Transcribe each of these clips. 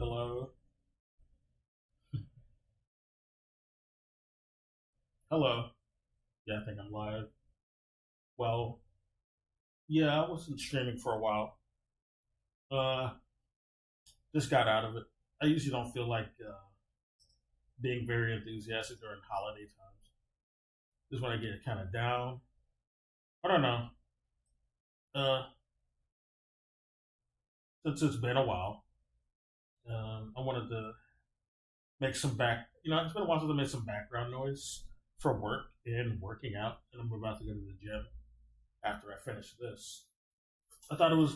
Hello. Hello. Yeah, I think I'm live. Well, yeah, I wasn't streaming for a while. Uh, just got out of it. I usually don't feel like being very enthusiastic during holiday times. Just when I get kind of down. I don't know. Uh, since it's been a while, I wanted to make some back. It's been a while since I made some background noise for work and working out, and I'm about to go to the gym after I finish this. I thought it was,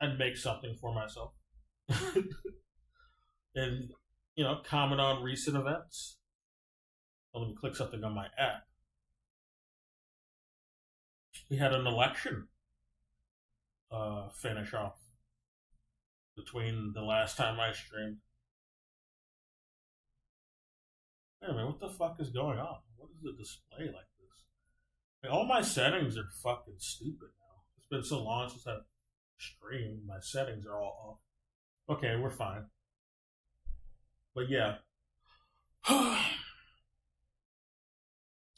I'd make something for myself. And comment on recent events. Let me click something on my app. We had an election finish off between the last time I streamed. Wait a minute, what the fuck is going on? What is the display like this? All my settings are fucking stupid now. It's been so long since I've streamed. My settings are all off. Okay, we're fine. But yeah,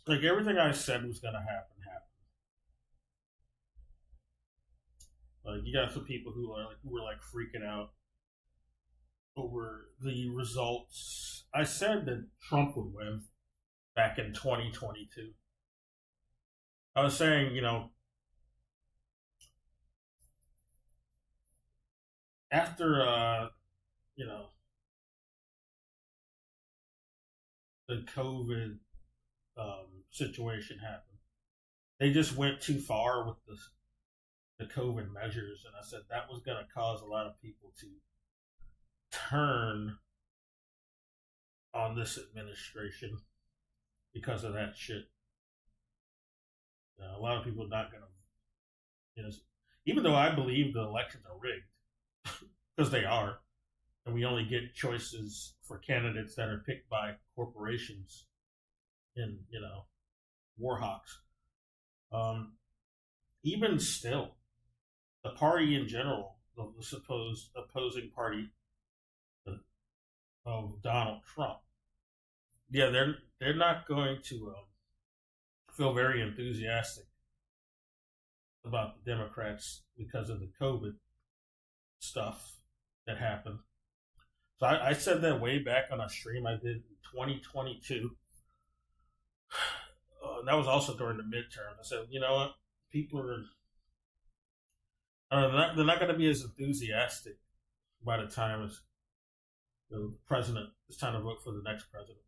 like everything I said was gonna happen happened. Like you got some people who were like freaking out over the results. I said that Trump would win back in 2022. I was saying, after you know, the COVID situation happened, they just went too far with the COVID measures, and I said that was going to cause a lot of people to turn on this administration because of that shit. A lot of people are not going to, you know, even though I believe the elections are rigged, because they are, and we only get choices for candidates that are picked by corporations and war hawks. Um, Even still, the party in general, the supposed opposing party of Donald Trump, yeah, they're not going to feel very enthusiastic about the Democrats because of the COVID stuff that happened. So I said that way back on a stream I did in 2022. That was also during the midterms. I said, you know what, people are they're not going to be as enthusiastic by the time the president it's time to vote for the next president.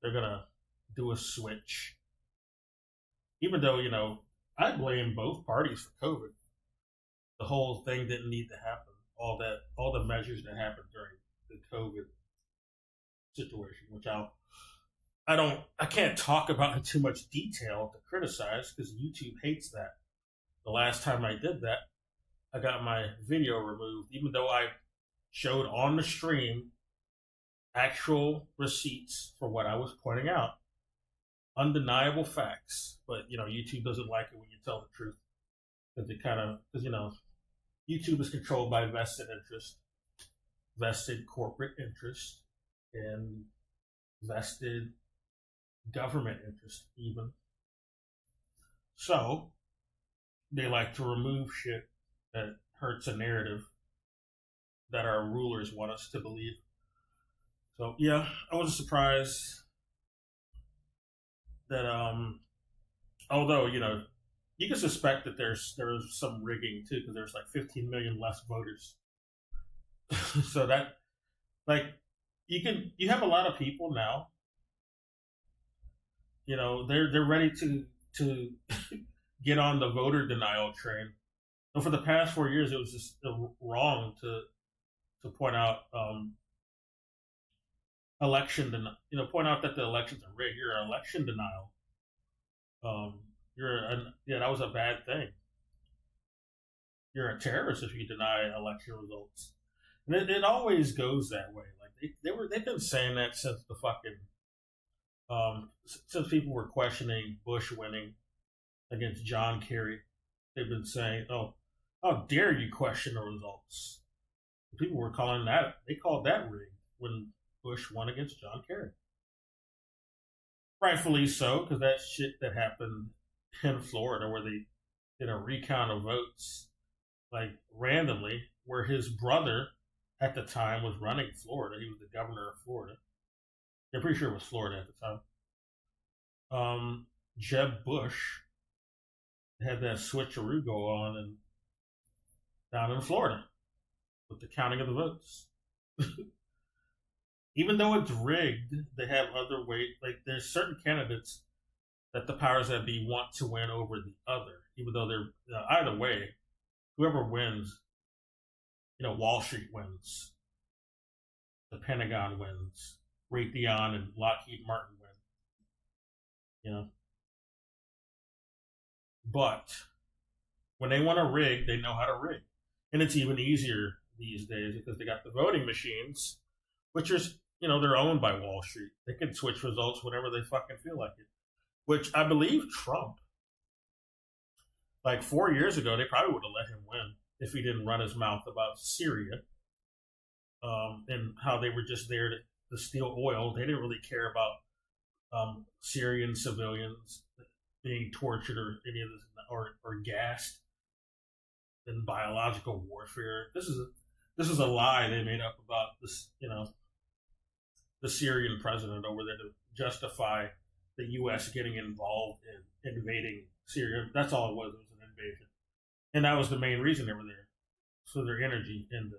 They're going to do a switch, even though I blame both parties for COVID. The whole thing didn't need to happen. All the measures that happened during the COVID situation, which I can't talk about in too much detail to criticize because YouTube hates that. The last time I did that, I got my video removed, even though I showed on the stream actual receipts for what I was pointing out, undeniable facts. But YouTube doesn't like it when you tell the truth because YouTube is controlled by vested corporate interest, and vested government interest, even. So they like to remove shit that hurts a narrative that our rulers want us to believe. So yeah, I wasn't surprised that although you can suspect that there's some rigging too because there's like 15 million less voters. So that like you have a lot of people now. They're ready to get on the voter denial train. And for the past 4 years, it was just wrong to point out point out that the elections are rigged. You're election denial. That was a bad thing. You're a terrorist if you deny election results, and it always goes that way. Like they've been saying that since the fucking since people were questioning Bush winning against John Kerry. They've been saying, "Oh, how dare you question the results?" People were calling that, they called that rigged when Bush won against John Kerry. Rightfully so, because that shit that happened in Florida where they did a recount of votes, like randomly, where his brother at the time was running Florida. He was the governor of Florida. I'm pretty sure it was Florida at the time. Jeb Bush had that switcheroo go on and down in Florida with the counting of the votes. Even though it's rigged, they have other ways. Like there's certain candidates that the powers that be want to win over the other, even though they're either way, whoever wins, Wall Street wins, the Pentagon wins, Raytheon and Lockheed Martin win. But when they want to rig, they know how to rig, and it's even easier these days because they got the voting machines, which are they're owned by Wall Street. They can switch results whenever they fucking feel like it. Which I believe Trump, like 4 years ago, they probably would have let him win if he didn't run his mouth about Syria, and how they were just there to steal oil. They didn't really care about Syrian civilians being tortured or any of this, or gassed in biological warfare. This is a lie they made up about this, the Syrian president over there to justify the U.S. getting involved in invading Syria. That's all it was. It was an invasion, and that was the main reason they were there. So their energy and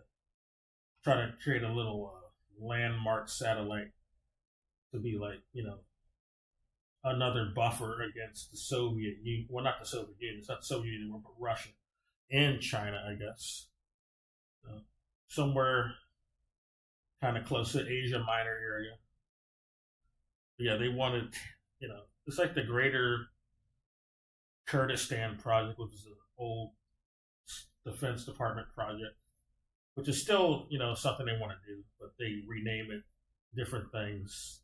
try to create a little landmark satellite to be like another buffer against the Soviet Union. Well, not the Soviet Union. It's not the Soviet Union anymore, but Russia and China, I guess. Somewhere kind of close to Asia Minor area. But yeah, they wanted, it's like the Greater Kurdistan Project, which is an old Defense Department project, which is still, something they want to do, but they rename it different things.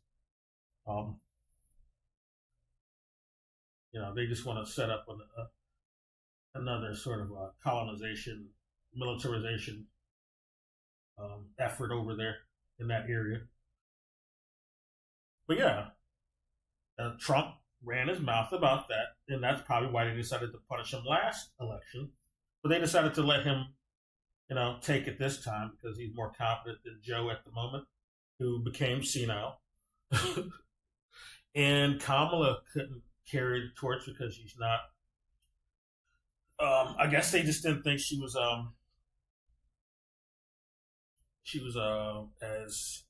They just want to set up another sort of colonization, militarization effort over there in that area. But yeah, Trump ran his mouth about that, and that's probably why they decided to punish him last election. But they decided to let him, take it this time because he's more confident than Joe at the moment, who became senile. And Kamala couldn't carry the torch because she's not. I guess they just didn't think she was as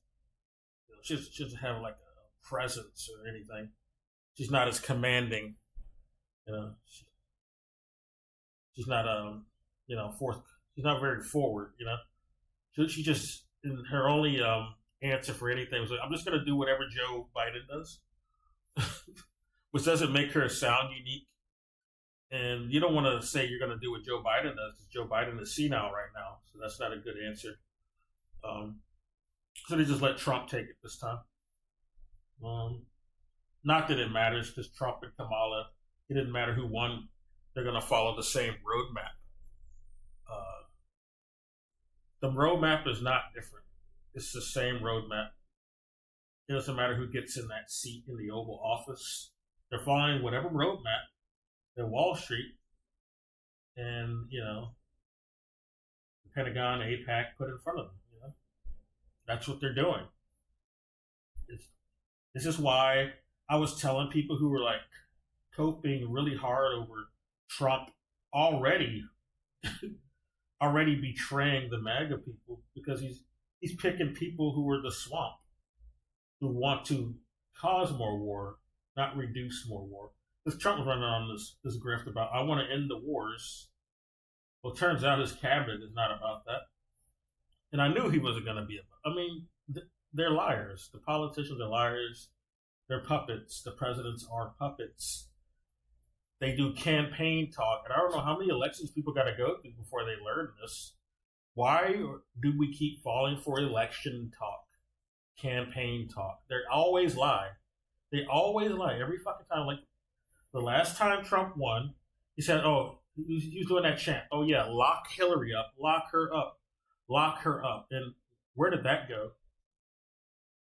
she doesn't have like a presence or anything. She's not as commanding. She's not forth. She's not very forward. She just her only answer for anything was like, I'm just going to do whatever Joe Biden does, which doesn't make her sound unique. And you don't want to say you're going to do what Joe Biden does because Joe Biden is senile right now, so that's not a good answer. So they just let Trump take it this time. Not that it matters because Trump and Kamala, it didn't matter who won. They're going to follow the same roadmap. The roadmap is not different. It's the same roadmap. It doesn't matter who gets in that seat in the Oval Office. They're following whatever roadmap that Wall Street and, the Pentagon, AIPAC put in front of them. That's what they're doing. This is why I was telling people who were like coping really hard over Trump already betraying the MAGA people because he's picking people who are the swamp, who want to cause more war, not reduce more war. Because Trump was running on this grift about, I want to end the wars. Well, it turns out his cabinet is not about that. And I knew he wasn't going to be about. I mean, they're liars. The politicians are liars. They're puppets. The presidents are puppets. They do campaign talk. And I don't know how many elections people got to go through before they learn this. Why do we keep falling for election talk, campaign talk? They always lie. They always lie every fucking time. Like the last time Trump won, he said, he was doing that chant. Oh, yeah, lock Hillary up. Lock her up. lock her up. And where did that go?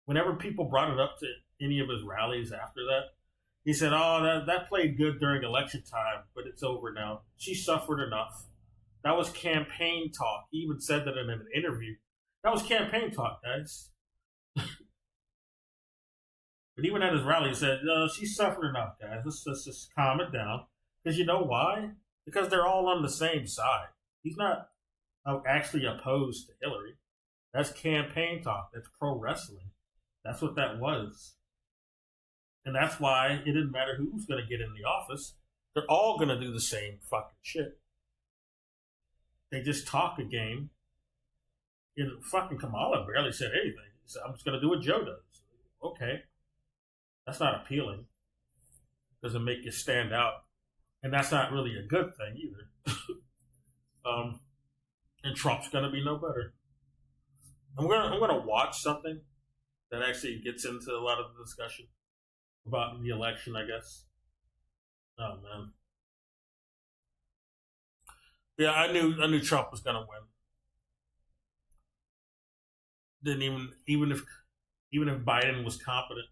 Whenever people brought it up to any of his rallies after that, he said, "Oh, that played good during election time, but it's over now. She suffered enough." That was campaign talk. He even said that in an interview. That was campaign talk, guys. But even at his rally, he said, "She suffered enough, guys. Let's just calm it down." Because you know why? Because they're all on the same side. He's not actually opposed to Hillary. That's campaign talk. That's pro wrestling. That's what that was. And that's why it didn't matter who's going to get in the office. They're all going to do the same fucking shit. They just talk a game. And fucking Kamala barely said anything. He said, "I'm just going to do what Joe does." Okay. That's not appealing. Doesn't make you stand out. And that's not really a good thing either. And Trump's going to be no better. I'm gonna watch something that actually gets into a lot of the discussion about the election, I guess. Oh man. Yeah, I knew Trump was gonna win. Didn't even if Biden was competent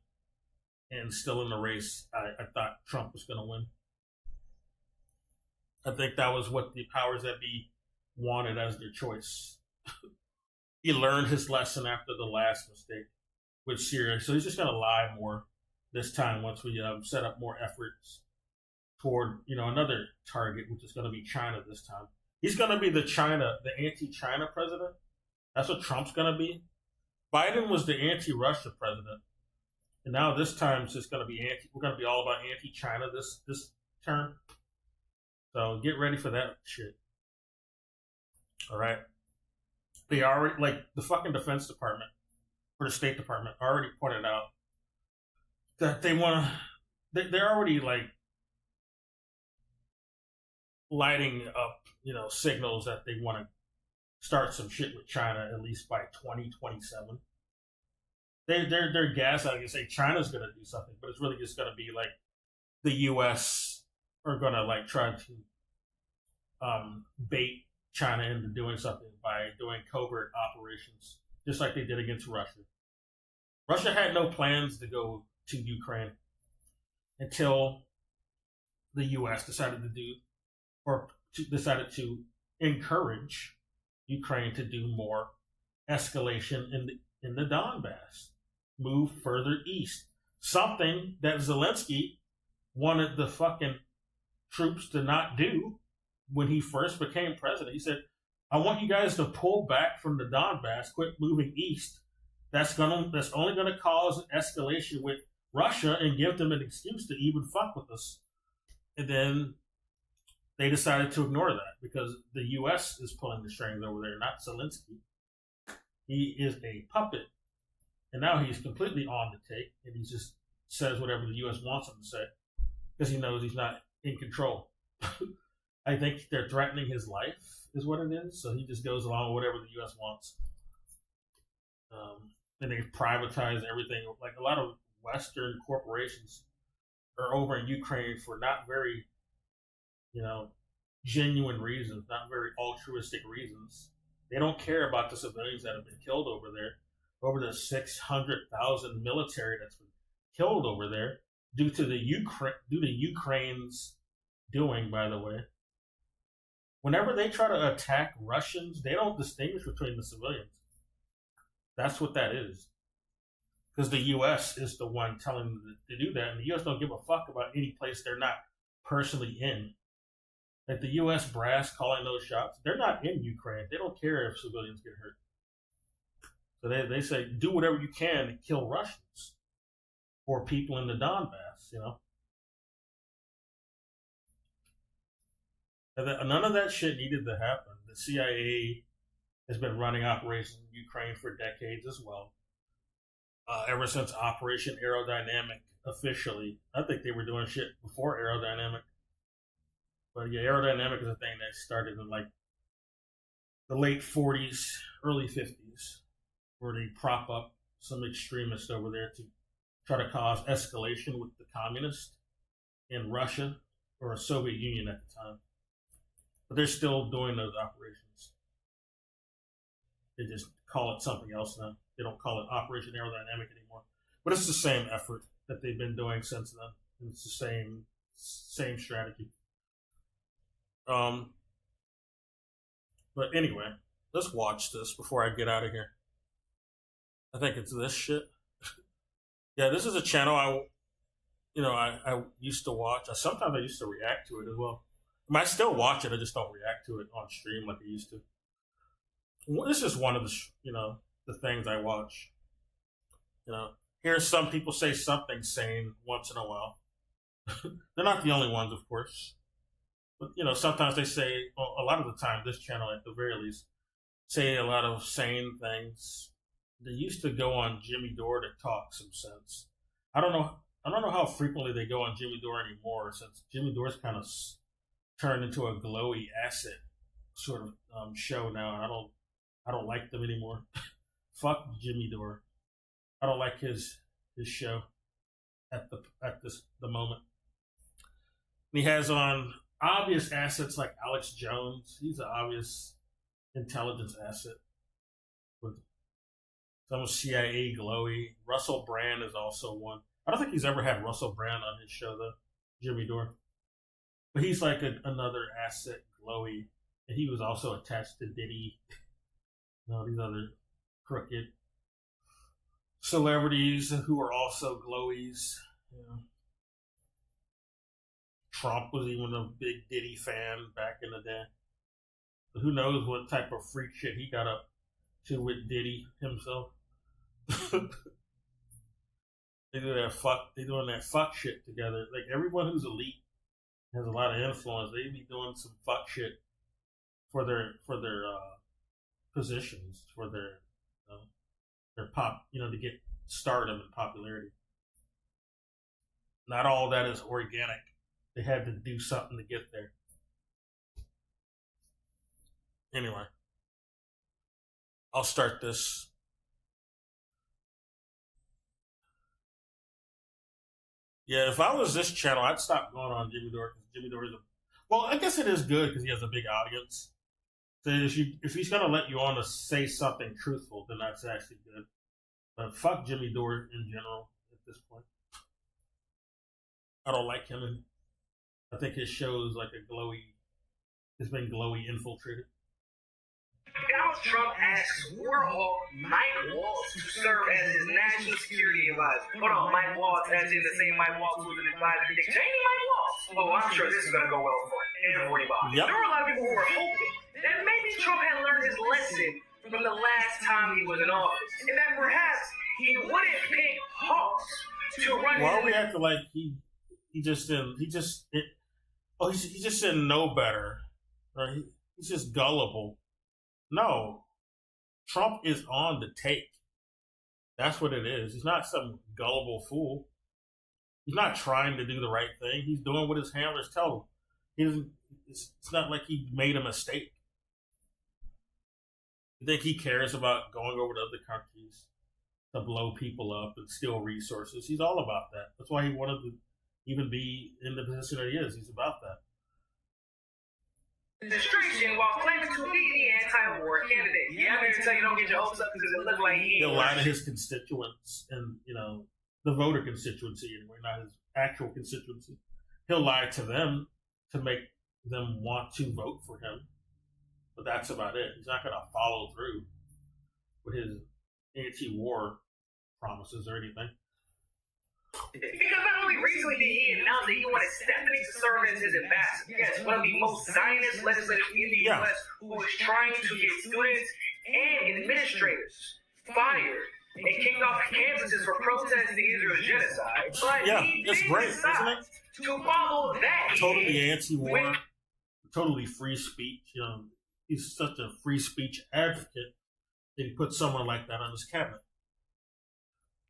and still in the race, I thought Trump was gonna win. I think that was what the powers that be wanted as their choice. He learned his lesson after the last mistake with Syria, so he's just gonna lie more this time once we set up more efforts toward another target, which is going to be China this time. He's going to be the anti-China president. That's what Trump's going to be. Biden was the anti-Russia president, and now this time it's just going to be we're going to be all about anti-China this term. So get ready for that shit. All right. They already, like, the fucking Defense Department or the State Department already pointed out that they want to. They're already like lighting up, signals that they want to start some shit with China at least by 2027. They're gaslighting and say China's going to do something, but it's really just going to be like the U.S. are going to like try to bait China into doing something by doing covert operations, just like they did against Russia. Russia had no plans to go to Ukraine until the U.S. decided to encourage Ukraine to do more escalation in the Donbass, move further east. Something that Zelensky wanted the fucking troops to not do when he first became president. He said, "I want you guys to pull back from the Donbass, quit moving east. That's only gonna cause an escalation with Russia and give them an excuse to even fuck with us." And then they decided to ignore that because the U.S. is pulling the strings over there, not Zelensky. He is a puppet. And now he's completely on the take, and he just says whatever the U.S. wants him to say because he knows he's not in control. I think they're threatening his life is what it is, so he just goes along with whatever the U.S. wants. And they privatize everything. Like a lot of Western corporations are over in Ukraine for not very, genuine reasons, not very altruistic reasons. They don't care about the civilians that have been killed over there, over the 600,000 military that's been killed over there due to Ukraine's doing, by the way. Whenever they try to attack Russians, they don't distinguish between the civilians. That's what that is. Because the U.S. is the one telling them to do that, and the U.S. don't give a fuck about any place they're not personally in. Like the U.S. brass calling those shots, they're not in Ukraine. They don't care if civilians get hurt. So they say, do whatever you can to kill Russians or people in the Donbass, And none of that shit needed to happen. The CIA has been running operations in Ukraine for decades as well. Ever since Operation Aerodynamic officially. I think they were doing shit before Aerodynamic. But yeah, Aerodynamic is a thing that started in like the late 40s, early 50s, where they prop up some extremists over there to try to cause escalation with the communists in Russia or Soviet Union at the time. But they're still doing those operations. They just call it something else now. They don't call it Operation Aerodynamic anymore. But it's the same effort that they've been doing since then. And it's the same strategy. But anyway, let's watch this before I get out of here. I think it's this shit. Yeah, this is a channel I used to watch. Sometimes I used to react to it as well. I still watch it. I just don't react to it on stream like I used to. This is one of the things I watch. Hear some people say something sane once in a while. They're not the only ones, of course. But, sometimes they say, well, a lot of the time, this channel, at the very least, say a lot of sane things. They used to go on Jimmy Dore to talk some sense. I don't know how frequently they go on Jimmy Dore anymore, since Jimmy Dore's kind of turned into a glowy asset sort of show now. And I don't like them anymore. Fuck Jimmy Dore. I don't like his show at the moment. And he has on obvious assets like Alex Jones. He's an obvious intelligence asset. With some CIA glowy. Russell Brand is also one. I don't think he's ever had Russell Brand on his show though, Jimmy Dore. But he's like another asset glowy. And he was also attached to Diddy. These other crooked celebrities who are also glowies. Trump was even a big Diddy fan back in the day. But who knows what type of freak shit he got up to with Diddy himself. They doing that fuck shit together. Like everyone who's elite has a lot of influence. They be doing some fuck shit for their positions, for their pop, to get stardom and popularity. Not all that is organic. They had to do something to get there. Anyway, I'll start this. Yeah, if I was this channel, I'd stop going on Jimmy Dore. Jimmy Dore is I guess it is good because he has a big audience. So if he's gonna let you on to say something truthful, then that's actually good. But fuck Jimmy Dore in general at this point. I don't like him, and I think his show is like it's been glowy infiltrated. Donald Trump asks Warhol Mike Waltz to serve as his national security advisor. Hold on, Mike Waltz, as in the same Mike Waltz who's an advisor to Dick Cheney, Mike Waltz? Oh, I'm sure this is going to go well for everybody. Yep. There were a lot of people who were hoping that maybe Trump had learned his lesson from the last time he was in office, and that perhaps he wouldn't pick Hawks to run. Why are we acting like he just didn't know better? Right? He's just gullible. No, Trump is on the take. That's what it is. He's not some gullible fool. He's not trying to do the right thing. He's doing what his handlers tell him. It's not like he made a mistake. You think he cares about going over to other countries to blow people up and steal resources? He's all about that. That's why he wanted to even be in the position that he is. He's about that. Administration while claiming to be the anti-war candidate. Yeah, I'm here to tell you don't get your hopes up because it looks like he'll lie to his constituents and, the voter constituency anyway, not his actual constituency. He'll lie to them to make them want to vote for him. But that's about it. He's not going to follow through with his anti-war promises or anything. Because not only recently did he announce that he wanted Stephanie to serve as his ambassador. Yes, one of the most Zionist legislators in the U.S. who is trying to get students and administrators fired and kicked off campuses for protesting Israel's genocide. But it's great, isn't it? To follow that, totally anti-war, totally free speech. He's such a free speech advocate that he put someone like that on his cabinet.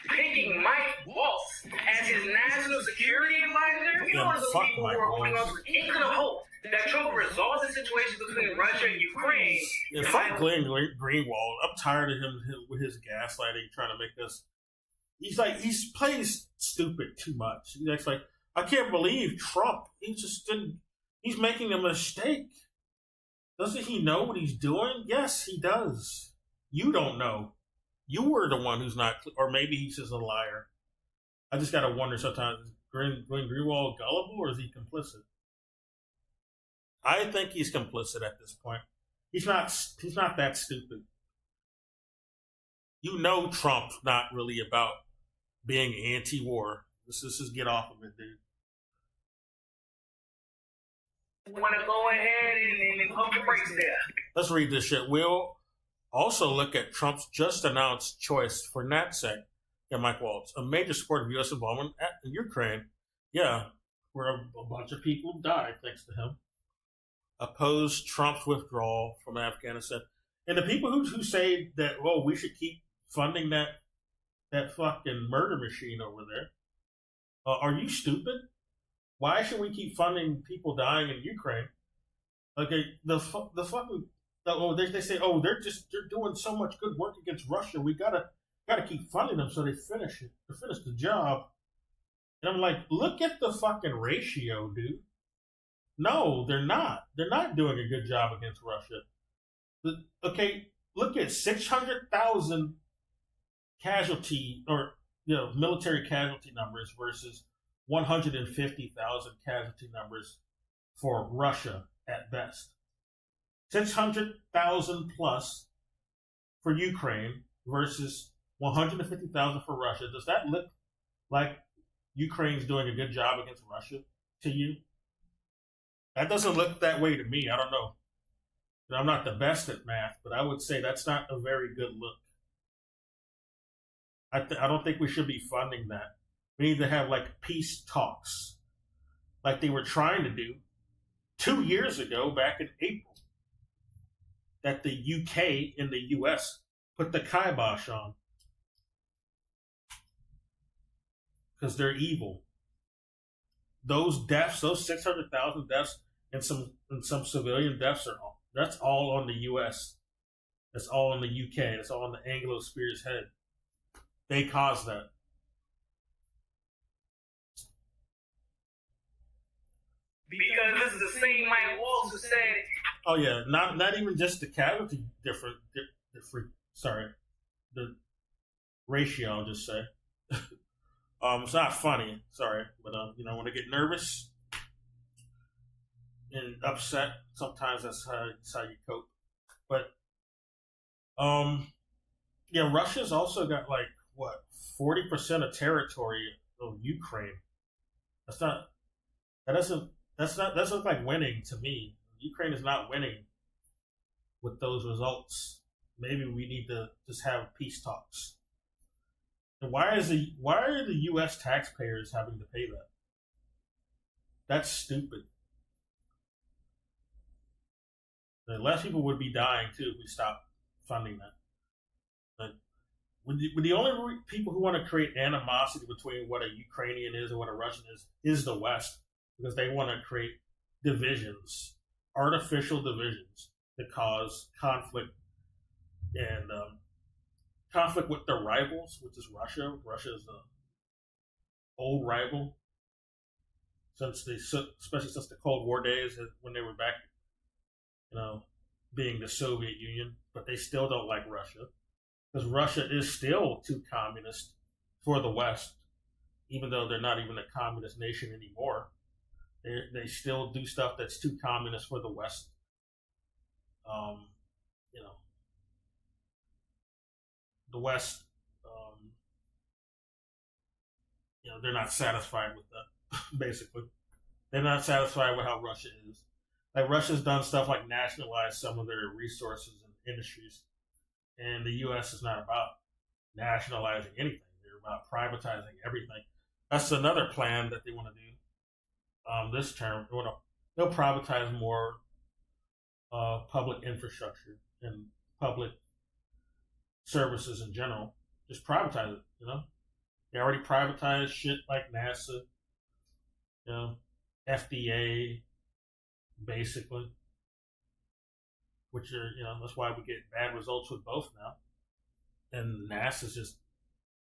Picking Mike Waltz as his national security advisor? One of those people who are holding up any kind of hope that Trump resolves the situation between Russia and Ukraine. Yeah, fuck Glenn Greenwald. I'm tired of him with his gaslighting, trying to make us. He's playing stupid too much. He's like, I can't believe Trump. He just didn't. He's making a mistake. Doesn't he know what he's doing? Yes, he does. You don't know. You were the one who's not, or maybe he's just a liar. I just gotta wonder sometimes: is Glenn Greenwald gullible, or is he complicit? I think he's complicit at this point. He's not. He's not that stupid. You know, Trump's not really about being anti-war. Let's just get off of it, dude. Want to go ahead and pump the brakes there. Let's read this shit. We'll also look at Trump's just announced choice for NatSec. Yeah, Mike Waltz, a major support of U.S. involvement in Ukraine. Yeah, where a bunch of people died thanks to him. Opposed Trump's withdrawal from Afghanistan. And the people who say that, well, we should keep funding that fucking murder machine over there. Are you stupid? Why should we keep funding people dying in Ukraine? Okay, the fucking they say, oh, they're doing so much good work against Russia. We gotta keep funding them so they finish the job. And I'm like, look at the fucking ratio, dude. No, they're not. They're not doing a good job against Russia. Okay, look at 600,000 casualty or military casualty numbers versus 150,000 casualty numbers for Russia at best. 600,000 plus for Ukraine versus 150,000 for Russia. Does that look like Ukraine's doing a good job against Russia to you? That doesn't look that way to me. I don't know. I'm not the best at math, but I would say that's not a very good look. I don't think we should be funding that. We need to have like peace talks, like they were trying to do 2 years ago, back in April, that the UK and the US put the kibosh on because they're evil. Those deaths, those 600,000 deaths, and some civilian deaths that's all on the US. That's all on the UK. That's all on the Anglo Spear's head. They caused that. Because this is the same Mike Waltz who said. Oh yeah, not even just the casualty the ratio. I'll just say. It's not funny. Sorry, but when I get nervous and upset, sometimes that's how you cope. But Russia's also got like 40% of territory of Ukraine. That doesn't look like winning to me. Ukraine is not winning with those results. Maybe we need to just have peace talks. And why are the U.S. taxpayers having to pay that? That's stupid. Less people would be dying too if we stopped funding that. The only people who want to create animosity between what a Ukrainian is and what a Russian is the West, because they want to create divisions, artificial divisions that cause conflict and conflict with their rivals, which is Russia. Russia is an old rival especially since the Cold War days when they were back, being the Soviet Union, but they still don't like Russia. Because Russia is still too communist for the West, even though they're not even a communist nation anymore. They still do stuff that's too communist for the West. The West, they're not satisfied with that. Basically, they're not satisfied with how Russia is. Like Russia's done stuff like nationalize some of their resources and industries. And the U.S. is not about nationalizing anything. They're about privatizing everything. That's another plan that they want to do this term. They'll privatize more public infrastructure and public services in general. Just privatize it, They already privatized shit like NASA, FDA, basically. Which are, that's why we get bad results with both now. And NASA's just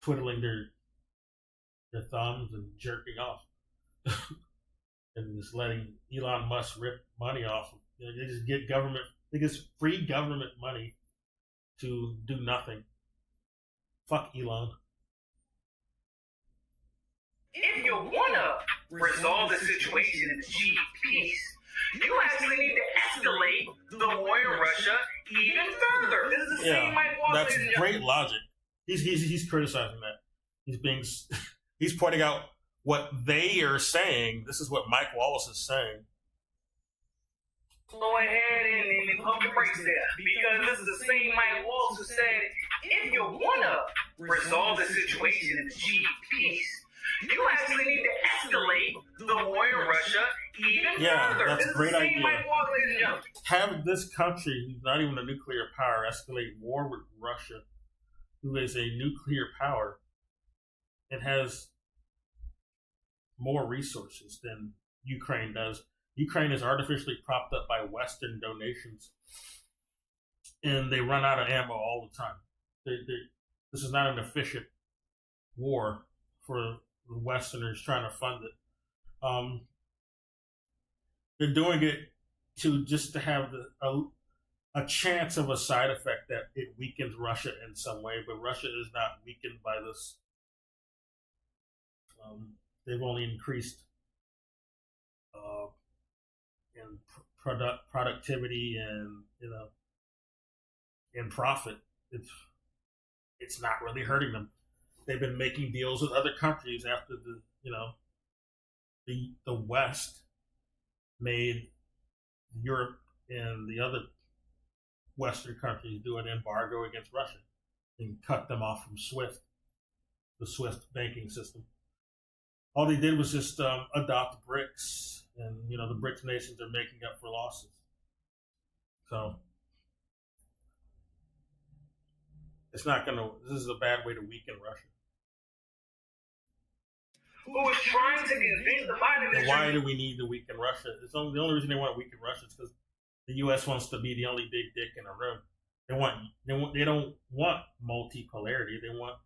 twiddling their thumbs and jerking off. And just letting Elon Musk rip money off. They just get free government money to do nothing. Fuck Elon. If you want to resolve the situation and achieve peace, you actually need to escalate the war in Russia even further. This is the same Mike Wallace. That's great logic. He's criticizing that. He's pointing out what they are saying. This is what Mike Wallace is saying. Go ahead and pump the brakes there, because this is the same Mike Wallace who said, if you want to resolve the situation and achieve peace, you actually need to escalate the war in Russia even further. Yeah, that's a great idea. Mike Wallace, have this country, who's not even a nuclear power, escalate war with Russia, who is a nuclear power and has more resources than Ukraine does. Ukraine is artificially propped up by Western donations, and they run out of ammo all the time. This is not an efficient war for the Westerners trying to fund it. They're doing it to have a chance of a side effect that it weakens Russia in some way, but Russia is not weakened by this. They've only increased in productivity and in profit. It's not really hurting them. They've been making deals with other countries after the West made Europe and the other Western countries do an embargo against Russia and cut them off from the SWIFT banking system. All they did was just adopt BRICS, and the BRICS nations are making up for losses. So this is a bad way to weaken Russia. Who was trying to convince the Biden administration? Why do we need to weaken Russia? The only reason they want to weaken Russia is because the U.S. wants to be the only big dick in the room. They don't want multipolarity. They want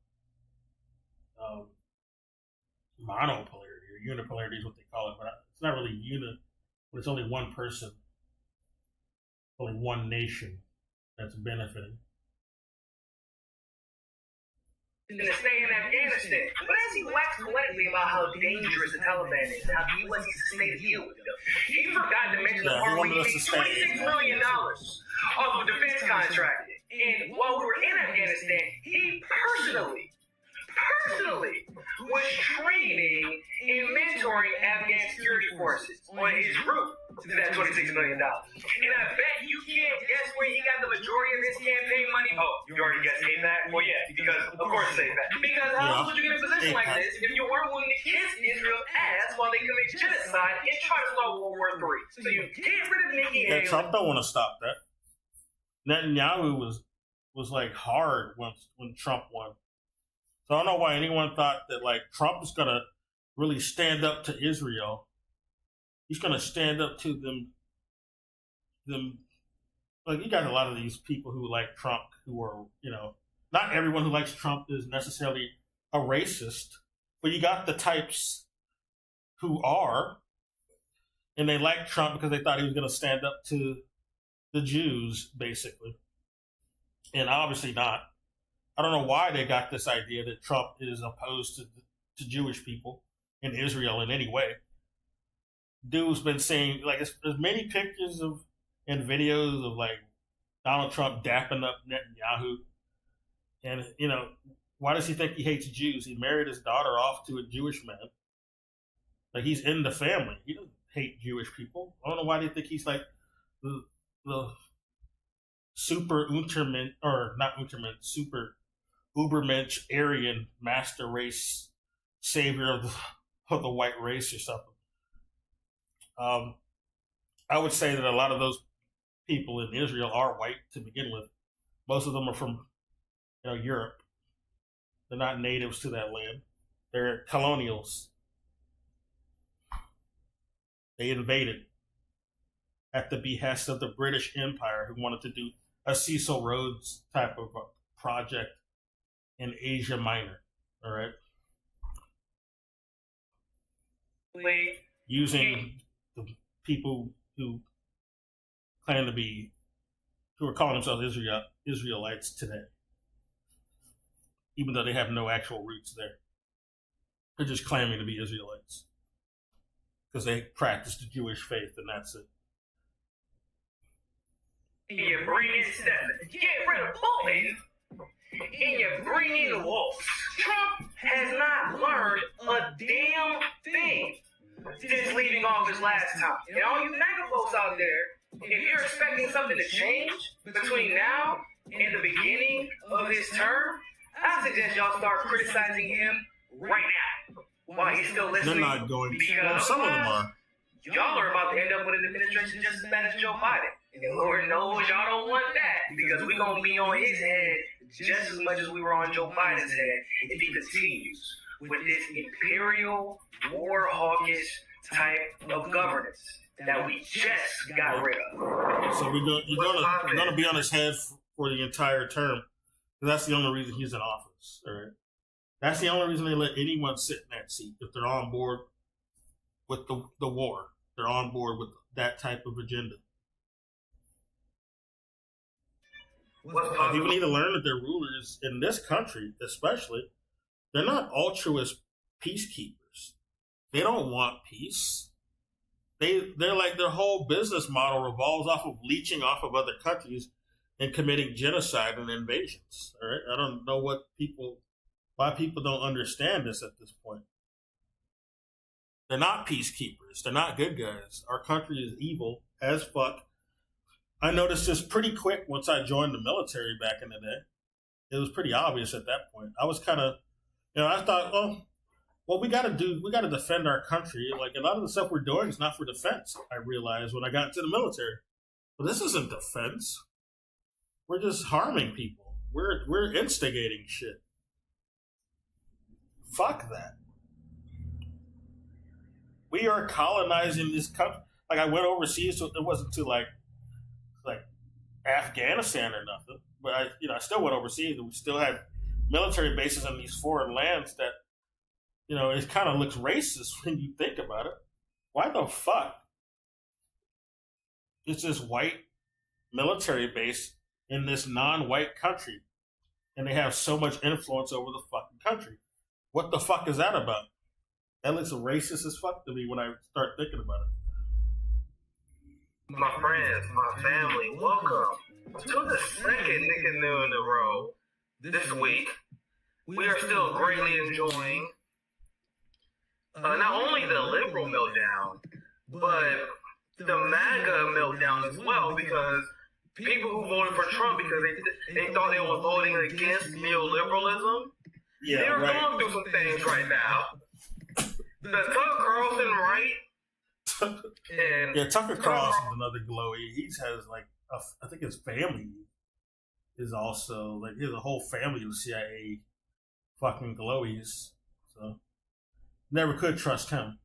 monopolarity, or unipolarity is what they call it, but it's not really but it's only one person, only one nation that's benefiting. To stay in Afghanistan. But as he waxed poetically about how dangerous the Taliban is, how the U.S. needs to stay to deal with them, he forgot to mention the part where he made $26 million off of defense contracting. And while we were in Afghanistan, he personally was training and mentoring Afghan security forces on his route to that $26 million. And I bet you can't guess where he got the majority of his campaign money. Oh, you already guessed AIPAC? Well, yeah, because of course it's AIPAC. Because how else would you get in a position like this if you weren't willing to kiss Israel's ass while they commit genocide and try to start World War III? So you get rid of Nikki Haley. Yeah, Trump don't want to stop that. Netanyahu was like hard when Trump won. So I don't know why anyone thought that Trump is gonna really stand up to Israel. He's gonna stand up to them. You got a lot of these people who like Trump, who are not everyone who likes Trump is necessarily a racist, but you got the types who are, and they like Trump because they thought he was gonna stand up to the Jews, basically, and obviously not. I don't know why they got this idea that Trump is opposed to Jewish people in Israel in any way. Dude's been saying, there's many pictures and videos of Donald Trump dapping up Netanyahu. And, why does he think he hates Jews? He married his daughter off to a Jewish man. He's in the family. He doesn't hate Jewish people. I don't know why they think he's the super Untermensch, or not Untermensch, super Ubermensch, Aryan master race savior of the white race or something. I would say that a lot of those people in Israel are white to begin with. Most of them are from Europe. They're not natives to that land. They're colonials. They invaded at the behest of the British Empire, who wanted to do a Cecil Rhodes type of project in Asia Minor. All right. Using the people who claim to be who are calling themselves Israelites today, even though they have no actual roots there. They're just claiming to be Israelites because they practice the Jewish faith, and that's it. And you bring in Stephen, get rid of Putin, and you bring in Wolf. Trump has not learned a damn thing since leaving office last time. And all you MAGA folks out there, if you're expecting something to change between now and the beginning of his term, I suggest y'all start criticizing him right now while he's still listening. They're not going to. Well, some of them are. Y'all are about to end up with an administration just as bad as Joe Biden. And Lord knows y'all don't want that, because we're going to be on his head just as much as we were on Joe Biden's head if he continues with this imperial, war hawkish type of governance that we just got rid of. So you're going to be on his head for the entire term. That's the only reason he's in office. All right? That's the only reason they let anyone sit in that seat, if they're on board with the war. They're on board with that type of agenda. People need to learn that their rulers in this country, especially, they're not altruist peacekeepers. They don't want peace. They're like, their whole business model revolves off of leeching off of other countries and committing genocide and invasions. All right, I don't know why people don't understand this at this point. They're not peacekeepers. They're not good guys. Our country is evil as fuck. I noticed this pretty quick once I joined the military back in the day. It was pretty obvious at that point. I was kind of, I thought, well, we got to defend our country. Like, a lot of the stuff we're doing is not for defense, I realized when I got into the military. But this isn't defense. We're just harming people. We're instigating shit. Fuck that. We are colonizing this country. Like, I went overseas, so it wasn't to like Afghanistan or nothing, but I still went overseas, and we still had military bases in these foreign lands that, it kind of looks racist when you think about it. Why the fuck? It's this white military base in this non-white country, and they have so much influence over the fucking country. What the fuck is that about? That looks racist as fuck to me when I start thinking about it. My friends, my family, welcome to the second Nick and New in a row this week. We are still greatly enjoying not only the liberal meltdown, but the MAGA meltdown as well, because people who voted for Trump because they thought they were voting against neoliberalism, they're going through some things right now. The Tucker Carlson right. Tucker Carlson's another glowy. He has I think his family is also he has a whole family of CIA fucking glowies. So never could trust him.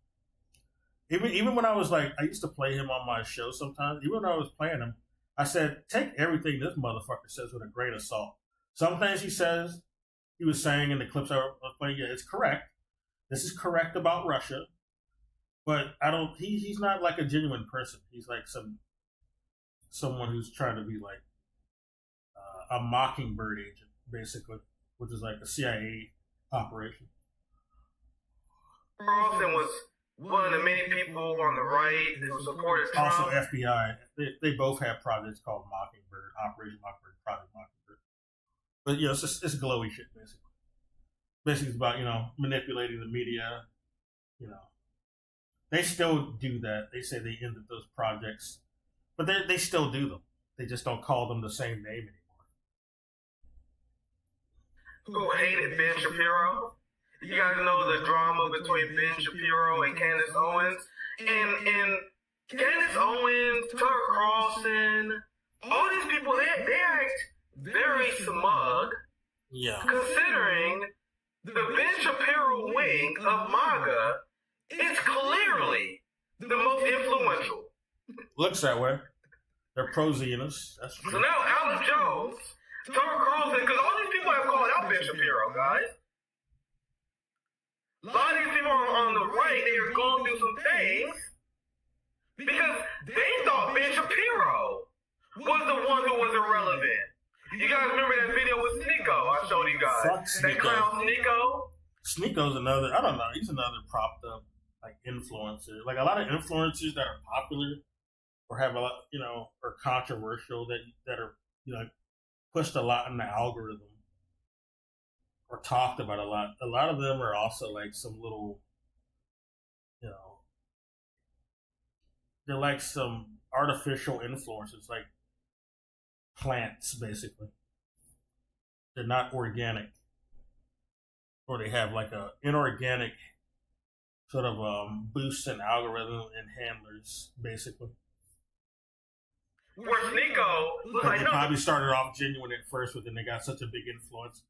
Even when I was I used to play him on my show sometimes. Even when I was playing him, I said, take everything this motherfucker says with a grain of salt. Some things he was saying in the clips I was playing, it's correct. This is correct about Russia. But he's not like a genuine person. He's like someone who's trying to be like a mockingbird agent, basically, which is like a CIA operation. Carlson was one of the many people on the right who supported Trump. Also FBI. They both have projects called Mockingbird, Operation Mockingbird, Project Mockingbird. But it's glowy shit, basically. Basically, it's about, manipulating the media, They still do that. They say they ended those projects, but they still do them. They just don't call them the same name anymore. Who hated Ben Shapiro? You guys know the drama between Ben Shapiro and Candace Owens. And Candace Owens, Tucker Carlson, all these people, they act very smug. Yeah. Considering the Ben Shapiro wing of MAGA is clearly the most influential. Looks that way. They're pro-Zionists. That's true. So now Alex Jones, Tucker Carlson, because all these people have called out Ben Shapiro, guys. A lot of these people on the right, they are going through some things because they thought Ben Shapiro was the one who was irrelevant. You guys remember that video with Sneeko I showed you guys? Fuck That clown Sneeko? Sneeko's another, I don't know, he's another propped up, like, influencer. Like, a lot of influencers that are popular or have a lot, you know, or controversial that are, you know, pushed a lot in the algorithm or talked about a lot. A lot of them are also like some little, you know, they're like some artificial influencers, like plants, basically. They're not organic, or they have like a inorganic sort of boost in algorithm and handlers, basically. Where Sneeko was like, They no, probably started off genuine at first, but then they got such a big influence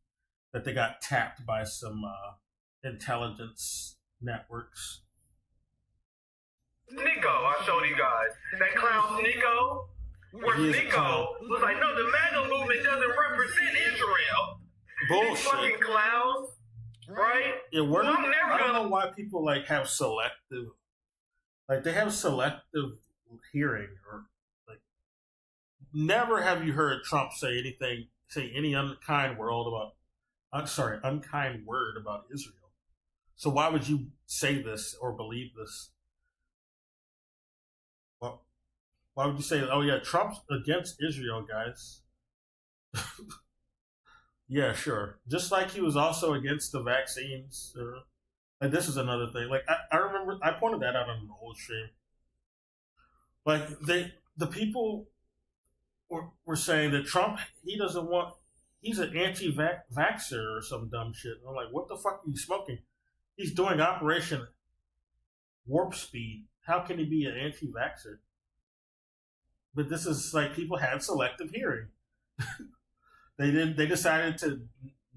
that they got tapped by some intelligence networks. Sneeko I showed you guys. That clown Sneeko? Where Sneeko was like, no, the MAGA movement doesn't represent Israel. These Bullshit. fucking clowns, right? Yeah, we're Well, not, I'm never I don't gonna- know why people like have selective, like they have selective hearing, or like never have you heard Trump say any unkind word about Israel. So why would you say this or believe this? Well, why would you say, oh yeah, Trump's against Israel, guys? Yeah, sure. Just like he was also against the vaccines. Like, this is another thing. Like, I remember I pointed that out on an old stream. Like, the people were saying that Trump, he's an anti-vaxxer or some dumb shit. And I'm like, what the fuck are you smoking? He's doing Operation Warp Speed. How can he be an anti-vaxxer? But this is like, people had selective hearing. They decided to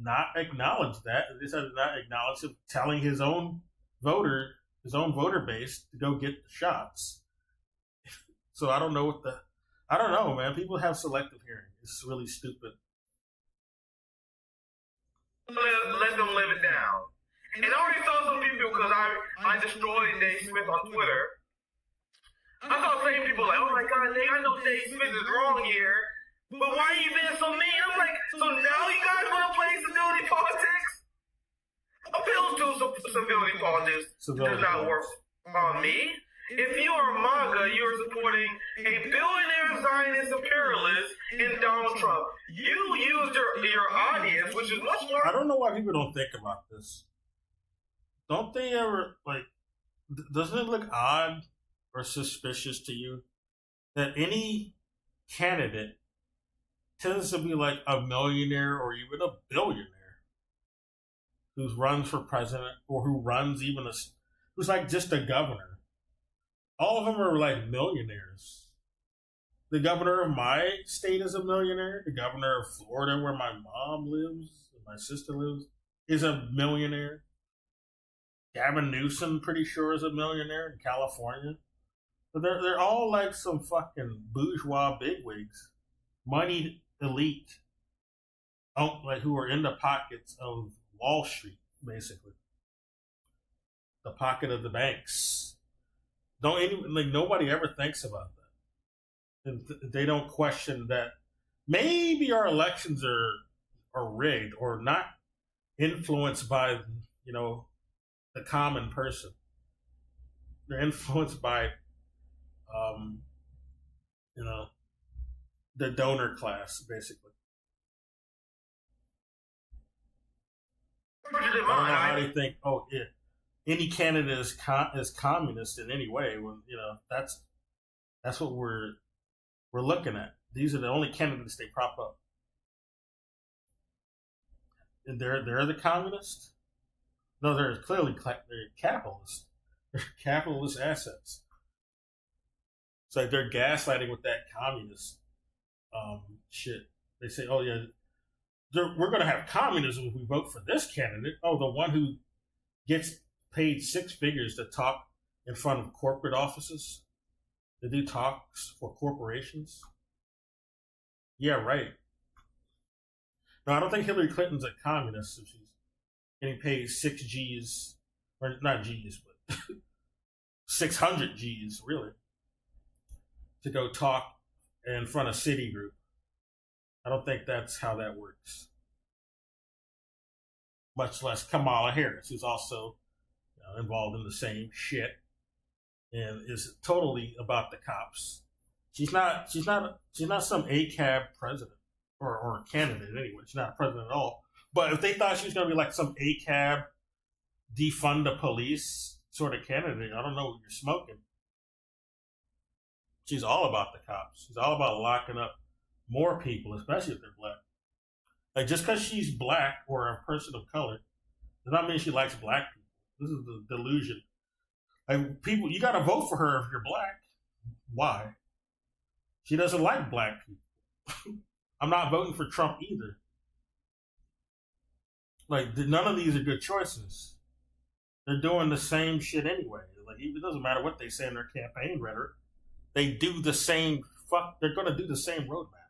not acknowledge that. They decided to not acknowledge him telling his own voter base to go get the shots. So I don't know man. People have selective hearing. It's really stupid. Let them live it down. And I already saw some people, because I destroyed Dave Smith on Twitter. I saw the same people like, oh my god, I know Dave Smith is wrong here, but why are you being so mean? I'm like, so now you guys want to play civility politics? Appeals to civility politics does not work on me. If you are MAGA, you're supporting a billionaire Zionist imperialist in Donald Trump. You used your audience, which is much more... I don't know why people don't think about this. Don't they ever, like, doesn't it look odd or suspicious to you that any candidate tends to be like a millionaire or even a billionaire who runs for president, or who runs who's like just a governor? All of them are like millionaires. The governor of my state is a millionaire. The governor of Florida, where my mom lives and my sister lives, is a millionaire. Gavin Newsom, pretty sure, is a millionaire in California. But they're all like some fucking bourgeois bigwigs, moneyed elite, like who are in the pockets of Wall Street, basically, the pocket of the banks. Nobody ever thinks about that, and they don't question that maybe our elections are rigged or not influenced by the common person. They're influenced by the donor class, basically. I don't know how they think, oh, yeah, any candidate is communist in any way. When that's what we're looking at. These are the only candidates they prop up, and they're the communists. No, they're clearly they're capitalist. They're capitalist assets. It's like they're gaslighting with that communist shit. They say, oh yeah, we're going to have communism if we vote for this candidate. Oh, the one who gets paid six figures to talk in front of corporate offices, to do talks for corporations. Yeah, right. No, I don't think Hillary Clinton's a communist. So she's getting paid 6 G's, or not G's, but 600 G's, really, to go talk in front of Citigroup. I don't think that's how that works. Much less Kamala Harris, who's also involved in the same shit and is totally about the cops. She's not some ACAB president or candidate anyway. She's not a president at all. But if they thought she was going to be like some ACAB defund the police sort of candidate, I don't know what you're smoking. She's all about the cops. She's all about locking up more people, especially if they're black. Like, just because she's black or a person of color does not mean she likes black people. This is the delusion. Like, people, you got to vote for her if you're black. Why? She doesn't like black people. I'm not voting for Trump either. Like, none of these are good choices. They're doing the same shit anyway. Like, it doesn't matter what they say in their campaign rhetoric. They do the same they're going to do the same roadmap.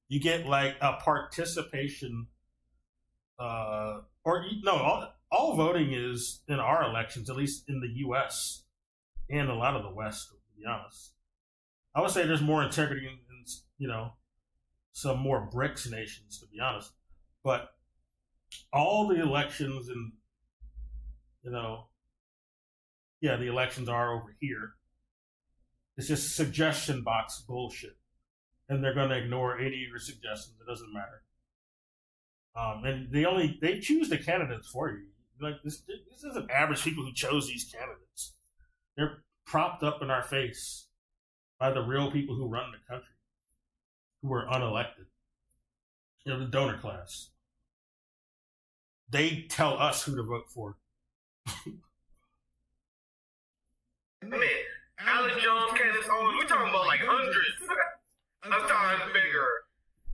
You get like a participation, all voting is in our elections, at least in the U.S. and a lot of the West, to be honest. I would say there's more integrity in some more BRICS nations, to be honest. But all the elections and, the elections are over here. It's just suggestion box bullshit. And they're going to ignore any of your suggestions. It doesn't matter. And they choose the candidates for you. Like, this isn't average people who chose these candidates. They're propped up in our face by the real people who run the country, who are unelected. The donor class. They tell us who to vote for. Man, Alex Jones, Candace Owens, we're talking about like hundreds of times bigger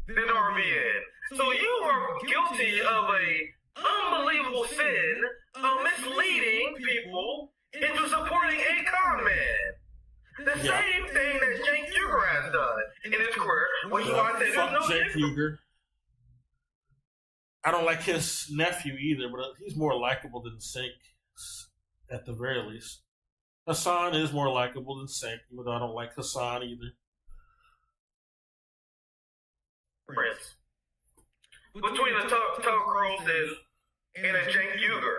than RBN. So you are guilty of a unbelievable sin of misleading people into supporting a con man. The same thing that Cenk Uygur has done in his career, which is why I said there's no Cenk Uygur. I don't like his nephew either, but he's more likable than Cenk, at the very least. Hassan is more likable than Cenk, even though I don't like Hassan either. Prince. Between a Tucker Carlson and a Cenk Uygur.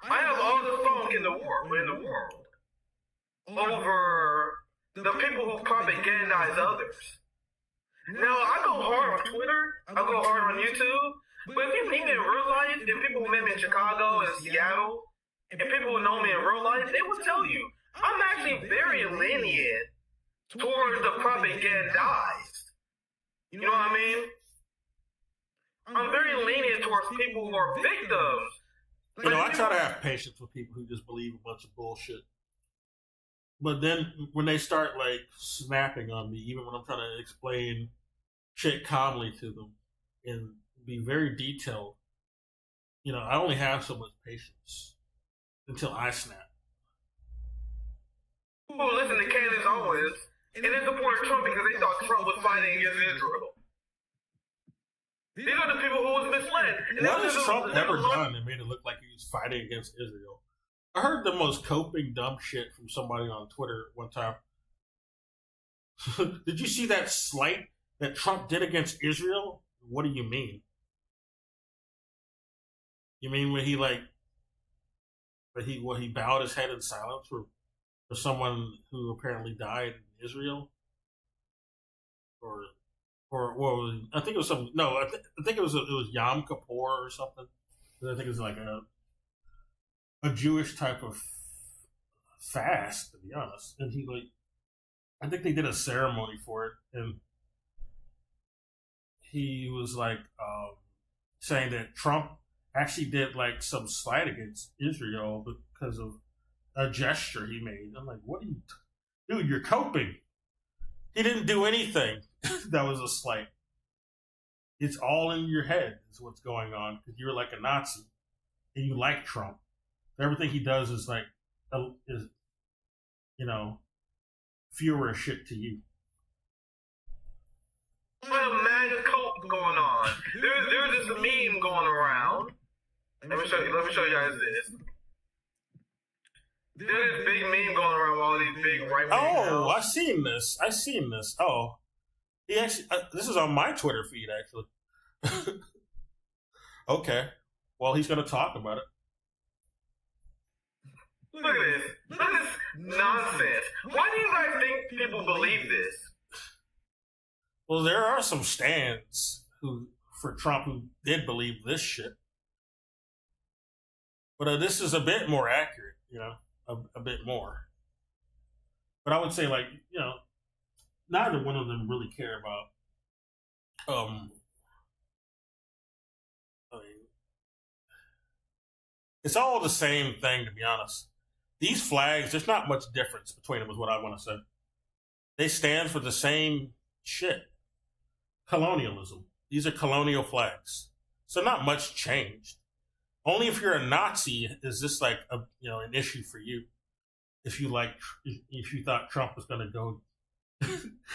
I have all the funk in the world over the people who propagandize others. Now, I go hard on Twitter, I go hard on YouTube, but if you meet me in real life, if people met me in Chicago and Seattle, and people who know me in real life, they will tell you, I'm actually very lenient towards the propagandized. You know what I mean? I'm very lenient towards people who are victims. I try to have patience with people who just believe a bunch of bullshit. But then when they start like snapping on me, even when I'm trying to explain shit calmly to them and be very detailed, I only have so much patience until I snap. People listen to Candace Owens and then supported Trump because they thought Trump was fighting against Israel. These are the people who was misled. What has Trump ever done that made it look like he was fighting against Israel? I heard the most coping dumb shit from somebody on Twitter one time. Did you see that slight that Trump did against Israel? What do you mean? You mean when he bowed his head in silence for someone who apparently died in Israel? Or I think it was some. No, I think it was Yom Kippur or something. I think it was like a Jewish type of fast, to be honest. And I think they did a ceremony for it, and he was saying that Trump actually did like some slight against Israel because of a gesture he made. I'm like, what are you, dude? You're coping. He didn't do anything that was a slight. It's all in your head is what's going on because you're like a Nazi and you like Trump. Everything he does is fewer shit to you. What a mad cult going on. There's this meme going around. Let me show you guys this. There's this big meme going around with all these big right wing. Oh, I've seen this. Oh, he actually. This is on my Twitter feed, actually. Okay. Well, he's going to talk about it. Look at this. Look at this nonsense. Why do you guys think people believe this? Well, there are some stands for Trump who did believe this shit. But this is a bit more accurate, a bit more. But I would say, neither one of them really care about, it's all the same thing, to be honest. These flags, there's not much difference between them, is what I want to say. They stand for the same shit. Colonialism. These are colonial flags. So not much changed. Only if you're a Nazi is this like an issue for you. If you thought Trump was going to go,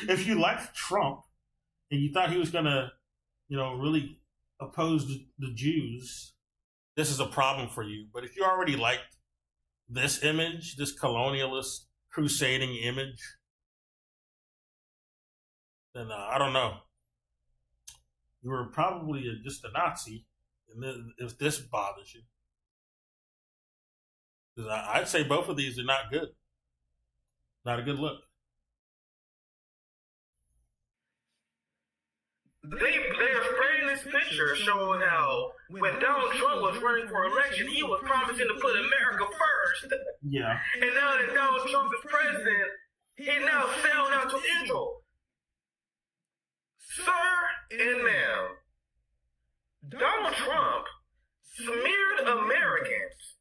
if you liked Trump and you thought he was going to, really oppose the Jews, this is a problem for you. But if you already liked this image, this colonialist crusading image, then I don't know. You were probably just a Nazi, and if this bothers you. Because I'd say both of these are not good. Not a good look. They're spreading this picture showing how when Donald Trump was running for election, he was promising to put America first. Yeah. And now that Donald Trump is president, he's now selling out to Israel. Sir and ma'am, Donald Trump smeared Americans.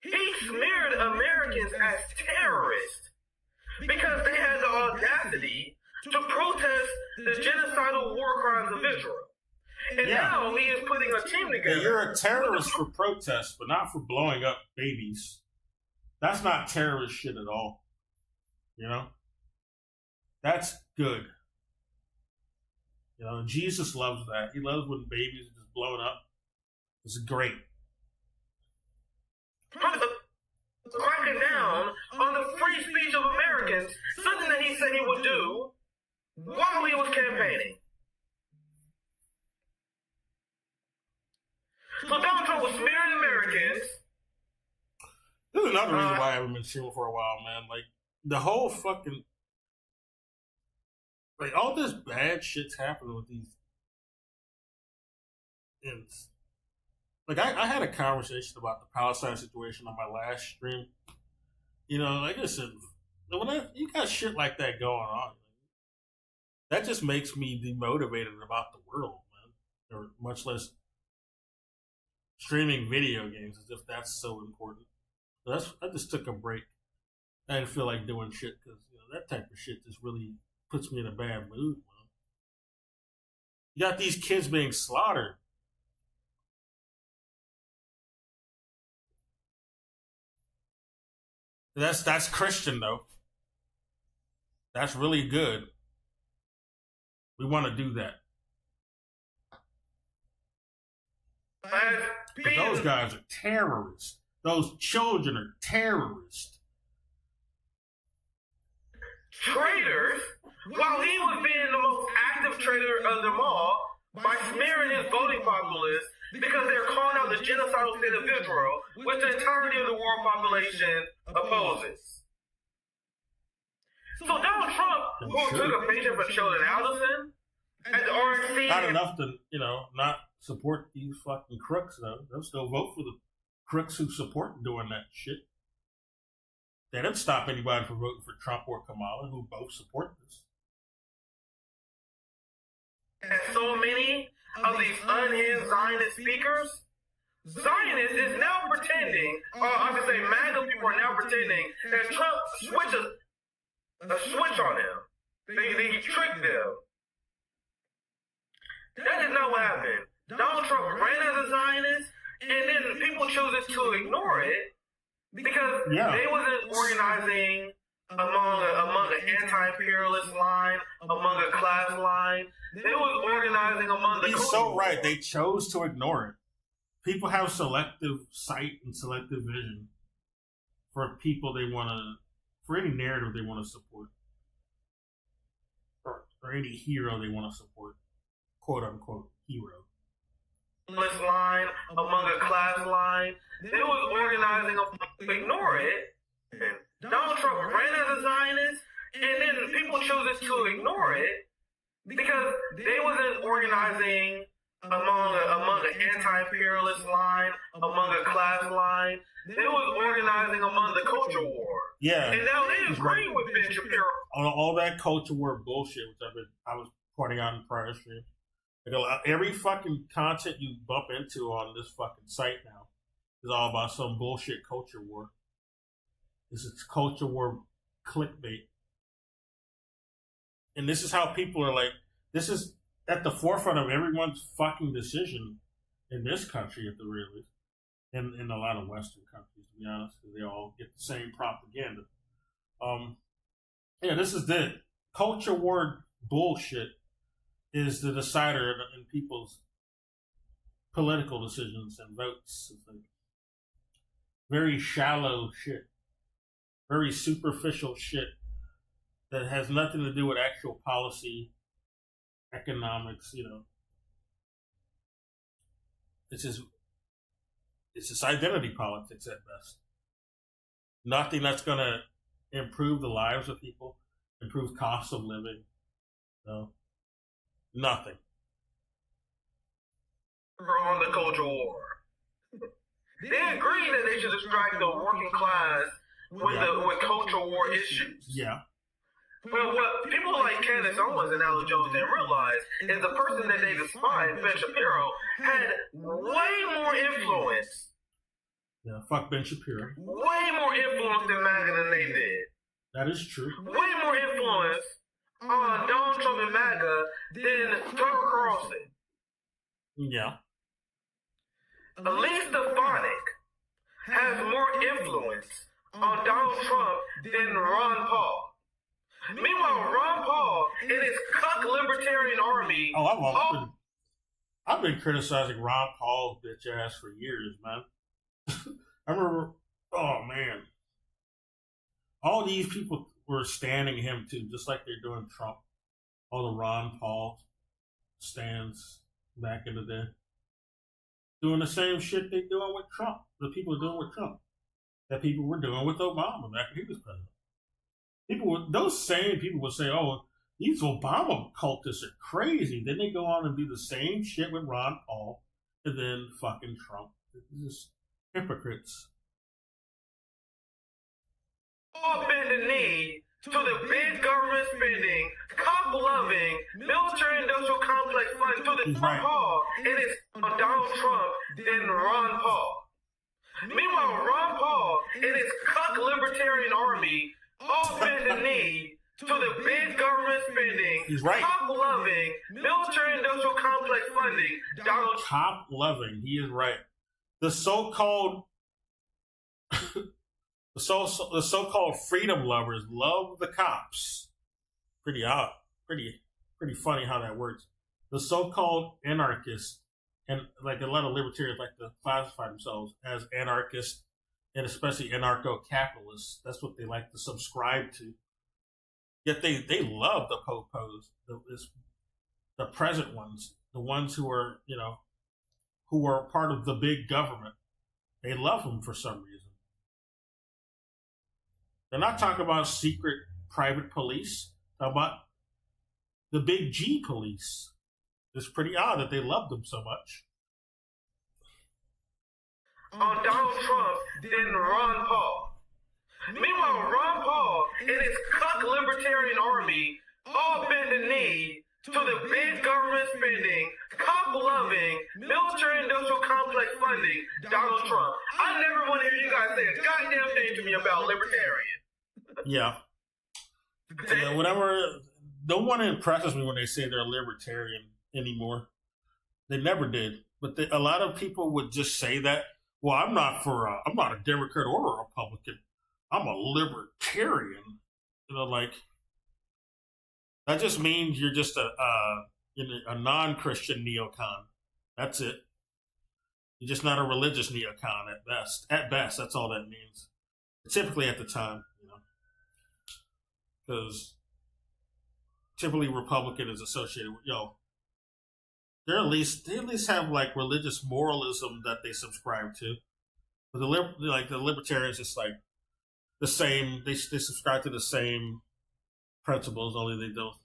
He smeared Americans as terrorists because they had the audacity to protest the genocidal war crimes of Israel. And now he is putting a team together. Yeah, you're a terrorist for protest, but not for blowing up babies. That's not terrorist shit at all. That's good. Jesus loves that. He loves when babies are just blowing up. It's great. Cracking down on the free speech of Americans, something that he said he would do while he was campaigning. So Donald Trump was smearing Americans. This is another reason why I haven't been streaming for a while, man. Like, the whole fucking... Like, all this bad shit's happening with these... Like, I had a conversation about the Palestine situation on my last stream. Like I said, when you got shit like that going on, that just makes me demotivated about the world, man. Or much less streaming video games, as if that's so important. So I just took a break. I didn't feel like doing shit because that type of shit just really puts me in a bad mood, man. You got these kids being slaughtered. That's Christian, though. That's really good. We want to do that. But those guys are terrorists. Those children are terrorists. Traitors? While he was being the most active traitor of them all by smearing his voting populace because they're calling out the genocidal state of Israel, which the entirety of the world population opposes. So Donald Trump, who took a patient for Sheldon Adelson at the RNC... Not enough to, not support these fucking crooks, though. They'll still vote for the crooks who support doing that shit. They didn't stop anybody from voting for Trump or Kamala, who both support this. And so many of these unhinged Zionist speakers, Zionists is now pretending, or I could say MAGA people are now pretending that Trump switches a switch on them. They tricked them. That is not what happened. Donald Trump ran as a Zionist, and then people chooses to ignore it because they wasn't organizing among an anti-imperialist line, among a class line. They was organizing among the... He's so right. They chose to ignore it. People have selective sight and selective vision. for people they want to, for any narrative they want to support, or any hero they want to support, quote unquote hero. Line among a class line. They was organizing to ignore it. And Donald Trump ran as a Zionist, and then people chooses to ignore it because they wasn't organizing among an anti-imperialist line, among a class line. They was organizing among the culture war. Yeah, and now they agree with Ben Shapiro on all that culture war bullshit, which I was pointing out in prior stream. Every fucking content you bump into on this fucking site now is all about some bullshit culture war. This is culture war clickbait. And this is how people are like, this is at the forefront of everyone's fucking decision in this country, at the very least. And in a lot of Western countries, to be honest, because they all get the same propaganda. Yeah, this is the culture war bullshit is the decider in people's political decisions and votes. It's like very shallow shit, very superficial shit that has nothing to do with actual policy, economics. It's just identity politics at best. Nothing that's going to improve the lives of people, improve cost of living. No. Nothing. On the culture war. They agree that they should distract the working class with culture war issues. Yeah. But what people like Candace Owens and Alex Jones didn't realize is the person that they despise, Ben Shapiro, had way more influence. Yeah, fuck Ben Shapiro. Way more influence than MAGA than they did. That is true. Way more influence on Donald Trump and MAGA than Tucker Carlson. Yeah. Elise Stefanik has more influence on Donald Trump than Ron Paul. Meanwhile, Ron Paul and his cuck libertarian army. I've been criticizing Ron Paul's bitch ass for years, man. I remember, oh man, all these people were standing him too, just like they're doing Trump. All the Ron Paul stands back in the day, doing the same shit they're doing with Trump. The people are doing with Trump, that people were doing with Obama back when he was president. Those same people would say, "Oh, these Obama cultists are crazy." Then they go on and do the same shit with Ron Paul, and then fucking Trump. It's just hypocrites. All bend the knee to the big government spending, cop-loving, military-industrial complex funding to the Ron Paul, and it's on Donald Trump than Ron Paul. Meanwhile, Ron Paul and his cuck libertarian army all bend the knee to the big government spending, cop-loving, military-industrial complex funding, Donald Trump. Cop-loving, he is right. The so-called the so-called freedom lovers love the cops. Pretty odd. Pretty funny how that works. The so-called anarchists, and like a lot of libertarians like to classify themselves as anarchists, and especially anarcho-capitalists. That's what they like to subscribe to. Yet they love the popos, the present ones, the ones who are, who are part of the big government. They love them for some reason. They're not talking about secret private police. They're talking about the big G police. It's pretty odd that they love them so much. On Donald Trump than Ron Paul. Meanwhile, Ron Paul and his cuck libertarian army all bend the knee to the big government spending, cop-loving, military-industrial complex funding, Donald Trump. I never want to hear you guys say a goddamn thing to me about libertarian. Yeah. Whenever, no one impresses me when they say they're libertarian anymore. They never did. But a lot of people would just say that. Well, I'm not a Democrat or a Republican. I'm a libertarian. That just means you're just a non-Christian neocon. That's it. You're just not a religious neocon at best. At best, that's all that means. typically at the time, because typically Republican is associated with they at least have like religious moralism that they subscribe to. But the libertarians just like the same. They subscribe to the same principles, only they don't.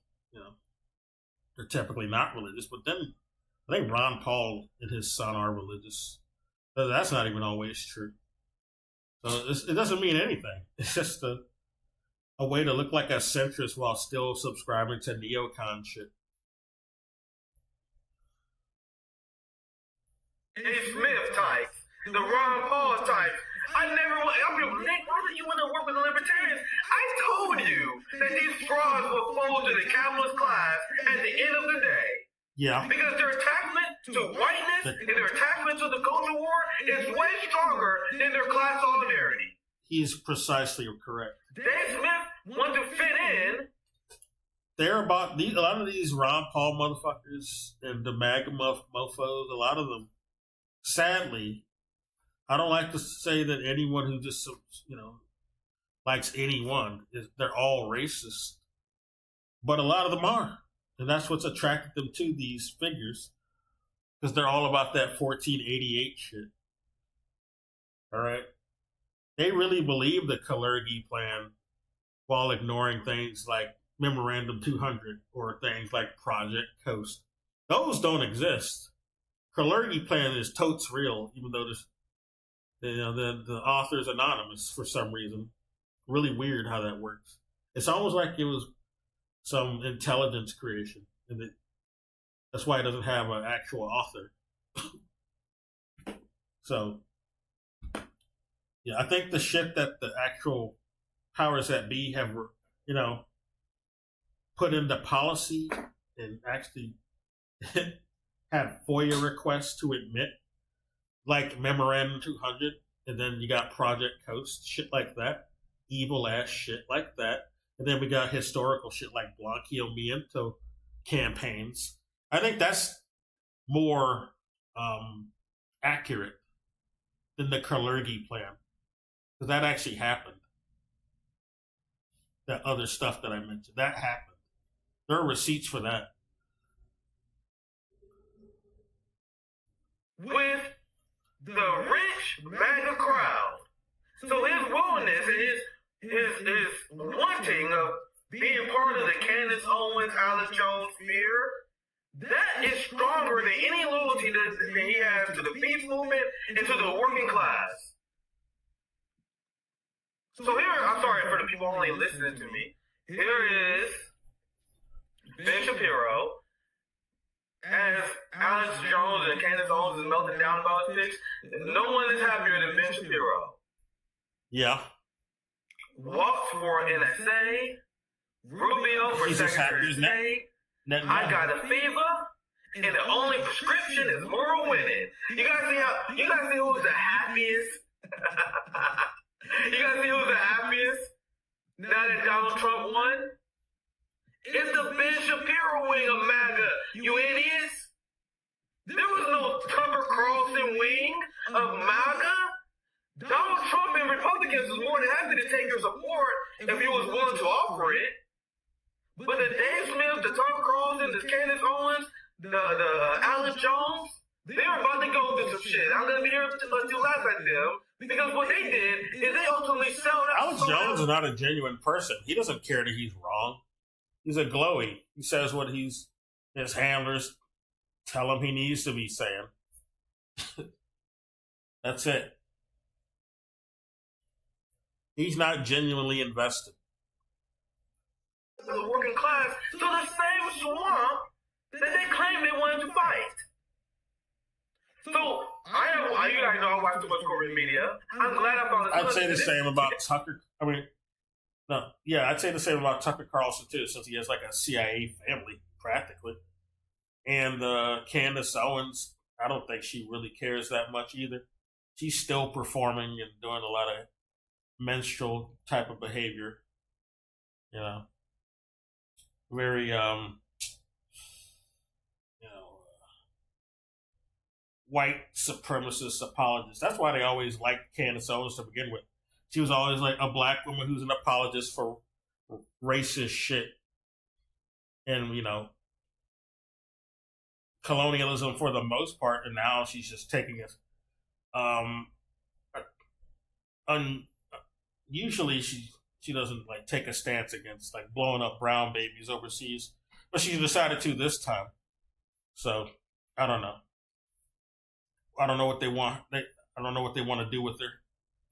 They're typically not religious. But then I think Ron Paul and his son are religious. But that's not even always true. So it doesn't mean anything. It's just a way to look like a centrist while still subscribing to neocon shit. A Smith type, the Ron Paul type. I never want. I'm like, Nick, why do you want to work with the libertarians? I told you that these frauds will fold to the capitalist class at the end of the day. Yeah. Because their attachment to whiteness and their attachment to the culture war is way stronger than their class solidarity. He's precisely correct. Dave Smith wants to fit in. They're about a lot of these Ron Paul motherfuckers and the MAGA mofos. A lot of them, sadly, I don't like to say that anyone who just likes anyone they're all racist, but a lot of them are, and that's what's attracted them to these figures, because they're all about that 1488 shit. All right, they really believe the Kalergi plan while ignoring things like Memorandum 200 or things like Project Coast. Those don't exist. Kalergi plan is totes real, even though there's the author's anonymous for some reason. Really weird how that works. It's almost like it was some intelligence creation, and that's why it doesn't have an actual author. So, yeah, I think the shit that the actual powers that be have, put into policy and actually had FOIA requests to admit, like Memorandum 200, and then you got Project Coast, shit like that, evil ass shit like that, and then we got historical shit like Blanqueamiento campaigns. I think that's more accurate than the Kalergi plan, because that actually happened. That other stuff that I mentioned, that happened. There are receipts for that. With the rich MAGA crowd. So his willingness and his wanting of being part of the Candace Owens, Alex Jones sphere, that is stronger than any loyalty that he has to the peace movement and to the working class. So here, I'm sorry for the people only listening to me. Here is Ben Shapiro as Alex Jones and Candace Owens is melting down about this. No one is happier than Ben Shapiro. Yeah. Walks for NSA. Rubio for Secretary of State. I got a fever, and the only prescription is moral winning. You guys see who's the happiest? You guys see who's the happiest now that Donald Trump won? It's the Ben Shapiro wing of MAGA, you idiots. There was no Tucker Carlson wing of MAGA. Donald Trump and Republicans was more than happy to take your support if he was willing to offer it. But the Dave Smith, the Tucker Carlson, the Candace Owens, the Alex Jones, they're about to go through some shit. I'm going to be here to laugh at them. Because what they did is they ultimately sold out. Alex Jones is not a genuine person. He doesn't care that he's wrong. He's a glowy. He says what his handlers tell him he needs to be saying. That's it. He's not genuinely invested. The working class to the same swamp that they claim they wanted to fight. So, you guys know I watch too much corporate media. I'm glad I found this. I'd say the same about Tucker. I'd say the same about Tucker Carlson too, since he has like a CIA family practically. And Candace Owens, I don't think she really cares that much either. She's still performing and doing a lot of menstrual type of behavior. Very white supremacist apologists. That's why they always liked Candace Owens to begin with. She was always like a black woman who's an apologist for racist shit and, colonialism for the most part. And now she's just taking it. Usually she doesn't like take a stance against like blowing up brown babies overseas, but she decided to this time. So I don't know. I don't know what they want. I don't know what they want to do with her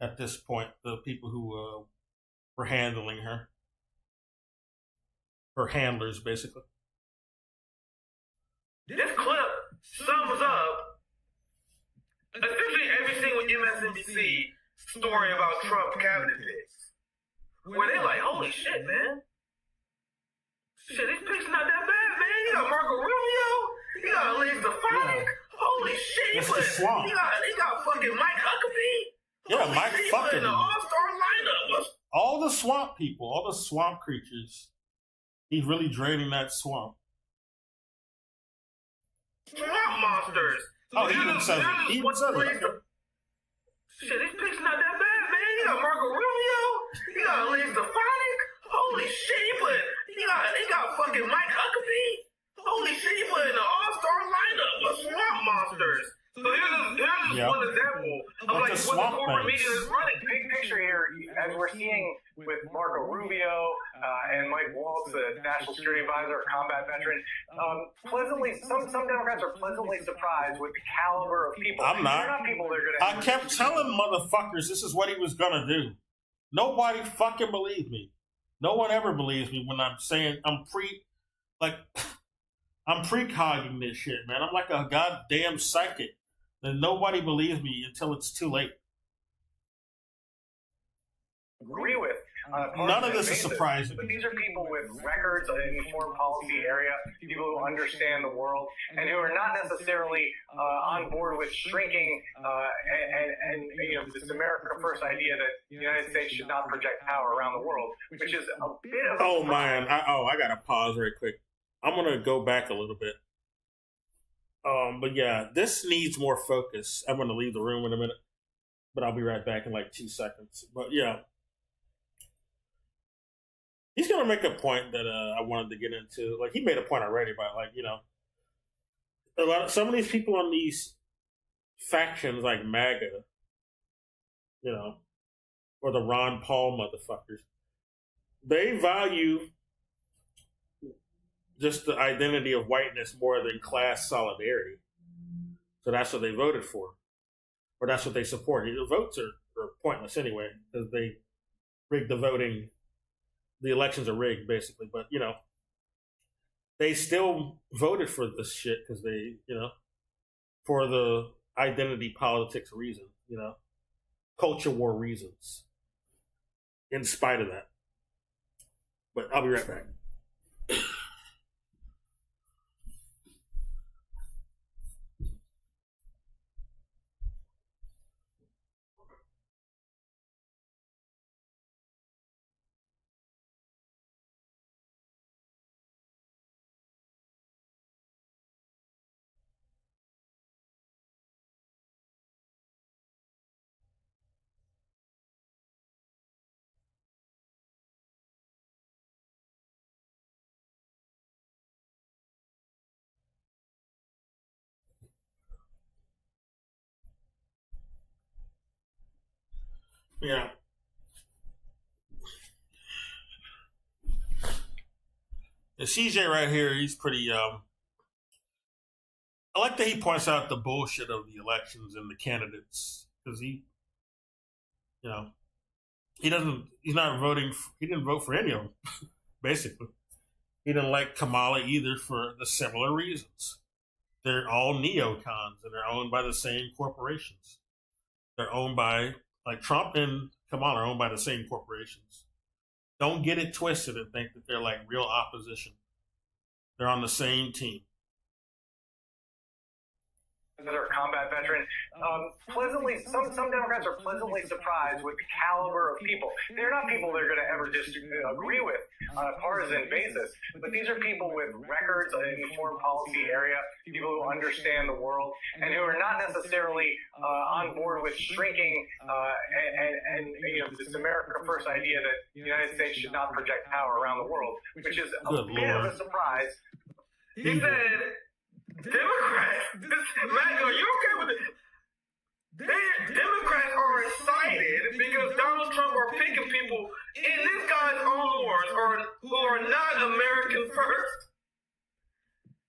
at this point. The people who were handling her handlers, basically. This clip sums up essentially every single MSNBC story about Trump cabinet picks, where they're like, "Holy shit, man! Shit, this pick's not that bad, man. You got Marco Rubio, you got Liz Stefanik. Holy shit! He got fucking Mike Huckabee. Yeah, Mike fucking the all-star lineup. All the swamp people, all the swamp creatures. He's really draining that swamp. Swamp monsters. Oh, he even says it. He even says it. Shit, this pick's not that bad, man. You got Marco Rubio. You got Liz Stefanik. Holy shit, he got fucking Mike Huckabee. Holy shit, he put in the all-star lineup of swamp monsters. So here's just one example of like what the corporate media is running. Big picture here, as we're seeing with Marco Rubio and Mike Waltz, the National Security Advisor, combat veteran, pleasantly, some Democrats are pleasantly surprised with the caliber of people. I'm not. They're not people they're going to. I kept telling motherfuckers this is what he was gonna do. Nobody fucking believed me. No one ever believes me when I'm saying I'm precogging this shit, man. I'm like a goddamn psychic. And nobody believes me until it's too late. Agree with. None of this is surprising. But these are people with records in the foreign policy area, people who understand the world, and who are not necessarily on board with shrinking and this America First idea that the United States should not project power around the world, which is a bit of a Oh, man. I got to pause right quick. I'm going to go back a little bit. But yeah, this needs more focus. I'm going to leave the room in a minute, but I'll be right back in like 2 seconds. But yeah, he's going to make a point that I wanted to get into. Like, he made a point already about, like, some of these people on these factions like MAGA, or the Ron Paul motherfuckers, they value just the identity of whiteness more than class solidarity. So that's what they voted for. Or that's what they support. The votes are pointless anyway, because they rigged the voting. The elections are rigged, basically. But, they still voted for this shit because they, for the identity politics reason, culture war reasons, in spite of that. But I'll be right back. Yeah. The CJ right here, he's pretty, I like that he points out the bullshit of the elections and the candidates. Because he didn't vote for any of them, basically. He didn't like Kamala either for the similar reasons. They're all neocons and they're owned by the same corporations. They're owned by, like Trump and Kamala are owned by the same corporations. Don't get it twisted and think that they're like real opposition. They're on the same team. That are combat veterans been some Democrats are pleasantly surprised with the caliber of people. They're not people they're going to ever agree with on a partisan basis, but these are people with records in the foreign policy area, people who understand the world, and who are not necessarily on board with shrinking and this America First idea that the United States should not project power around the world, which is a bit of a surprise. He said, Democrats, Matt, are you okay with it? Democrats are excited because Donald Trump are picking people in this guy's own words who are not American first.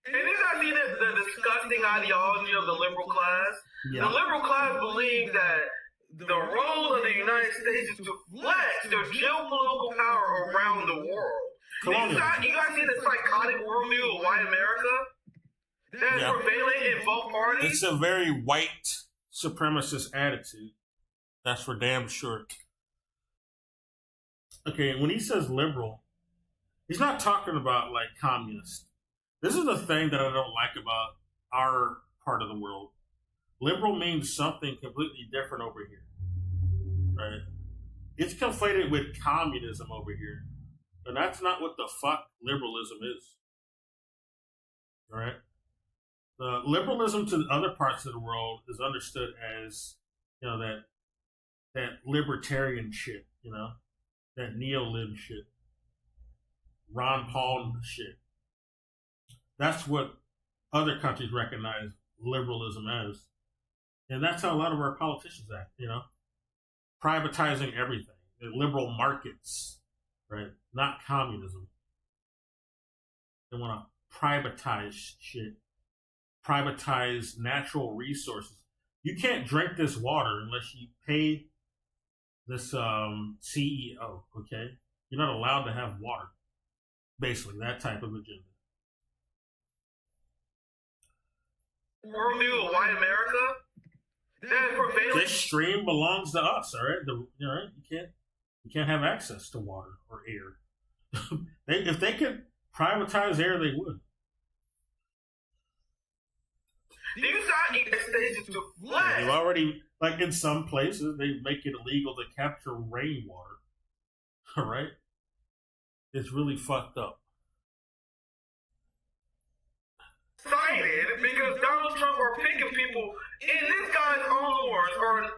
And this I see the disgusting ideology of the liberal class. Yeah. The liberal class believes that the role of the United States is to flex their geopolitical power around the world. You guys see the psychotic worldview of white America that's prevalent in both parties? It's a very white supremacist attitude. That's for damn sure. Okay, when he says liberal, he's not talking about like communist. This is the thing that I don't like about our part of the world. Liberal means something completely different over here, right? It's conflated with communism over here, and that's not what the fuck liberalism is, all right? The liberalism to other parts of the world is understood as, that libertarian shit, that neo-lib shit, Ron Paul shit. That's what other countries recognize liberalism as. And that's how a lot of our politicians act, privatizing everything, liberal markets, right? Not communism. They want to privatize shit, privatize natural resources. You can't drink this water unless you pay this CEO, okay? You're not allowed to have water. Basically, that type of agenda. Worldview of white America? This stream belongs to us, all right? You can't have access to water or air. If they could privatize air, they would. These are stages to flex. They've already, like in some places, they make it illegal to capture rainwater. All right? It's really fucked up. Excited because Donald Trump are picking people in this guy's own words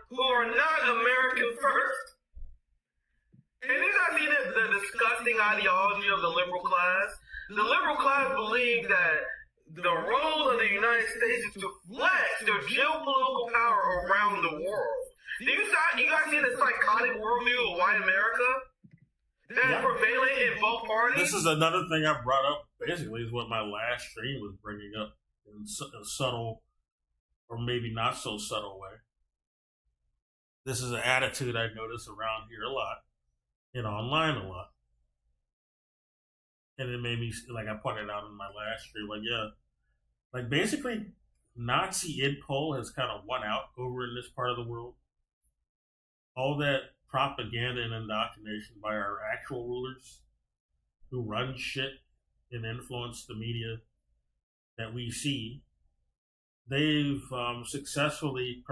who are not American first. And this I see the disgusting ideology of the liberal class. The liberal class believes that the role of the United States is to flex their geopolitical power around the world. You guys see the psychotic worldview of white America that's prevalent in both parties? This is another thing I brought up, basically, is what my last stream was bringing up in a subtle, or maybe not so subtle way. This is an attitude I notice around here a lot, and online a lot. And it made me, like I pointed out in my last stream, like basically Nazi impulse has kind of won out over in this part of the world. All that propaganda and indoctrination by our actual rulers who run shit and influence the media that we see, they've successfully,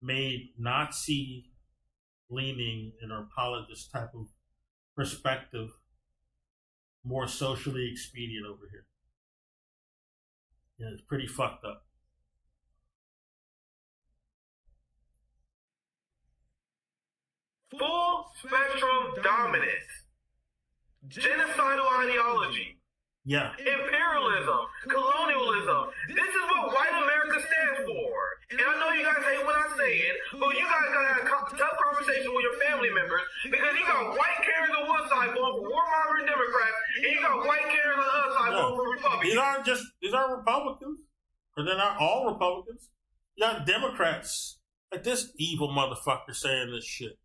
made Nazi leaning and apologist type of perspective more socially expedient over here. Yeah, it's pretty fucked up. Full spectrum dominance, genocidal ideology, imperialism, colonialism. This is what white America stands for. And I know you guys hate when I say it, but you guys gotta have tough conversation with your family members, because you got white Karens on one side voting for warmongering Democrats, and you got white Karens on the other side voting for Republicans. These aren't Republicans, or they're not all Republicans. You got Democrats, like this evil motherfucker saying this shit.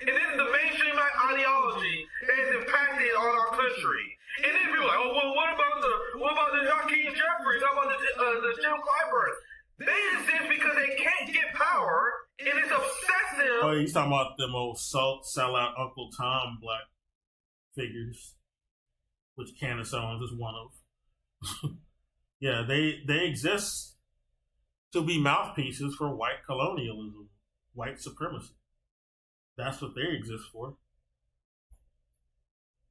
And this is the mainstream ideology that has impacted on our country. And then people are like, oh, well, what about the Hakeem Jeffries? How about the Jim Clyburn? They exist because they can't get power, and it's obsessive. Oh, he's talking about them old sellout Uncle Tom black figures. which Candace Owens is one of. Yeah, they exist to be mouthpieces for white colonialism, white supremacy. That's what they exist for.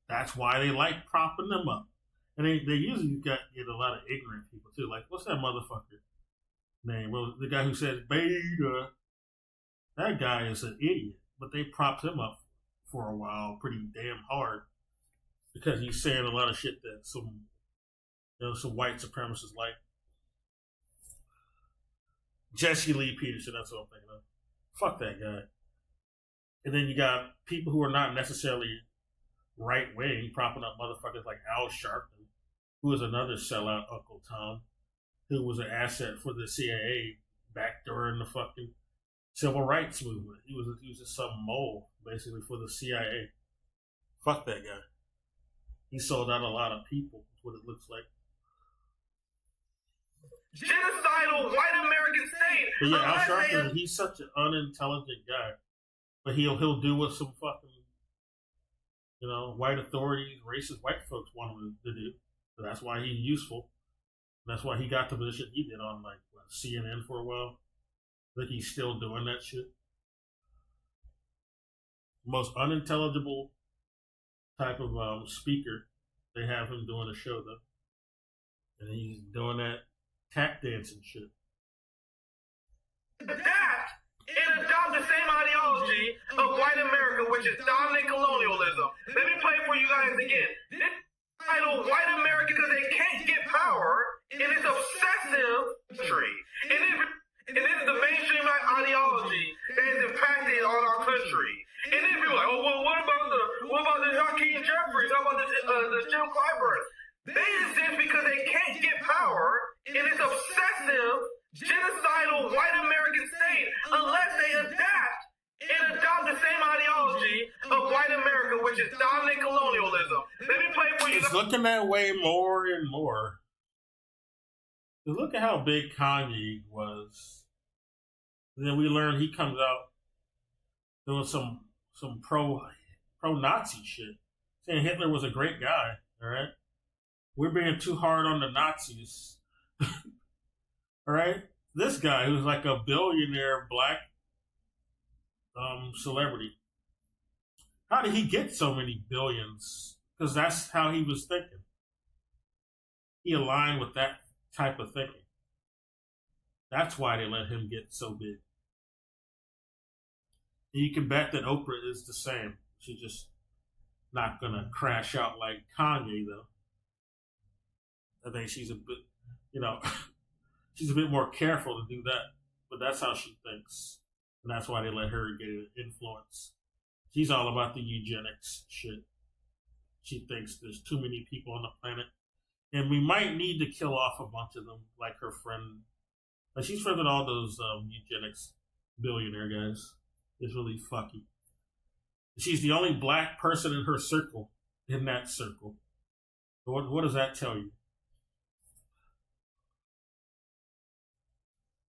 That's why they like propping them up. And they usually get a lot of ignorant people too. Like, what's that motherfucker name? Well, the guy who says beta. That guy is an idiot. But they propped him up for a while pretty damn hard. Because he's saying a lot of shit that some white supremacists like. Jesse Lee Peterson, that's what I'm thinking of. Fuck that guy. And then you got people who are not necessarily right wing propping up motherfuckers like Al Sharpton, who was another sellout Uncle Tom, who was an asset for the CIA back during the fucking civil rights movement. He was just some mole, basically, for the CIA. Fuck that guy. He sold out a lot of people, is what it looks like. Genocidal white American state. But yeah, Al Sharpton, he's such an unintelligent guy. But he'll do what some fucking, white authorities, racist white folks want him to do. So that's why he's useful. And that's why he got the position he did on, CNN for a while. I think he's still doing that shit. Most unintelligible type of speaker. They have him doing a show, though. And he's doing that tap dancing shit. Adapt and adopt the same ideology of white America, which is dominant colonialism. Let me play for you guys again. This title, white America, because they can't get power, and it's obsessive country. And this is the mainstream ideology that has impacted on our country. And then people are like, oh, well, what about the Hakeem Jeffries? How about the Jim Clyburn? They exist because they can't get power in this obsessive, genocidal white American state unless they adapt and adopt the same ideology of white America, which is dominant colonialism. Let me play for you. It's looking that way more and more. Look at how big Kanye was. And then we learned he comes out doing some pro-Nazi shit, saying Hitler was a great guy. All right, we're being too hard on the Nazis. All right, this guy who's like a billionaire black celebrity. How did he get so many billions? Because that's how he was thinking. He aligned with that type of thinking. That's why they let him get so big. And you can bet that Oprah is the same. She's just not gonna crash out like Kanye, though. I think she's a bit, she's a bit more careful to do that. But that's how she thinks. And that's why they let her get an influence. She's all about the eugenics shit. She thinks there's too many people on the planet. And we might need to kill off a bunch of them, like her friend. Like she's friends with all those eugenics billionaire guys. It's really fucky. She's the only black person in her circle, in that circle. What does that tell you?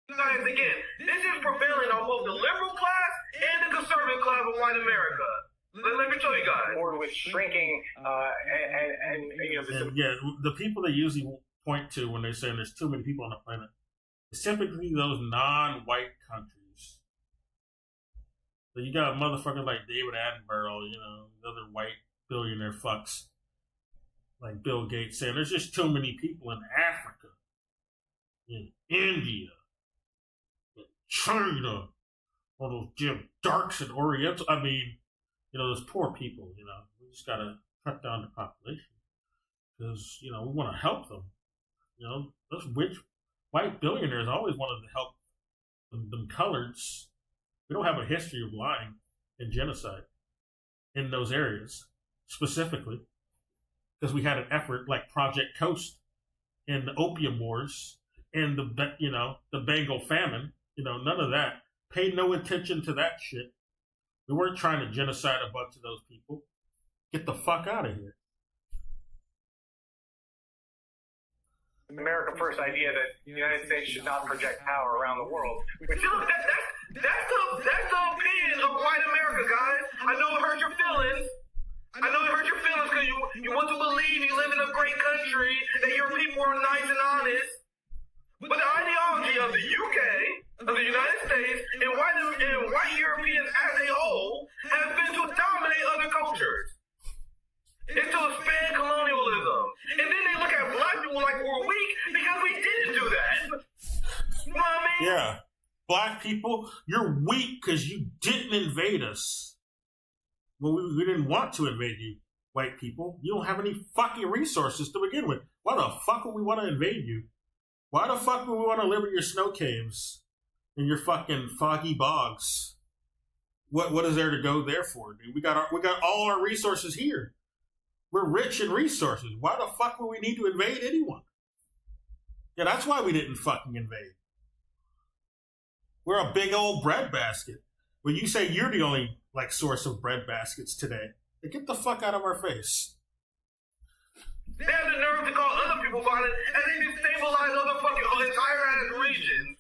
Guys, again, this is prevailing on both the liberal class and the conservative class of white America. Let me show you guys. Or with shrinking, and yeah, the people they usually point to when they're saying there's too many people on the planet, it's typically those non-white countries. So you got a motherfucker like David Attenborough, the other white billionaire fucks, like Bill Gates, saying there's just too many people in Africa, in India, in China, all those damn darks and Oriental. I mean, those poor people, we just got to cut down the population because, we want to help them. Those rich white billionaires always wanted to help them coloreds. We don't have a history of lying and genocide in those areas specifically because we had an effort like Project Coast and the Opium Wars and the Bengal famine. None of that. Pay no attention to that shit. We weren't trying to genocide a bunch of those people. Get the fuck out of here. America First idea that the United States should not project power around the world. But look, that's the opinion of white America, guys. I know it hurt your feelings. Because you want to believe you live Yeah. Black people, you're weak because you didn't invade us. Well, we didn't want to invade you, white people. You don't have any fucking resources to begin with. Why the fuck would we want to invade you? Why the fuck would we want to live in your snow caves? In your fucking foggy bogs? What is there to go there for, dude? We got all our resources here. We're rich in resources. Why the fuck would we need to invade anyone? Yeah, that's why we didn't fucking invade. We're a big old bread basket. When you say you're the only source of bread baskets today, get the fuck out of our face. They have the nerve to call other people violent and they destabilize other fucking entire regions.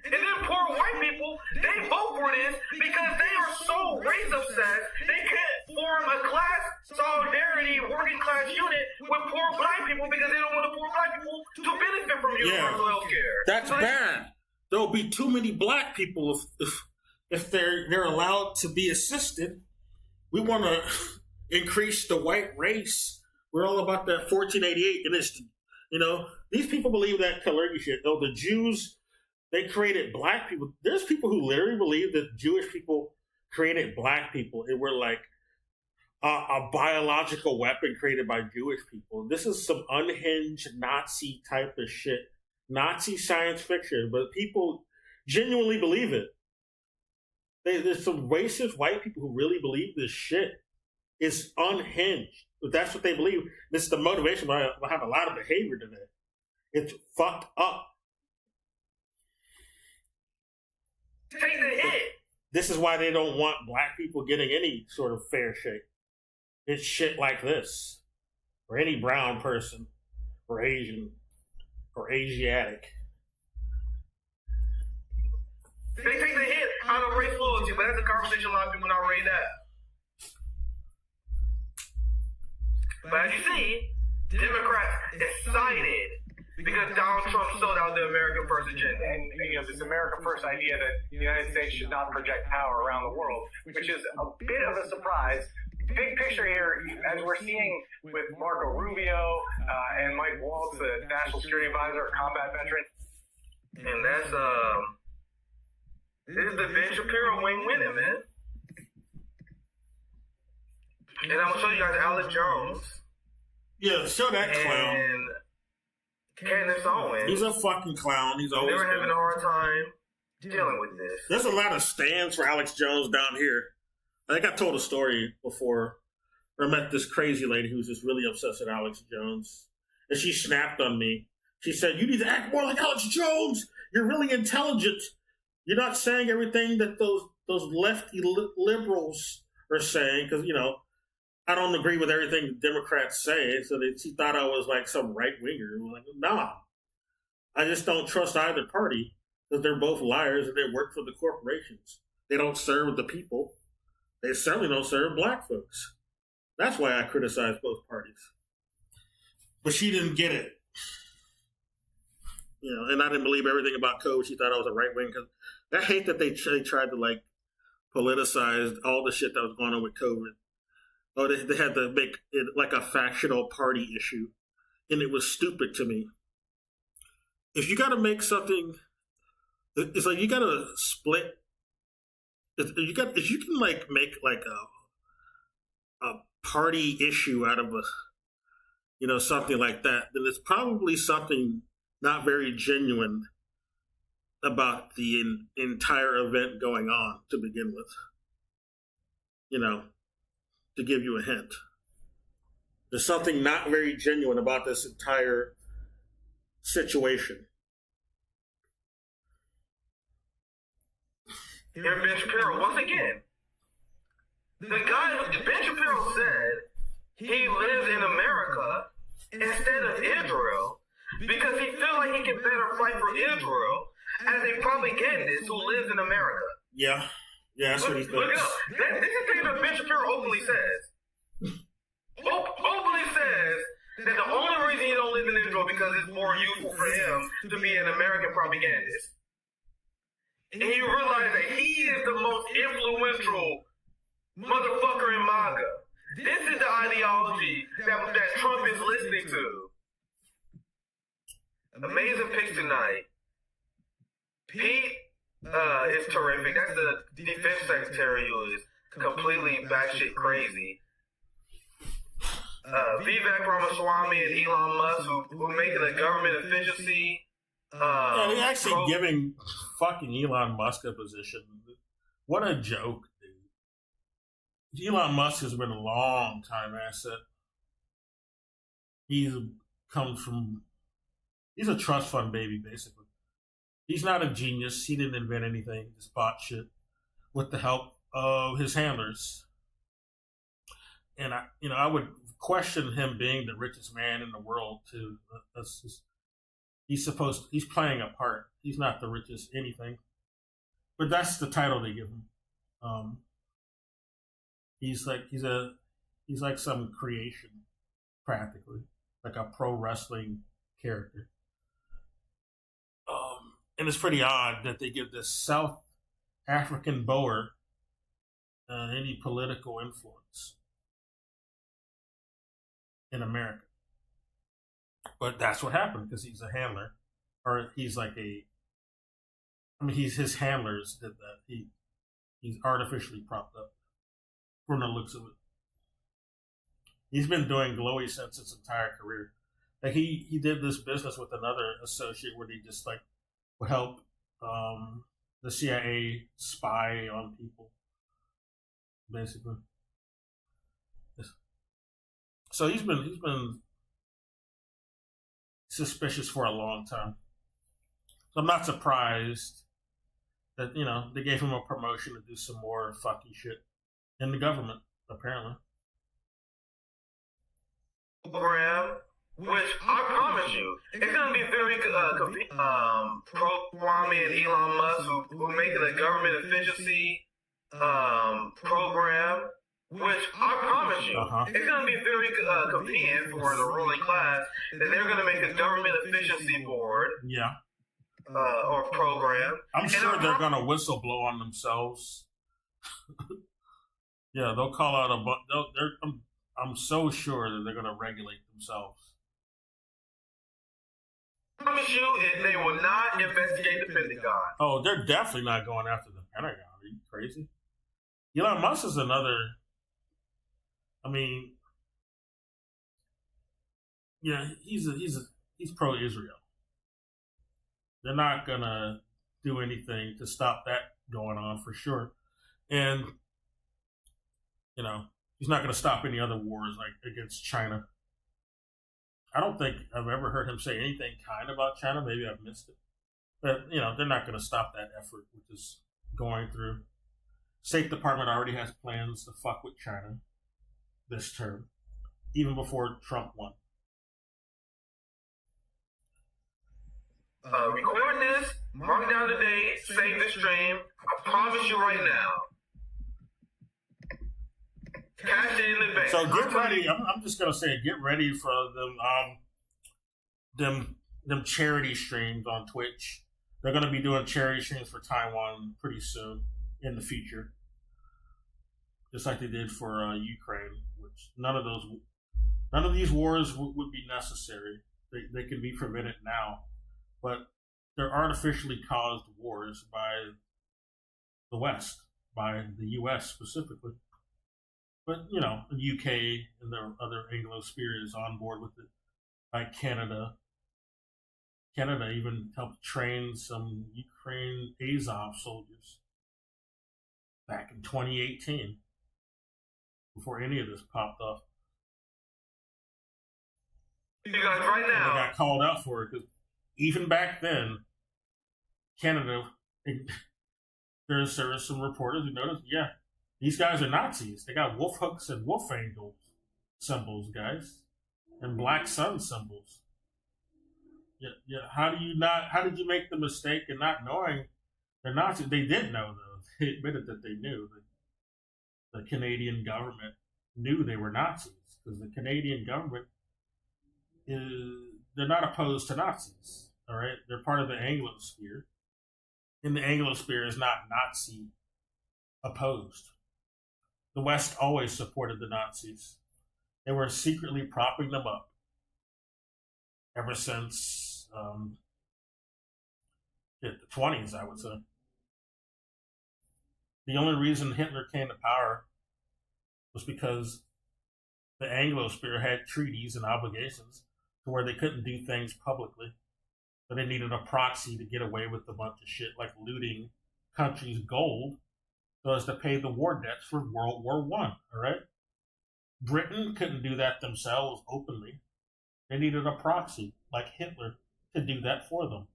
And then poor white people, they vote for this because they are so race obsessed, they can't form a class solidarity working class unit with poor black people because they don't want the poor black people to benefit from universal health care. That's bad. There'll be too many black people if they're allowed to be assisted. We want to increase the white race. We're all about that 1488, and it's these people believe that Kalergi shit. Oh, the Jews. They created black people. There's people who literally believe that Jewish people created black people. And we're like a biological weapon created by Jewish people. This is some unhinged Nazi type of shit. Nazi science fiction. But people genuinely believe it. There's some racist white people who really believe this shit. It's unhinged. But that's what they believe. This is the motivation behind a lot of behavior today. It's fucked up. Take the hit. This is why they don't want black people getting any sort of fair shake. It's shit like this. Or any brown person. Or Asian. Or Asiatic. They take the hit out of race loyalty, but that's a conversation a lot of people not already have. But as you see, Democrats decided because Donald Trump sold out the America First agenda. And this America First idea that the United States should not project power around the world, which is a bit of a surprise. Big picture here, as we're seeing with Marco Rubio and Mike Waltz, the National Security Advisor, a combat veteran. And that's, this is the Ben Shapiro wing winning, man. And I'm going to show you guys Alex Jones. Yeah, show that clown. And Candace Owens. He's a fucking clown. He's always They were having a hard time dealing with this. There's a lot of stands for Alex Jones down here. I think I told a story before. I met this crazy lady who was just really obsessed with Alex Jones. And she snapped on me. She said, "You need to act more like Alex Jones. You're really intelligent. You're not saying everything that those lefty liberals are saying." Because, I don't agree with everything the Democrats say. So she thought I was like some right-winger. I'm like, nah. I just don't trust either party because they're both liars and they work for the corporations. They don't serve the people. They certainly don't serve black folks. That's why I criticize both parties. But she didn't get it. And I didn't believe everything about COVID. She thought I was a right-wing. Because I hate that they tried to, politicize all the shit that was going on with COVID. Oh, they had to make it like a factional party issue. And it was stupid to me. If you got to make something, it's like you got to split. If you can make a party issue out of something like that, then it's probably something not very genuine about the entire event going on to begin with. To give you a hint. There's something not very genuine about this entire situation. And Ben Shapiro, once again, Ben Shapiro said he lives in America instead of Israel because he feels like he can better fight for Israel as a propagandist who lives in America. Yeah. Yeah, that's what he thinks. Look it up. This is thing that Ben Shapiro openly says. Openly says that the only reason he don't live in Israel because it's more useful for him to be an American propagandist. And he realized that he is the most influential motherfucker in MAGA. This is the ideology that Trump is listening to. Amazing picks tonight. Pete is terrific. That's the defense secretary who is completely batshit crazy. Vivek Ramaswamy and Elon Musk who are making a government efficiency. Yeah, they're actually giving fucking Elon Musk a position. What a joke, dude. Elon Musk has been a long time asset. He's a trust fund baby, basically. He's not a genius. He didn't invent anything. He just bought shit with the help of his handlers. And I would question him being the richest man in the world too. That's just, he's playing a part. He's not the richest anything. But that's the title they give him. He's like some creation, practically, like a pro wrestling character. And it's pretty odd that they give this South African Boer any political influence in America. But that's what happened because he's a handler, or he's his handlers did that. He's artificially propped up from the looks of it. He's been doing glowy since his entire career. Like he did this business with another associate where he just would help the CIA spy on people, basically. So he's been suspicious for a long time. So I'm not surprised that they gave him a promotion to do some more fucky shit in the government, apparently. Program, which I promise you, it's going to be very pro-Kwame and Elon Musk who are making a government efficiency program, which I promise you, it's going to be very convenient for the ruling class that they're going to make a government efficiency board. Yeah. Or program. I'm sure they're going to whistle-blow on themselves. Yeah, they'll call out a bunch. I'm so sure that they're going to regulate themselves. I promise you, they will not investigate the Pentagon. Oh, they're definitely not going after the Pentagon. Are you crazy? Elon Musk is another. I mean, yeah, he's pro-Israel. They're not gonna do anything to stop that going on for sure, and he's not gonna stop any other wars like against China. I don't think I've ever heard him say anything kind about China. Maybe I've missed it, but they're not gonna stop that effort, which is going through. State Department already has plans to fuck with China this term, even before Trump won. Record this, mark down the date, save the stream. I promise you right now. Cash in the bank. So get ready. I'm just gonna say, get ready for them charity streams on Twitch. They're gonna be doing charity streams for Taiwan pretty soon in the future, just like they did for Ukraine. Which none of these wars would be necessary. They can be prevented now. But they're artificially caused wars by the West, by the U.S. specifically. But, the UK and the other Anglo-sphere is on board with it. Like Canada. Canada even helped train some Ukraine Azov soldiers back in 2018, before any of this popped off. You guys, right now. And they got called out for it because even back then, Canada, there were some reporters who noticed, yeah, these guys are Nazis. They got wolf hooks and wolf angels symbols, guys, and black sun symbols. Yeah. How did you make the mistake in not knowing they're Nazis? They did know, though. They admitted that they knew. The Canadian government knew they were Nazis because the Canadian government they're not opposed to Nazis. All right, they're part of the Anglosphere, and the Anglosphere is not Nazi opposed. The West always supported the Nazis. They were secretly propping them up ever since the 20s, I would say. The only reason Hitler came to power was because the Anglosphere had treaties and obligations to where they couldn't do things publicly. So they needed a proxy to get away with a bunch of shit like looting countries' gold so as to pay the war debts for World War One. All right? Britain couldn't do that themselves openly. They needed a proxy like Hitler to do that for them.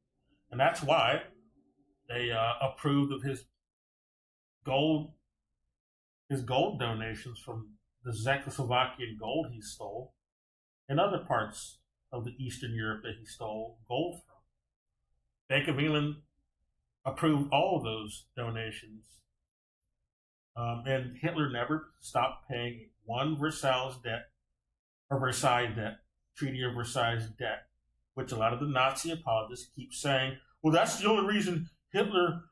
And that's why they approved of his gold donations from the Czechoslovakian gold he stole and other parts of the Eastern Europe that he stole gold from. Bank of England approved all of those donations. And Hitler never stopped paying one Versailles debt, Treaty of Versailles debt, which a lot of the Nazi apologists keep saying, well, that's the only reason Hitler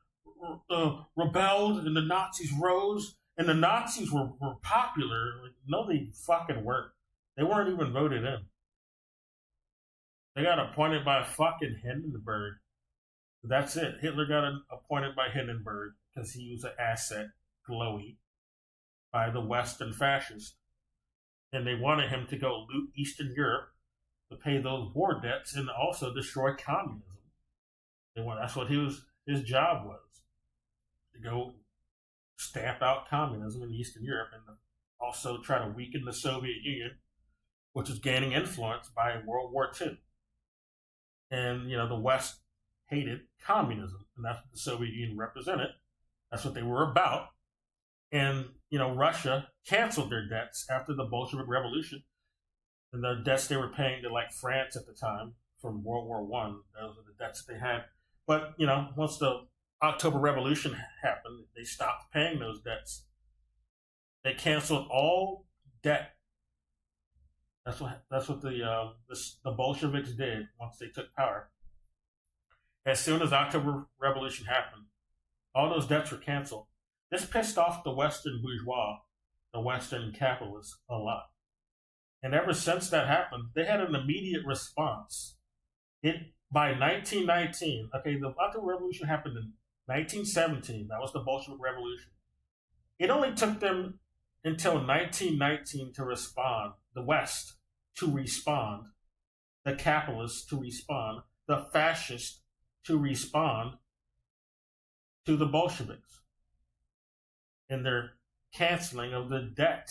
rebelled and the Nazis rose and the Nazis were popular. No, they fucking weren't. They weren't even voted in. They got appointed by fucking Hindenburg. That's it. Hitler got appointed by Hindenburg because he was an asset, glowy, by the Western fascists. And they wanted him to go loot Eastern Europe to pay those war debts and also destroy communism. That's what his job was, to go stamp out communism in Eastern Europe and also try to weaken the Soviet Union, which was gaining influence by World War II. And, the West hated communism, and that's what the Soviet Union represented. That's what they were about. And, Russia canceled their debts after the Bolshevik Revolution. And the debts they were paying to, like, France at the time from World War I, those are the debts they had. But, once the October Revolution happened, they stopped paying those debts. They canceled all debt. That's what the Bolsheviks did once they took power. As soon as October Revolution happened, all those debts were canceled. This pissed off the Western bourgeois, the Western capitalists, a lot. And ever since that happened, they had an immediate response. By 1919, the October Revolution happened in 1917. That was the Bolshevik Revolution. It only took them until 1919 to respond, the West to respond, the capitalists to respond, the fascists to respond to the Bolsheviks in their canceling of the debt.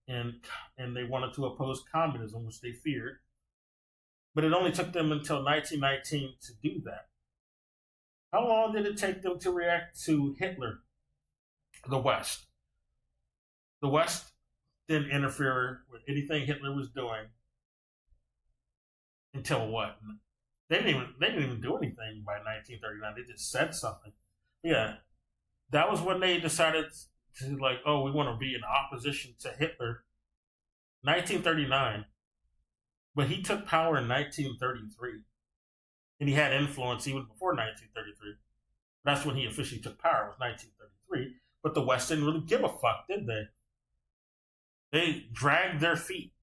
And they wanted to oppose communism, which they feared. But it only took them until 1919 to do that. How long did it take them to react to Hitler, the West? The West didn't interfere with anything Hitler was doing until what? They didn't even do anything by 1939. They just said something. Yeah, that was when they decided to we want to be in opposition to Hitler. 1939. But he took power in 1933. And he had influence even before 1933. That's when he officially took power, was 1933. But the West didn't really give a fuck, did they? They dragged their feet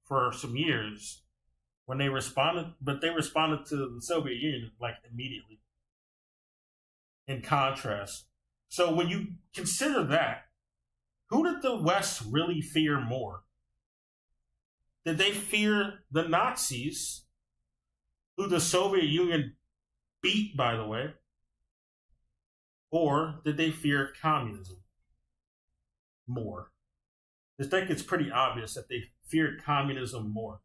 for some years when they responded, but they responded to the Soviet Union immediately. In contrast. So when you consider that, who did the West really fear more? Did they fear the Nazis, who the Soviet Union beat, by the way? Or did they fear communism more? I think it's pretty obvious that they feared communism more.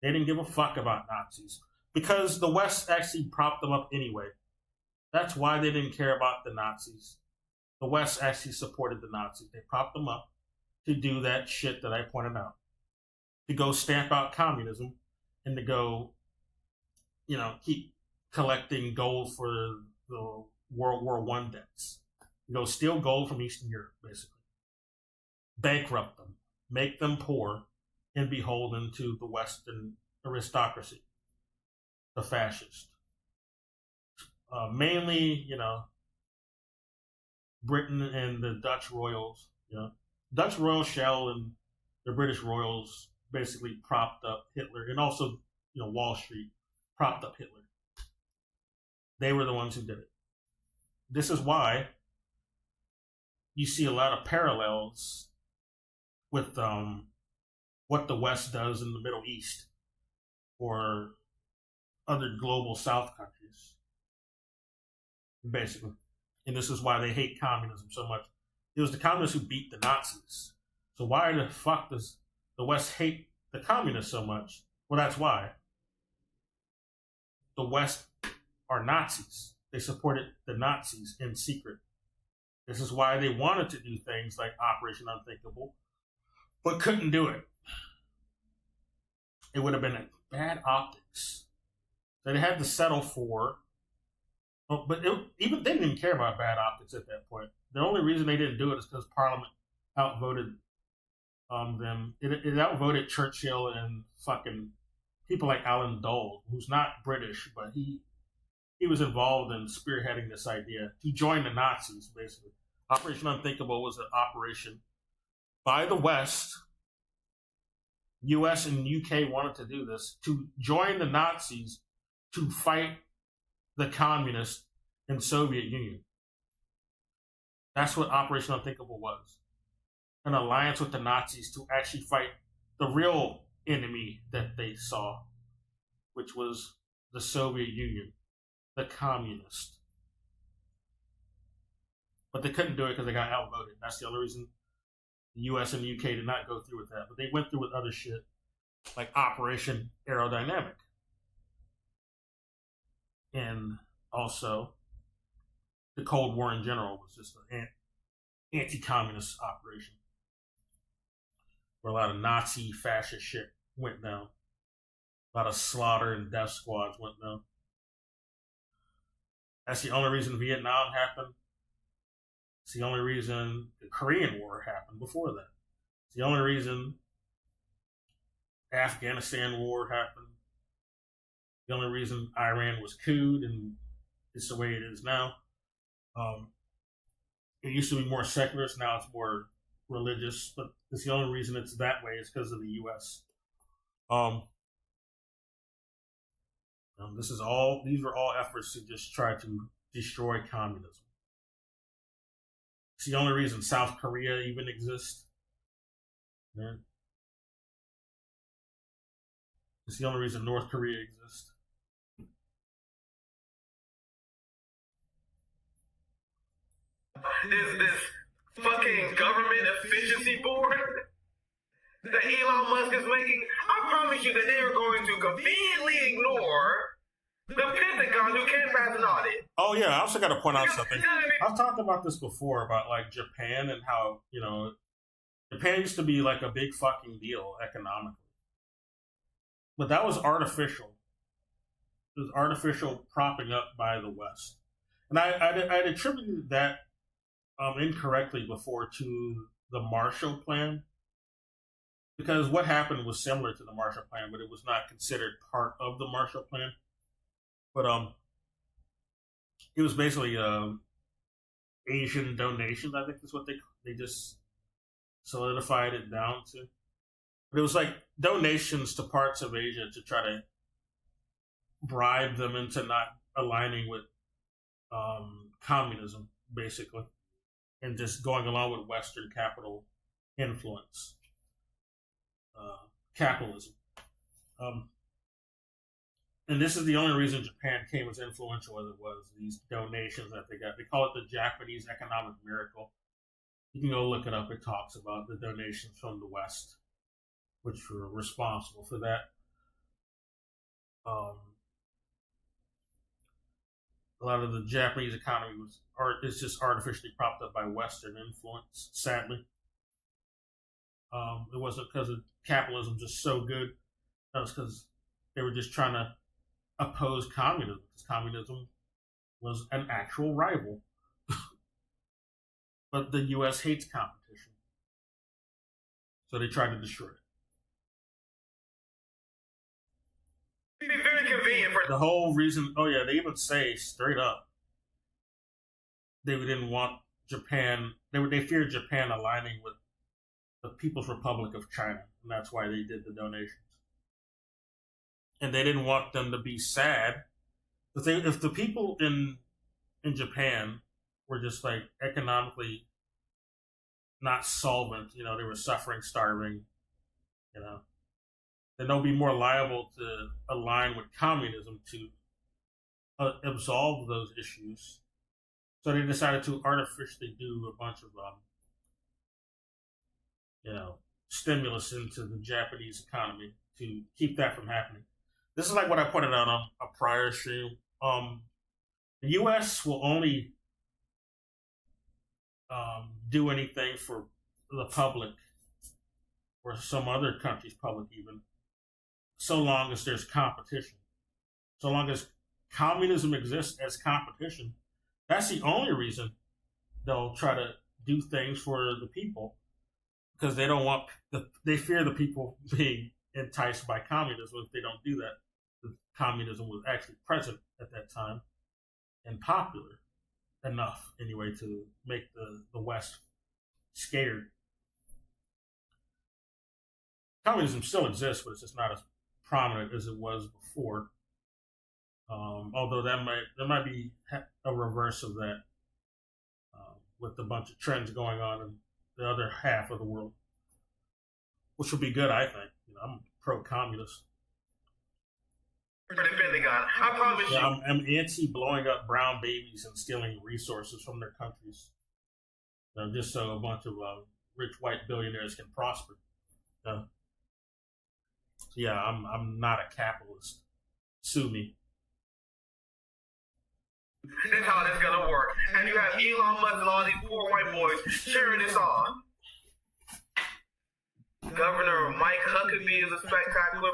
They didn't give a fuck about Nazis because the West actually propped them up anyway. That's why they didn't care about the Nazis. The West actually supported the Nazis. They propped them up to do that shit that I pointed out. To go stamp out communism and to go, keep collecting gold for the World War I debts. Go steal gold from Eastern Europe, basically. Bankrupt them. Make them poor and beholden to the Western aristocracy. The fascists. Mainly, Britain and the Dutch royals. Dutch royal shell and the British royals basically propped up Hitler, and also, Wall Street propped up Hitler. They were the ones who did it. This is why you see a lot of parallels with what the West does in the Middle East or other global South countries, basically. And this is why they hate communism so much. It was the communists who beat the Nazis. So why the fuck does the West hate the communists so much? Well, that's why. The West are Nazis. They supported the Nazis in secret. This is why they wanted to do things like Operation Unthinkable, but couldn't do it. It would have been bad optics. So they had to settle for, but they didn't even care about bad optics at that point. The only reason they didn't do it is because Parliament outvoted them. It outvoted Churchill and fucking people like Alan Dole, who's not British, but he was involved in spearheading this idea to join the Nazis, basically. Operation Unthinkable was an operation by the West. US and UK wanted to do this, to join the Nazis to fight the communists in Soviet Union. That's what Operation Unthinkable was. An alliance with the Nazis to actually fight the real enemy that they saw, which was the Soviet Union, the communists. But they couldn't do it because they got outvoted. That's the only reason the US and the UK did not go through with that. But they went through with other shit, like Operation Aerodynamic. And also, the Cold War in general was just an anti-communist operation, where a lot of Nazi fascist shit went down. A lot of slaughter and death squads went down. That's the only reason Vietnam happened. It's the only reason the Korean War happened before that. It's the only reason Afghanistan War happened. The only reason Iran was couped and it's the way it is now. It used to be more secularist, now it's more religious, but it's the only reason it's that way is because of the U.S. These were all efforts to just try to destroy communism. It's the only reason South Korea even exists. Yeah. It's the only reason North Korea exists. This fucking government efficiency board that Elon Musk is making, I promise you that they are going to conveniently ignore the Pentagon who can't pass an audit. Oh yeah, I also got to point out something. I've talked about this before about like Japan and how, Japan used to be like a big fucking deal economically. But that was artificial. It was artificial propping up by the West. And I'd attributed that incorrectly before to the Marshall Plan. Because what happened was similar to the Marshall Plan, but it was not considered part of the Marshall Plan. But it was basically Asian donations, I think is what they just solidified it down to. But it was like donations to parts of Asia to try to bribe them into not aligning with communism, basically, and just going along with Western capital influence, capitalism. And this is the only reason Japan came as influential as it was, these donations that they got. They call it the Japanese economic miracle. You can go look it up. It talks about the donations from the West, which were responsible for that. A lot of the Japanese economy is just artificially propped up by Western influence, sadly. It wasn't because of capitalism just so good. That was because they were just trying to oppose communism, because communism was an actual rival. But the U.S. hates competition. So they tried to destroy it. It's very convenient for the whole reason. Oh yeah, they even say straight up they didn't want Japan. They feared Japan aligning with the People's Republic of China, and that's why they did the donations. And they didn't want them to be sad if the people in Japan were just like economically not solvent, you know, they were suffering, starving, you know, then they'll be more liable to align with communism to absolve those issues. So they decided to artificially do a bunch of, you know, stimulus into the Japanese economy to keep that from happening. This is like what I pointed out on a prior stream. The U.S. will only do anything for the public or some other country's public even, so long as there's competition. So long as communism exists as competition, that's the only reason they'll try to do things for the people, because they don't want they fear the people being enticed by communism. If they don't do that, the communism was actually present at that time and popular enough anyway to make the West scared. Communism still exists, but it's just not as prominent as it was before. Although there might be a reverse of that with a bunch of trends going on in the other half of the world, which would be good, I think. You know, I'm pro-communist. Depending on, I promise you. I'm anti blowing up brown babies and stealing resources from their countries, you know, just so a bunch of rich white billionaires can prosper. You know? So yeah, I'm not a capitalist. Sue me. That's how that's gonna work. And you have Elon Musk and all these poor white boys cheering this on. Governor Mike Huckabee is a spectacular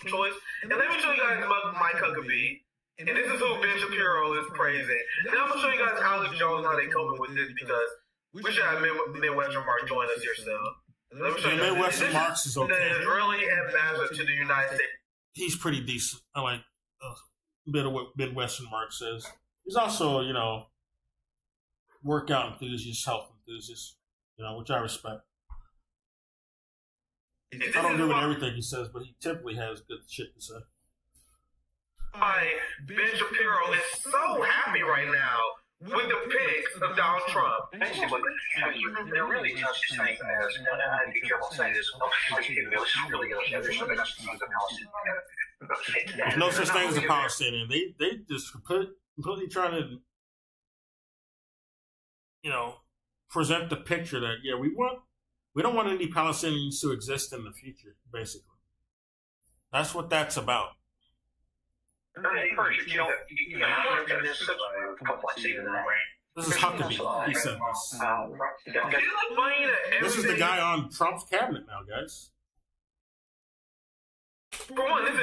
choice. And let me show you guys about Mike Huckabee. And this is who Ben Shapiro is praising. And I'm gonna show you guys Alex Jones how they coping with this, because we should have Midwestern Mark join us here soon. Let me show you. Midwestern Marks is okay. The Israeli ambassador to the United States. He's pretty decent. I like a bit of what Midwestern Mark says. He's also, you know, workout enthusiast, health enthusiast, you know, which I respect. I don't agree with everything he says, but he typically has good shit to say. Ben Shapiro is so happy right now with the pics of Donald Trump. Basically, they're really tough to say as, and I'd be careful saying this, there's no such thing as a Palestinian. They just completely trying to, you know, present the picture that, yeah, we don't want any Palestinians to exist in the future, basically. That's what that's about. First, you know, This is Huckabee. He said this. This is the guy on Trump's cabinet now, guys.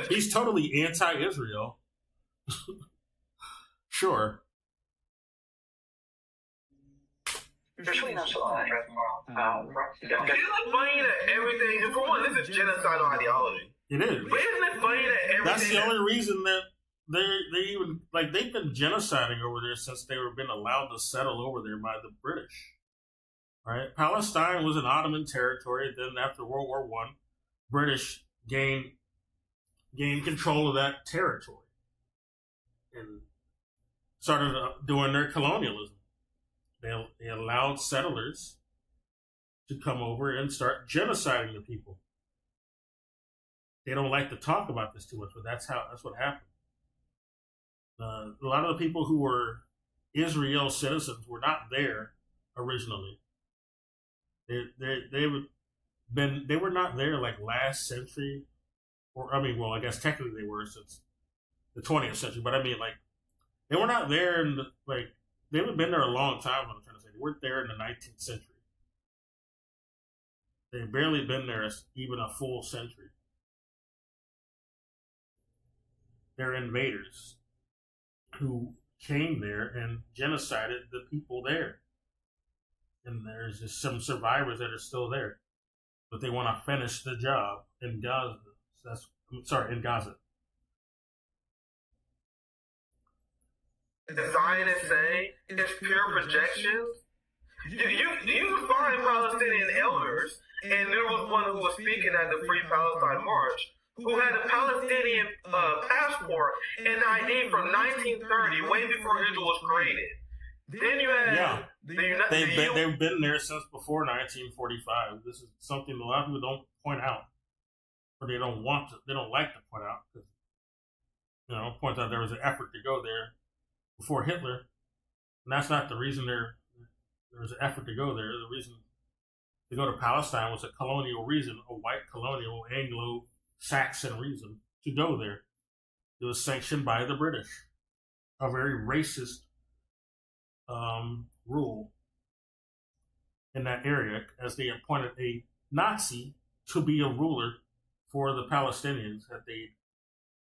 He's totally anti-Israel. Sure. There's really not so much. Funny that everything, and for one, this is genocidal ideology. It is. But isn't it funny that everything... That's the only reason that they even, like, they've been genociding over there since they were been allowed to settle over there by the British. Right? Palestine was an Ottoman territory. Then after World War I, British gained control of that territory and started doing their colonialism. They allowed settlers to come over and start genociding the people. They don't like to talk about this too much, but that's what happened. A lot of the people who were Israel citizens were not there originally. They were not there like last century, or I mean, well, I guess technically they were since the 20th century, but I mean, like, they were not there in they haven't been there a long time. I'm trying to say they weren't there in the 19th century. They've barely been there even a full century. They're invaders who came there and genocided the people there. And there's just some survivors that are still there, but they want to finish the job in Gaza. In Gaza. The Zionists say it's pure projections. You can find Palestinian elders, and there was one who was speaking at the Free Palestine March, who had a Palestinian passport and ID from 1930, way before Israel was created. Then you had they've been there since before 1945. This is something a lot of people don't point out, or they don't like to point out, because point out there was an effort to go there before Hitler, and that's not the reason there was an effort to go there. The reason to go to Palestine was a colonial reason, a white colonial Anglo-Saxon reason to go there. It was sanctioned by the British, a very racist rule in that area, as they appointed a Nazi to be a ruler for the Palestinians that they'd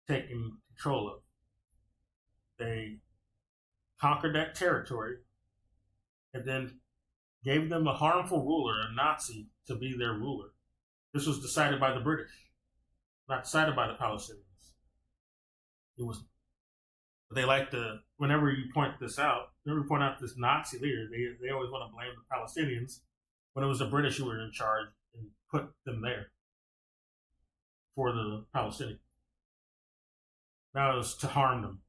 taken control of. They conquered that territory and then gave them a harmful ruler, a Nazi, to be their ruler. This was decided by the British, not decided by the Palestinians. It was. They like to, whenever you point this out, whenever you point out this Nazi leader, they always want to blame the Palestinians when it was the British who were in charge and put them there for the Palestinians. That was to harm them.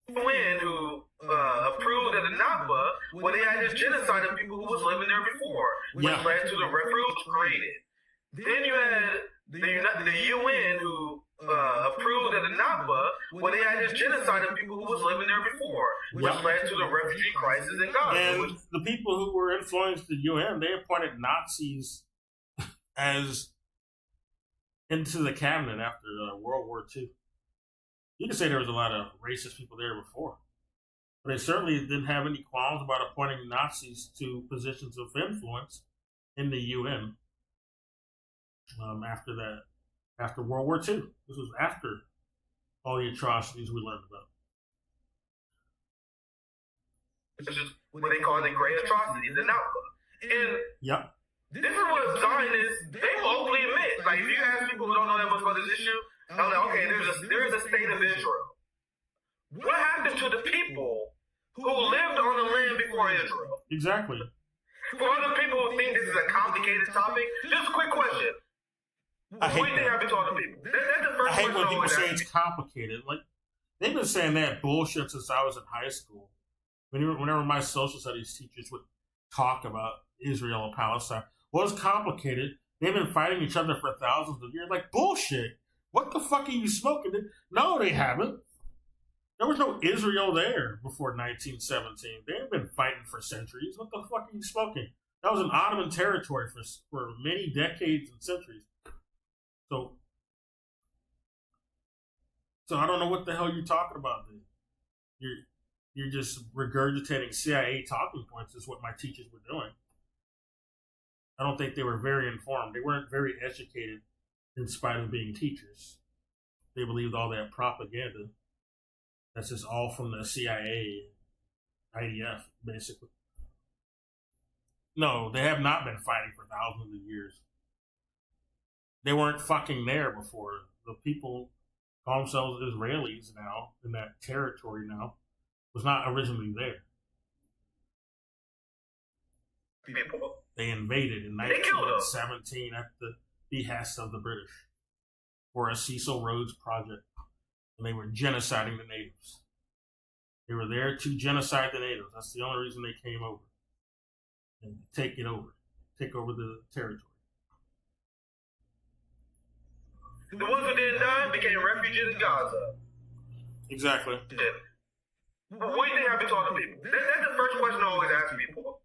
UN who approved of the Nakba, where they had this genocide of people who was living there before, which led to the refuge created. Then you had the UN who approved of the Nakba, where they had this genocide of people who was living there before, which led to the refugee crisis in Gaza. And the people who were influenced the UN, they appointed Nazis as into the cabinet after World War II. You can say there was a lot of racist people there before, but they certainly didn't have any qualms about appointing Nazis to positions of influence in the UN after World War II. This was after all the atrocities we learned about. This is what they call the Great Atrocities, the Nakba. And this is what Zionists, they openly admit. Like, if you ask people who don't know that much about this issue, I'm like, okay, there's a state of Israel. What happened to the people who lived on the land before Israel? Exactly. For other people who think this is a complicated topic, just a quick question. What do you think happened to other people? That's the first I hate question when people say ask. it's complicated. Like, they've been saying that bullshit since I was in high school. Whenever my social studies teachers would talk about Israel and Palestine, well, it's complicated. They've been fighting each other for thousands of years. Like, bullshit. What the fuck are you smoking? No, they haven't. There was no Israel there before 1917. They've been fighting for centuries. What the fuck are you smoking? That was an Ottoman territory for many decades and centuries. So I don't know what the hell you're talking about, dude. You're just regurgitating CIA talking points is what my teachers were doing. I don't think they were very informed. They weren't very educated in spite of being teachers. They believed all that propaganda. That's just all from the CIA, IDF, basically. No, they have not been fighting for thousands of years. They weren't fucking there before. The people call themselves Israelis now, in that territory now, was not originally there. People. They invaded in 1917 at the behest of the British for a Cecil Rhodes project. And they were genociding the natives. They were there to genocide the natives. That's the only reason they came over. And take over the territory. The ones who didn't die became refugees in Gaza. Exactly. What do you think happened to other people? That's the first question I always ask people.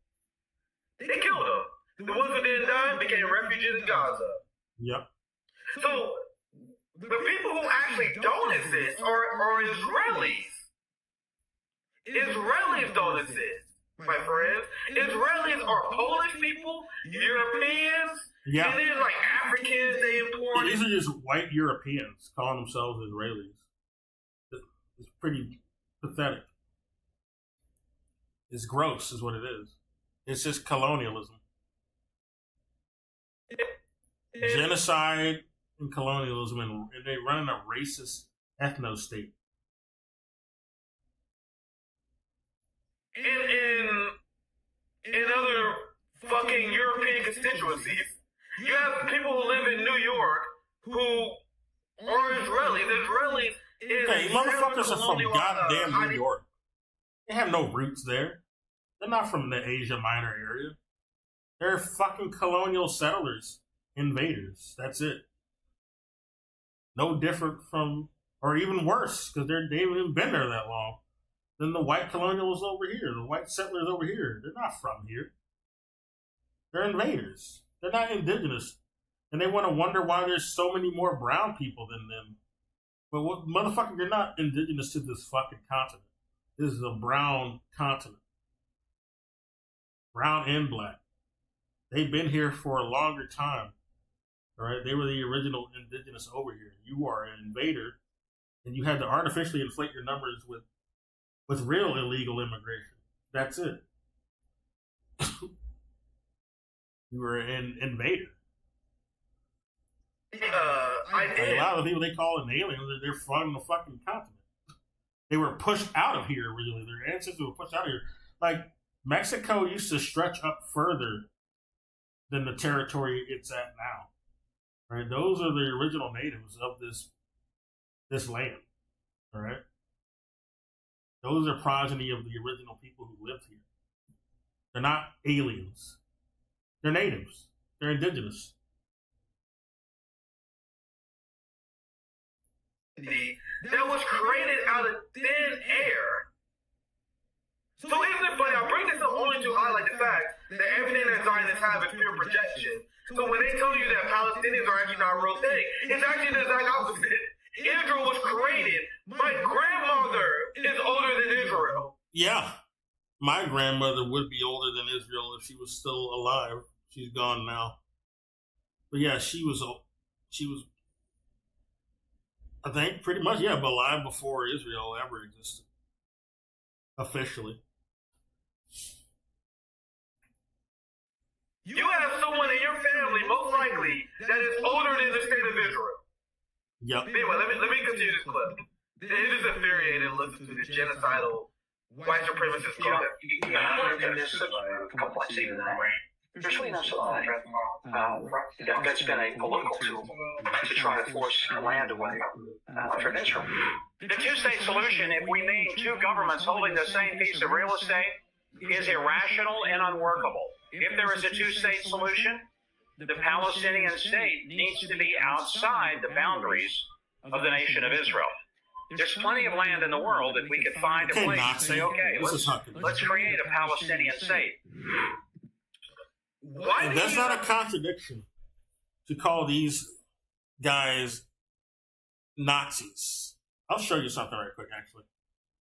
They killed them. The ones who didn't die became refugees in Gaza. Yep. So, the people who actually don't exist are Israelis. Israelis don't exist, my friends. Israelis are Polish people, Europeans, and then like Africans they imported. These are just white Europeans calling themselves Israelis. It's pretty pathetic. It's gross, is what it is. It's just colonialism. Genocide and colonialism, and they run a racist ethno-state. In other fucking European constituencies, You have people who live in New York who are Israelis. Israelis is Hey, motherfuckers are from goddamn New hiding. York. They have no roots there. They're not from the Asia Minor area. They're fucking colonial settlers, invaders. That's it. No different from, or even worse, because they've even been there that long, than the white colonials over here, the white settlers over here. They're not from here. They're invaders. They're not indigenous. And they want to wonder why there's so many more brown people than them. But what, motherfucker, you're not indigenous to this fucking continent. This is a brown continent. Brown and black. They've been here for a longer time. All right? They were the original indigenous over here. You are an invader, and you had to artificially inflate your numbers with real illegal immigration. That's it. You were an invader. I did. A lot of the people they call an alien, they're from the fucking continent. They were pushed out of here originally. Their ancestors were pushed out of here. Like, Mexico used to stretch up further than the territory it's at now. Right? Those are the original natives of this land. All right? Those are progeny of the original people who lived here. They're not aliens. They're natives. They're indigenous. That was created out of thin air. So isn't it funny? I bring this up only to highlight the fact that everything that Zionists have is pure projection. So when they tell you that Palestinians are actually not a real thing, it's actually the exact opposite. Israel was created. My grandmother is older than Israel. Yeah. My grandmother would be older than Israel if she was still alive. She's gone now. But yeah, she was, I think, pretty much, yeah, but alive before Israel ever existed. Officially. You have someone in your family, most likely, that is older than the state of Israel. Yep. Anyway, let me continue this clip. It is infuriating to listen to this genocidal white supremacist You know, comment. in this complexity of that, there's really no that's been a political tool to try to force land away from Israel. The two-state solution, if we mean two governments holding the same piece of real estate, is irrational and unworkable. If there is a two-state solution, the Palestinian state needs to be outside the boundaries of the nation of Israel. There's plenty of land in the world if we could find a place to say, okay, let's create a Palestinian state. And that's not a contradiction to call these guys Nazis. I'll show you something right quick, actually.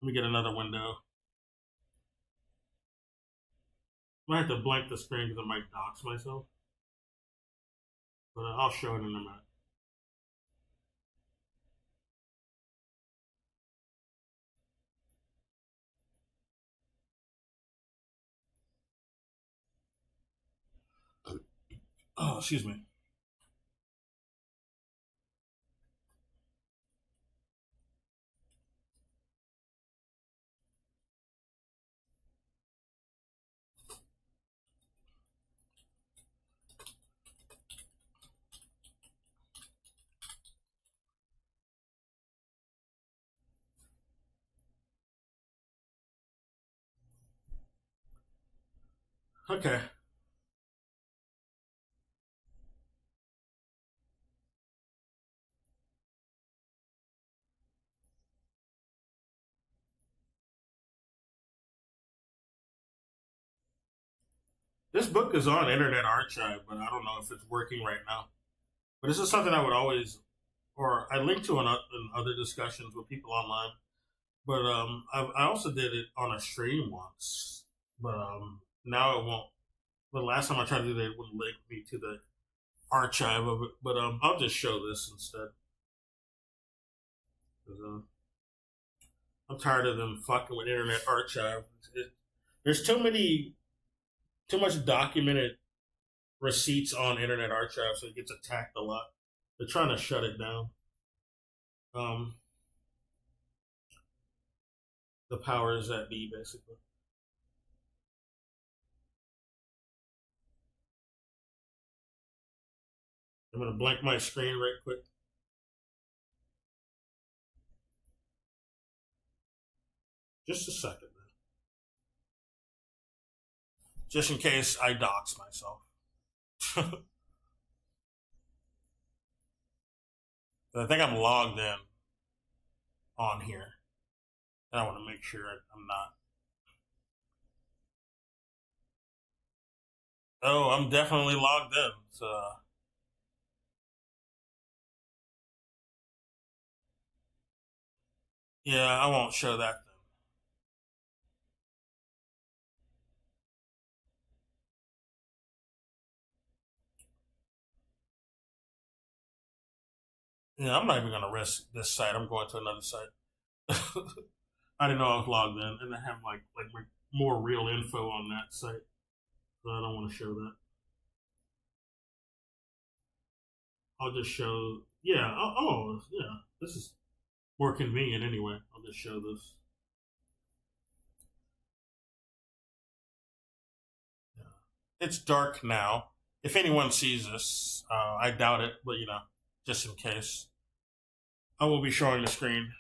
Let me get another window. I might have to blank the screen because I might dox myself. But I'll show it in a minute. Oh, excuse me. Okay. This book is on Internet Archive, but I don't know if it's working right now. But this is something I would always, or I link to in other discussions with people online. But I also did it on a stream once. But now it won't. The last time I tried to do that, it wouldn't link me to the archive of it. But I'll just show this instead. 'Cause, I'm tired of them fucking with Internet Archive. There's too much documented receipts on Internet Archive, so it gets attacked a lot. They're trying to shut it down. The powers that be, basically. I'm going to blank my screen right quick. Just a second, man. Just in case I dox myself. I think I'm logged in on here. And I want to make sure I'm not. Oh, I'm definitely logged in. So, yeah, I won't show that then. Yeah, I'm not even going to risk this site. I'm going to another site. I didn't know I was logged in, and I have like more real info on that site, so I don't want to show that. I'll just show. Yeah. Oh, yeah. This is more convenient anyway. I'll just show this. Yeah. It's dark now. If anyone sees this, I doubt it, but just in case, I will be showing the screen.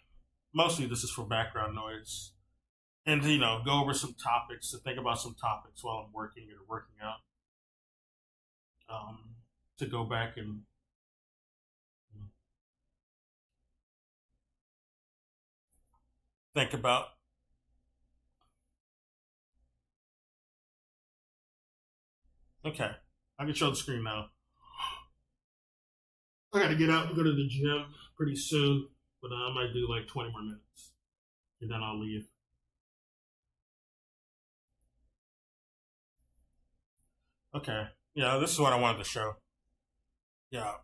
Mostly, this is for background noise, and to go over some topics, to think about some topics while I'm working or working out. To go back and think about. Okay, I can show the screen now. I got to get out and go to the gym pretty soon, but I might do like 20 more minutes, and then I'll leave. Okay, yeah, this is what I wanted to show. Yeah,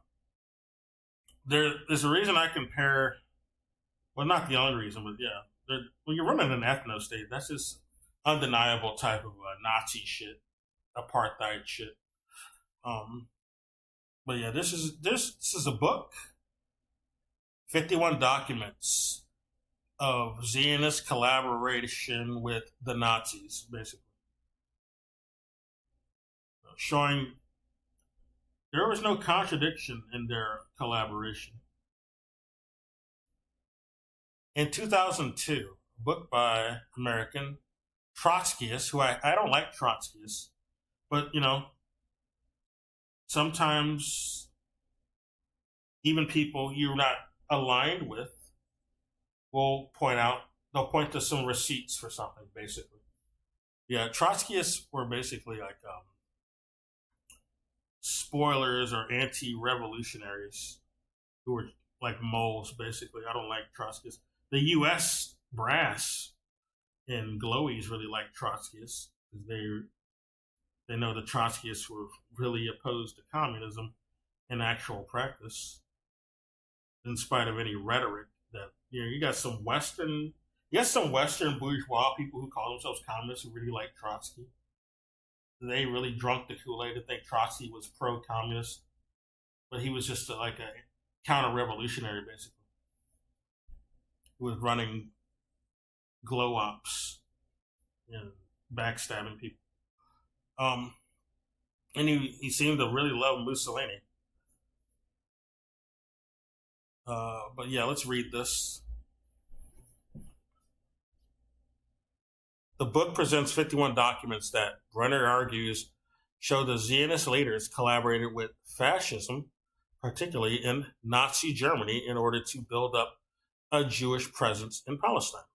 there's a reason I compare. Well, not the only reason, but yeah, when you're running an ethno state, that's just undeniable type of Nazi shit, apartheid shit. But yeah, this is a book, 51 documents of Zionist collaboration with the Nazis, basically, showing there was no contradiction in their collaboration. In 2002, a book by American Trotskyists, who I don't like Trotskyists, but sometimes even people you're not aligned with will they'll point to some receipts for something, basically. Yeah, Trotskyists were basically like spoilers or anti-revolutionaries who were like moles, basically. I don't like Trotskyists. The U.S. brass and glowies really like Trotskyists because they know the Trotskyists were really opposed to communism in actual practice, in spite of any rhetoric that you got some Western bourgeois people who call themselves communists who really like Trotsky. They really drunk the Kool-Aid to think Trotsky was pro-communist, but he was just like a counter-revolutionary, basically. Who was running glow ops and backstabbing people. And he seemed to really love Mussolini. But yeah, let's read this. The book presents 51 documents that Brenner argues show the Zionist leaders collaborated with fascism, particularly in Nazi Germany, in order to build up a Jewish presence in Palestine.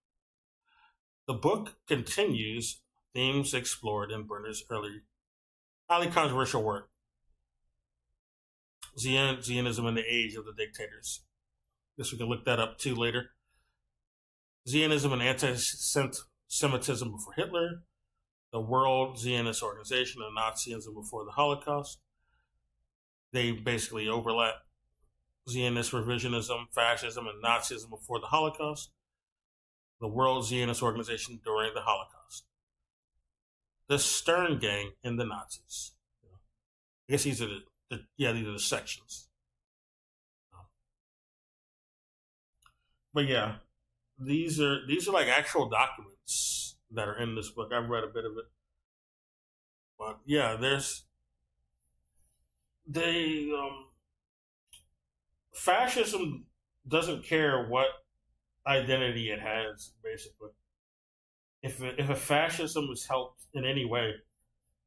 The book continues themes explored in Brenner's early, highly controversial work, Zionism in the Age of the Dictators. Guess we can look that up too later. Zionism and anti-Semitism before Hitler, the World Zionist Organization, and Nazism before the Holocaust. They basically overlap. Zionist revisionism, fascism, and Nazism before the Holocaust. The World Zionist Organization during the Holocaust. The Stern Gang and the Nazis. I guess these are these are the sections. But yeah, these are like actual documents that are in this book. I've read a bit of it. But yeah, fascism doesn't care what identity it has, basically. If a fascism is helped in any way,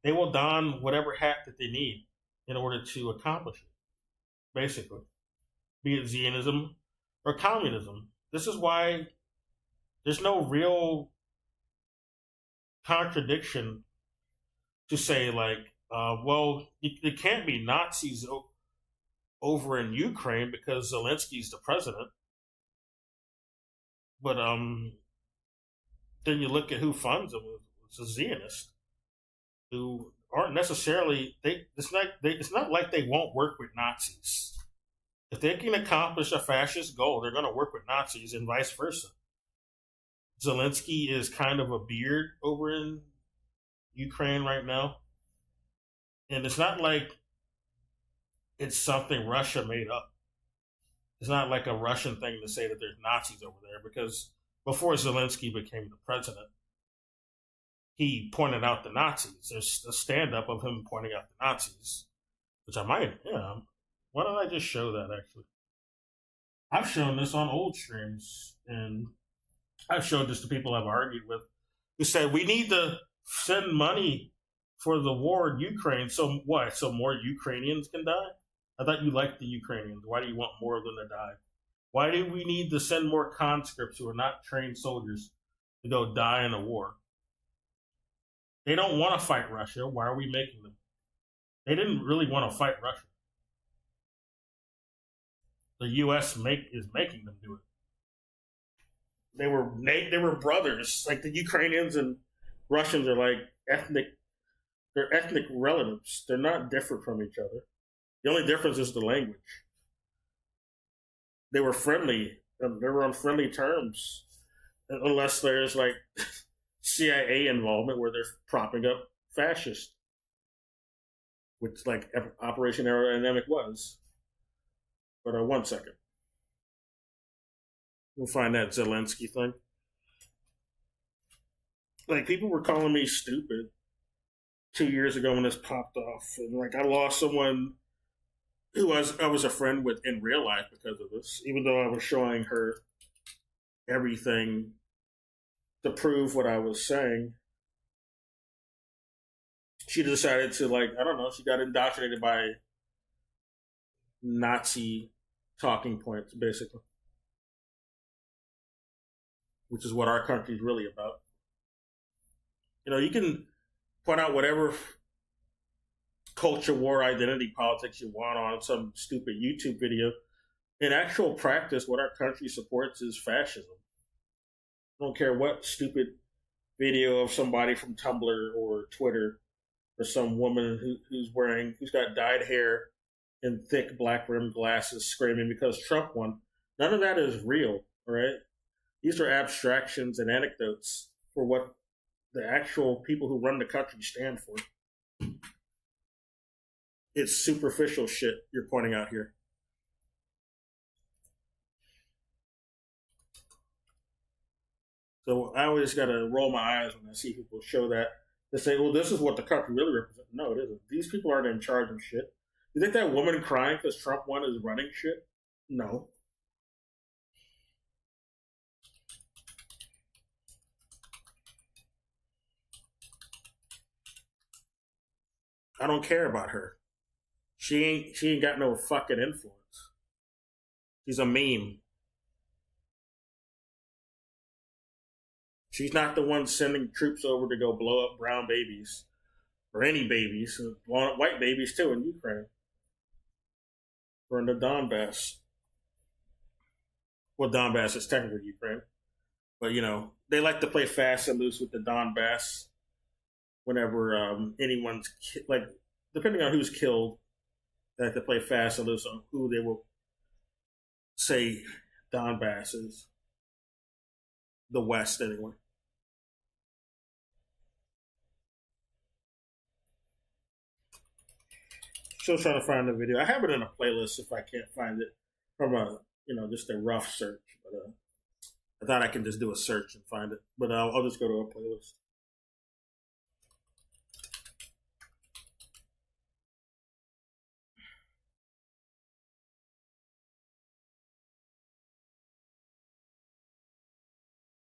they will don whatever hat that they need in order to accomplish it, basically. Be it Zionism or communism. This is why there's no real contradiction to say, like, well, it can't be Nazis over in Ukraine because Zelensky's the president. But then you look at who funds them. It's a Zionist who aren't necessarily it's not like they won't work with Nazis. If they can accomplish a fascist goal, they're going to work with Nazis and vice versa. Zelensky is kind of a beard over in Ukraine right now. And it's not like it's something Russia made up. It's not like a Russian thing to say that there's Nazis over there, because before Zelensky became the president, he pointed out the Nazis. There's a stand-up of him pointing out the Nazis, which I might, why don't I just show that, actually? I've shown this on old streams, and I've showed this to people I've argued with who said, we need to send money for the war in Ukraine. So what? So more Ukrainians can die? I thought you liked the Ukrainians. Why do you want more of them to die? Why do we need to send more conscripts who are not trained soldiers to go die in a war? They don't want to fight Russia. Why are we making them? They didn't really want to fight Russia. The U.S. is making them do it. They were brothers. Like, the Ukrainians and Russians are like they're ethnic relatives. They're not different from each other. The only difference is the language. They were friendly. They were on friendly terms, unless there's like CIA involvement where they're propping up fascists, which like Operation Aerodynamic was. But one second. We'll find that Zelensky thing. Like, people were calling me stupid 2 years ago when this popped off. And like, I lost someone who I was a friend with in real life because of this, even though I was showing her everything to prove what I was saying. She decided to, like, I don't know, she got indoctrinated by Nazi talking points, basically. Which is what our country's really about. You know, you can point out whatever culture war identity politics you want on some stupid YouTube video. In actual practice, what our country supports is fascism. I don't care what stupid video of somebody from Tumblr or Twitter or some woman who's got dyed hair and thick black rimmed glasses screaming because Trump won. None of that is real, all right? These are abstractions and anecdotes for what the actual people who run the country stand for. It's superficial shit you're pointing out here. So I always got to roll my eyes when I see people show that. They say, well, this is what the country really represents. No, it isn't. These people aren't in charge of shit. You think that woman crying because Trump won is running shit? No. I don't care about her. She ain't got no fucking influence. She's a meme. She's not the one sending troops over to go blow up brown babies. Or any babies. Blowing up white babies too in Ukraine. Or in the Donbass. Well, Donbass is technically Ukraine. But, you know, they like to play fast and loose with the Donbass. Whenever anyone's, like, depending on who's killed, they have to play fast and loose on who they will say Donbass is. The West, anyway. Still trying to find the video. I have it in a playlist if I can't find it from just a rough search. But I thought I can just do a search and find it. But I'll just go to a playlist.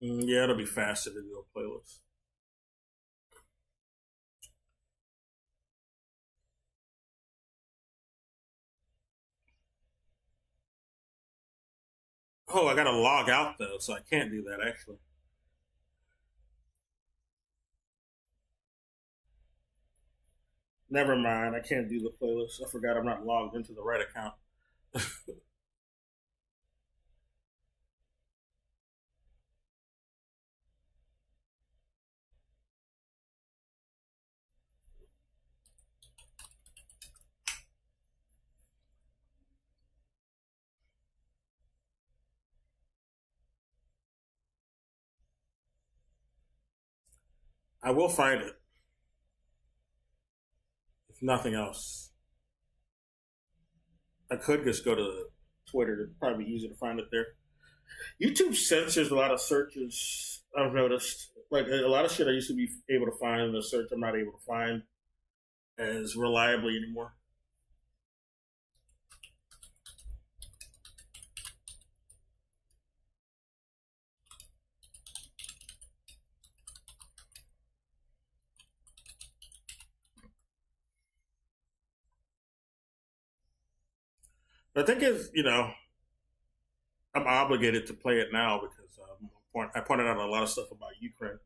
Yeah, it'll be faster to do a playlist. Oh, I gotta log out though, so I can't do that actually. Never mind, I can't do the playlist. I forgot I'm not logged into the right account. I will find it, if nothing else. I could just go to Twitter. It'd probably be easier to find it there. YouTube censors a lot of searches. I've noticed, like a lot of shit I used to be able to find in the search, I'm not able to find as reliably anymore. But I think it's, I'm obligated to play it now because I pointed out a lot of stuff about Ukraine.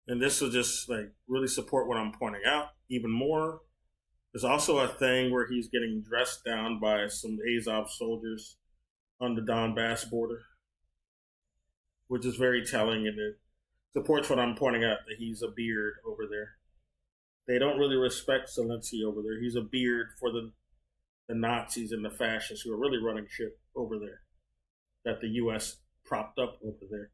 And this will just like really support what I'm pointing out even more. There's also a thing where he's getting dressed down by some Azov soldiers on the Donbass border, which is very telling, and it supports what I'm pointing out, that he's a beard over there. They don't really respect Zelensky over there. He's a beard for the Nazis and the fascists who are really running shit over there, that the U.S. propped up over there.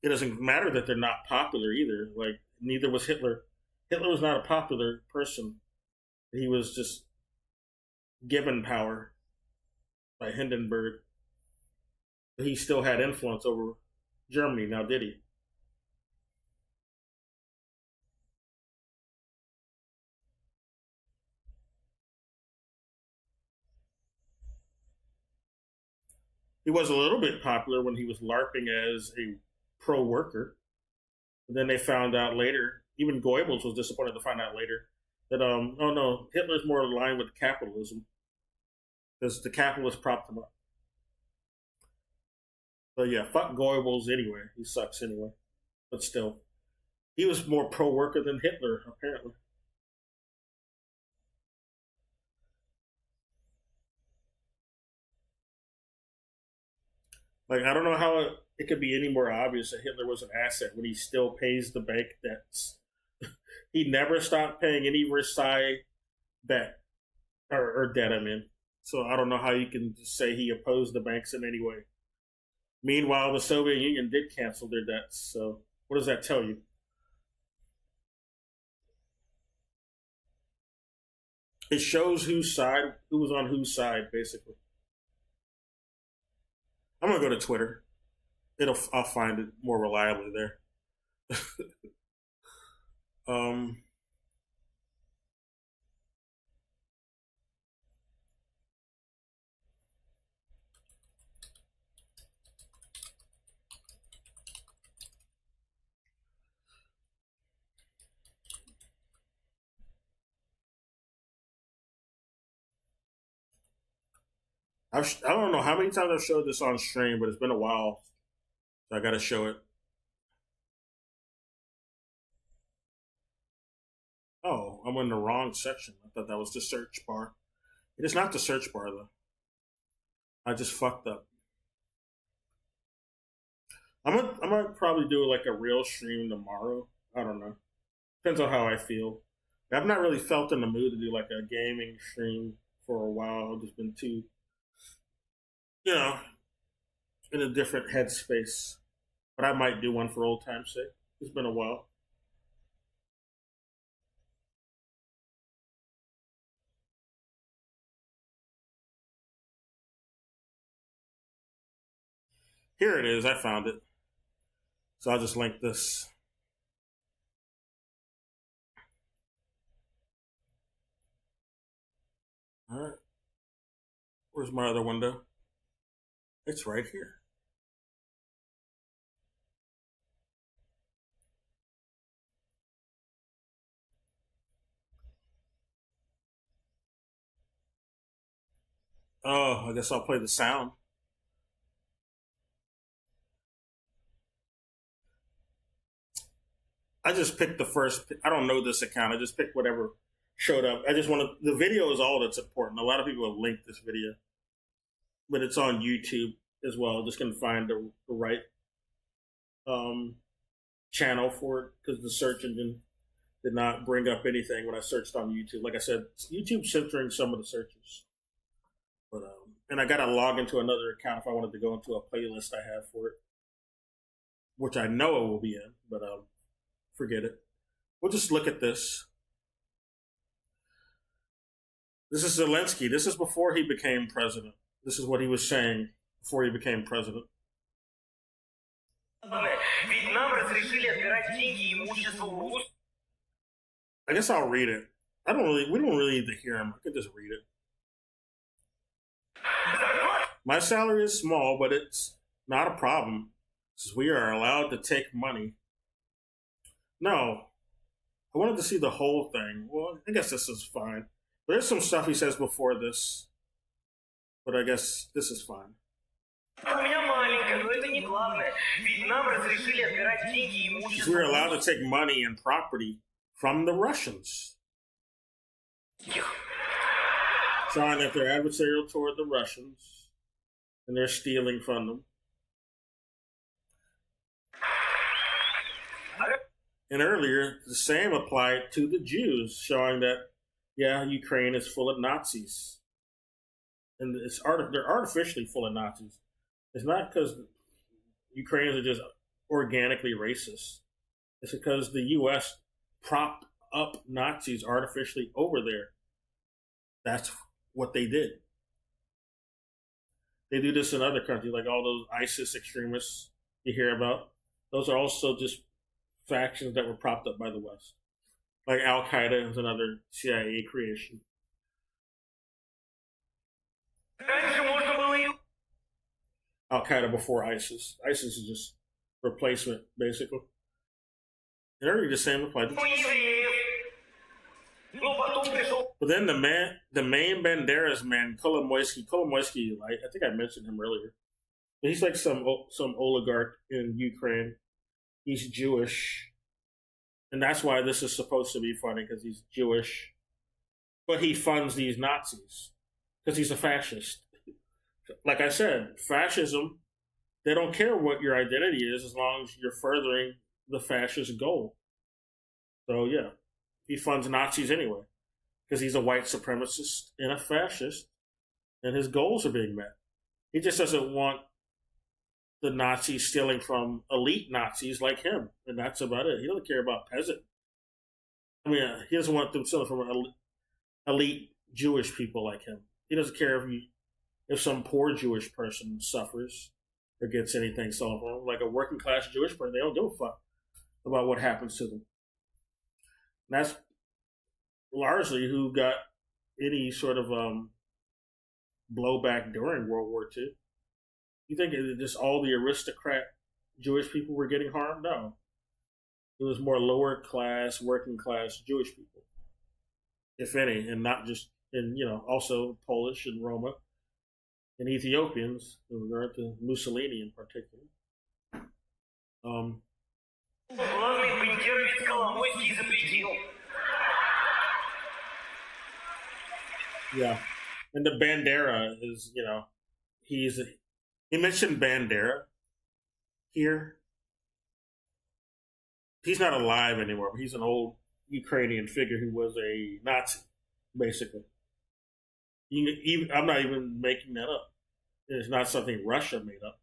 It doesn't matter that they're not popular either. Like, neither was Hitler. Hitler was not a popular person. He was just given power by Hindenburg. But he still had influence over Germany, now did he? He was a little bit popular when he was LARPing as a pro-worker. And then they found out later, even Goebbels was disappointed to find out later, that, oh no, Hitler's more aligned with capitalism because the capitalists propped him up. But yeah, fuck Goebbels anyway. He sucks anyway. But still, he was more pro-worker than Hitler, apparently. Like, I don't know how it could be any more obvious that Hitler was an asset when he still pays the bank debts. He never stopped paying any Versailles debt, or debt, I mean. So I don't know how you can just say he opposed the banks in any way. Meanwhile, the Soviet Union did cancel their debts. So what does that tell you? It shows who was on whose side, basically. I'm gonna go to Twitter. I'll find it more reliably there. um, I don't know how many times I've showed this on stream, but it's been a while, so I got to show it. Oh, I'm in the wrong section. I thought that was the search bar. It is not the search bar though. I just fucked up. I'm gonna probably do like a real stream tomorrow. I don't know. Depends on how I feel. I've not really felt in the mood to do like a gaming stream for a while. I've just been too, you know, in a different headspace. But I might do one for old time's sake. It's been a while. Here it is. I found it. So I'll just link this. All right. Where's my other window? It's right here. Oh, I guess I'll play the sound. I just picked the first. I don't know this account. I just picked whatever showed up. I just want to. The video is all that's important. A lot of people have linked this video, but it's on YouTube as well. Just gonna find the right channel for it because the search engine did not bring up anything when I searched on YouTube. Like I said, YouTube censoring some of the searches. But and I got to log into another account if I wanted to go into a playlist I have for it, which I know it will be in. But forget it. We'll just look at this. This is Zelensky. This is before he became president. This is what he was saying before he became president. I guess I'll read it. We don't really need to hear him. I can just read it. My salary is small, but it's not a problem, since we are allowed to take money. No, I wanted to see the whole thing. Well, I guess this is fine. But there's some stuff he says before this, but I guess this is fine. We're allowed to take money and property from the Russians, showing that they're adversarial toward the Russians and they're stealing from them. And earlier, the same applied to the Jews, showing that, yeah, Ukraine is full of Nazis. And they're artificially full of Nazis. It's not because Ukrainians are just organically racist. It's because the U.S. propped up Nazis artificially over there. That's what they did. They do this in other countries, like all those ISIS extremists you hear about. Those are also just factions that were propped up by the West. Like Al-Qaeda is another CIA creation. Al-Qaeda before ISIS. ISIS is just replacement, basically. And earlier the same applied to But then the main Banderas man, Kolomoisky, like, I think I mentioned him earlier. He's like some oligarch in Ukraine. He's Jewish. And that's why this is supposed to be funny, because he's Jewish. But he funds these Nazis because he's a fascist. Like I said, fascism, they don't care what your identity is as long as you're furthering the fascist goal. So, yeah, he funds Nazis anyway because he's a white supremacist and a fascist, and his goals are being met. He just doesn't want the Nazis stealing from elite Nazis like him, and that's about it. He doesn't care about peasant. I mean, he doesn't want them stealing from elite Jewish people like him. He doesn't care if some poor Jewish person suffers or gets anything stolen from them. Like a working class Jewish person, they don't give a fuck about what happens to them. And that's largely who got any sort of blowback during World War II. You think it just all the aristocrat Jewish people were getting harmed? No. It was more lower class, working class Jewish people, if any, and not just, and also Polish and Roma and Ethiopians, in regard to Mussolini in particular. Yeah. And the Bandera is, he mentioned Bandera here. He's not alive anymore, but he's an old Ukrainian figure who was a Nazi, basically. I'm not even making that up. It's not something Russia made up.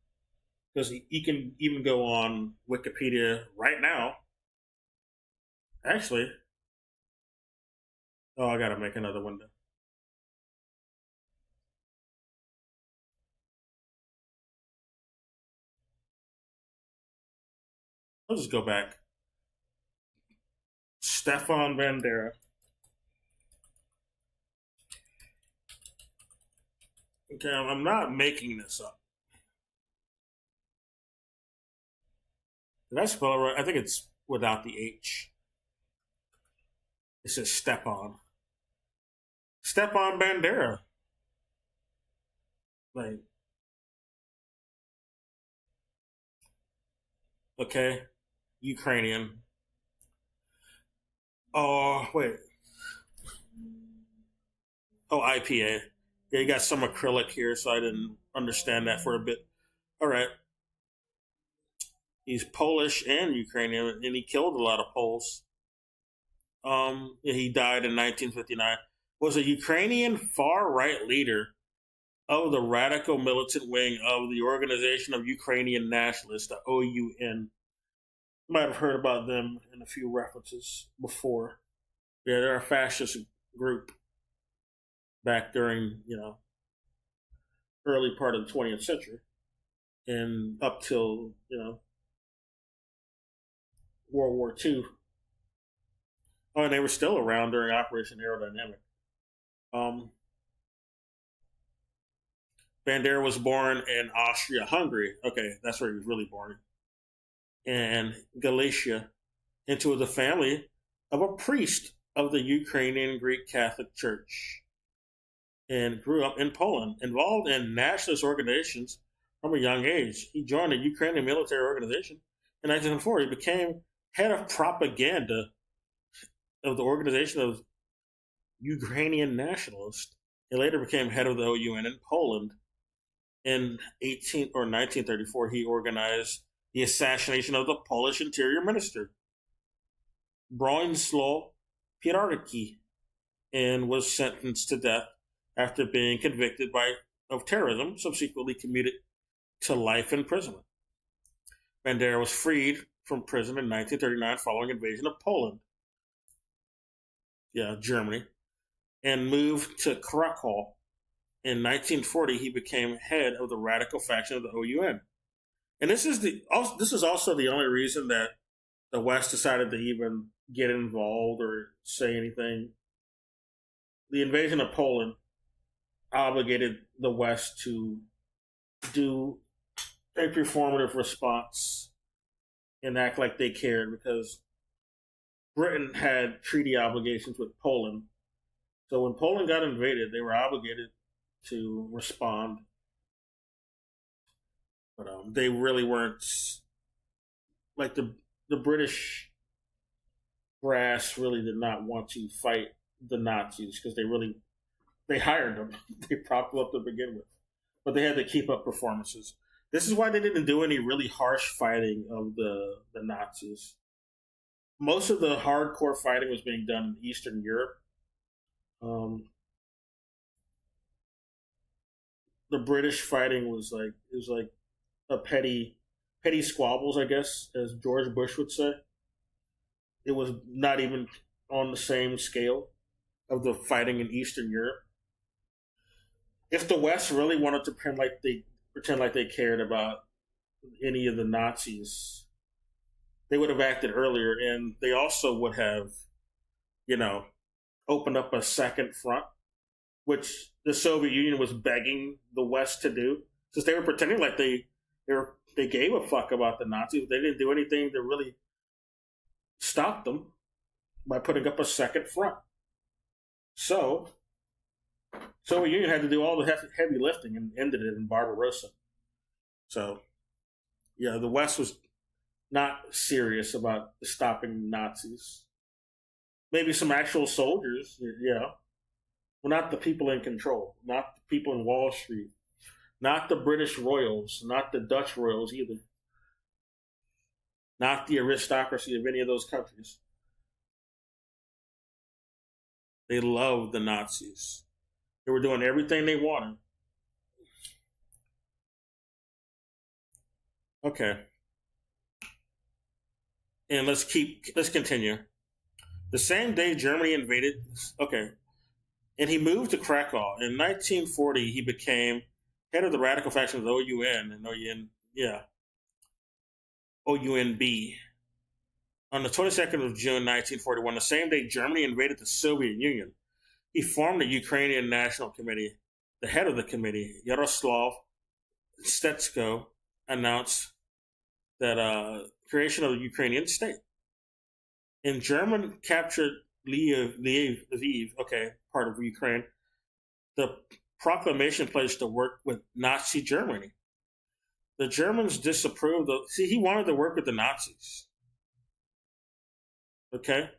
Because you can even go on Wikipedia right now. Actually, I got to make another window. I'll just go back. Stefan Bandera. Okay, I'm not making this up. Did I spell it right? I think it's without the H. It says Stepan. Stepan Bandera. Like, okay, Ukrainian. Oh, wait. Oh, IPA. Yeah, you got some acrylic here, so I didn't understand that for a bit. All right. He's Polish and Ukrainian, and he killed a lot of Poles. Yeah, he died in 1959. Was a Ukrainian far-right leader of the radical militant wing of the Organization of Ukrainian Nationalists, the OUN. You might have heard about them in a few references before. Yeah, they're a fascist group back during, early part of the 20th century and up till, World War II. Oh, and they were still around during Operation Aerodynamic. Bandera was born in Austria-Hungary. Okay, that's where he was really born. And Galicia, into the family of a priest of the Ukrainian Greek Catholic Church. And grew up in Poland, involved in nationalist organizations from a young age. He joined the Ukrainian military organization. In 1904, he became head of propaganda of the Organization of Ukrainian Nationalists. He later became head of the OUN in Poland. In 1934, he organized the assassination of the Polish Interior Minister, Bronisław Piotrowski, and was sentenced to death after being convicted of terrorism, subsequently commuted to life imprisonment. Bandera was freed from prison in 1939 following invasion of Poland, Germany, and moved to Krakow. In 1940, he became head of the radical faction of the OUN. And this is also the only reason that the West decided to even get involved or say anything. The invasion of Poland obligated the West to do a performative response and act like they cared, because Britain had treaty obligations with Poland. So when Poland got invaded, they were obligated to respond. But they really weren't, like the British brass really did not want to fight the Nazis because they hired them. They propped them up to begin with. But they had to keep up performances. This is why they didn't do any really harsh fighting of the Nazis. Most of the hardcore fighting was being done in Eastern Europe. The British fighting was like a petty squabbles, I guess, as George Bush would say. It was not even on the same scale of the fighting in Eastern Europe. If the West really wanted to pretend like they cared about any of the Nazis, they would have acted earlier, and they also would have, opened up a second front, which the Soviet Union was begging the West to do, since they were pretending like they gave a fuck about the Nazis. They didn't do anything to really stop them by putting up a second front. So, Soviet Union had to do all the heavy lifting and ended it in Barbarossa. So, the West was not serious about stopping Nazis. Maybe some actual soldiers, well, not the people in control, not the people in Wall Street, not the British royals, not the Dutch royals either, not the aristocracy of any of those countries. They loved the Nazis. They were doing everything they wanted. Okay. And let's continue. The same day Germany invaded, and he moved to Krakow. In 1940, he became head of the radical faction of the OUN and OUNB. On the 22nd of June, 1941, the same day Germany invaded the Soviet Union, he formed the Ukrainian National Committee the head of the committee, Yaroslav Stetsko, announced that creation of a Ukrainian state. In German captured Lviv, part of Ukraine, the proclamation pledged to work with Nazi Germany. The Germans disapproved of, he wanted to work with the Nazis. Okay?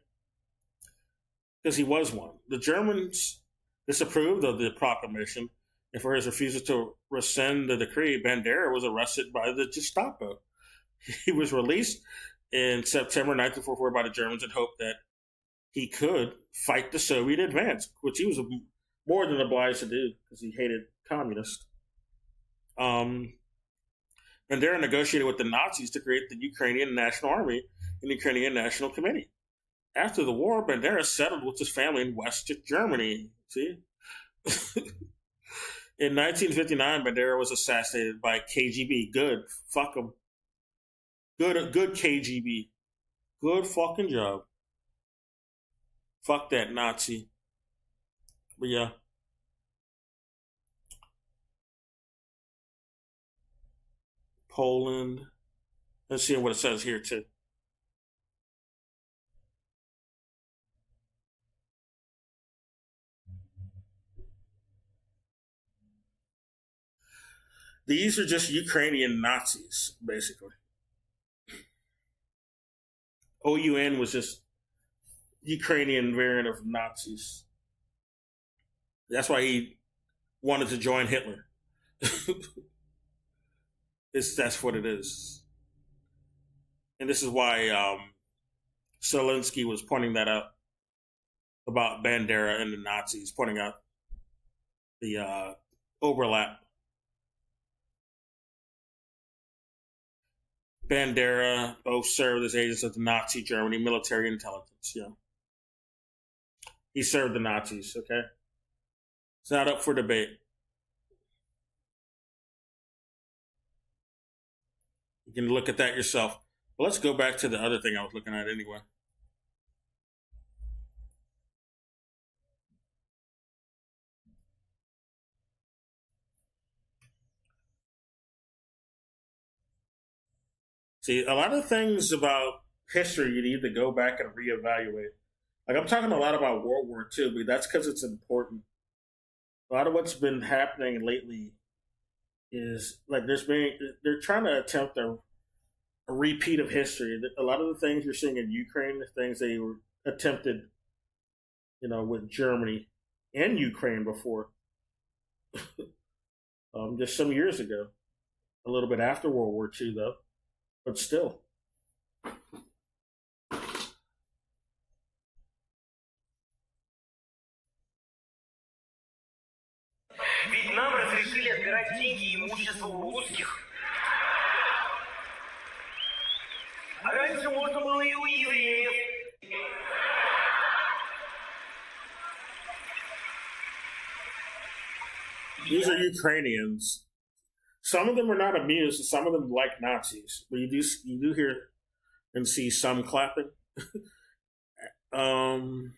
Because he was one. The Germans disapproved of the proclamation, and for his refusal to rescind the decree, Bandera was arrested by the Gestapo. He was released in September 1944 by the Germans in hope that he could fight the Soviet advance, which he was more than obliged to do because he hated communists. Bandera negotiated with the Nazis to create the Ukrainian National Army and the Ukrainian National Committee. After the war, Bandera settled with his family in West Germany. See? In 1959, Bandera was assassinated by KGB. Good. Fuck him. Good KGB. Good fucking job. Fuck that Nazi. But yeah. Poland. Let's see what it says here too. These are just Ukrainian Nazis, basically. OUN was just Ukrainian variant of Nazis. That's why he wanted to join Hitler. That's what it is. And this is why Zelensky was pointing that out about Bandera and the Nazis, pointing out the overlap. Bandera both served as agents of the Nazi Germany military intelligence. Yeah, he served the Nazis. Okay, it's not up for debate. You can look at that yourself. But let's go back to the other thing I was looking at anyway. See, a lot of things about history you need to go back and reevaluate. Like, I'm talking a lot about World War II, but that's because it's important. A lot of what's been happening lately is like they're trying to attempt a repeat of history. A lot of the things you're seeing in Ukraine, the things they were attempted, with Germany and Ukraine before, just some years ago, a little bit after World War II, though. But still. Ведь нам разрешили отбирать деньги и имущество у русских. А раньше можно было и у евреев. These are Ukrainians. Some of them are not amused, and some of them like Nazis. But you do hear and see some clapping. Yeah,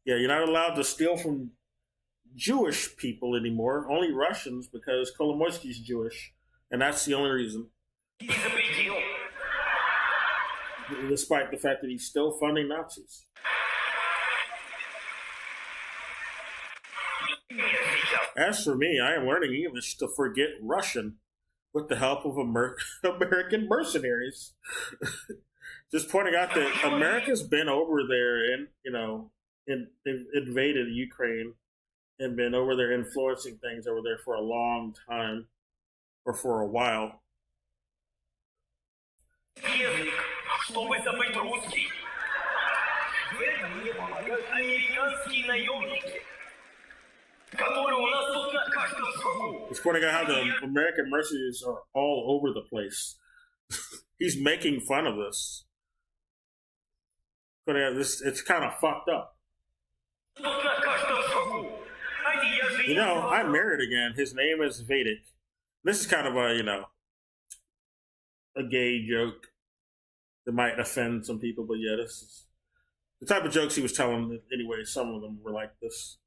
you're not allowed to steal from Jewish people anymore. Only Russians, because Kolomoisky's Jewish, and that's the only reason. Despite the fact that he's still funding Nazis. As for me, I am learning English to forget Russian with the help of American mercenaries. Just pointing out that America's been over there and, they've invaded Ukraine and been over there influencing things over there for a long time or for a while. He's pointing out how the American mercenaries are all over the place. He's making fun of this. It's kind of fucked up. I'm married again. His name is Vedic. This is kind of a a gay joke that might offend some people, but yeah, this The type of jokes he was telling, anyway, some of them were like this.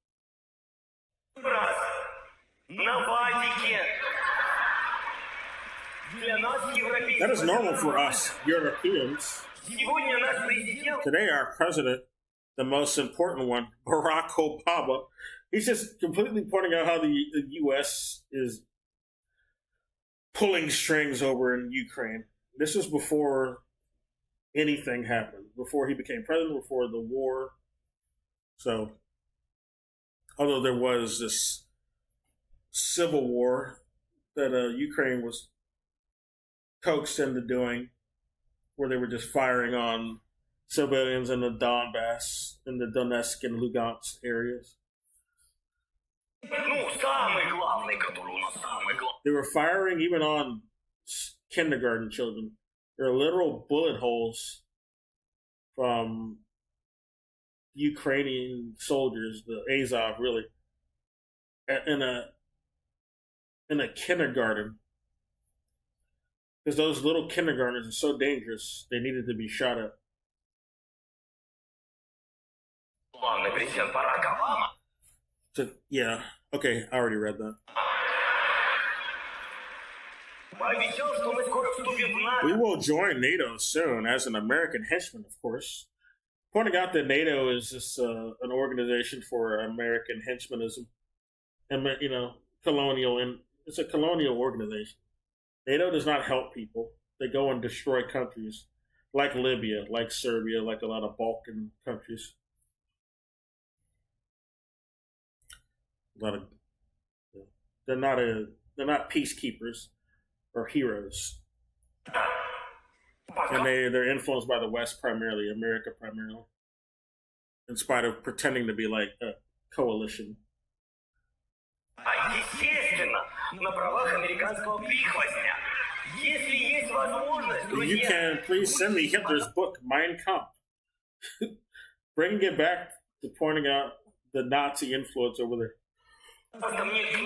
That is normal for us Europeans. Today, our president, the most important one, Barack Obama, he's just completely pointing out how the U.S. is pulling strings over in Ukraine. This was before anything happened, before he became president, before the war. So, although there was this civil war that Ukraine was coaxed into doing, where they were just firing on civilians in the Donbass, in the Donetsk and Lugansk areas. They were firing even on kindergarten children. There are literal bullet holes from Ukrainian soldiers, the Azov, really, in a kindergarten. Because those little kindergartners are so dangerous, they needed to be shot at. So, yeah, okay, I already read that. We will join NATO soon as an American henchman, of course. Pointing out that NATO is just an organization for American henchmanism, and colonial, and it's a colonial organization. NATO does not help people. They go and destroy countries like Libya, like Serbia, like a lot of Balkan countries. They're not peacekeepers or heroes, and they're influenced by the West primarily, America primarily, in spite of pretending to be like a coalition. You can please send me Hitler's book, Mein Kampf. Bringing it back to pointing out the Nazi influence over there.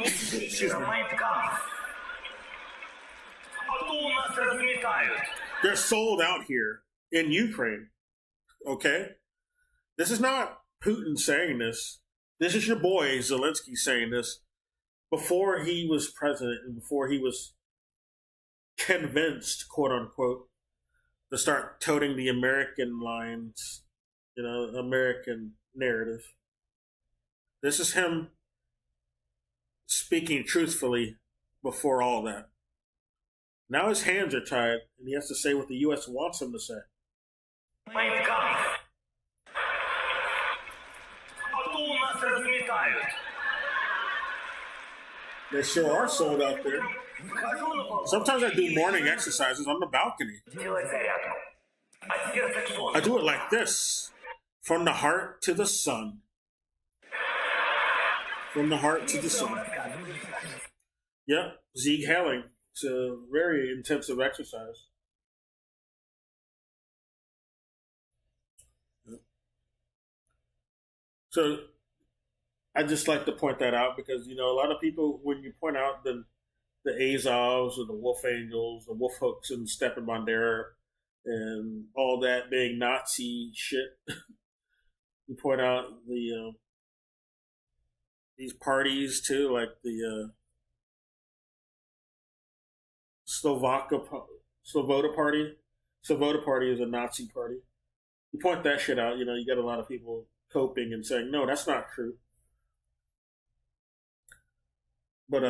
Excuse me. They're sold out here in Ukraine. Okay? This is not Putin saying this. This is your boy Zelensky saying this before he was president and before he was convinced, quote unquote, to start toting the American lines, American narrative. This is him speaking truthfully before all that. Now his hands are tied, and he has to say what the U.S. wants him to say. They sure are sold out there. Sometimes I do morning exercises on the balcony. I do it like this. From the heart to the sun. From the heart to the sun. Yep, Sieg Helling. It's a very intensive exercise. So I just like to point that out because, a lot of people, when you point out the Azovs or the Wolf Angels, the Wolf Hooks and Stepan Bandera and all that being Nazi shit, you point out these parties too, like the Svoboda Party. Svoboda Party is a Nazi party. You point that shit out, you get a lot of people coping and saying, no, that's not true. But,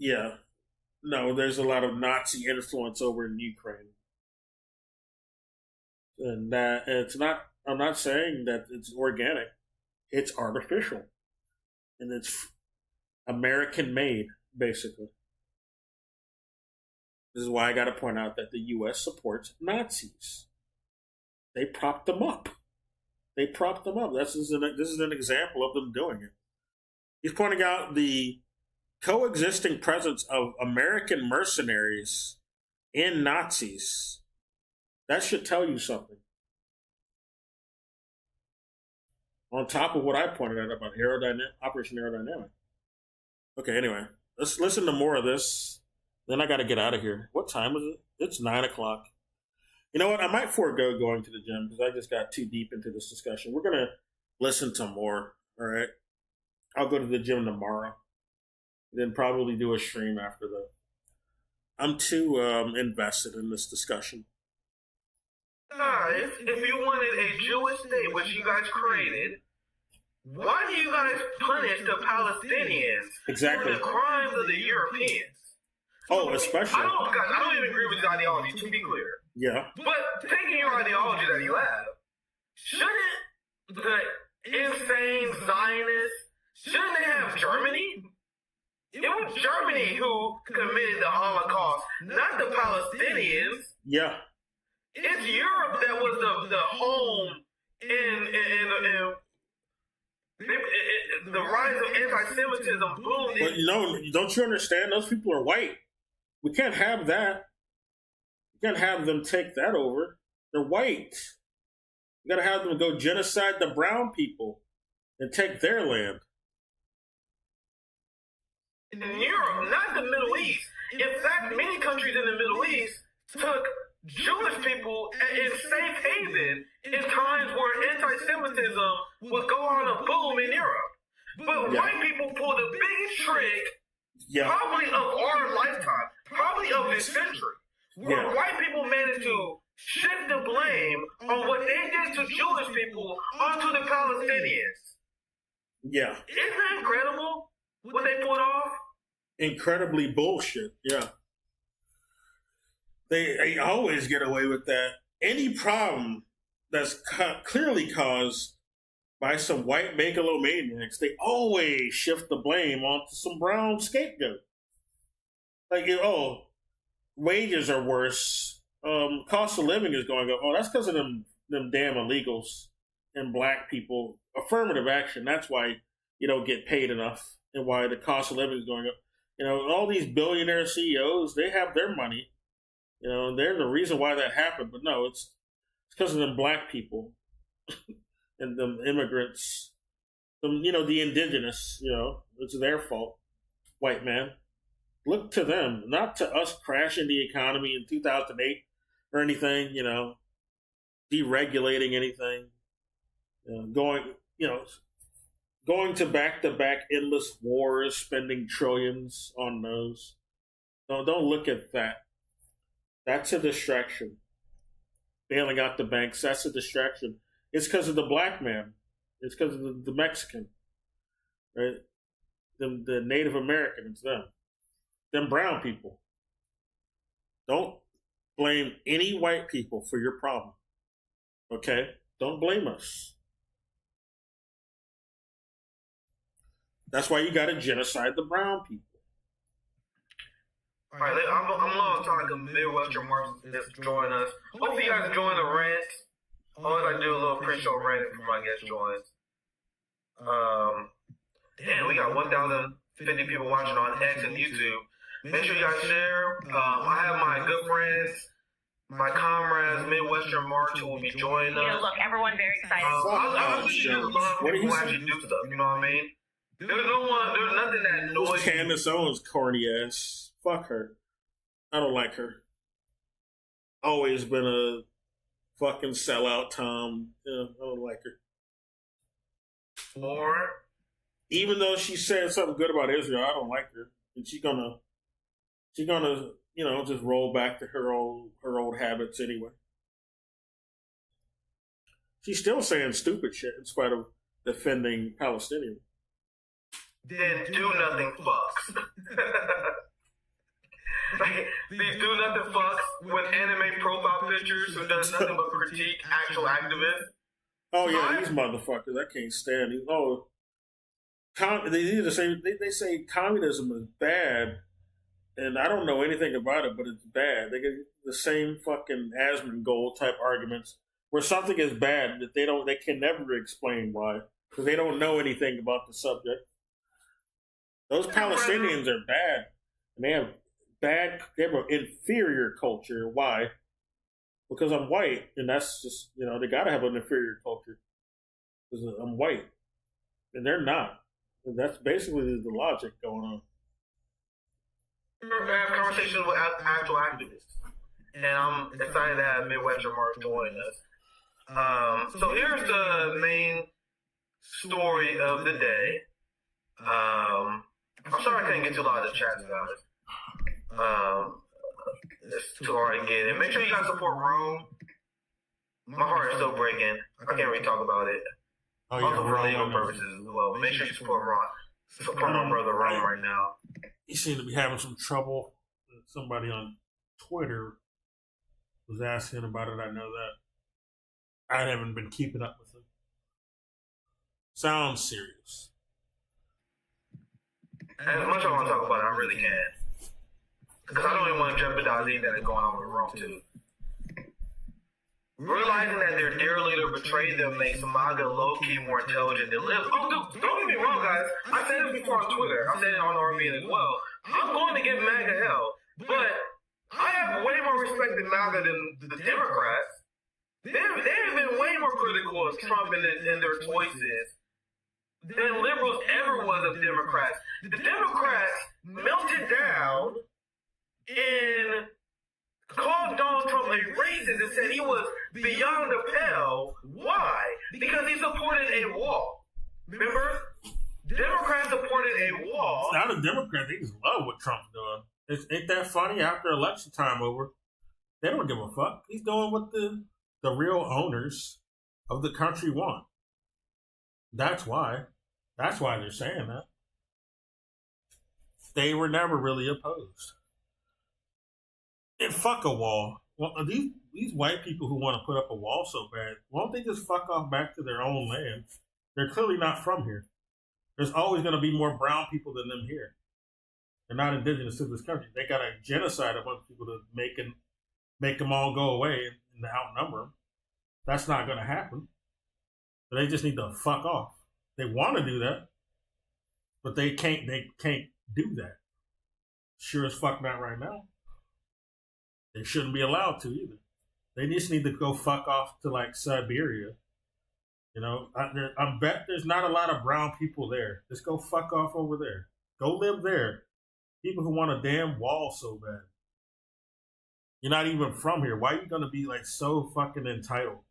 there's a lot of Nazi influence over in Ukraine. And I'm not saying that it's organic. It's artificial. And it's American made, basically. This is why I got to point out that the U.S. supports Nazis. They propped them up. This is an example of them doing it. He's pointing out the coexisting presence of American mercenaries and Nazis. That should tell you something. On top of what I pointed out about Operation Aerodynamic. Okay, anyway, let's listen to more of this. Then I got to get out of here. What time is it? It's 9 o'clock. You know what? I might forego going to the gym because I just got too deep into this discussion. We're going to listen to more, all right? I'll go to the gym tomorrow. Then probably do a stream after that. I'm too invested in this discussion. Guys, if you wanted a Jewish state, which you guys created, why do you guys punish the Palestinians Exactly. for the crimes of the Europeans? Oh, especially. I don't even agree with this ideology, to be clear. Yeah. But taking your ideology that you have, shouldn't the insane Zionists, shouldn't they have Germany? It was Germany who committed the Holocaust, not the Palestinians. Yeah. It's Europe that was the home in the rise of anti-Semitism boomed. But no, don't you understand? Those people are white. We can't have that. We can't have them take that over. They're white. We got to have them go genocide the brown people and take their land. In Europe, not the Middle East. In fact, many countries in the Middle East took Jewish people in safe haven in times where anti-Semitism was going on a boom in Europe. But white people pulled the biggest trick, probably of our lifetime, probably of this century, where white people managed to shift the blame on what they did to Jewish people onto the Palestinians. Yeah. Isn't that incredible what they pulled off? Incredibly bullshit, yeah. They always get away with that. Any problem that's clearly caused by some white megalomaniacs, they always shift the blame onto some brown scapegoat. Like, wages are worse. Cost of living is going up. Oh, that's because of them damn illegals and black people. Affirmative action. That's why you don't get paid enough and why the cost of living is going up. All these billionaire CEOs, they have their money. They're the reason why that happened. But no, it's because of them black people and them immigrants. The indigenous, it's their fault. White man. Look to them, not to us crashing the economy in 2008 or anything, deregulating anything, going to back-to-back endless wars, spending trillions on those. No, don't look at that. That's a distraction. Bailing out the banks, that's a distraction. It's because of the black man. It's because of the Mexican. Right? The Native American, it's them. Them brown people. Don't blame any white people for your problem. Okay? Don't blame us. That's why you got to genocide the brown people. All right, I'm long talking like a Midwestern Mark that's joining us. Hopefully you guys join the rant. Always I do a little pre-show rant before my guest joins. Damn, we got 1,050 people watching on X and YouTube. Make sure you guys share. I have my good friends, my comrades, Midwestern March, who will be joining us. Look, everyone very excited. I'm sure a lot of people who actually do stuff, you know what I mean? There's nothing that annoys me. Candace Owens, corny ass. Fuck her. I don't like her. Always been a fucking sellout, Tom. Yeah, I don't like her. Or, even though she said something good about Israel, I don't like her. And she's gonna, just roll back to her old habits anyway. She's still saying stupid shit in spite of defending Palestinians. Then do nothing fucks. Like, these do nothing fucks with anime profile pictures who does nothing but critique actual activists. Oh yeah, these motherfuckers, I can't stand these. Oh, they say communism is bad, and I don't know anything about it, but it's bad. They get the same fucking Asmongold type arguments where something is bad that they can never explain why because they don't know anything about the subject. Those Palestinians are bad, and they have an inferior culture. Why? Because I'm white, and that's just, they gotta have an inferior culture. Because I'm white. And they're not. And that's basically the logic going on. Have conversations with actual activists. and I'm excited to have Midwestern Mark join us. So here's the main story of the day. I'm sorry I couldn't get to a lot of the chats about it. It's too hard to get in. Make sure you guys support Rome. My heart is still breaking. I can't really talk about it. Oh, yeah, Also for legal purposes as well. Make sure you support Ron. Support my brother Rome right now. He seemed to be having some trouble. Somebody on Twitter was asking about it. I know that. I haven't been keeping up with him. Sounds serious. As much as I want to talk about it, I really can't. Because I don't even want to jeopardize anything that's going on with Rome, too. Realizing that their dear leader betrayed them makes MAGA low-key more intelligent than Lib. Oh, dude, don't get me wrong, guys. I said it before on Twitter. I said it on RBN as well. I'm going to give MAGA hell, but I have way more respect than MAGA than the Democrats. They have been way more critical of Trump and their choices than liberals ever was of Democrats. The Democrats melted down and called Donald Trump a racist and said he was beyond the pale. Why? Because he supported a wall. Remember? Democrats supported a wall. Now the Democrats, they just love what Trump's doing. Ain't that funny? After election time over, they don't give a fuck. He's doing what the real owners of the country want. That's why. That's why they're saying that. They were never really opposed. And fuck a wall. Well, these white people who want to put up a wall so bad, why don't they just fuck off back to their own land? They're clearly not from here. There's always going to be more brown people than them here. They're not indigenous to this country. They got to genocide a bunch of people to make them all go away and outnumber them. That's not going to happen. So they just need to fuck off. They want to do that, but they can't do that. Sure as fuck not right now. They shouldn't be allowed to either. They just need to go fuck off to like Siberia. You know, I bet there's not a lot of brown people there. Just go fuck off over there. Go live there. People who want a damn wall so bad. You're not even from here. Why are you going to be like so fucking entitled?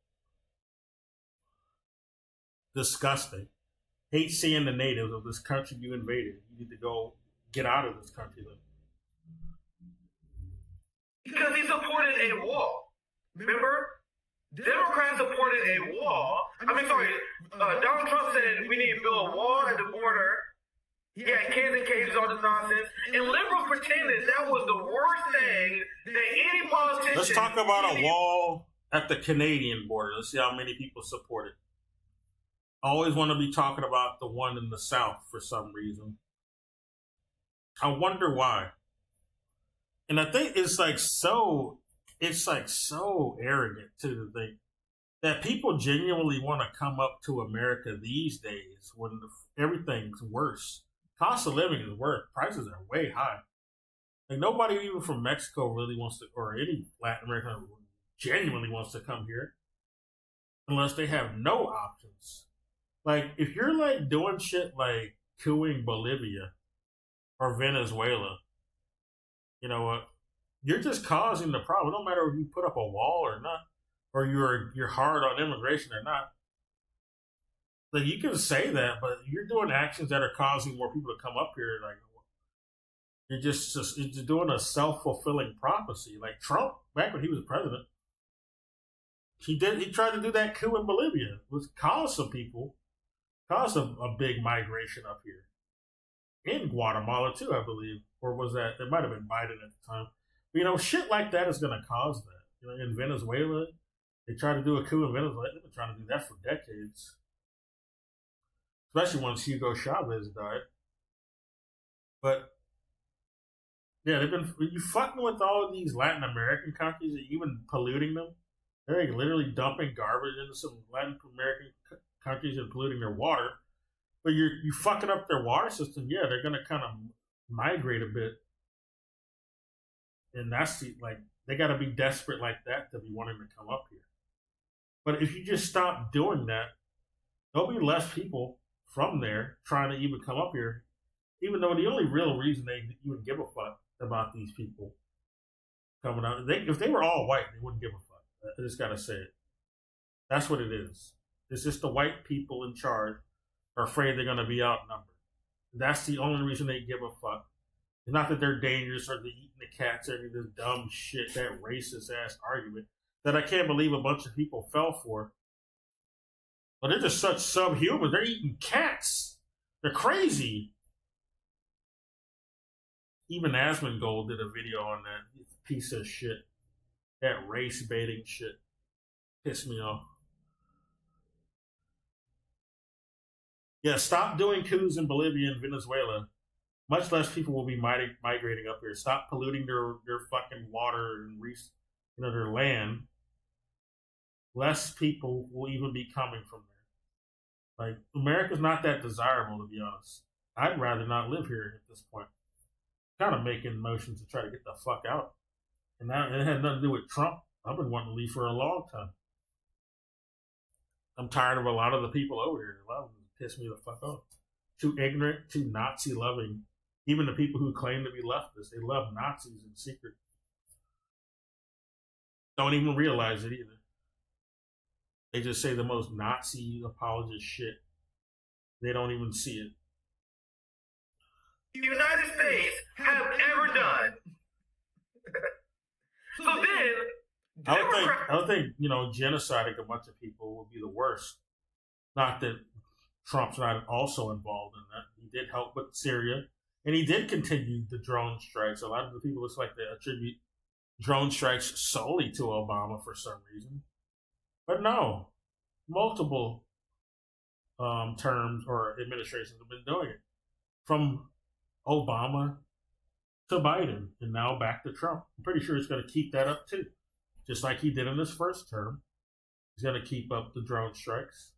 Disgusting. Hate seeing the natives of this country you invaded. You need to go get out of this country then. Because he supported a wall. Remember? Democrats supported a wall. Donald Trump said we need to build a wall at the border. He had kids in cages, all this nonsense. And liberals pretended that was the worst thing that any politician... Let's talk about a wall at the Canadian border. Let's see how many people support it. I always want to be talking about the one in the South for some reason. I wonder why. And I think it's so arrogant to think that people genuinely want to come up to America these days when everything's worse. Cost of living is worse. Prices are way high. Like nobody even from Mexico really wants to, or any Latin American genuinely wants to come here unless they have no options. Like if you're like doing shit like cooing Bolivia or Venezuela, you know what? You're just causing the problem. It don't matter if you put up a wall or not, or you're hard on immigration or not. Like you can say that, but you're doing actions that are causing more people to come up here. Like you're just doing a self-fulfilling prophecy. Like Trump, back when he was president, he tried to do that coup in Bolivia, which caused a big migration up here. In Guatemala too, I believe, or was that? It might have been Biden at the time. But, you know, shit like that is going to cause that. You know, in Venezuela, they tried to do a coup in Venezuela. They've been trying to do that for decades, especially once Hugo Chavez died. But yeah, you fucking with all of these Latin American countries, even polluting them. They're like literally dumping garbage into some Latin American countries and polluting their water. But you fucking up their water system. Yeah, they're gonna kind of migrate a bit, and that's they got to be desperate like that to be wanting to come up here. But if you just stop doing that, there'll be less people from there trying to even come up here. Even though the only real reason they even give a fuck about these people coming out. If they were all white, they wouldn't give a fuck. I just gotta say it. That's what it is. It's just the white people in charge are afraid they're gonna be outnumbered. That's the only reason they give a fuck. It's not that they're dangerous or they're eating the cats or any of this dumb shit, that racist ass argument that I can't believe a bunch of people fell for. But they're just such subhumans. They're eating cats. They're crazy. Even Asmongold did a video on that piece of shit. That race baiting shit pissed me off. Yeah, stop doing coups in Bolivia and Venezuela. Much less people will be migrating up here. Stop polluting their fucking water and their land. Less people will even be coming from there. Like, America's not that desirable, to be honest. I'd rather not live here at this point. Kind of making motions to try to get the fuck out. And now it had nothing to do with Trump. I've been wanting to leave for a long time. I'm tired of a lot of the people over here. A lot of them piss me the fuck off. Too ignorant, too Nazi-loving. Even the people who claim to be leftists, they love Nazis in secret. Don't even realize it either. They just say the most Nazi apologist shit. They don't even see it. The United States have ever done. So then, I would think, genociding a bunch of people would be the worst. Not that Trump's not also involved in that. He did help with Syria, and he did continue the drone strikes. A lot of the people looks like they attribute drone strikes solely to Obama for some reason. But no, multiple terms or administrations have been doing it. From Obama to Biden, and now back to Trump. I'm pretty sure he's going to keep that up too. Just like he did in his first term. He's going to keep up the drone strikes.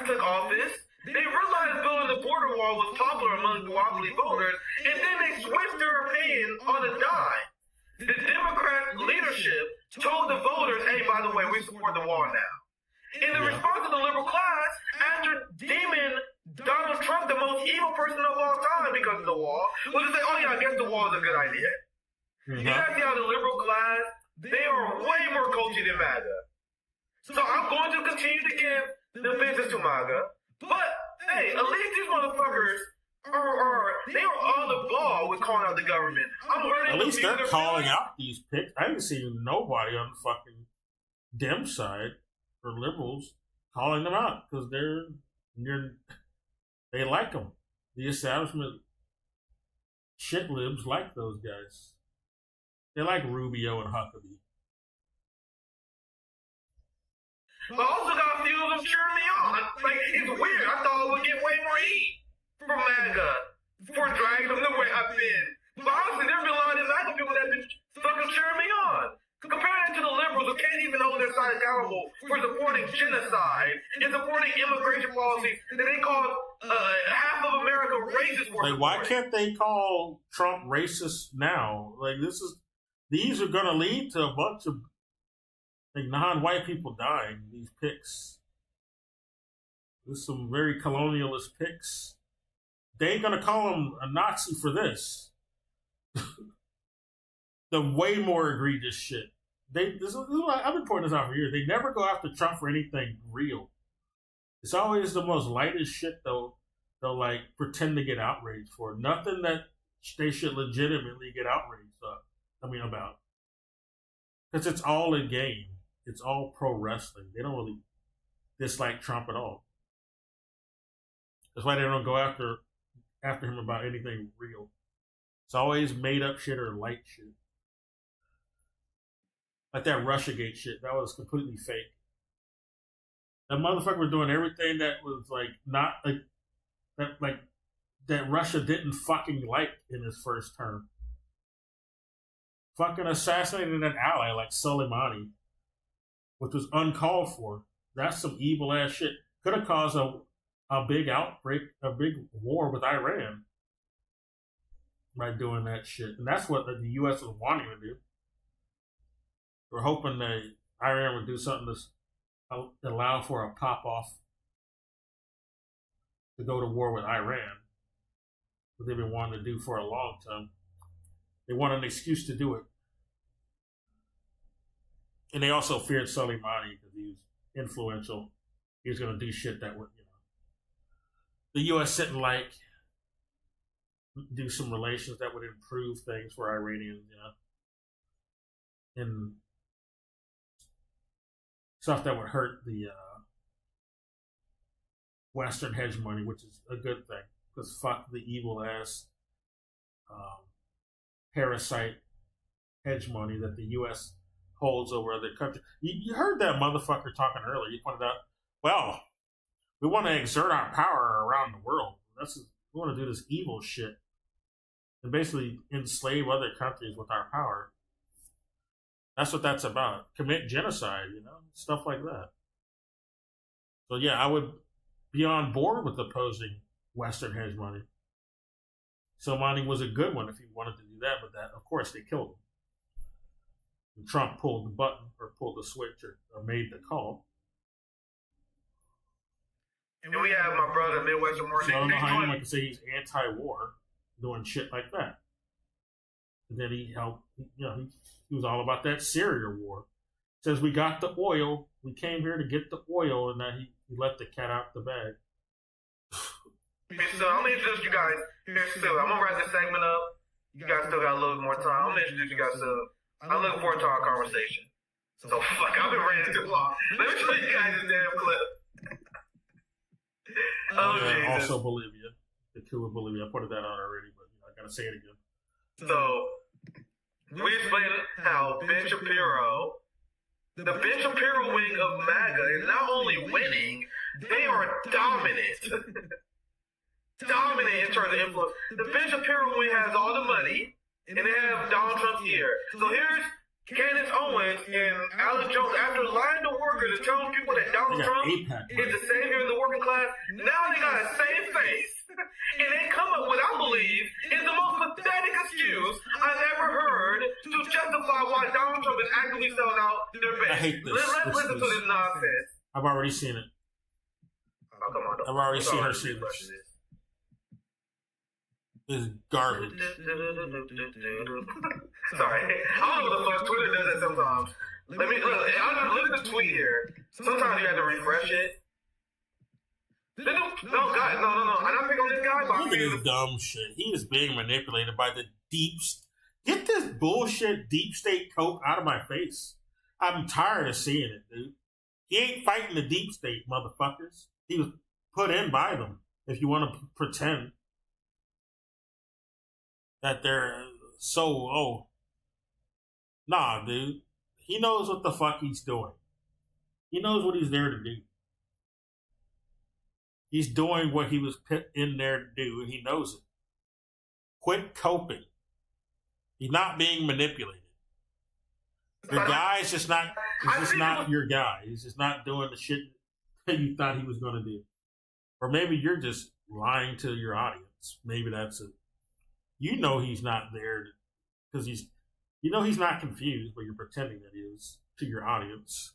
took office, they realized building the border wall was popular among duopoly voters, and then they switched their opinion on a dime. The Democrat leadership told the voters, hey, by the way, we support the wall now. In the response of the liberal class, after deeming Donald Trump the most evil person of all time because of the wall, was to say, oh yeah, I guess the wall is a good idea. You guys see how the liberal class, they are way more coachy than MAGA. So I'm going to continue to give the business to MAGA, but hey, at least these motherfuckers they are on the ball with calling out the government. At least they're calling out these picks. I haven't seen nobody on the fucking Dem side or liberals calling them out because they like them. The establishment shit libs like those guys. They like Rubio and Huckabee. But I also got a few of them cheering me on. Like, it's weird. I thought I would get way more heat from MAGA for dragging them the way I've been. But honestly, there have been a lot of MAGA people that have been fucking cheering me on. Compare that to the liberals who can't even hold their side accountable for supporting genocide and supporting immigration policies that they call half of America racist for. Like, why can't they call Trump racist now? Like, these are going to lead to a bunch of non-white people dying. These picks. There's some very colonialist picks. They ain't going to call him a Nazi for this. The way more egregious shit. I've been pointing this out for years. They never go after Trump for anything real. It's always the most lightest shit they'll like pretend to get outraged for. Nothing that they should legitimately get outraged about. Because it's all a game. It's all pro wrestling. They don't really dislike Trump at all. That's why they don't go after him about anything real. It's always made up shit or light shit. Like that Russiagate shit, that was completely fake. That motherfucker was doing everything that was that Russia didn't fucking like in his first term. Fucking assassinated an ally like Soleimani, which was uncalled for. That's some evil ass shit. Could have caused a big outbreak, a big war with Iran by doing that shit. And that's what the U.S. was wanting to do. We're hoping that Iran would do something to allow for a pop-off to go to war with Iran. What they've been wanting to do for a long time. They wanted an excuse to do it. And they also feared Soleimani because he was influential. He was going to do shit that would, the U.S. didn't do some relations that would improve things for Iranians, and stuff that would hurt the Western hegemony, which is a good thing, because fuck the evil ass parasite hegemony that the U.S. holds over other countries. You heard that motherfucker talking earlier. You pointed out, well, we want to exert our power around the world. We want to do this evil shit and basically enslave other countries with our power. That's what that's about. Commit genocide, stuff like that. So yeah, I would be on board with opposing Western hegemony. Soleimani was a good one if he wanted to do that, but that, of course, they killed him. And Trump pulled the button or pulled the switch or made the call. And we have my brother, Midwestern Market. So I don't know how you can say he's anti-war doing shit like that. And then he helped, he was all about that Syria war. Says we got the oil, we came here to get the oil, and then he let the cat out the bag. So I'm gonna introduce you guys here soon. I'm gonna wrap this segment up. You guys still got a little more time. I'm gonna introduce you guys soon. I'm looking forward to our conversation. So fuck, I've been ready too long. Let me show you guys this damn clip. Jesus. Also Bolivia, the coup of Bolivia. I pointed that out already, but I gotta say it again. So we explained how Ben Shapiro, the Ben Shapiro wing of MAGA, is not only winning, they are dominant. Dominant in terms of influence. The Ben Shapiro wing has all the money, and they have Donald Trump's ear. So here's Candace Owens and Alex Jones, after lying to workers and telling people that Donald Trump is the savior of the working class, now they got a same face. And they come up with, I believe, is the most pathetic excuse I've ever heard to justify why Donald Trump is actively selling out their base. I hate this. Let's listen to this nonsense. I've already seen it. Oh, come on. I've already seen her say this. This is garbage. Sorry. I don't know what the fuck. Twitter does that sometimes. Look at the tweet here. Sometimes you have to refresh it. No, guys, no. I'm not picking on this guy. Look at this dumb shit. He is being manipulated by the Get this bullshit deep state coke out of my face. I'm tired of seeing it, dude. He ain't fighting the deep state, motherfuckers. He was put in by them. If you want to pretend that they're nah, dude. He knows what the fuck he's doing. He knows what he's there to do. He's doing what he was put in there to do, and he knows it. Quit coping. He's not being manipulated. Your guy is just not. He's just not your guy. He's just not doing the shit that you thought he was going to do. Or maybe you're just lying to your audience. Maybe that's it. You know he's not there because he's not confused, but you're pretending that he is to your audience.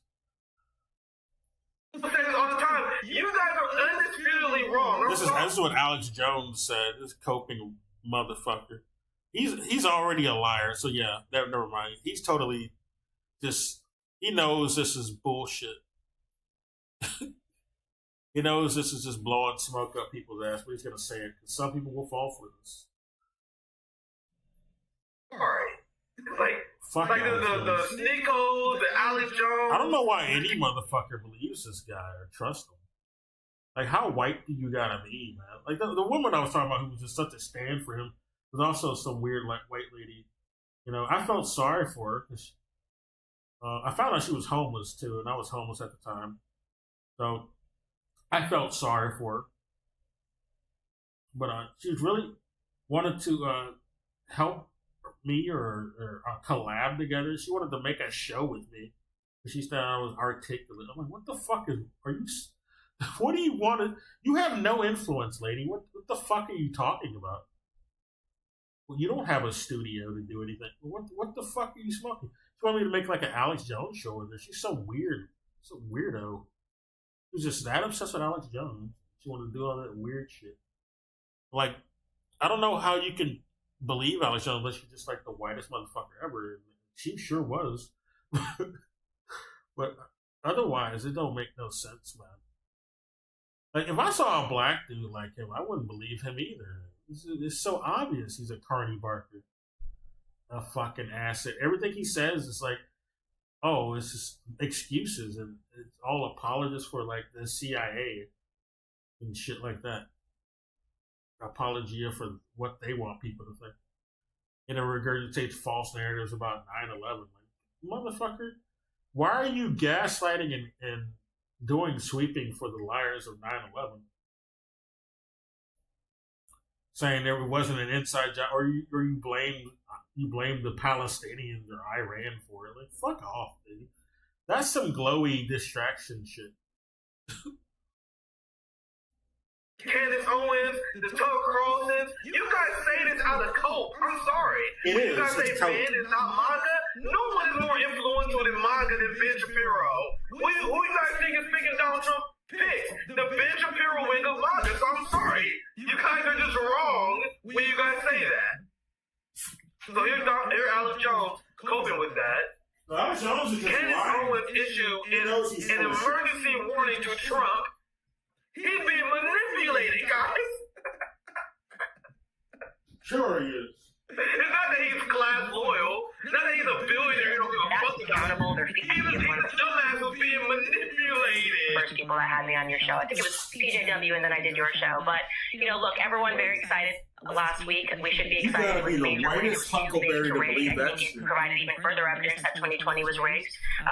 All the time. You guys are undisputedly wrong. This is what Alex Jones said. This coping motherfucker. He's already a liar. So yeah, never mind. He's totally just. He knows this is bullshit. He knows this is just blowing smoke up people's ass, but he's gonna say it because some people will fall for this. All right, Fuck like the Sneeko, the Alex Jones. I don't know why any motherfucker believes this guy or trusts him. Like, how white do you gotta be, man? Like, the woman I was talking about who was just such a stand for him was also some weird, white lady. I felt sorry for her because I found out she was homeless, too, and I was homeless at the time. So, I felt sorry for her. But she really wanted to help me or collab together. She wanted to make a show with me. She said I was articulate. I'm like, what the fuck are you? What do you want to? You have no influence, lady. What the fuck are you talking about? Well, you don't have a studio to do anything. What the fuck are you smoking? She wanted me to make like an Alex Jones show with her. She's so weird. So weirdo. She was just that obsessed with Alex Jones. She wanted to do all that weird shit. Like, I don't know how you can believe Alex Jones unless she's just like the whitest motherfucker ever. She sure was. But otherwise, it don't make no sense, man. Like, if I saw a black dude like him, I wouldn't believe him either. It's so obvious he's a carny barker. A fucking asset. Everything he says is like, oh, it's just excuses, and it's all apologists for like the CIA and shit like that. Apologia for what they want people to think. And it regurgitates false narratives about 9/11. Like, motherfucker, why are you gaslighting and doing sweeping for the liars of 9/11? Saying there wasn't an inside job, or you blame the Palestinians or Iran for it. Like, fuck off, dude. That's some glowy distraction shit. Candace Owens, the Tucker Carlsons, you guys say this out of cope. I'm sorry. It is. You guys say Ben is not MAGA. No one is more influential than MAGA than Ben Shapiro. Who you guys think is picking Donald Trump picks? The Ben Shapiro wing of MAGA. So I'm sorry. You guys are just wrong when you guys say that. So here's Alex Jones coping with that. Alex Jones is just Candace Owens issued an emergency warning to Trump. He's being manipulated, guys. Sure he is. It's not that he's class loyal. Not that he's a billionaire. He don't give a fuck about it. His dumbass was being manipulated. First people that had me on your show. I think it was PJW, and then I did your show. But, you know, look, everyone very excited last week. We should be excited. You gotta be the whitest huckleberry to believe that I think shit. it provided even further evidence that 2020 was rigged.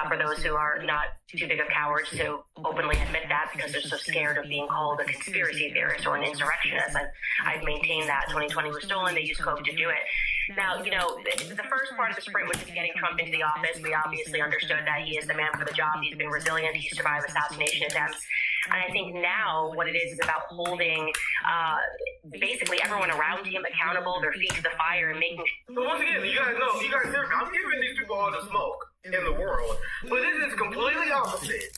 For those who are not too big of cowards to openly admit that because they're so scared of being called a conspiracy theorist or an insurrectionist. I've maintained that 2020 was stolen. They used Coke to do it. Now, you know, the first part of the sprint was getting Trump into the office. We obviously understood that he is the man for the job. He's been resilient. He's survived assassination attempts. And I think now what it is about holding basically everyone around him accountable, their feet to the fire, and making. So once again, you guys know, I'm giving these people all the smoke in the world. But this is completely opposite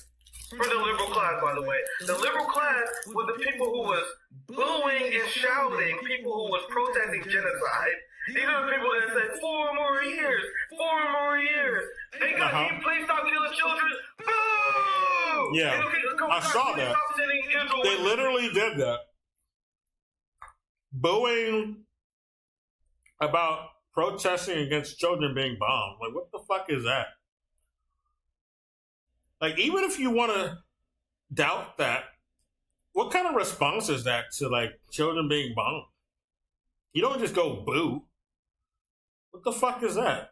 for the liberal class, by the way. The liberal class was the people who was booing and shouting, people who was protesting genocide. These are the people that said, 4 more years, 4 more years. Hey, guys, please stop killing children. Boo! Yeah, I saw that. They literally did that. Booing about protesting against children being bombed. Like, what the fuck is that? Like, even if you want to doubt that, what kind of response is that to, like, children being bombed? You don't just go boo. What the fuck is that?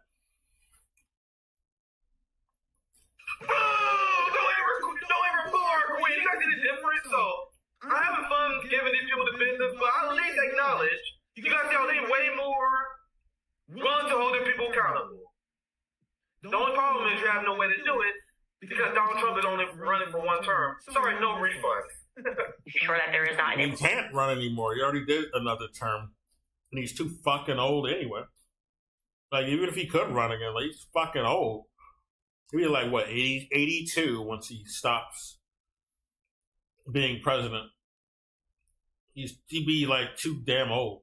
Boo! Don't ever boo our queen. You guys get it different, so I'm having fun giving these people the business, but I at least acknowledge you guys y'all need way more willing to hold their people accountable. The only problem is you have no way to do it because Donald Trump is only running for 1 term. Sorry, no refund. Sure that there is not. He can't run anymore. He already did another term. And he's too fucking old anyway. Like, even if he could run again, like, he's fucking old. He'll be like, what, 82 once he stops being president. He'd be like too damn old.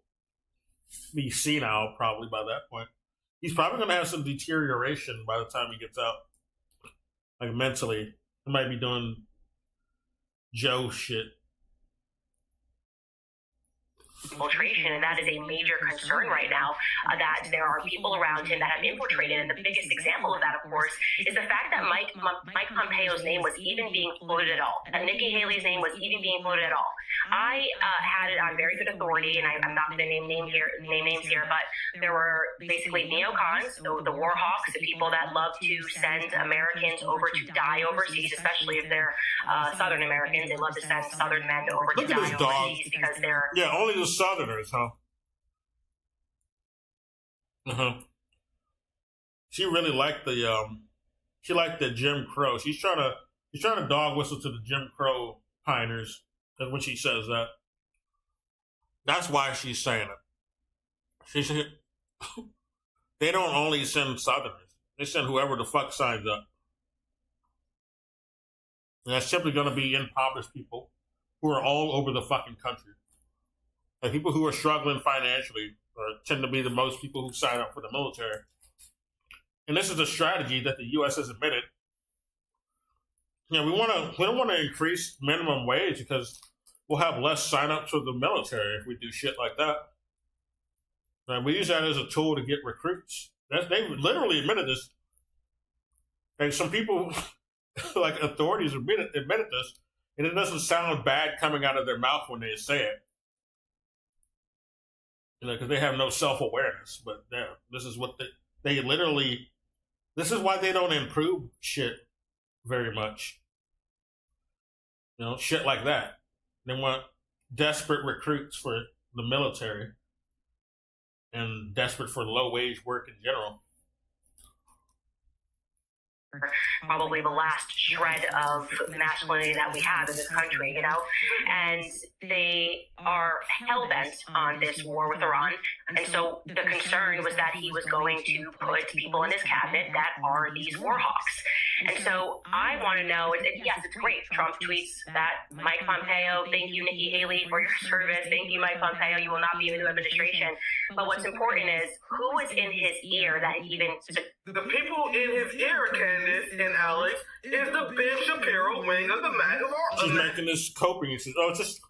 Be senile probably by that point. He's probably going to have some deterioration by the time he gets out. Like, mentally. He might be doing Joe shit. Infiltration, and that is a major concern right now, that there are people around him that have infiltrated, and the biggest example of that, of course, is the fact that Mike Pompeo's name was even being floated at all, that Nikki Haley's name was even being floated at all. I had it on very good authority, and I'm not going to name names here, but there were basically neocons, the war hawks, the people that love to send Americans over to die overseas, especially if they're Southern Americans. They love to send Southern men over to die overseas because they're... Yeah, only the Southerners, huh? She really liked the Jim Crow. She's trying to dog whistle to the Jim Crow pioneers. That's when she says that. That's why she's saying it. She said they don't only send Southerners; they send whoever the fuck signs up. And that's simply going to be impoverished people who are all over the fucking country. Like, people who are struggling financially tend to be the most people who sign up for the military. And this is a strategy that the U.S. has admitted. We don't want to increase minimum wage because we'll have less sign-ups for the military if we do shit like that. And we use that as a tool to get recruits. They literally admitted this. And some people, like authorities, admitted this, and it doesn't sound bad coming out of their mouth when they say it. Because they have no self-awareness. But this is what they literally. This is why they don't improve shit very much. Shit like that. They want desperate recruits for the military and desperate for low-wage work in general. Probably the last shred of masculinity that we have in this country, and they are hell-bent on this war with Iran. And so the concern was that he was going to put people in his cabinet that are these war hawks. And so I want to know, yes, it's great. Trump tweets that Mike Pompeo, thank you, Nikki Haley, for your service. Thank you, Mike Pompeo. You will not be in the new administration. But what's important is who is in his ear that even... The people in his ear, Candace and Alex, is the Ben Shapiro wing of the MAGA. She's making this coping. He says, it's just...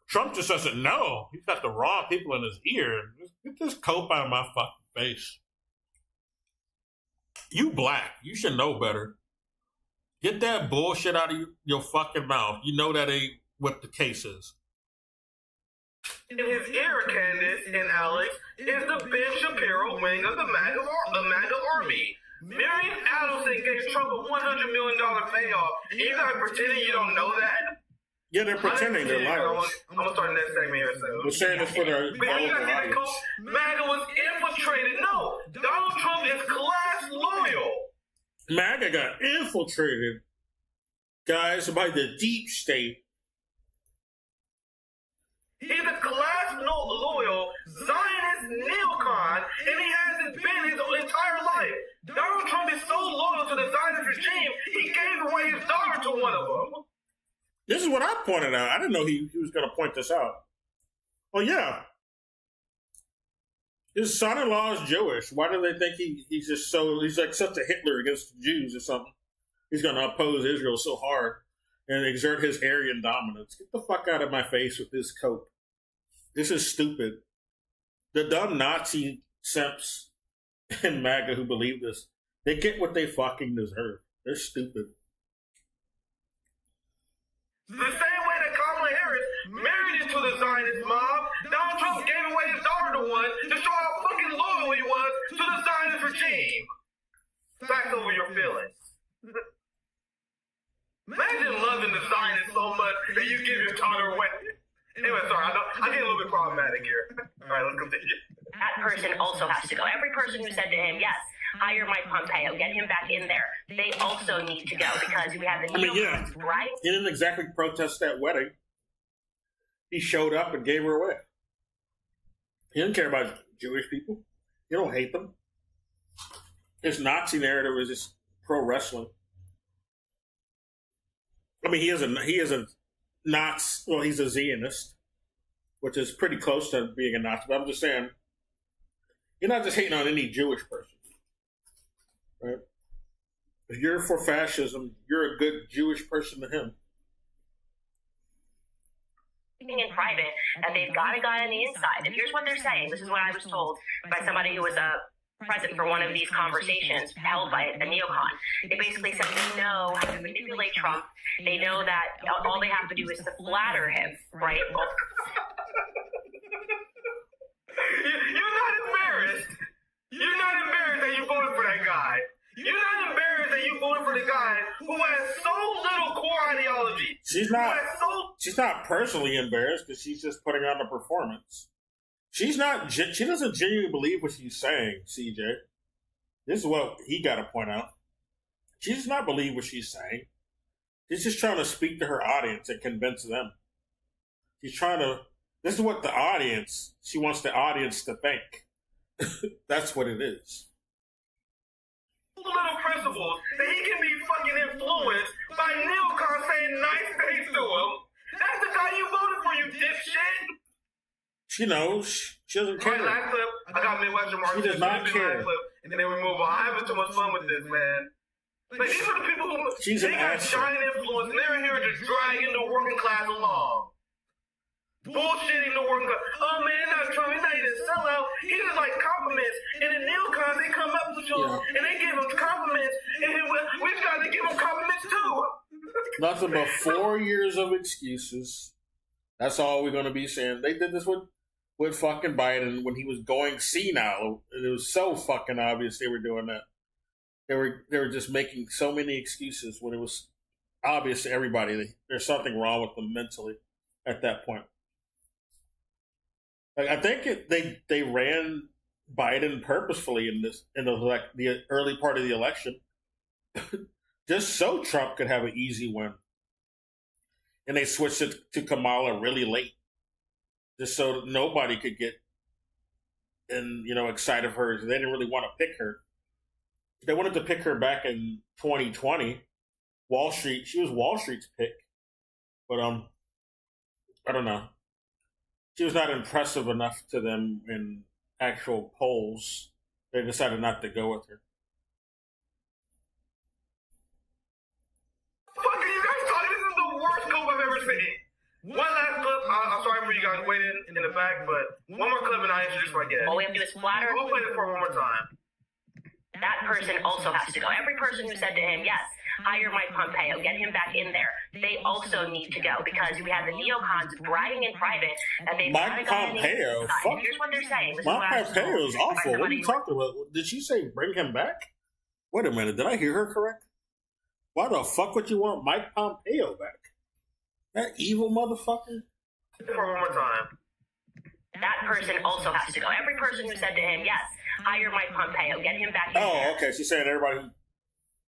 Trump just doesn't know. He's got the wrong people in his ear. Get this cope out of my fucking face. You black. You should know better. Get that bullshit out of your fucking mouth. You know that ain't what the case is. In his ear, Candace and Alex, is the Ben Shapiro wing of the MAGA army. Marion Adelson gave Trump a $100 million payoff. And you guys pretending you don't know that? Yeah, they're pretending they're liars. I'm going to start the next segment here soon. We're saying this for their audience. MAGA was infiltrated. No, Donald Trump is class loyal. MAGA got infiltrated, guys, by the deep state. He's a class loyal Zionist neocon, and he hasn't been his entire life. Donald Trump is so loyal to the Zionist regime, he gave away his daughter to one of them. This is what I pointed out. I didn't know he was going to point this out. Oh, yeah. His son-in-law is Jewish. Why do they think he's like such a Hitler against the Jews or something? He's going to oppose Israel so hard and exert his Aryan dominance. Get the fuck out of my face with this cope. This is stupid. The dumb Nazi simps in MAGA who believe this, they get what they fucking deserve. They're stupid. The same way that Kamala Harris married into the Zionist mob, Donald Trump gave away his daughter to one to show how fucking loyal he was to the Zionist regime. Facts over your feelings. Imagine loving the Zionists so much that you give your daughter away. Anyway, sorry, I get a little bit problematic here. All right, let's continue. That person also has to go. Every person who said to him, yes, hire Mike Pompeo, get him back in there, they also need to go because we have the right? He didn't exactly protest that wedding. He showed up and gave her away. He didn't care about Jewish people. He don't hate them. His Nazi narrative is just pro wrestling. I mean, he is a Nazi. Well, he's a Zionist, which is pretty close to being a Nazi. But I'm just saying, you're not just hating on any Jewish person, right? If you're for fascism, you're a good Jewish person to him. In private, that they've got a guy on the inside. And here's what they're saying. This is what I was told by somebody who was present for one of these conversations held by a neocon. They basically said they know how to manipulate Trump. They know that all they have to do is to flatter him, right? You're not embarrassed. You're not embarrassed that you voted for that guy. You're not embarrassed that you voted for the guy who has so little core ideology. She's not personally embarrassed because she's just putting on a performance. She doesn't genuinely believe what she's saying, CJ. This is what he got to point out. She does not believe what she's saying. She's just trying to speak to her audience and convince them. This is what she wants the audience to think. That's what it is. Little principles that he can be fucking influenced by neocons saying nice things to him. That's the guy you voted for, you dipshit. She knows. She doesn't care. Last clip, I got Midwestern Mark. She does not care. Clip, and then we move on. I'm having too much fun with this, man. Like, these are the people who they got giant influence, and they're here just dragging the working class along. Bullshitting the working class. Oh, man, they're not Trump. He's not even a sellout. He just like compliments. And the neocons, they come up to him, and they give him compliments. And we've got to give him compliments, too. Nothing but 4 years of excuses. That's all we're going to be saying. They did this with fucking Biden when he was going senile. It was so fucking obvious they were doing that. They were just making so many excuses when it was obvious to everybody that there's something wrong with them mentally at that point. Like, I think they ran Biden purposefully in the early part of the election, just so Trump could have an easy win, and they switched it to Kamala really late, just so nobody could get excited for her. They didn't really want to pick her. They wanted to pick her back in 2020. Wall Street, she was Wall Street's pick, but I don't know. She was not impressive enough to them in actual polls. They decided not to go with her. Fucking you guys thought this is the worst clip I've ever seen. One last clip. I'm sorry for you guys waiting in the back, but one more clip and I introduce my guest. All we have to do is flatter. We'll play it for one more time. That person also has to go. Every person who said to him, yes, hire Mike Pompeo, get him back in there, they also need to go because we have the neocons bragging in private that they've Mike Pompeo? Fuck. Here's what they're saying. Mike Pompeo is awful. What are you talking about? Did she say bring him back? Wait a minute. Did I hear her correct? Why the fuck would you want Mike Pompeo back? That evil motherfucker? For one more time. That person also has to go. Every person who said to him, yes, hire Mike Pompeo, get him back in there. Oh, okay. She's saying everybody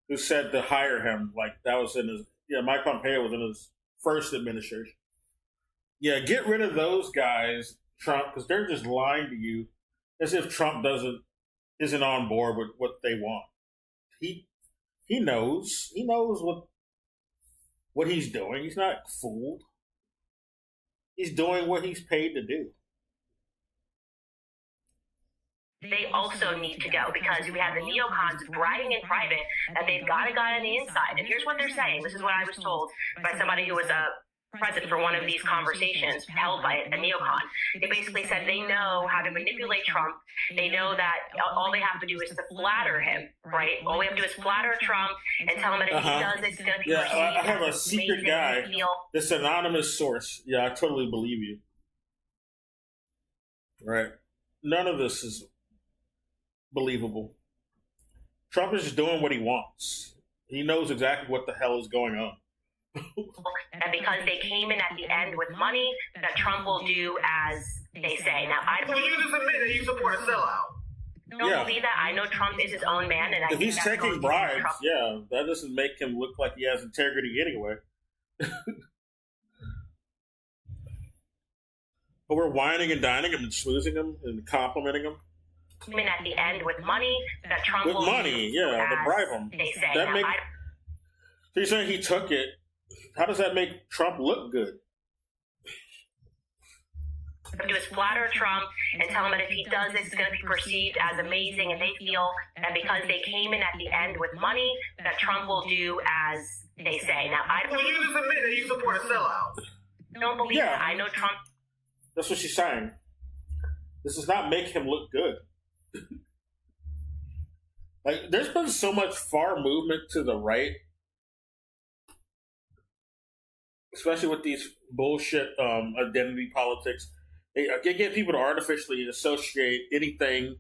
who said to hire him, like that was in his... Yeah, Mike Pompeo was in his first administration. Yeah, get rid of those guys, Trump, because they're just lying to you as if Trump isn't on board with what they want. He knows. He knows what he's doing. He's not fooled. He's doing what he's paid to do. They also need to go because we have the neocons bragging in private that they've got a guy on the inside. And here's what they're saying. This is what I was told by somebody who was present for one of these conversations held by a neocon. They basically said they know how to manipulate Trump. They know that all they have to do is to flatter him, right? All we have to do is flatter Trump and tell him that if he does, it's going to be perceived. I have a secret guy, this anonymous source. Yeah, I totally believe you. Right. None of this is believable. Trump is just doing what he wants. He knows exactly what the hell is going on. And because they came in at the end with money, that Trump will do as they say. Now, I So you just admit that you support a sellout. don't believe that. I know Trump is his own man, and if he's taking bribes, that doesn't make him look like he has integrity anyway. But we're whining and dining him and schmoozing him and complimenting him. Came in at the end with money, that Trump will money, do to bribe him. They say. So Now, you're saying he took it. How does that make Trump look good? do is flatter Trump and tell him that if he does, it's going to be perceived as amazing, and they feel that because they came in at the end with money, that Trump will do as they say. Now, I So you just admit that you support a sellout. don't believe that. I know Trump. That's what she's saying. This does not make him look good. Like, there's been so much far movement to the right, especially with these bullshit identity politics. They get people to artificially associate anything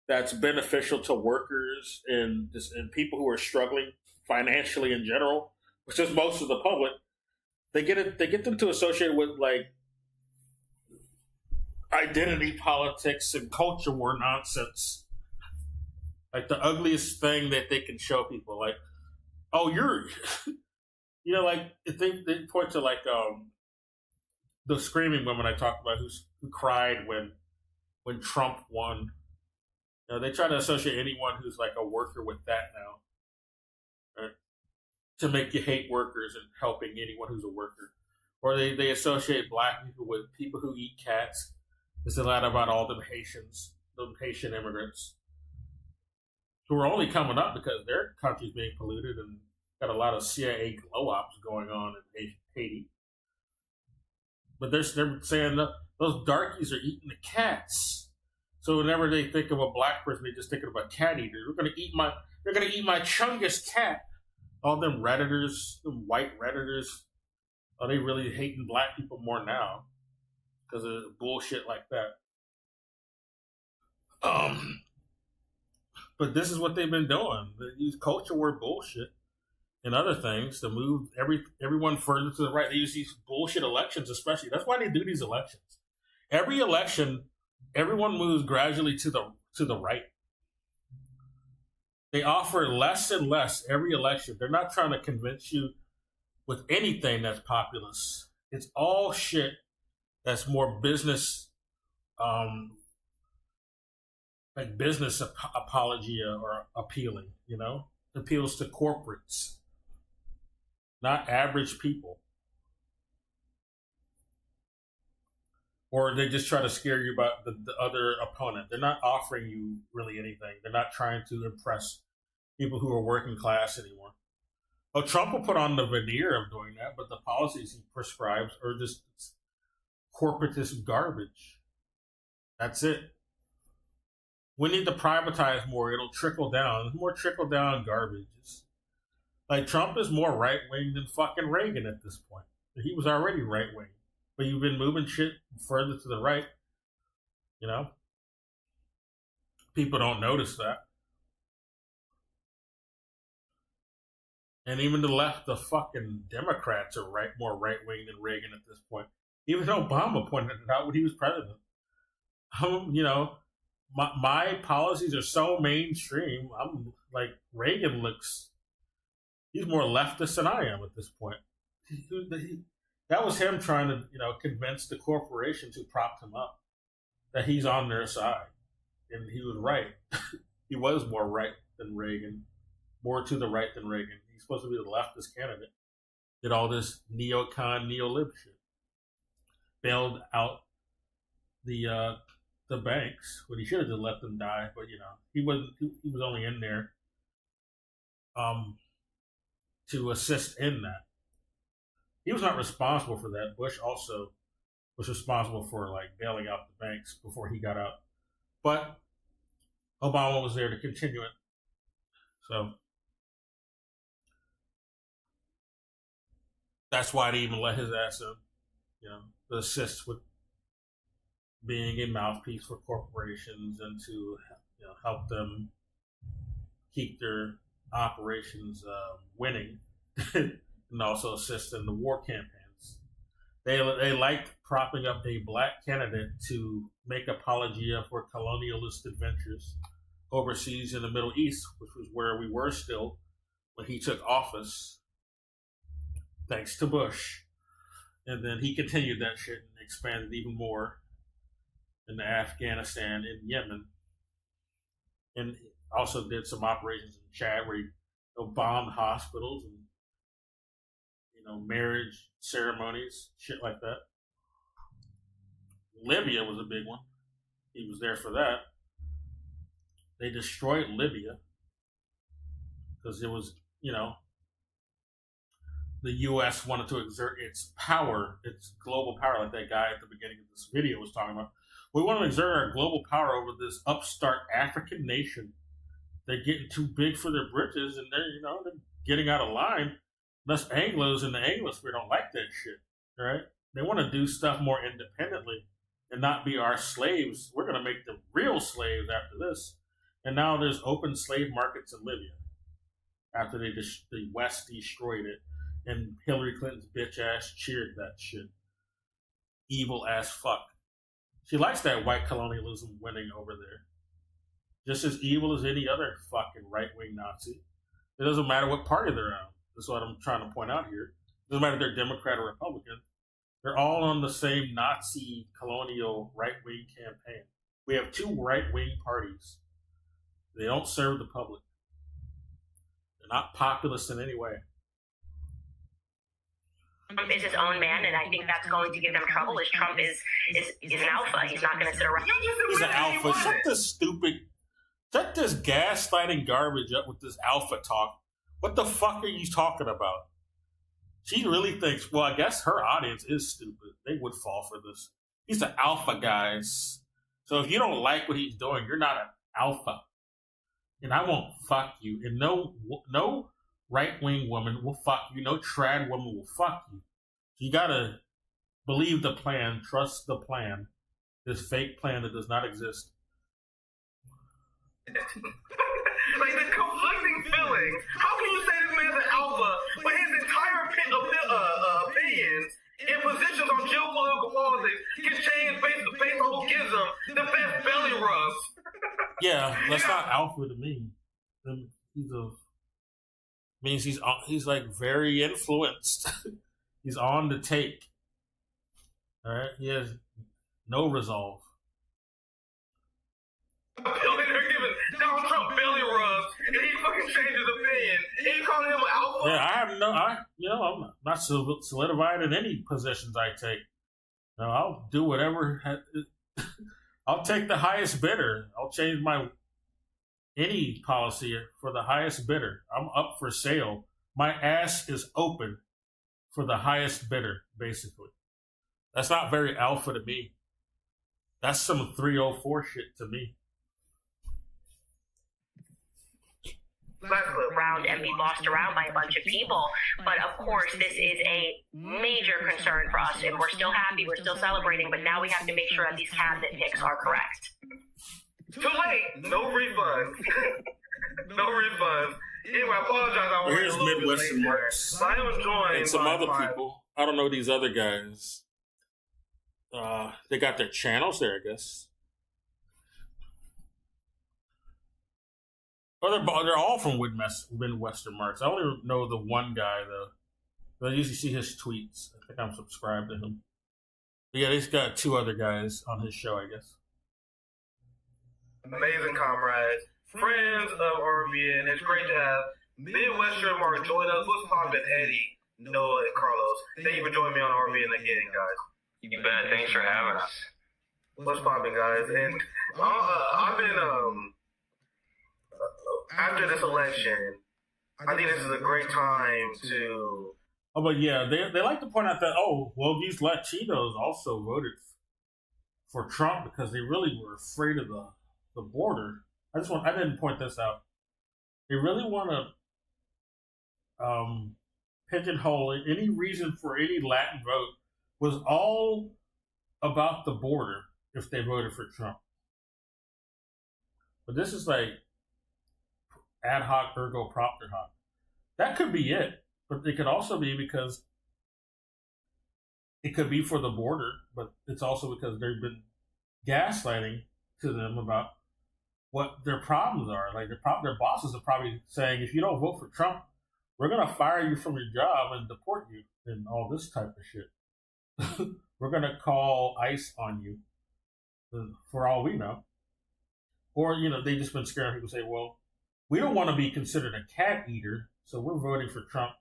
that's beneficial to workers and people who are struggling financially in general, which is most of the public. They get them to associate with like identity politics and culture war nonsense. Like the ugliest thing that they can show people, like, oh, you're, like they point to like the screaming woman I talked about who cried when Trump won. They try to associate anyone who's like a worker with that now, right? To make you hate workers and helping anyone who's a worker. Or they associate black people with people who eat cats. It's a lot about all the Haitian immigrants who are only coming up because their country's being polluted and got a lot of CIA glow ops going on in Haiti. But they're saying those darkies are eating the cats. So whenever they think of a black person, they just think of a cat eater. They're gonna eat my Chungus cat. All them Redditors, them white Redditors, are they really hating black people more now because of bullshit like that? But this is what they've been doing. They use culture war bullshit and other things to move everyone further to the right. They use these bullshit elections, especially. That's why they do these elections. Every election, everyone moves gradually to the right. They offer less and less every election. They're not trying to convince you with anything that's populist. It's all shit that's more business, like business apologia or appealing, appeals to corporates, not average people. Or they just try to scare you about the other opponent. They're not offering you really anything. They're not trying to impress people who are working class anymore. Oh, Trump will put on the veneer of doing that, but the policies he prescribes are just corporatist garbage. That's it. We need to privatize more. It'll trickle down. More trickle down garbage. Like Trump is more right wing than fucking Reagan at this point. He was already right wing. But you've been moving shit further to the right, People don't notice that. And even the left, the fucking Democrats are more right-wing than Reagan at this point. Even Obama pointed it out when he was president. My policies are so mainstream. I'm like, Reagan he's more leftist than I am at this point. That was him trying to, convince the corporations who propped him up that he's on their side. And he was right. He was more right than Reagan, more to the right than Reagan. He's supposed to be the leftist candidate. Did all this neocon, neo-lib shit. Bailed out the banks when he should have just let them die. But, he was only in there to assist in that. He was not responsible for that. Bush also was responsible for bailing out the banks before he got out. But Obama was there to continue it. So that's why they even let his ass in, to assist with being a mouthpiece for corporations and to help them keep their operations winning. And also assist in the war campaigns. They liked propping up a black candidate to make apologia for colonialist adventures overseas in the Middle East, which was where we were still when he took office, thanks to Bush. And then he continued that shit and expanded even more into Afghanistan and Yemen. And also did some operations in Chad where he bombed hospitals and marriage ceremonies, shit like that. Libya was a big one. He was there for that. They destroyed Libya because it was, the U.S. wanted to exert its power, its global power, like that guy at the beginning of this video was talking about. We want to exert our global power over this upstart African nation. They're getting too big for their britches, and they're getting out of line. Us Anglos in the Anglosphere don't like that shit, right? They want to do stuff more independently and not be our slaves. We're going to make them real slaves after this. And now there's open slave markets in Libya after the West destroyed it. And Hillary Clinton's bitch ass cheered that shit. Evil ass fuck. She likes that white colonialism winning over there. Just as evil as any other fucking right-wing Nazi. It doesn't matter what party they're on. That's what I'm trying to point out here. It doesn't matter if they're Democrat or Republican. They're all on the same Nazi colonial right-wing campaign. We have two right-wing parties. They don't serve the public. They're not populist in any way. Trump is his own man, and I think that's going to give them trouble. Is Trump is an alpha. He's not going to sit around. He's an alpha. Shut this gaslighting garbage up with this alpha talk. What the fuck are you talking about? She really thinks, well, I guess her audience is stupid. They would fall for this. He's an alpha, guys. So if you don't like what he's doing, you're not an alpha. And I won't fuck you. And no right-wing woman will fuck you. No trad woman will fuck you. You gotta believe the plan, trust the plan. This fake plan that does not exist. Like the conflicting feelings. How can you say this man's an alpha when his entire opinions and positions on geopolitical politics can change based on who gives them the best belly rubs? Yeah, that's not alpha to me. He's like very influenced. He's on the take. All right, he has no resolve. They're giving Donald Trump belly rubs, and he fucking changes opinion. And you calling him an alpha? Yeah, I'm not solidified in any positions I take. No, I'll do whatever. I'll take the highest bidder. I'll change any policy for the highest bidder. I'm up for sale. My ass is open for the highest bidder, basically. That's not very alpha to me. That's some 304 shit to me. Around and be bossed around by a bunch of people. But of course, this is a major concern for us, and we're still happy, we're still celebrating, but now we have to make sure that these cabinet picks are correct. Too late. No refunds. No refunds. Anyway, I apologize. Here's Midwestern Marks. I am joined and some by other people. I don't know these other guys. They got their channels there, I guess. Oh, they're all from Midwestern Marks. I only know the one guy, though. I usually see his tweets. I think I'm subscribed to him. But yeah, he's got two other guys on his show, I guess. Amazing comrades, friends of RBN. It's great to have Midwestern Mark join us. What's poppin', Eddie, Noah, and Carlos? Thank you for joining me on RBN again, guys. You bet. Thanks for having us. What's poppin', guys? And I've been after this election, I think this is a great time to. Oh, but yeah, they like to point out that these Latinos also voted for Trump because they really were afraid of the border. I didn't point this out. They really want to pigeonhole any reason for any Latin vote was all about the border if they voted for Trump. But this is like ad hoc ergo propter hoc. That could be it, but it could also be because it could be for the border, but it's also because they've been gaslighting to them about what their problems are. Like their bosses are probably saying, if you don't vote for Trump, we're going to fire you from your job and deport you and all this type of shit. We're going to call ICE on you for all we know. Or, they just been scaring people say, well, we don't want to be considered a cat eater, so we're voting for Trump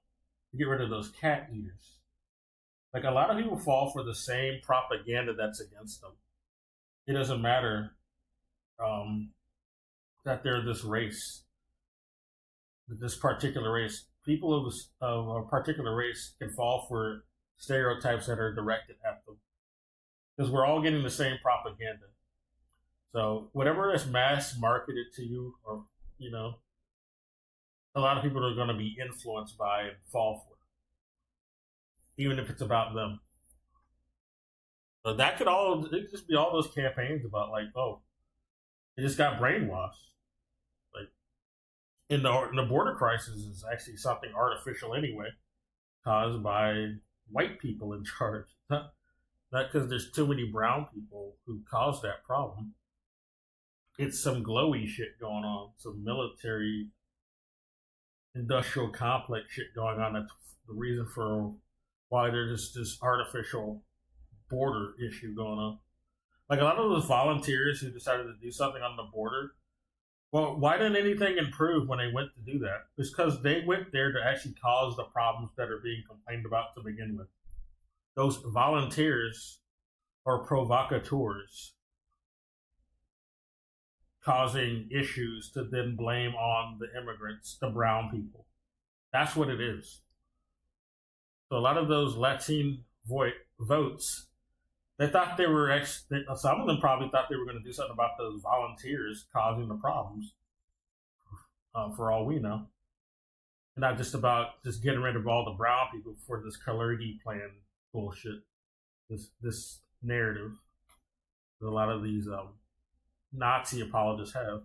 to get rid of those cat eaters. Like a lot of people fall for the same propaganda that's against them. It doesn't matter that they're this race, this particular race. People of a particular race can fall for stereotypes that are directed at them because we're all getting the same propaganda. So whatever is mass marketed to you, or a lot of people are going to be influenced by and fall for it, even if it's about them. So it could just be all those campaigns about they just got brainwashed. Like in the border crisis is actually something artificial anyway, caused by white people in charge. Not because there's too many brown people who caused that problem. It's some glowy shit going on, some military industrial complex shit going on. That's the reason for why there's this artificial border issue going on. Like a lot of those volunteers who decided to do something on the border, well, why didn't anything improve when they went to do that? It's because they went there to actually cause the problems that are being complained about to begin with. those volunteers or provocateurs causing issues to then blame on the immigrants, the brown people. That's what it is. So a lot of those Latin votes, they thought they were, some of them probably thought they were going to do something about those volunteers causing the problems, for all we know. And not just about just getting rid of all the brown people for this Kalergi plan bullshit, this narrative that a lot of these Nazi apologists have.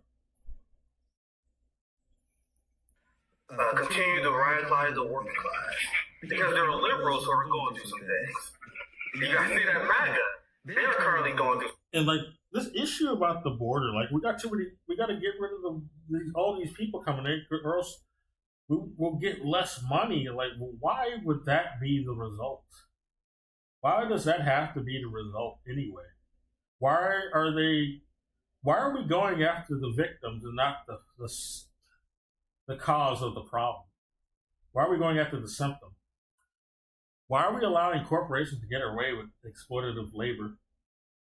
Continue to radicalize the working class because there are liberals who are going through some things. You guys see that MAGA? They're currently going through. And like this issue about the border, like we got too many. We got to get rid of all these people coming in, or else we'll get less money. Like, why would that be the result? Why does that have to be the result anyway? Why are we going after the victims and not the cause of the problem? Why are we going after the symptom? Why are we allowing corporations to get away with exploitative labor?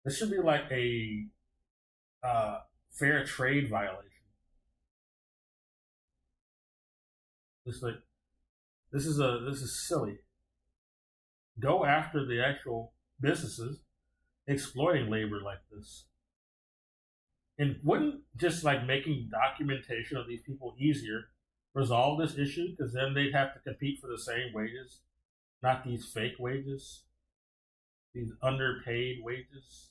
This should be like a fair trade violation. This is silly. Go after the actual businesses exploiting labor like this. And wouldn't just like making documentation of these people easier resolve this issue? Because then they'd have to compete for the same wages, not these fake wages, these underpaid wages,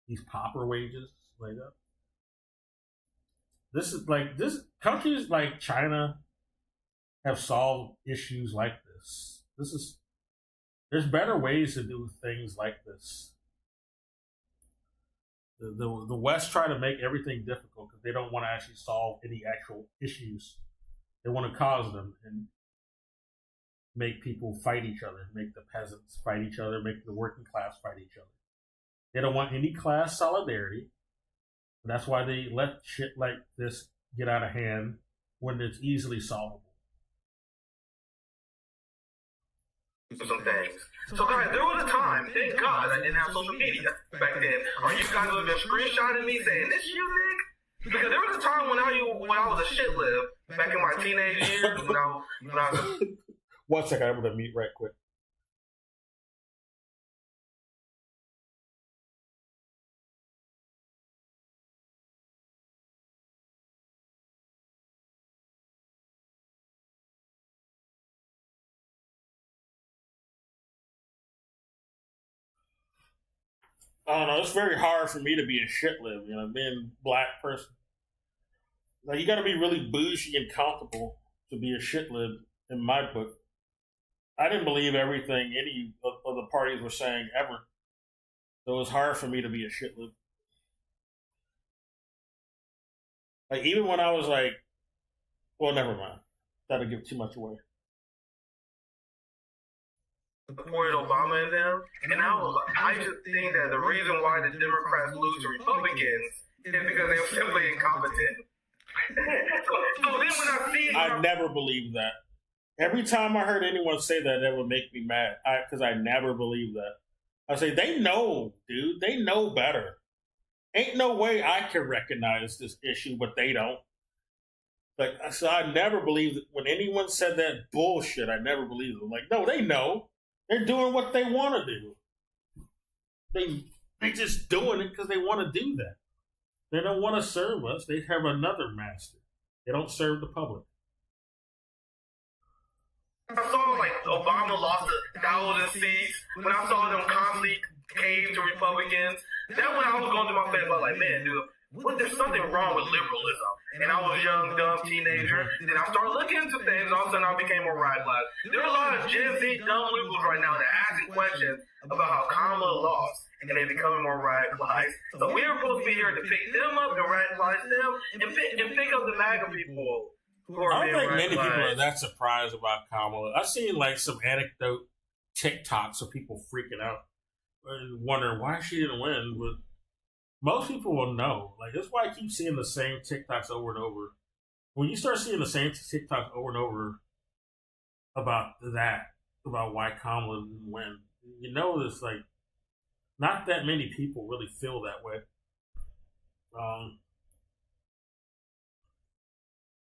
these pauper wages like that. This countries like China have solved issues like this. There's better ways to do things like this. The West try to make everything difficult because they don't want to actually solve any actual issues. They want to cause them and make people fight each other, make the peasants fight each other, make the working class fight each other. They don't want any class solidarity. And that's why they let shit like this get out of hand when it's easily solvable. Some things. So guys, there was a time, thank God, I didn't have social media back then. Are you guys would have been screenshotting me saying, this you, Nick? Because there was a time when I was a shit lib, back in my teenage years, when I was... One second, I'm going to mute right quick. I don't know. It's very hard for me to be a shit lib, being a black person. Like, you got to be really bougie and comfortable to be a shit lib in my book. I didn't believe everything any of the parties were saying ever. So it was hard for me to be a shit lib. Like, even when I was like, well, never mind. That'll give too much away. Supported Obama and them, and I just think that the reason why the Democrats lose to Republicans is because they were simply incompetent. so then when I see it, I never believed that. Every time I heard anyone say that, that would make me mad, because I never believed that. I say, they know, dude. They know better. Ain't no way I can recognize this issue, but they don't. Like, so I never believed it. When anyone said that bullshit, I never believed them. Like, no, they know. They're doing what they want to do. They just doing it because they want to do that. They don't want to serve us. They have another master. They don't serve the public. I saw like Obama lost 1,000 seats. When I saw them constantly cave to Republicans, that's when I was going through my face. I was like, man, dude, there's something wrong with liberalism. And I was a young, dumb teenager. Then I started looking into things. All of a sudden, I became more radicalized. There are a lot of Gen Z dumb liberals right now that are asking questions about how Kamala lost. And they're becoming more radicalized. So we're supposed to be here to pick them up and radicalize them and pick up the MAGA people. I don't think many people are that surprised about Kamala. I've seen like some anecdote TikToks of people freaking out, wondering why she didn't win. But most people will know. Like, that's why I keep seeing the same TikToks over and over. When you start seeing the same TikToks over and over about that, about why Kamala didn't win. You know, there's like not that many people really feel that way.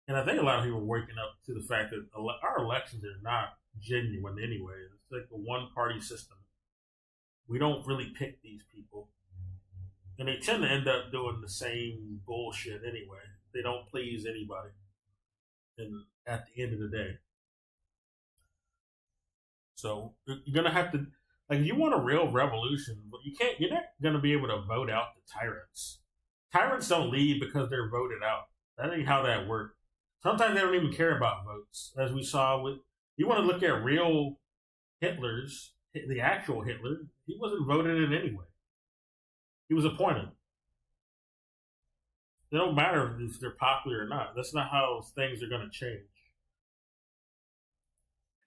And I think a lot of people are waking up to the fact that our elections are not genuine anyway. It's like a one-party system. We don't really pick these people. And they tend to end up doing the same bullshit anyway. They don't please anybody. And at the end of the day. So you're gonna have to, like, if you want a real revolution, but you're not gonna be able to vote out the tyrants. Tyrants don't leave because they're voted out. That ain't how that works. Sometimes they don't even care about votes, as we saw with. You want to look at real Hitlers, the actual Hitler. He wasn't voted in anyway. He was appointed. It don't matter if they're popular or not. That's not how things are going to change.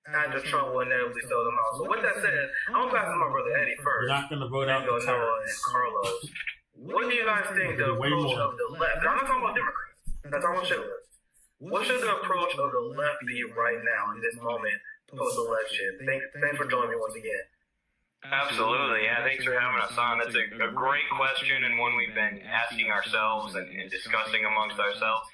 And just Trump will inevitably throw them out. So with that said, I'm going to pass it to my brother Eddie first. You're not going to vote out the tyrants. And Carlos. What do you guys think the approach of the left? I'm not talking about Democrats. I'm talking about shitlers. What should the approach of the left be right now in this moment post-election? Thanks for joining me once again. Absolutely. Yeah, thanks for having us on. That's a great question and one we've been asking ourselves and discussing amongst ourselves.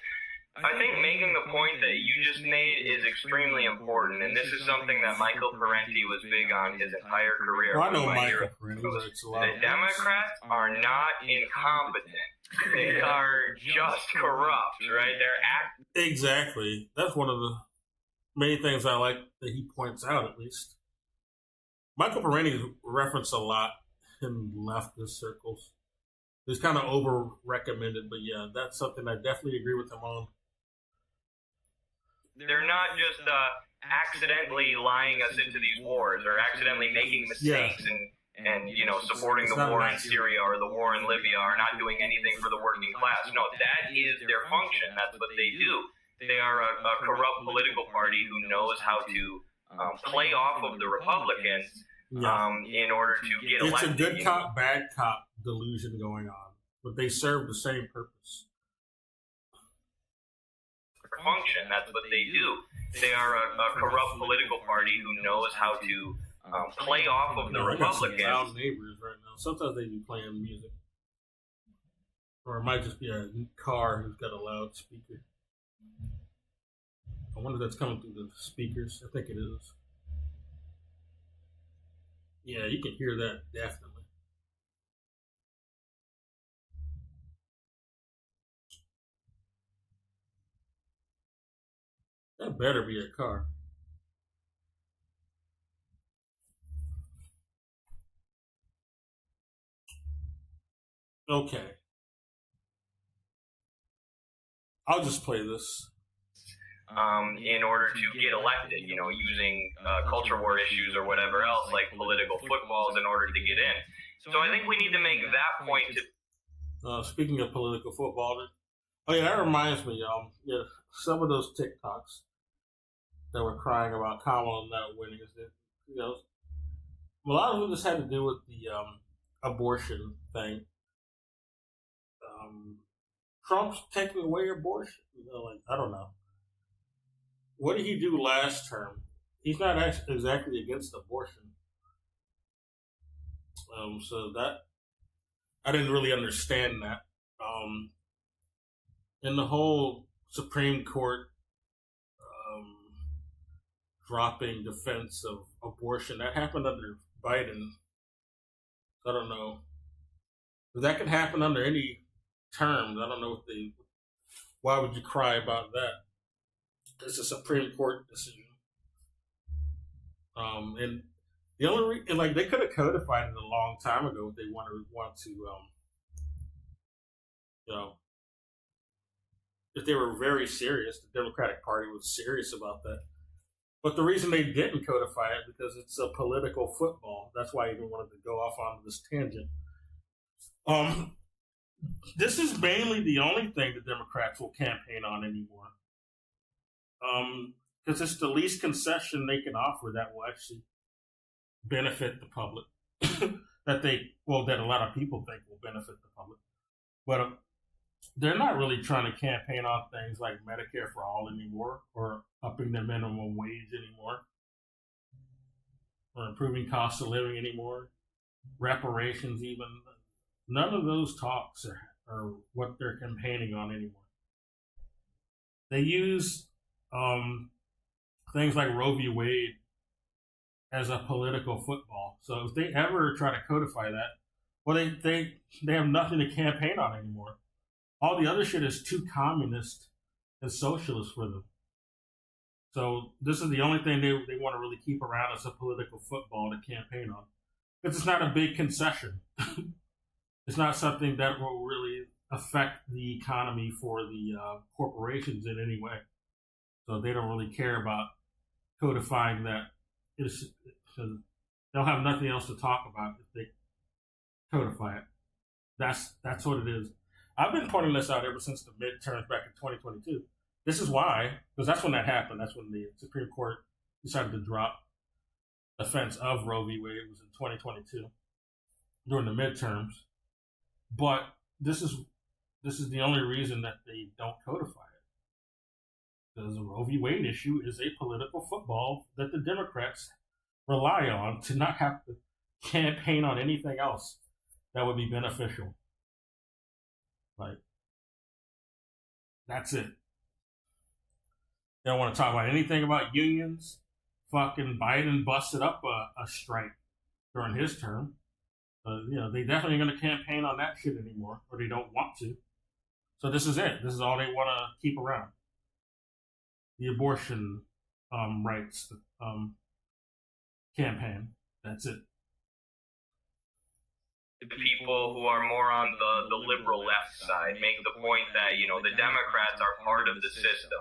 I think making the point that you just made is extremely important, and this is something that Michael Parenti was big on his entire career. Well, I know Michael Parenti writes a lot. The Democrats are not incompetent. They are just corrupt, right? Exactly. That's one of the many things I like that he points out, at least. Michael Parenti is referenced a lot in leftist circles. He's kind of over-recommended, but yeah, that's something I definitely agree with him on. They're not just accidentally lying us into these wars or accidentally making mistakes and supporting the war in Syria or the war in Libya or not doing anything for the working class. No, that is their function. That's what they do. They are a corrupt political party who knows how to play off of the Republicans in order to get elected. It's a good cop, bad cop delusion going on, but they serve the same purpose. Function. That's what they do. They are a corrupt political party who knows how to play off of the Republicans. I got some loud neighbors right now. Sometimes they be playing music, or it might just be a car who's got a loudspeaker. I wonder if that's coming through the speakers. I think it is. Yeah, you can hear that definitely. That better be a car. Okay. I'll just play this. In order to get elected, using culture war issues or whatever else, like political footballs, in order to get in. So I think we need to make that point to... Speaking of political football, that reminds me, some of those TikToks that were crying about Kamala not winning, a lot of them just had to do with the abortion thing. Trump's taking away abortion. I don't know. What did he do last term? He's not exactly against abortion. So that I didn't really understand that. And the whole Supreme Court dropping defense of abortion, that happened under Biden. I don't know. But that could happen under any terms. I don't know why would you cry about that? It's a Supreme Court decision. And the only they could have codified it a long time ago if they want to if they were very serious, the Democratic Party was serious about that. But the reason they didn't codify it because it's a political football. That's why I even wanted to go off on this tangent. This is mainly the only thing the Democrats will campaign on anymore. Because it's the least concession they can offer that will actually benefit the public. that a lot of people think will benefit the public. But they're not really trying to campaign on things like Medicare for all anymore or upping the minimum wage anymore. or improving cost of living anymore, reparations even. None of those talks are what they're campaigning on anymore. They use things like Roe v. Wade as a political football. So if they ever try to codify that, well, they have nothing to campaign on anymore. All the other shit is too communist and socialist for them. So this is the only thing they want to really keep around as a political football to campaign on. Because it's not a big concession. It's not something that will really affect the economy for the corporations in any way. So they don't really care about codifying that. They'll have nothing else to talk about if they codify it. That's what it is. I've been pointing this out ever since the midterms back in 2022. This is why, because that's when that happened. That's when the Supreme Court decided to drop offense of Roe v. Wade. It was in 2022 during the midterms. But this is the only reason that they don't codify it. Because the Roe v. Wade issue is a political football that the Democrats rely on to not have to campaign on anything else that would be beneficial. Like, that's it. They don't want to talk about anything about unions. Fucking Biden busted up a strike during his term. They definitely going to campaign on that shit anymore, or they don't want to. So this is it. This is all they want to keep around. The abortion rights campaign. That's it. The people who are more on the liberal left side make the point that, the Democrats are part of the system.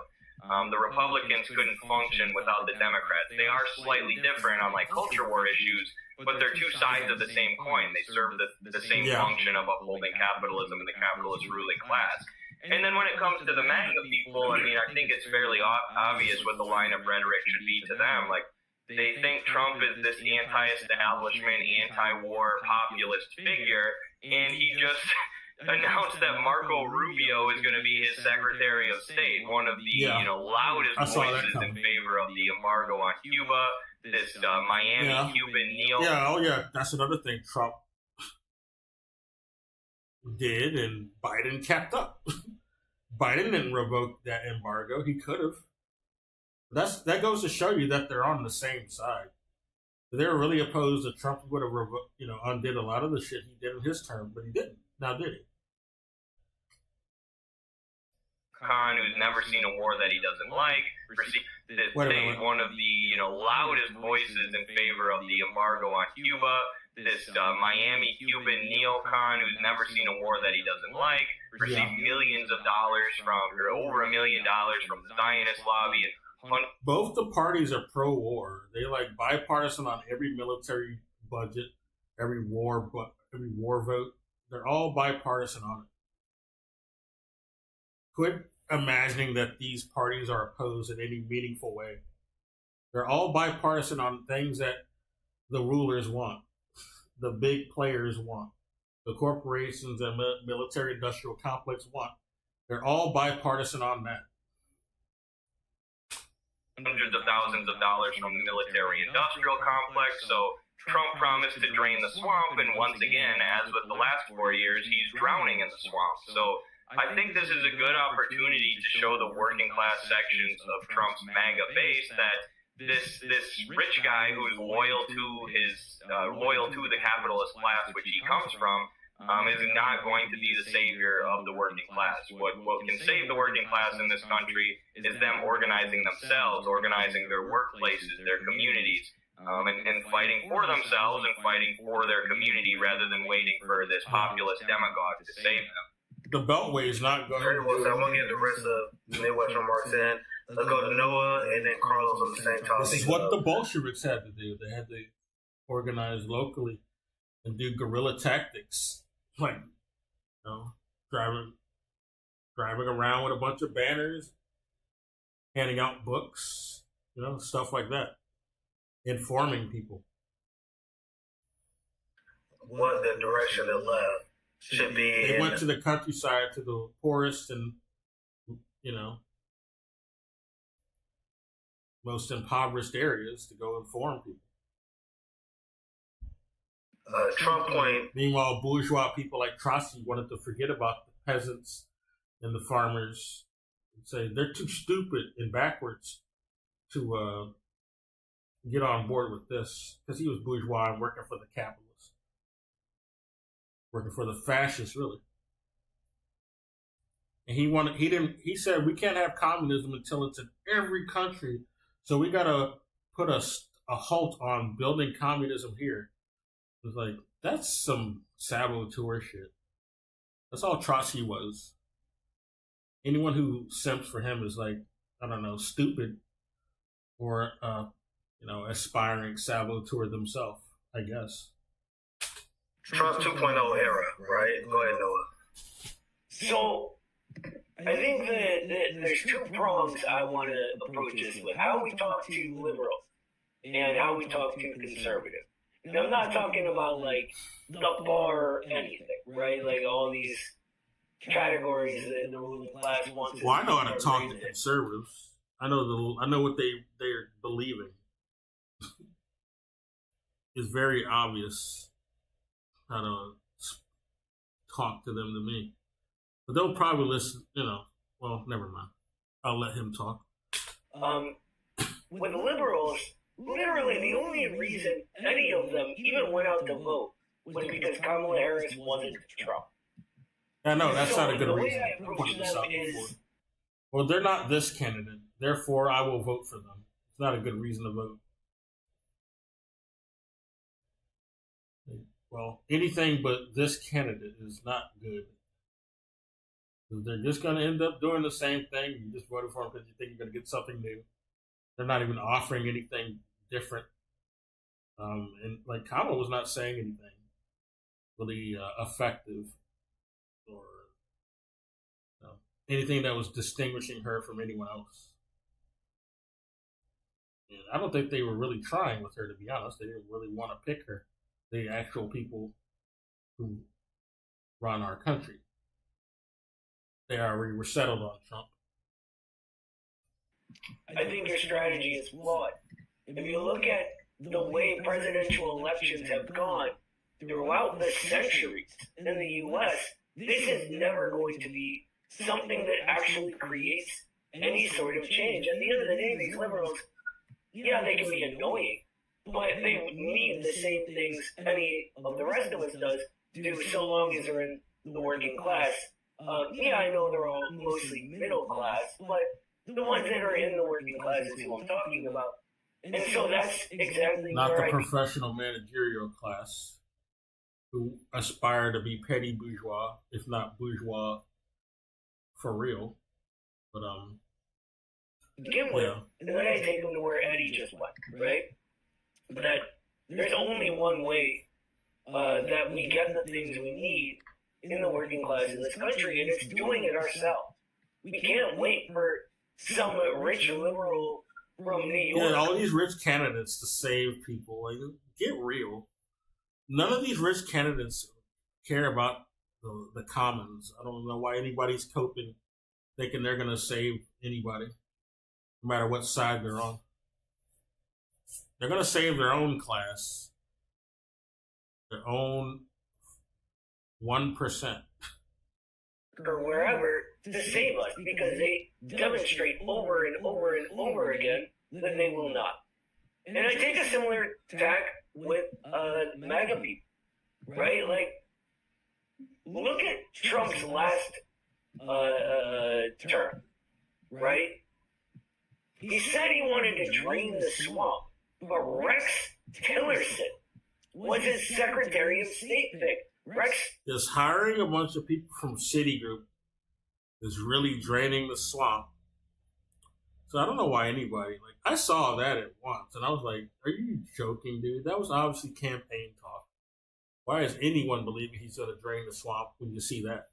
The Republicans couldn't function without the Democrats. They are slightly different on culture war issues, but they're two sides of the same coin. They serve the same function of upholding capitalism and the capitalist ruling class. And then when it comes to the MAGA people, I think it's fairly obvious what the line of rhetoric should be to them. They think Trump is this anti-establishment, anti-war populist figure, and he just announced that Marco Rubio is going to be his Secretary of State, one of the loudest voices in favor of the embargo on Cuba, this Miami Cuban neo. That's another thing Trump did, and Biden kept up. Biden didn't revoke that embargo. He could have. That goes to show you that they're on the same side. If they were really opposed to Trump, would have undid a lot of the shit he did in his term, but he didn't. Now did he? Khan, who's never seen a war that he doesn't like, one of the loudest voices in favor of the embargo on Cuba. This Miami Cuban neocon who's never seen a war that he doesn't like, received millions of dollars or over $1 million from the Zionist lobby. Both the parties are pro-war. They bipartisan on every military budget, every war vote. They're all bipartisan on it. Quit imagining that these parties are opposed in any meaningful way. They're all bipartisan on things that the rulers want, the big players want, the corporations and military-industrial complex want. They're all bipartisan on that. Hundreds of thousands of dollars from the military-industrial complex, so Trump promised to drain the swamp, and once again, as with the last 4 years, he's drowning in the swamp. So I think this is a good opportunity to show the working class sections of Trump's MAGA base that this rich guy who's loyal to the capitalist class which he comes from is not going to be the savior of the working class. What can save the working class in this country is them organizing themselves, organizing their workplaces, their communities, and fighting for themselves and fighting for their community rather than waiting for this populist demagogue to save them. The Beltway is not going to... So I'm going to get the rest of Midwestern remarks in. Let's go to Noah and then Carlos on the same topic. This is what the Bolsheviks had to do. They had to organize locally and do guerrilla tactics. Driving around with a bunch of banners, handing out books, stuff like that. Informing people. What the direction it left should be. They went to the countryside, to the poorest and, most impoverished areas to go inform people. Trump point. Meanwhile, bourgeois people like Trotsky wanted to forget about the peasants and the farmers and say they're too stupid and backwards to get on board with this, because he was bourgeois and working for the capitalists, working for the fascists, really. And he said we can't have communism until it's in every country, so we gotta put a halt on building communism here. It was like, that's some saboteur shit. That's all Trotsky was. Anyone who simps for him is like, I don't know, stupid, or aspiring saboteur themselves, I guess. Trump 2.0 era, right? Go ahead, Noah. So, I think that there's two prongs I want to approach this with. How we talk to liberals and how we talk to conservatives. And I'm not talking about, like, the bar or anything, right? Like, all these categories that the ruling class wants. Well, I know how to talk to conservatives. I know what they're believing. It's very obvious how to talk to them to me. But they'll probably listen, well, never mind. I'll let him talk. With liberals, literally the only reason any of them even went out to vote was because Kamala Harris wasn't Trump. I know, that's so not a good reason. The way I approach them is... Well, they're not this candidate, therefore I will vote for them. It's not a good reason to vote. Well, anything but this candidate is not good. They're just going to end up doing the same thing. You just voted for them because you think you're going to get something new. They're not even offering anything different. And like Kamala was not saying anything really effective or anything that was distinguishing her from anyone else. And I don't think they were really trying with her, to be honest. They didn't really want to pick her, the actual people who run our country. They already were settled on Trump. I think your strategy is flawed. If you look at the way presidential elections have gone throughout the centuries in the U.S., this is never going to be something that actually creates any sort of change. At the end of the day, these liberals, yeah, they can be annoying, but they would need the same things any of the rest of us do so long as they're in the working class. Yeah, I know they're all mostly middle class, but the ones that are in the working class is who I'm talking about. And so that's exactly not where the professional managerial class who aspire to be petty bourgeois, if not bourgeois for real. But begin with, and then I take them to where Eddie just went, right? That there's only one way that we get the things we need in the working class in this country, and it's doing it ourselves. We can't wait for some rich liberal from New York. Yeah, all these rich candidates to save people. Like, get real. None of these rich candidates care about the commons. I don't know why anybody's coping, thinking they're going to save anybody, no matter what side they're on. They're going to save their own class, their own 1%. Or wherever to save us, because they demonstrate over and over and over again that they will not. And I take a similar tack with MAGA people, right? Like, look at Trump's last term, right? He said he wanted to drain the swamp, but Rex Tillerson was his Secretary of State pick. Rex is hiring a bunch of people from Citigroup is really draining the swamp. So I don't know why anybody, like, I saw that at once and I was like, are you joking, dude? That was obviously campaign talk. Why is anyone believing he's going to drain the swamp when you see that?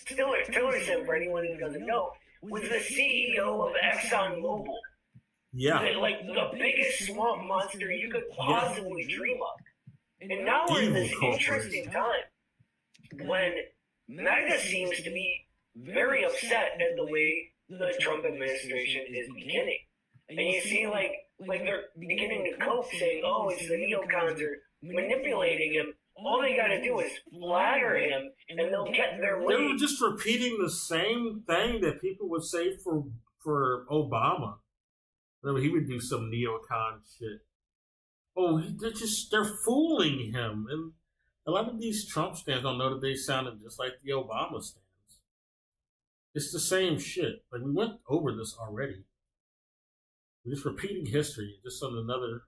Tillerson, for anyone who doesn't know, was the CEO of ExxonMobil. Yeah. Like the biggest swamp monster you could possibly dream of. And now we're in this interesting time when MAGA seems to be very upset at the way the Trump administration is beginning. And you see, like Like they're beginning to cope, saying, "Oh, it's the neocons are manipulating him." All they got to do is flatter him, and they'll get their way. They were just repeating the same thing that people would say for Obama. He would do some neocon shit. Oh, they're fooling him, and a lot of these Trump stands don't know that they sounded just like the Obama stands. It's the same shit. Like, we went over this already. We're just repeating history, just on another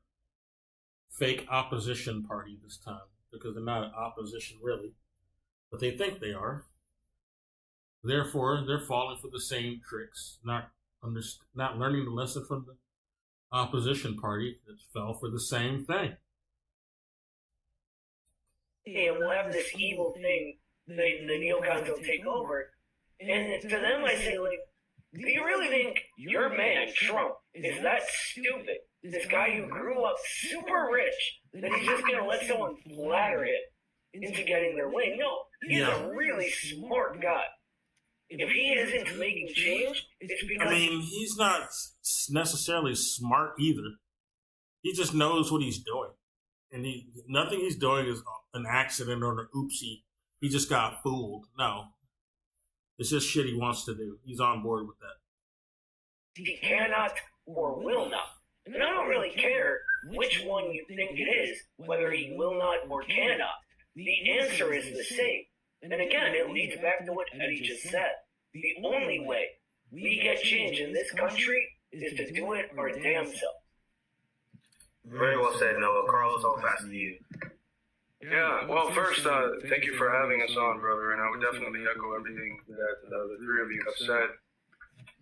fake opposition party this time, because they're not opposition really, but they think they are. Therefore, they're falling for the same tricks, not learning the lesson from the opposition party that fell for the same thing. Yeah, we'll have this evil thing, the neocons will take over. And to them, I say, like, do you really think your man, Trump, is that stupid? This guy who grew up super rich, that he's just going to let someone flatter him into getting their way? No, he's a really smart guy. If he isn't making change, it's because... I mean, he's not necessarily smart either. He just knows what he's doing. And nothing he's doing is an accident or an oopsie. He just got fooled. No. It's just shit he wants to do. He's on board with that. He cannot or will not. And I don't really care which one you think it is, whether he will not or cannot. The answer is the same. And again, it leads back to what Eddie just said. The only way we get change in this country is to do it our damn self. Very well said, Noah. Carlos, I'll pass to you. Yeah, well, first, thank you for having us on, brother, and I would definitely echo everything that the three of you have said.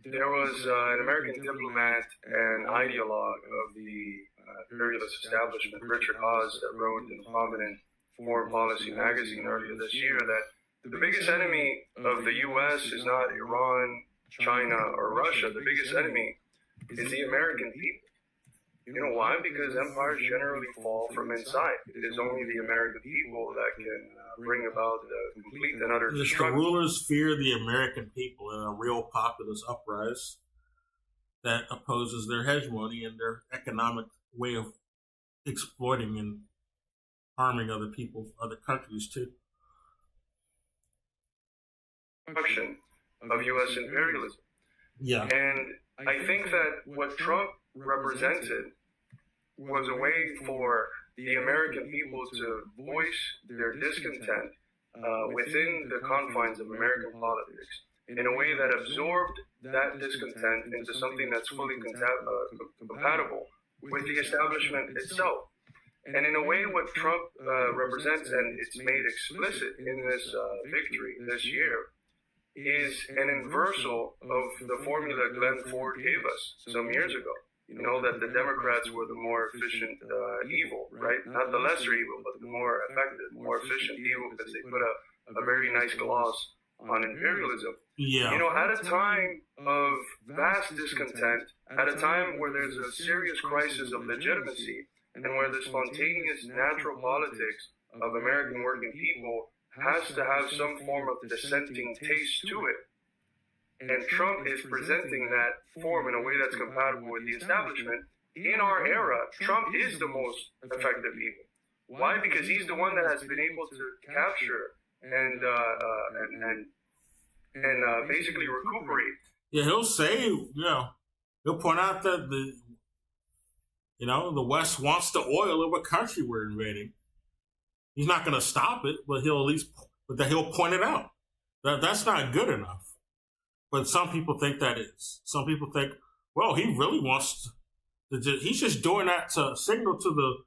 There was an American diplomat and ideologue of the imperialist establishment, Richard Haas, that wrote in a prominent Foreign Policy magazine earlier this year that the biggest enemy of the U.S. is not Iran, China, or Russia. The biggest enemy is the American people. You know why? Because empires generally fall from inside. It is only the American people that can bring about the complete and utter destruction. The rulers fear the American people in a real populist uprising that opposes their hegemony and their economic way of exploiting and harming other people, other countries too. Destruction of U.S. imperialism. Yeah. And I think that what Trump represented was a way for the American people to voice their discontent within the confines of American politics in a way that absorbed that discontent into something that's fully compatible with the establishment itself. And in a way, what Trump represents, and it's made explicit in this victory this year, is an inversal of the formula Glenn Ford gave us some years ago. You know, that the Democrats were the more efficient evil, right? Not the lesser evil, but the more effective, more efficient evil, because they put a very nice gloss on imperialism. Yeah. You know, at a time of vast discontent, at a time where there's a serious crisis of legitimacy, and where the spontaneous natural politics of American working people has to have some form of dissenting taste to it. And Trump is presenting that form in a way that's compatible with the establishment. In our era, Trump is the most effective evil. Why? Because he's the one that has been able to capture and basically recuperate. Yeah, he'll say, he'll point out that the West wants the oil of a country we're invading. He's not going to stop it, but he'll point it out. That's not good enough. But some people think that is. Some people think, well, he really wants he's just doing that to signal to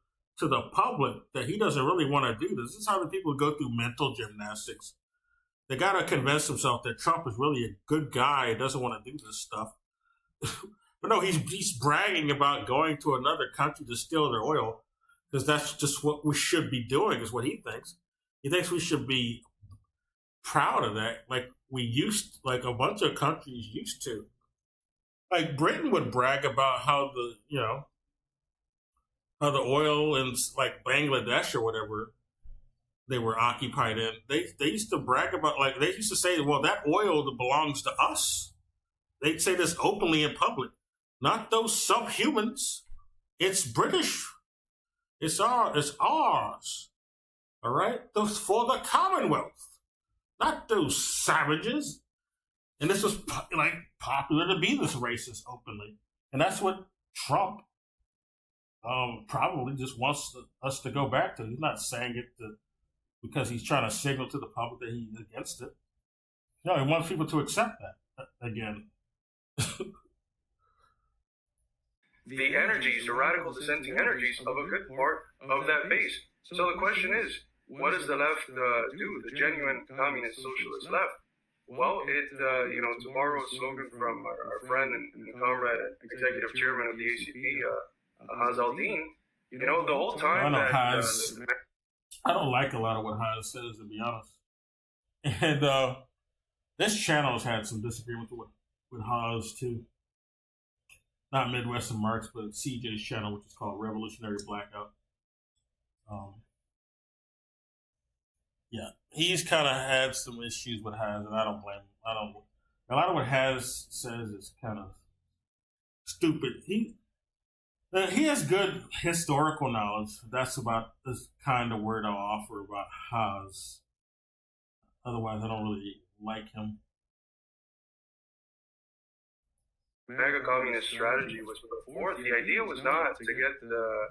the public that he doesn't really want to do this. This is how the people go through mental gymnastics. They got to convince themselves that Trump is really a good guy and doesn't want to do this stuff. But no, he's bragging about going to another country to steal their oil because that's just what we should be doing, is what he thinks. He thinks we should be proud of that, like a bunch of countries used to. Like Britain would brag about how the oil in like Bangladesh or whatever they were occupied in. They used to brag about, like, they used to say, well, that oil belongs to us. They'd say this openly in public. Not those subhumans. It's British. It's ours. All right? Those for the Commonwealth, not those savages. And this was popular to be this racist openly, and that's what Trump probably just wants us to go back to. He's not saying it because he's trying to signal to the public that he's against it. No, he wants people to accept that again. The energies, the radical dissenting energies of a good part of that base. So the question is, what does the left do, the genuine communist socialist left? Well, to borrow a slogan from our friend and comrade, executive chairman of the ACP, Haz al-Din, the whole time I don't like a lot of what Haz says, to be honest. And this channel's had some disagreement with Haz, too. Not Midwestern Marks, but CJ's channel, which is called Revolutionary Blackout. Yeah, he's kind of had some issues with Haz, and I don't blame him. A lot of what Haz says is kind of stupid. He has good historical knowledge. That's about this kind of word I'll offer about Haz. Otherwise, I don't really like him. MAGA communist strategy was put forth. The idea was not to get the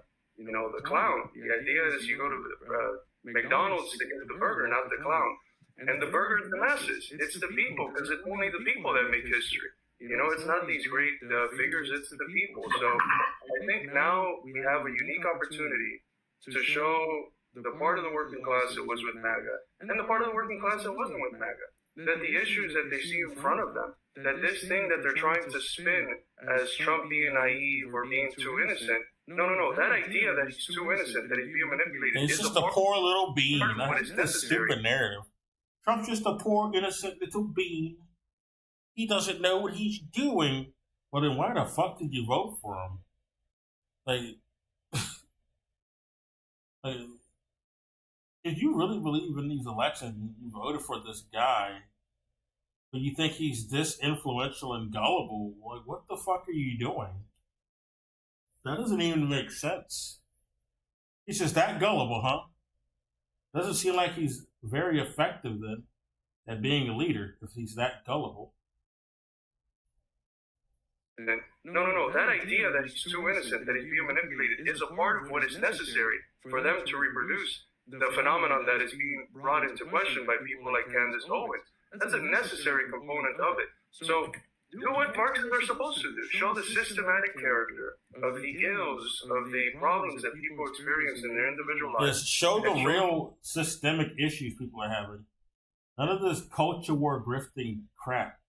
clown. The idea is you go to McDonald's to get the burger, not the clown. And the burger is the masses. It's the people, because it's only the people that make history. It's not these great figures, it's the people. So I think now we have a unique opportunity to show the part of the working class that was with MAGA and the part of the working class that wasn't with MAGA. That the issues that they see in front of them, that this thing that they're trying to spin as Trump being naive or being too innocent, no. That idea that he's too innocent, that he's being manipulated, it's just a poor little bean. That's a stupid narrative. Trump's just a poor, innocent little bean. He doesn't know what he's doing. Well, then why the fuck did you vote for him? If you really believe in these elections, you voted for this guy, but you think he's this influential and gullible, what the fuck are you doing? That doesn't even make sense. He's just that gullible, huh? Doesn't seem like he's very effective then at being a leader if he's that gullible. No. That idea that he's too innocent, that he's being manipulated, is a part of what is necessary for them to reproduce the phenomenon that is being brought into question by people like Candace Owens. That's a necessary component of it. So do what Marxists are supposed to do. Show the systematic character of the ills, of the problems that people experience in their individual lives. Just show the real systemic issues people are having. None of this culture war grifting crap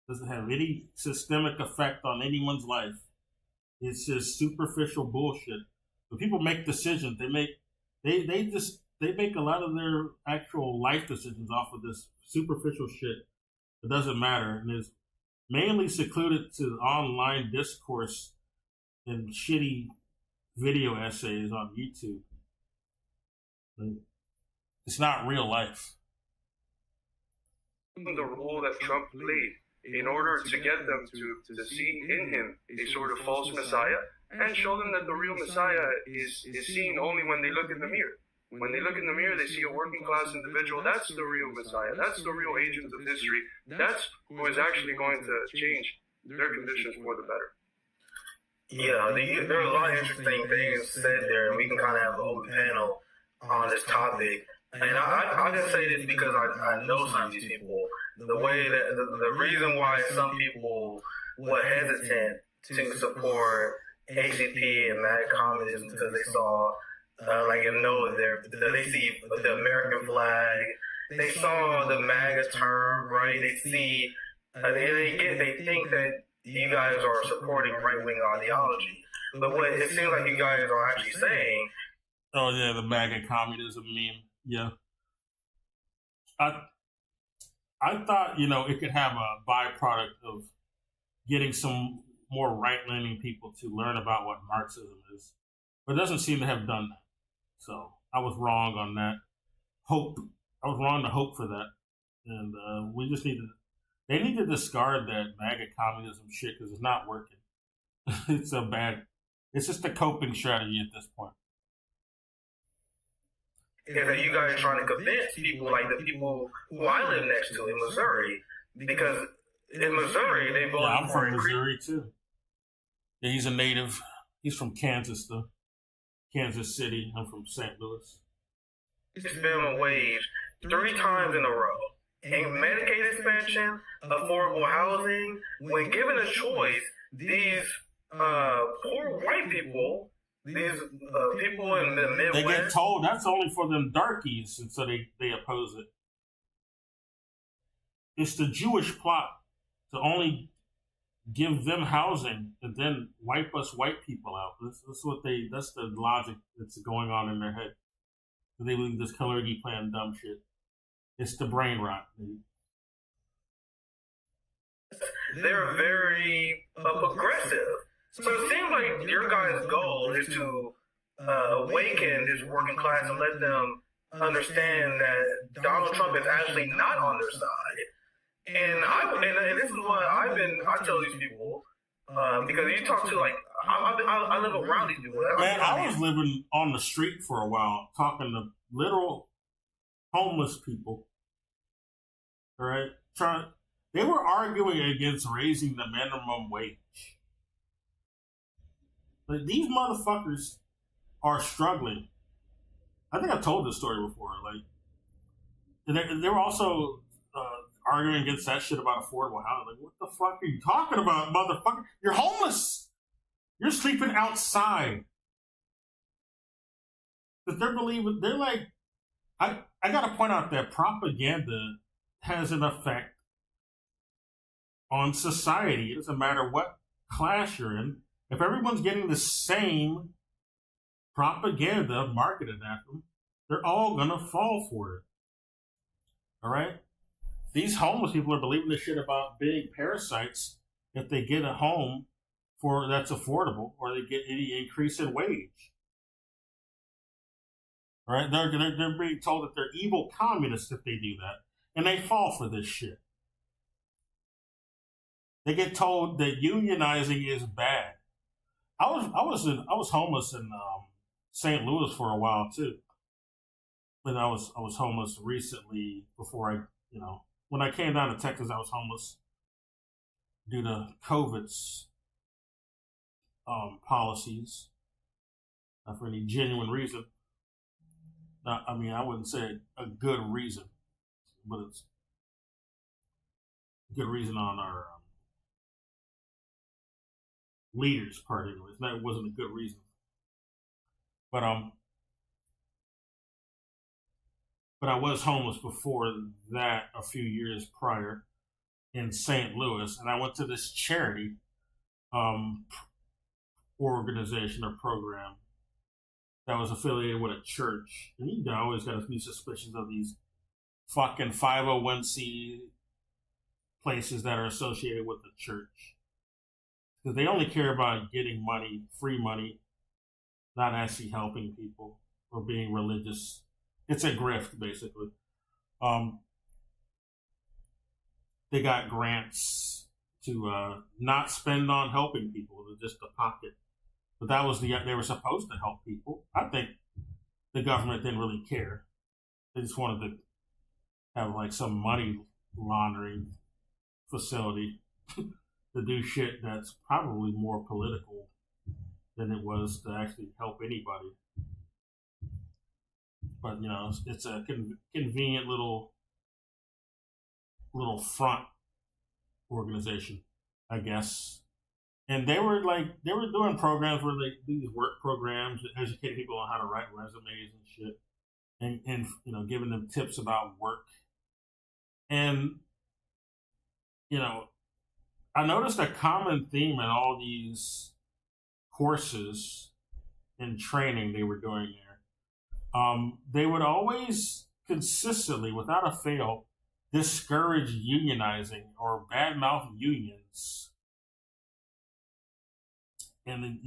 doesn't have any systemic effect on anyone's life. It's just superficial bullshit. When people make decisions, they make a lot of their actual life decisions off of this superficial shit. It doesn't matter, and is mainly secluded to online discourse and shitty video essays on YouTube. It's not real life. The role that Trump played in order to get them to see in him a sort of false messiah and show them that the real messiah is seen only when they look in the mirror. When they look in the mirror, they see a working class individual. That's the real messiah. That's the real agent of history. That's who is actually going to change their conditions for the better. Yeah, there are a lot of interesting things said there, and we can kind of have an open panel on this topic. And I'll just say this because I know some of these people. The way that the reason why some people were hesitant to support ACP and MAGA communism because they saw, they see the American flag, they saw the MAGA term, right? They see, they think that you guys are supporting right-wing ideology. But what it seems like you guys are actually saying. Oh yeah, the MAGA communism meme. Yeah. I thought, it could have a byproduct of getting some more right-leaning people to learn about what Marxism is. But it doesn't seem to have done that. So I was wrong on that. I was wrong to hope for that. And they need to discard that MAGA communism shit because it's not working. It's a bad It's just a coping strategy at this point. Is that you guys trying to convince people like the people who I live next to in Missouri, because in Missouri they voted I'm for from Missouri too. Yeah, he's a native. He's from Kansas though. Kansas City. I'm from St. Louis. minimum wage 3 times in a row. And Medicaid expansion, affordable housing. When given a choice, these poor white people, these people in the Midwest, they get told that's only for them darkies, and so they oppose it. It's the Jewish plot to only give them housing and then wipe us white people out. That's the logic that's going on in their head. They believe this Kalergi plan dumb shit. It's the brain rot. They're very progressive. So it seems like your guys' goal is to awaken this working class and let them understand that Donald Trump is actually not on their side. And this is what I tell these people, because you talk to, like, I live around these people. Man, I was living on the street for a while, talking to literal homeless people. All right? They were arguing against raising the minimum wage. But these motherfuckers are struggling. I think I've told this story before. Like, they were also arguing against that shit about affordable housing. Like, what the fuck are you talking about, motherfucker? You're homeless. You're sleeping outside. But they're like, I gotta point out that propaganda has an effect on society. It doesn't matter what class you're in. If everyone's getting the same propaganda marketed at them, they're all gonna fall for it. All right? These homeless people are believing this shit about big parasites if they get a home that's affordable, or they get any increase in wage. All right? They're being told that they're evil communists if they do that, and they fall for this shit. They get told that unionizing is bad. I was homeless in St. Louis for a while too. But I was homeless recently before when I came down to Texas, I was homeless due to COVID's policies, not for any genuine reason. I wouldn't say a good reason, but it's a good reason on our leaders' part, anyways. That wasn't a good reason. But I was homeless before that a few years prior in St. Louis, and I went to this charity organization or program that was affiliated with a church. And you always got to be suspicious of these fucking 501c places that are associated with the church. Because they only care about getting money, free money, not actually helping people or being religious. It's a grift, basically. They got grants to not spend on helping people, just to pocket. But that was they were supposed to help people. I think the government didn't really care. They just wanted to have like some money laundering facility to do shit that's probably more political than it was to actually help anybody. But it's a convenient little front organization, I guess. And they were doing programs where they do these work programs, educating people on how to write resumes and shit, and giving them tips about work. And I noticed a common theme in all these courses and training they were doing there. They would always consistently, without a fail, discourage unionizing or badmouth unions. And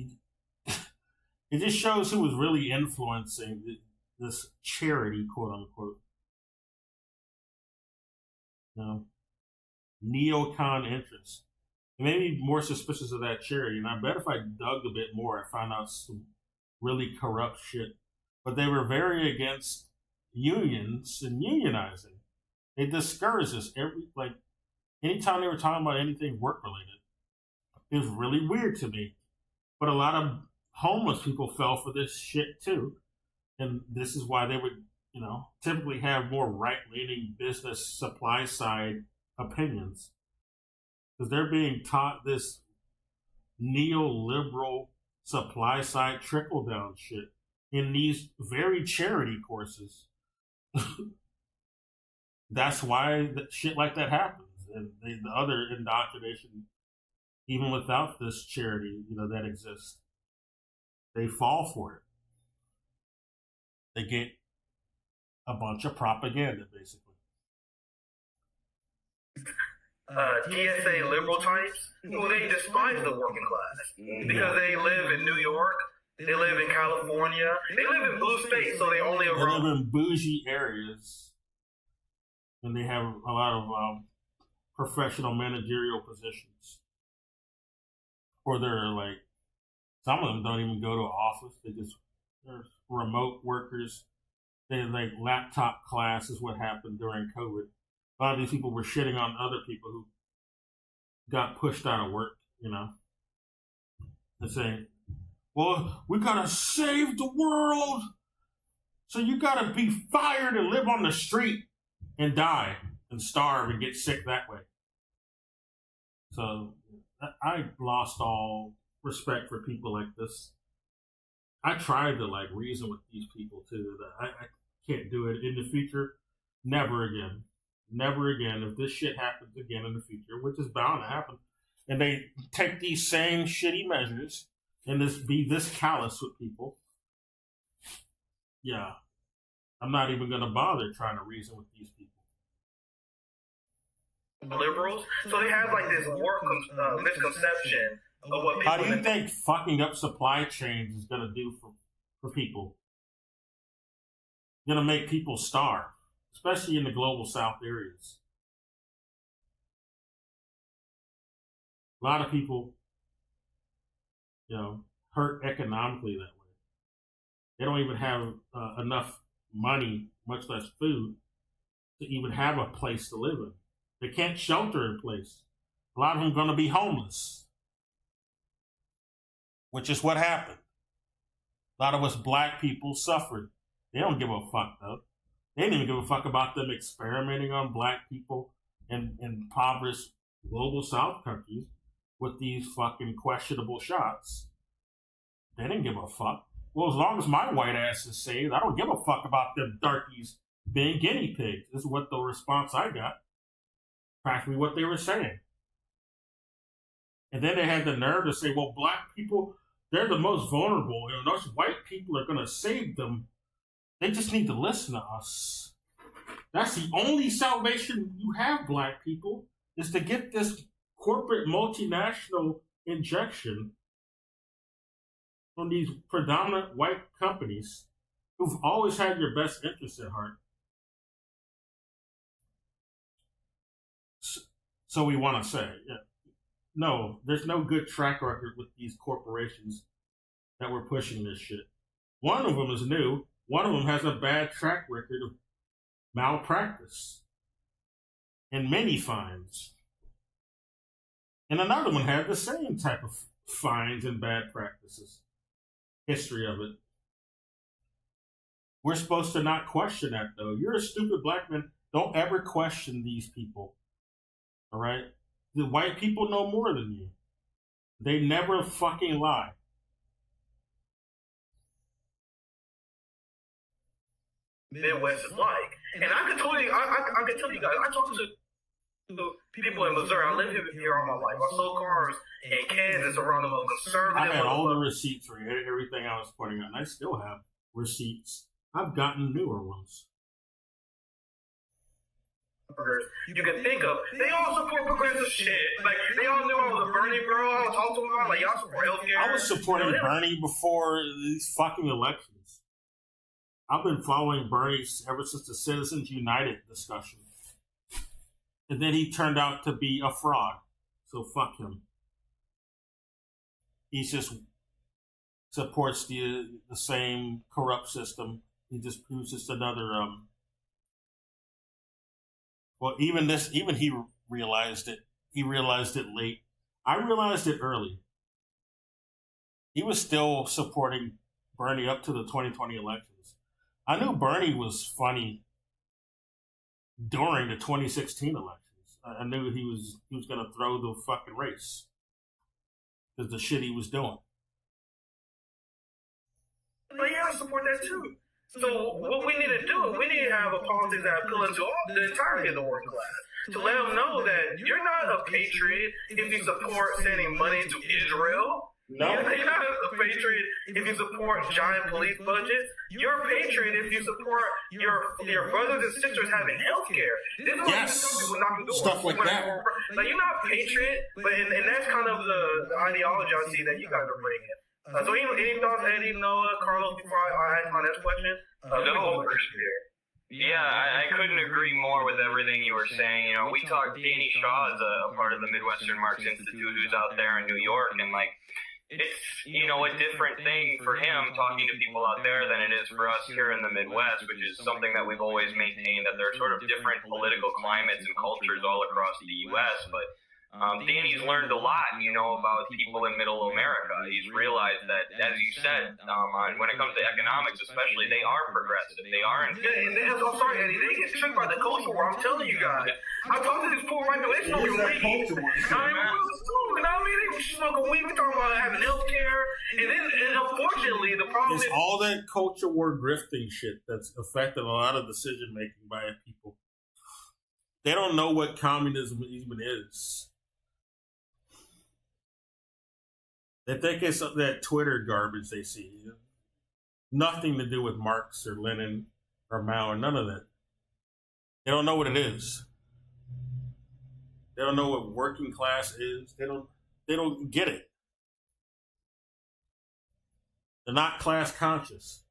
it just shows who was really influencing this charity, quote unquote. Neocon interests. It made me more suspicious of that charity. And I bet if I dug a bit more, I found out some really corrupt shit. But they were very against unions and unionizing. They discouraged us anytime they were talking about anything work related. It was really weird to me. But a lot of homeless people fell for this shit too. And this is why they would, typically have more right-leaning business supply side opinions. Because they're being taught this neoliberal supply side trickle down shit in these very charity courses. That's why shit like that happens. And the other indoctrination, even without this charity, that exists, they fall for it. They get a bunch of propaganda, basically. TSA liberal types, well, they despise the working class because they live in New York, they live in California, they live in blue states, so they only live in bougie areas, and they have a lot of professional managerial positions, or they're some of them don't even go to an office. They're remote workers. They laptop class is what happened during COVID. A lot of these people were shitting on other people who got pushed out of work, and saying, well, we gotta save the world, so you gotta be fired and live on the street and die and starve and get sick that way. So I lost all respect for people like this. I tried to reason with these people too. That I can't do it in the future. Never again. Never again. If this shit happens again in the future, which is bound to happen, and they take these same shitty measures and be this callous with people, yeah, I'm not even going to bother trying to reason with these people. Liberals, so they have this warped misconception of what people. How do you think fucking up supply chains is going to do for people? Going to make people starve, especially in the global south areas. A lot of people, hurt economically that way. They don't even have enough money, much less food, to even have a place to live in. They can't shelter in place. A lot of them are going to be homeless, which is what happened. A lot of us black people suffered. They don't give a fuck, though. They didn't even give a fuck about them experimenting on black people in impoverished global south countries with these fucking questionable shots. They didn't give a fuck. Well, as long as my white ass is saved, I don't give a fuck about them darkies being guinea pigs. This is what the response I got. Practically what they were saying. And then they had the nerve to say, well, black people, they're the most vulnerable. Those white people are going to save them. They just need to listen to us. That's the only salvation you have, black people, is to get this corporate multinational injection from these predominant white companies who've always had your best interests at heart. So we want to say, no, there's no good track record with these corporations that were pushing this shit. One of them is new. One of them has a bad track record of malpractice and many fines. And another one had the same type of fines and bad practices. History of it. We're supposed to not question that, though. You're a stupid black man. Don't ever question these people. All right? The white people know more than you. They never fucking lie. Midwest is like. And I can tell you, I can tell you guys, I talked to people in Missouri. I live here all my life. I sold cars in Kansas around the most conservative. I had all the receipts for everything I was pointing out, and I still have receipts. I've gotten newer ones. You can think of, they all support progressive shit. They all knew I was a Bernie bro. I was talking to them about, y'all support healthcare. I was supporting Bernie before these fucking elections. I've been following Bernie ever since the Citizens United discussion. And then he turned out to be a fraud. So fuck him. he just supports the same corrupt system. He was just another. Well, even he realized it. He realized it late. I realized it early. He was still supporting Bernie up to the 2020 elections. I knew Bernie was funny during the 2016 elections. I knew he was going to throw the fucking race because the shit he was doing. But yeah, I support that too. So what we need to do, we need to have a politics that appeals to the entirety of the working class. To let them know that you're not a patriot if you support sending money to Israel. No. You're not a patriot if you support giant police budgets. You're a patriot if you support your brothers and sisters having health care. This is what people knocking doors. Stuff like that. Like, you're not a patriot, but and that's kind of the ideology I see that you guys are bringing. So any thoughts, Eddie, Noah, Carlos, before I ask my next question? No. Yeah, I couldn't agree more with everything you were saying. You know, we talked, Danny Shaw is a part of the Midwestern Marx Institute who's out there in New York, and like, it's, you know, a different thing for him talking to people out there than it is for us here in the Midwest, which is something that we've always maintained, that there are sort of different political climates and cultures all across the U.S., but Danny's learned a lot, you know, about people in Middle America. He's realized that, as you said, when it comes to economics especially, they are progressive. They are. I'm sorry, Eddie. They get tricked by the culture war. I'm telling you guys. I talked to these poor white people. They smoking weed. They smoking weed. We talking about having health care. And unfortunately, the problem is all that culture war grifting shit that's affected a lot of decision making by people. They don't know what communism even is. They think it's that Twitter garbage they see. Nothing to do with Marx or Lenin or Mao or none of that. They don't know what it is. They don't know what working class is. They don't get it. They're not class conscious.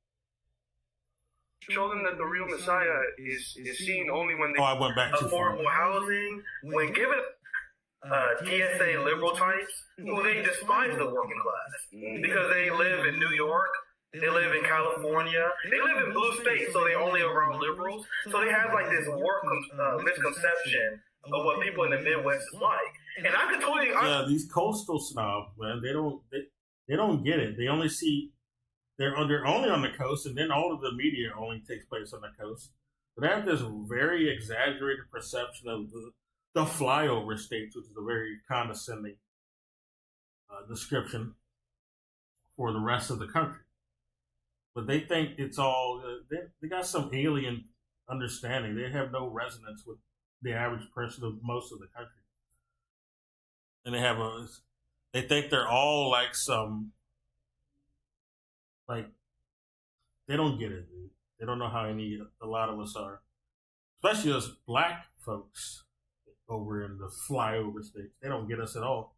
Show them that the real Messiah is seen only when they I went back too far. Affordable housing, when given TSA liberal types, who they despise the working class because they live in New York, they live in California, they live in blue states, so they only around liberals. So they have like this misconception of what people in the Midwest is like. And I could totally these coastal snobs, man, they don't get it. They only see they're only on the coast, and then all of the media only takes place on the coast. But they have this very exaggerated perception of the flyover states, which is a very condescending description for the rest of the country. But they think it's all, they got some alien understanding. They have no resonance with the average person of most of the country. And they think they're all like they don't get it, dude. They don't know how a lot of us are. Especially us black folks over in the flyover states. They don't get us at all.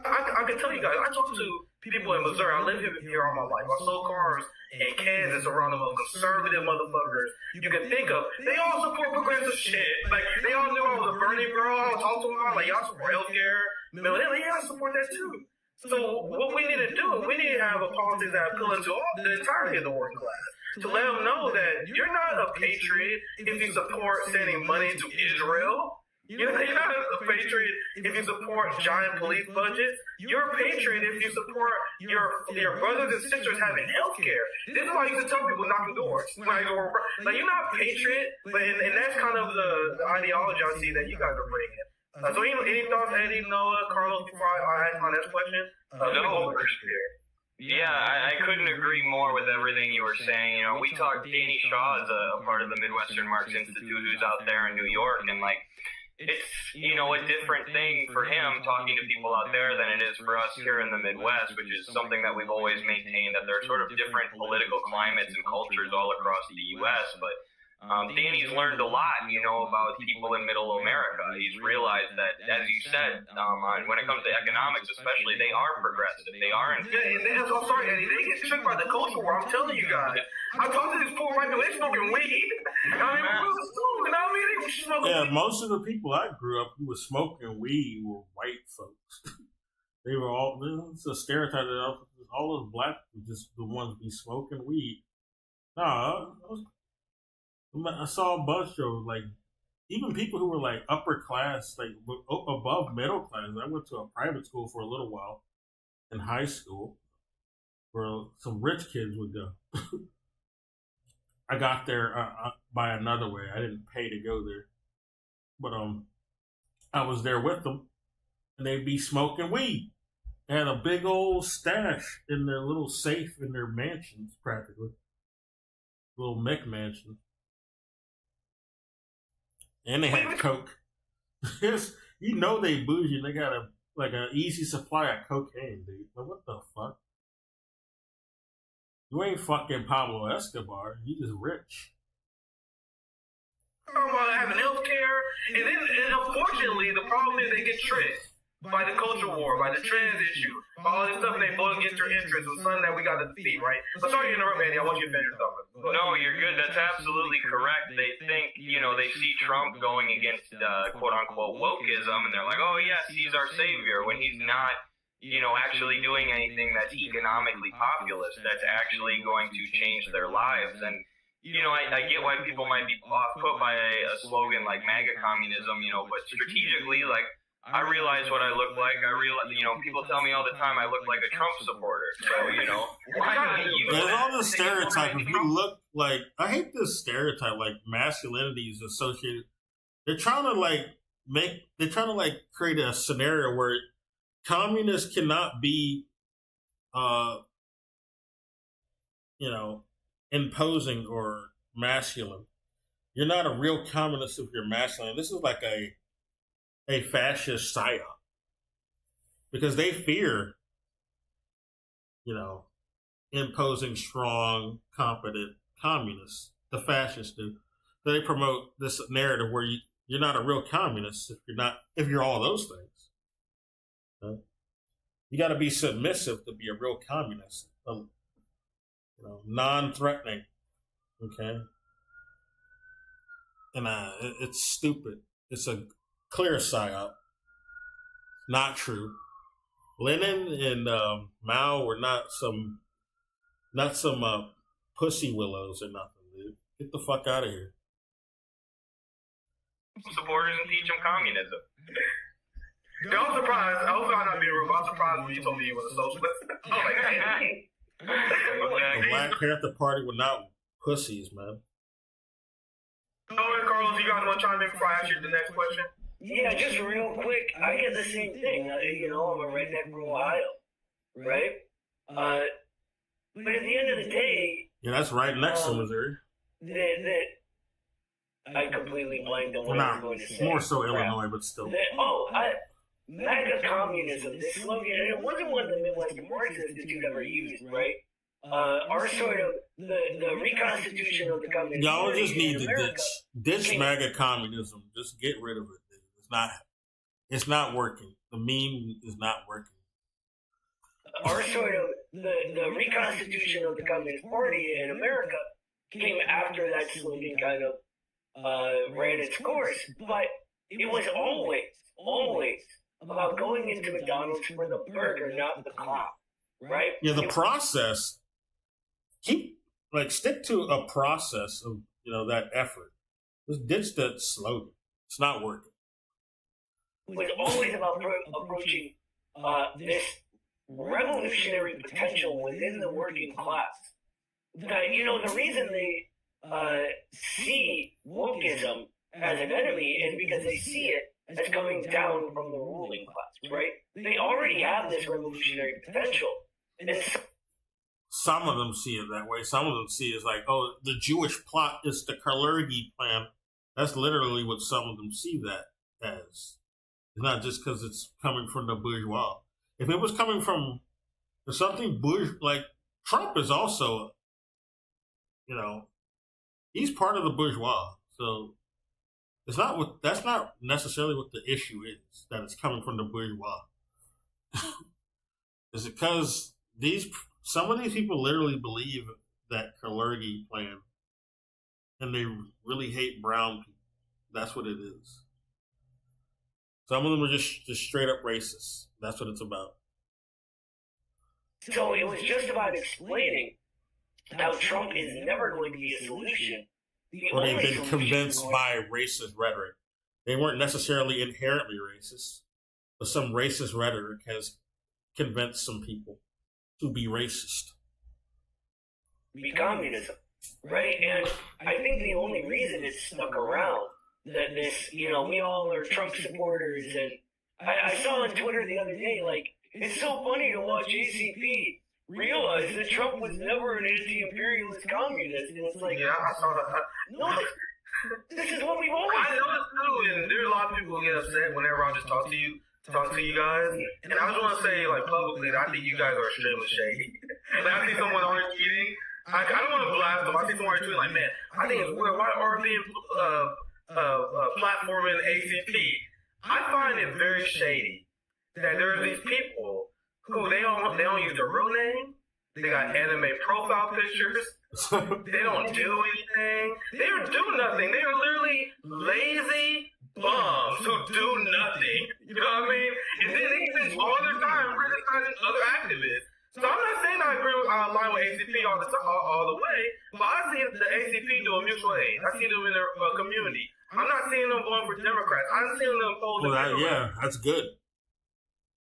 I can tell you guys, I talk to people in Missouri. I live here all my life. I sold cars in Kansas around the most conservative motherfuckers you can think of. They all support progressive shit. Like, they all knew I was a Bernie bro. I talked to them. Like, y'all support healthcare. Yeah, I support that too. So what we need to do, we need to have a politics that appeals to the entirety of the working class. To let them know that you're not a patriot if you support sending money to Israel. You're not a patriot if you support giant police budgets. You're a patriot if you support your brothers and sisters having health care. This is why I used to tell people knocking doors. Like, you're not a patriot, but and that's kind of the ideology I see that you guys are bringing. So any thoughts, Eddie, Noah, Carlos, before I ask my next question? No. Yeah, I couldn't agree more with everything you were saying. You know, we talked, Danny Shaw is a part of the Midwestern Marx Institute who's out there in New York, and like, it's, you know, a different thing for him talking to people out there than it is for us here in the Midwest, which is something that we've always maintained, that there are sort of different political climates and cultures all across the U.S., but Danny's learned a lot, you know, about people in Middle America. He's realized that, as you said, when it comes to economics especially, they are progressive. They are. I'm sorry, Eddie. They get tricked by the culture war. I'm telling you guys. I talked to these poor white people. They smoking weed. Yeah, most of the people I grew up who were smoking weed were white folks. They were all, it's a stereotype that all those black people just the ones be smoking weed. No, I saw a bunch of like even people who were like upper class, like above middle class. I went to a private school for a little while in high school, where some rich kids would go. I got there by another way. I didn't pay to go there, but I was there with them, and they'd be smoking weed. They had a big old stash in their little safe in their mansions, practically. Little McMansion. And they had coke. You know they bougie. They got an easy supply of cocaine, dude. Like, what the fuck? You ain't fucking Pablo Escobar. You just rich. About having health care, and unfortunately, the problem is they get tricked by the culture war, by the trans issue, all this stuff, and they vote against your interests. It's something that we got to see, right? So sorry to interrupt, Andy. I want you to finish something. No, you're good. That's absolutely correct. They think, they see Trump going against quote-unquote wokeism, and they're like, oh, yes, he's our savior, when he's not, actually doing anything that's economically populist, that's actually going to change their lives. And, I get why people might be put by a slogan like MAGA communism, but strategically, like, I realize what I look like. I realize, people tell me all the time I look like a Trump supporter. So, why not use there's all this stereotype. If you look like, I hate this stereotype, like masculinity is associated. They're trying to create a scenario where communists cannot be, imposing or masculine. You're not a real communist if you're masculine. This is like a fascist psyop, because they fear, imposing strong, competent communists. The fascists do. So they promote this narrative where you're not a real communist if you're all those things. Okay? You got to be submissive to be a real communist. Non-threatening. Okay, and it's stupid. It's a clear psyop. Not true. Lenin and Mao were not some pussy willows or nothing, dude. Get the fuck out of here. Supporters and teach them communism. Yeah, I'm surprised. I hope I'm not being rude, but I'm surprised when you told me you was a socialist. I was like, hey. The Black Panther Party were not pussies, man. Carlos, you guys want to chime in before I ask you the next question? Yeah, just real quick. I get the same thing. I'm a redneck from Ohio, right? But at the end of the day, yeah, that's right next to Missouri. That I completely blanked on what I was going to say. More so Illinois, but still. MAGA communism, this slogan, and it wasn't one the Midwestern Marxist Institute ever used, right? Our sort of the reconstitution of the communist y'all just need to ditch MAGA communism. Just get rid of it. It's not working. The meme is not working. Our sort of the reconstitution of the Communist Party in America came after that slogan kind of ran its course, but it was always about going into McDonald's for the burger, not the clout, right? Yeah, the process. Stick to a process of that effort. Just ditch that slogan. It's not working. It was always about approaching this revolutionary potential within the working class. The reason they see wokeism as an enemy is because they see it as coming down from the ruling class, right? They already have this revolutionary potential. And some of them see it that way. Some of them see it as like, oh, the Jewish plot is the Kalergi plan. That's literally what some of them see that as. It's not just because it's coming from the bourgeois. If it was coming from something like Trump is also, he's part of the bourgeois. So that's not necessarily what the issue is, that it's coming from the bourgeois. Is it because some of these people literally believe that Kalergi plan, and they really hate brown people. That's what it is. Some of them are just straight up racist. That's what it's about. So it was just about explaining how Trump is never going to be a solution. Or they've been convinced by racist rhetoric. They weren't necessarily inherently racist, but some racist rhetoric has convinced some people to be racist. Be communism, right? And I think the only reason it's stuck around, that this, we all are Trump supporters, and I saw on Twitter the other day, like, it's so funny to watch ACP realize that Trump was never an anti-imperialist communist, and it's like, Yeah, I saw that. no, this is what we've always I know it's true, and there's a lot of people who get upset whenever I just talk to you guys. And I just want to say, like, publicly, that I think you guys are extremely shady. Like, I see someone already tweeting. I don't want to blast them. I see someone already tweeting, like, man, I think it's weird. Why are being platforming ACP? I find it very shady that there are these people who they don't use their real name. They got anime profile pictures. They don't do anything. They don't do nothing. They are literally lazy bums who do nothing. You know what I mean? And then they spend all their time criticizing other activists. So I'm not saying I agree with align with ACP all the way, but I see the ACP doing mutual aid. I see them in their community. I'm not seeing them going for Democrats. I'm seeing them opposing Democrats. Yeah, that's good.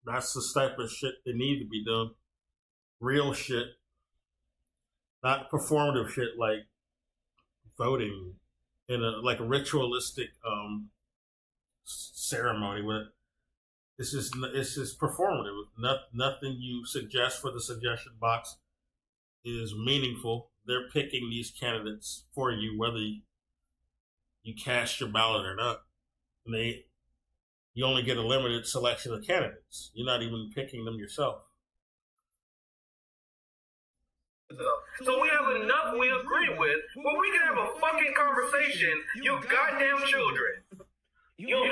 That's the type of shit they need to be doing. Real shit. Not performative shit like voting in a ritualistic ceremony where it's just performative. Nothing you suggest for the suggestion box is meaningful. They're picking these candidates for you, whether you cast your ballot or not. And you only get a limited selection of candidates. You're not even picking them yourself. So we have enough we agree with, but we can have a fucking conversation, you goddamn children. I'm gonna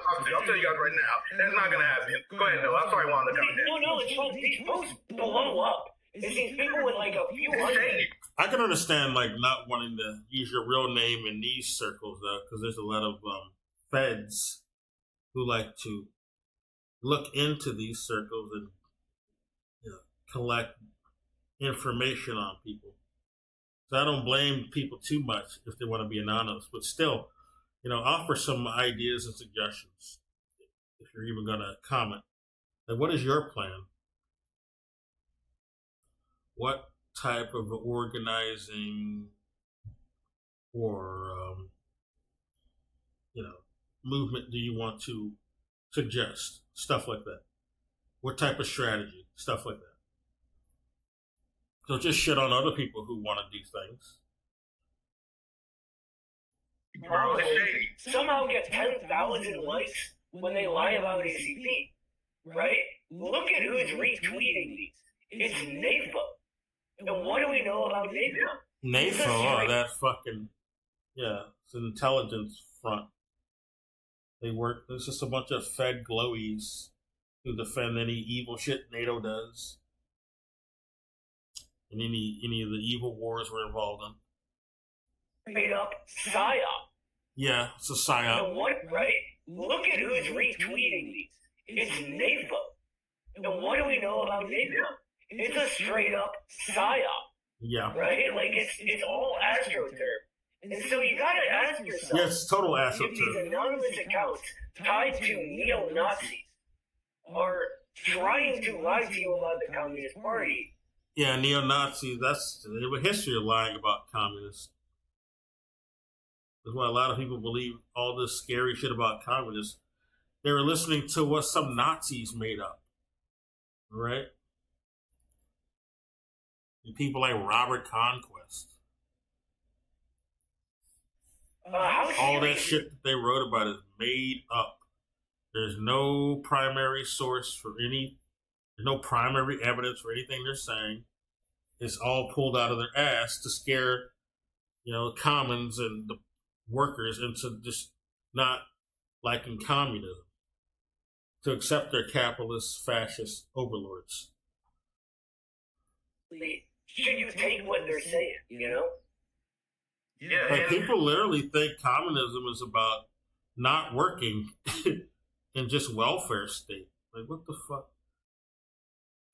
talk to you. I'll tell you guys right now. That's not gonna happen. Go ahead, no. I'm sorry, Wanda. No, it's like these posts blow up. It's these people with like a few hundred. I can understand not wanting to use your real name in these circles though, because there's a lot of feds who like to look into these circles and collect information on people. So I don't blame people too much if they want to be anonymous, but still, offer some ideas and suggestions if you're even going to comment. Like, what is your plan? What type of organizing or movement do you want to suggest? Stuff like that. What type of strategy? Stuff like that. So just shit on other people who want to do things. Somehow get 10,000 likes when they lie about ACP, right? Look at who's retweeting these. It's NAFA. And what do we know about NAFA? NAFA, that fucking, it's an intelligence front. They work, there's just a bunch of Fed glowies who defend any evil shit NATO does. And any of the evil wars we're involved in. Made up PSYOP. Yeah, it's a PSYOP. And what, right? Look at who's retweeting these. It's NAFA. And what do we know about NAFA? It's a straight up PSYOP. Yeah. Right? Like, it's all AstroTurf. And so you gotta ask yourself. Yeah, it's total AstroTurf. If these anonymous accounts tied to neo-Nazis are trying to lie to you about the Communist Party. Yeah, neo-Nazis, they have a history of lying about communists. That's why a lot of people believe all this scary shit about communists. They were listening to what some Nazis made up. Right? And people like Robert Conquest. All that shit that they wrote about is made up. There's no primary source for there's no primary evidence for anything they're saying. It's all pulled out of their ass to scare, commons and the workers into just not liking communism, to accept their capitalist, fascist overlords. Should you take what they're saying, Yeah. Like, people literally think communism is about not working in just welfare state. Like, what the fuck?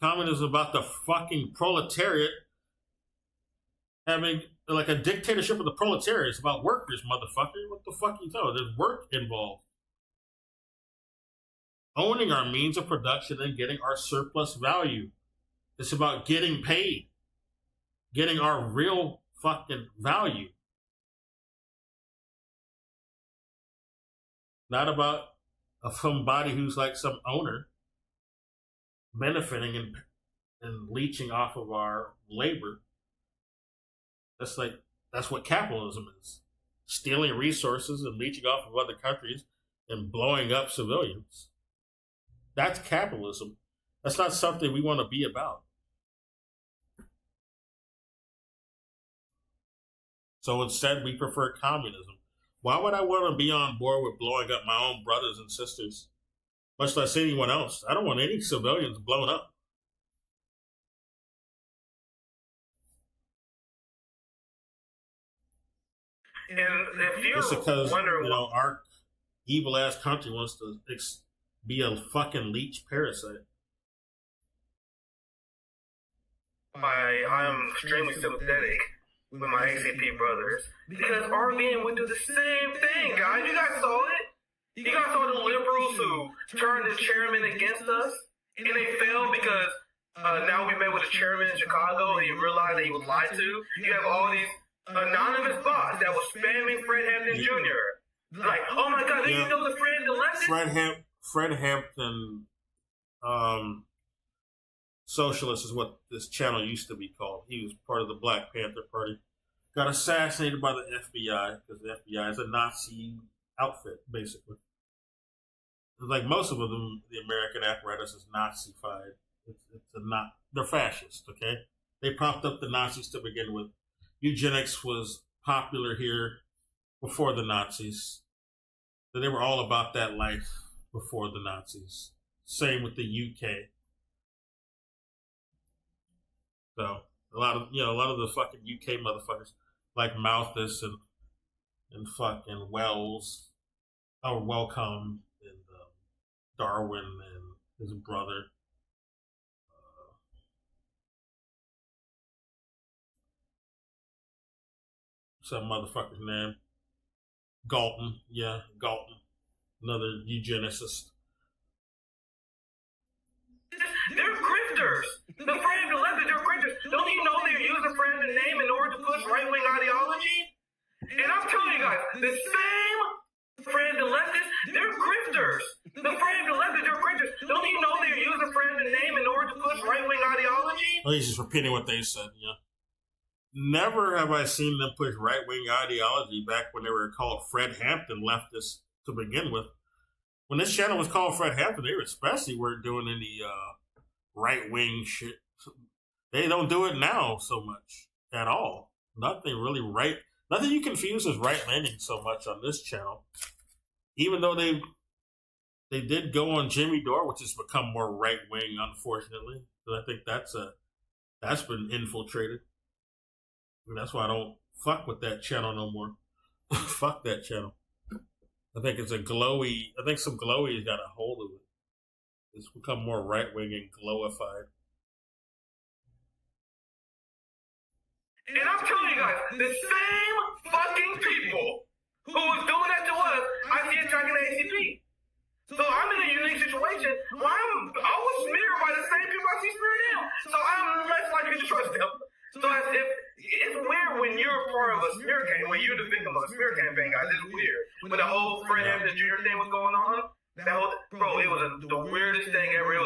Communism is about the fucking proletariat having like a dictatorship of the proletariat. It's about workers, motherfucker. What the fuck you talking? There's work involved. Owning our means of production and getting our surplus value. It's about getting paid. Getting our real fucking value. Not about somebody who's like some owner benefiting and leeching off of our labor. That's what capitalism is. Stealing resources and leeching off of other countries and blowing up civilians. That's capitalism. That's not something we want to be about. So instead, we prefer communism. Why would I want to be on board with blowing up my own brothers and sisters? Much less anyone else. I don't want any civilians blown up. And if you're Just because, wondering, our evil ass country wants to be a fucking leech parasite. I'm extremely sympathetic with my ACP brothers because RBN would do the same thing, guys. You guys saw it. You guys saw the liberals who turned the chairman against us, and they failed because now we met with the chairman in Chicago, and he realized that he was lied to. You have all these anonymous bots that was spamming Fred Hampton Jr. Like, oh my God, did you know the friend elected? Fred Hampton, socialist is what this channel used to be called. He was part of the Black Panther Party. Got assassinated by the FBI because the FBI is a Nazi outfit, basically. Like most of them, the American apparatus is Nazified. They're fascist, okay? They propped up the Nazis to begin with. Eugenics was popular here before the Nazis. So they were all about that life before the Nazis. Same with the UK. So a lot of the fucking UK motherfuckers like Malthus and fucking Wells, Wellcome and Darwin and his brother. Some motherfucker's name. Galton, another eugenicist. They're grifters. The Fred elected, they're grifters. Don't you know they're using Fred's name in order to push right-wing ideology? And I'm telling you guys, the same Fred electors, they're grifters. The Fred elected, they're grifters. Don't you know they're using Fred's name in order to push right-wing ideology? Oh, he's just repeating what they said, yeah. Never have I seen them push right-wing ideology back when they were called Fred Hampton leftists to begin with. When this channel was called Fred Hampton, they especially weren't doing any right-wing shit. They don't do it now so much at all. Nothing really right. Nothing you confuse as right-leaning so much on this channel. Even though they did go on Jimmy Dore, which has become more right-wing, unfortunately. So I think that's been infiltrated. And that's why I don't fuck with that channel no more. Fuck that channel. I think it's I think some glowy's got a hold of it. It's become more right-wing and glowified. And I'm telling you guys, the same fucking people who was doing that to us, I see attacking the ACP. So I'm in a unique situation where I was smeared by the same people I see smeared now. So I'm less likely to trust them. So it's weird when you're part of a smear campaign, when you're the victim of a smear campaign, guys. It's weird. When the whole Fred Hampton Jr. thing was going on, it was the weirdest thing ever.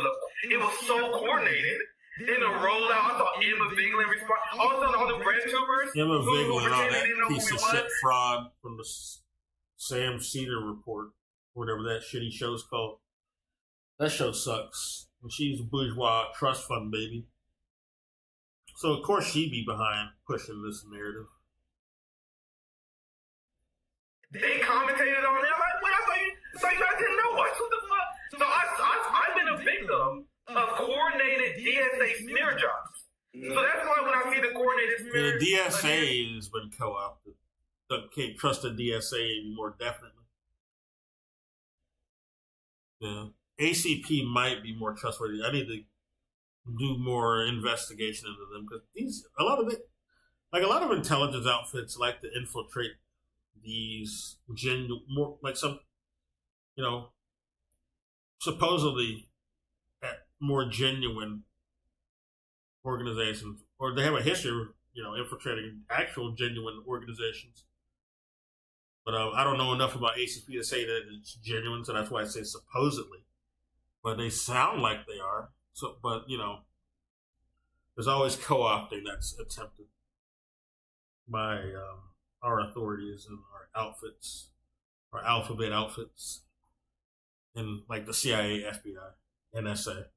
It was so coordinated. In the rollout, I saw Emma Vigeland respond. Also, all the bread tubers. Emma Vigeland, all that piece of shit fraud from the Sam Cedar report, whatever that shitty show's called. That show sucks. And she's a bourgeois trust fund baby. So, of course, she'd be behind pushing this narrative. They commentated on it. I'm like, wait, I thought you guys didn't know what the fuck? So, I've been a victim of coordinated DSA smear jobs. So, that's why when I see the coordinated smear... The DSA has been co-opted. Can't trust the DSA anymore, definitely. Yeah. ACP might be more trustworthy. I need to do more investigation into them because a lot of intelligence outfits like to infiltrate these more like some, supposedly more genuine organizations, or they have a history of, infiltrating actual genuine organizations. But I don't know enough about ACP to say that it's genuine, so that's why I say supposedly. But they sound like they are. So, but there's always co-opting that's attempted by our authorities and our outfits, our alphabet outfits, and like the CIA, FBI, NSA,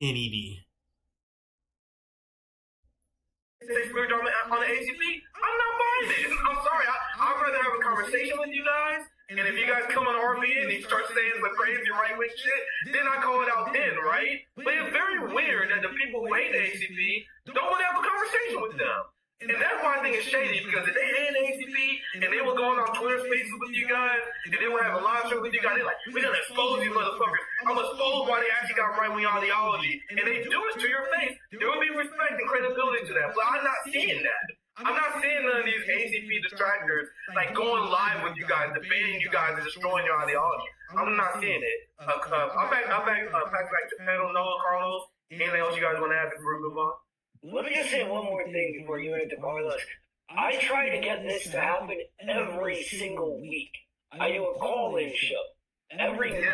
NED. On the ACP, I'm not buying it. I'm sorry. I'd rather have a conversation with you guys. And if you guys come on RV and you start saying some crazy right-wing shit, then I call it out then, right? But it's very weird that the people who hate the ACP don't want to have a conversation with them. And that's why I think it's shady, because if they hate the ACP and they were going on Twitter spaces with you guys, and they would have a live show with you guys, they're like, we're going to expose these motherfuckers. I'm going to expose why they actually got right-wing ideology. And they do it to your face. There will be respect and credibility to that. But I'm not seeing that. I'm not seeing none of these ACP distractors like going live with you guys, debating you guys, and destroying your ideology. I'm not seeing it. I'll back to panel Noah, Carlos. Anything else you guys want to add before we move on? Let me just say one more thing before you answer Carlos. I try to get this to happen every single week. I do a call-in show every week.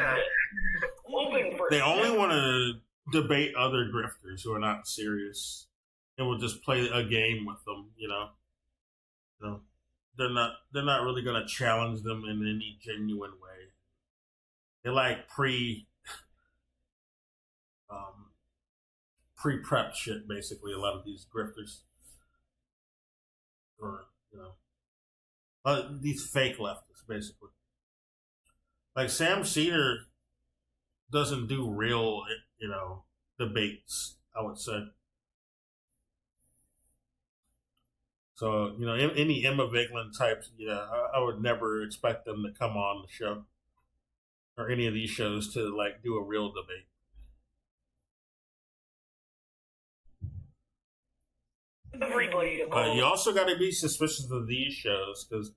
Open for. They only want to debate other grifters who are not serious, and will just play a game with them. They're not really going to challenge them in any genuine way. They're like pre-prep shit, basically. A lot of these grifters, or these fake leftists, basically. Like Sam Cedar doesn't do real, debates, I would say. So, any Emma Vigeland types, I would never expect them to come on the show or any of these shows to like do a real debate. You also got to be suspicious of these shows, because it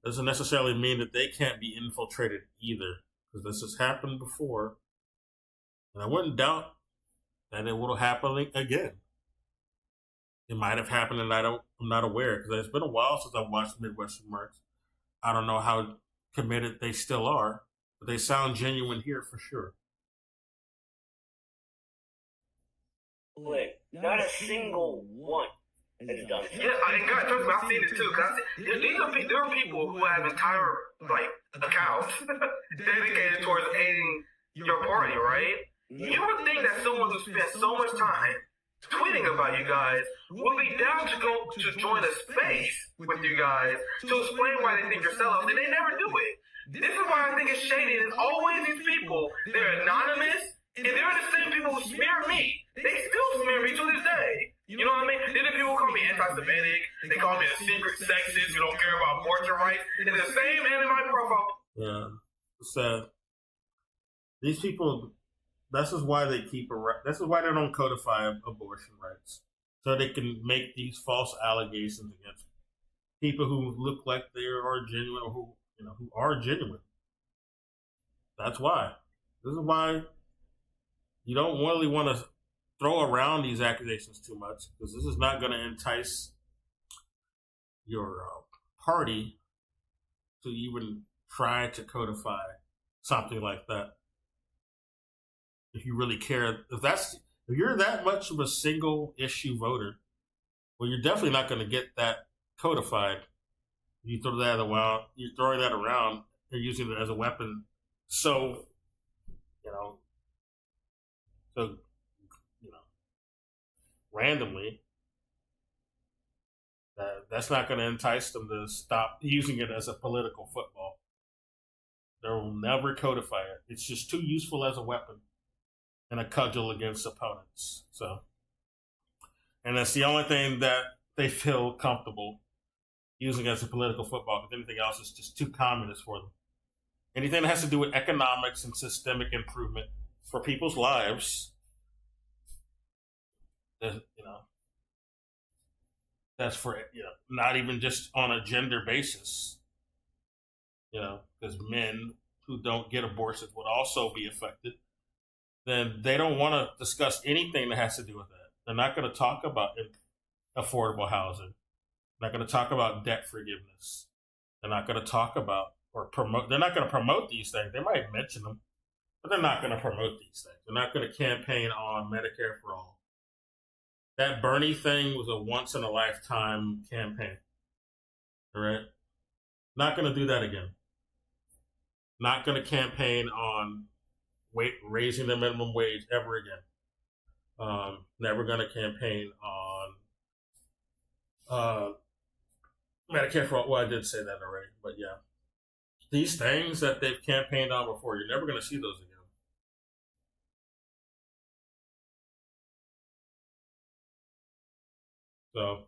doesn't necessarily mean that they can't be infiltrated either, because this has happened before, and I wouldn't doubt that it will happen again. It might have happened, and I'm not aware, because it's been a while since I've watched Midwestern Marks. I don't know how committed they still are, but they sound genuine here for sure. Wait, not a single one is done. Yeah, and guys, trust me, I've seen this too. Cause there are people who have entire accounts dedicated towards aiding your party, right? You would think that someone who spent so much time tweeting about you guys would be down to go to join a space with you guys to explain why they think you're sellouts, and they never do it. This is why I think it's shady. There's always these people. They're anonymous, and they're the same people who smear me. They still smear me to this day. You know what I mean? Then the people call me anti-Semitic. They call me a secret sexist who don't care about abortion rights. It's the same in my profile. Yeah, it's sad. These people. This is why they this is why they don't codify abortion rights, so they can make these false allegations against people who look like they are genuine, or who are genuine. That's why. This is why you don't really want to throw around these accusations too much, because this is not going to entice your party to even try to codify something like that. If you really care, if you're that much of a single issue voter, well, you're definitely not going to get that codified. You throw that around, you're throwing that around, you're using it as a weapon. So, randomly, that's not going to entice them to stop using it as a political football. They will never codify it. It's just too useful as a weapon and a cudgel against opponents. So, and that's the only thing that they feel comfortable using as a political football, because anything else is just too communist for them. Anything that has to do with economics and systemic improvement for people's lives, that's for not even just on a gender basis. Because men who don't get abortions would also be affected. Then they don't want to discuss anything that has to do with that. They're not going to talk about affordable housing. They're not going to talk about debt forgiveness. They're not going to talk about or promote. They're not going to promote these things. They might mention them, but they're not going to promote these things. They're not going to campaign on Medicare for all. That Bernie thing was a once in a lifetime campaign. All right? Not going to do that again. Not going to campaign on raising the minimum wage ever again. Never going to campaign on Medicare for all. Well, I did say that already, but yeah. These things that they've campaigned on before, you're never going to see those again. So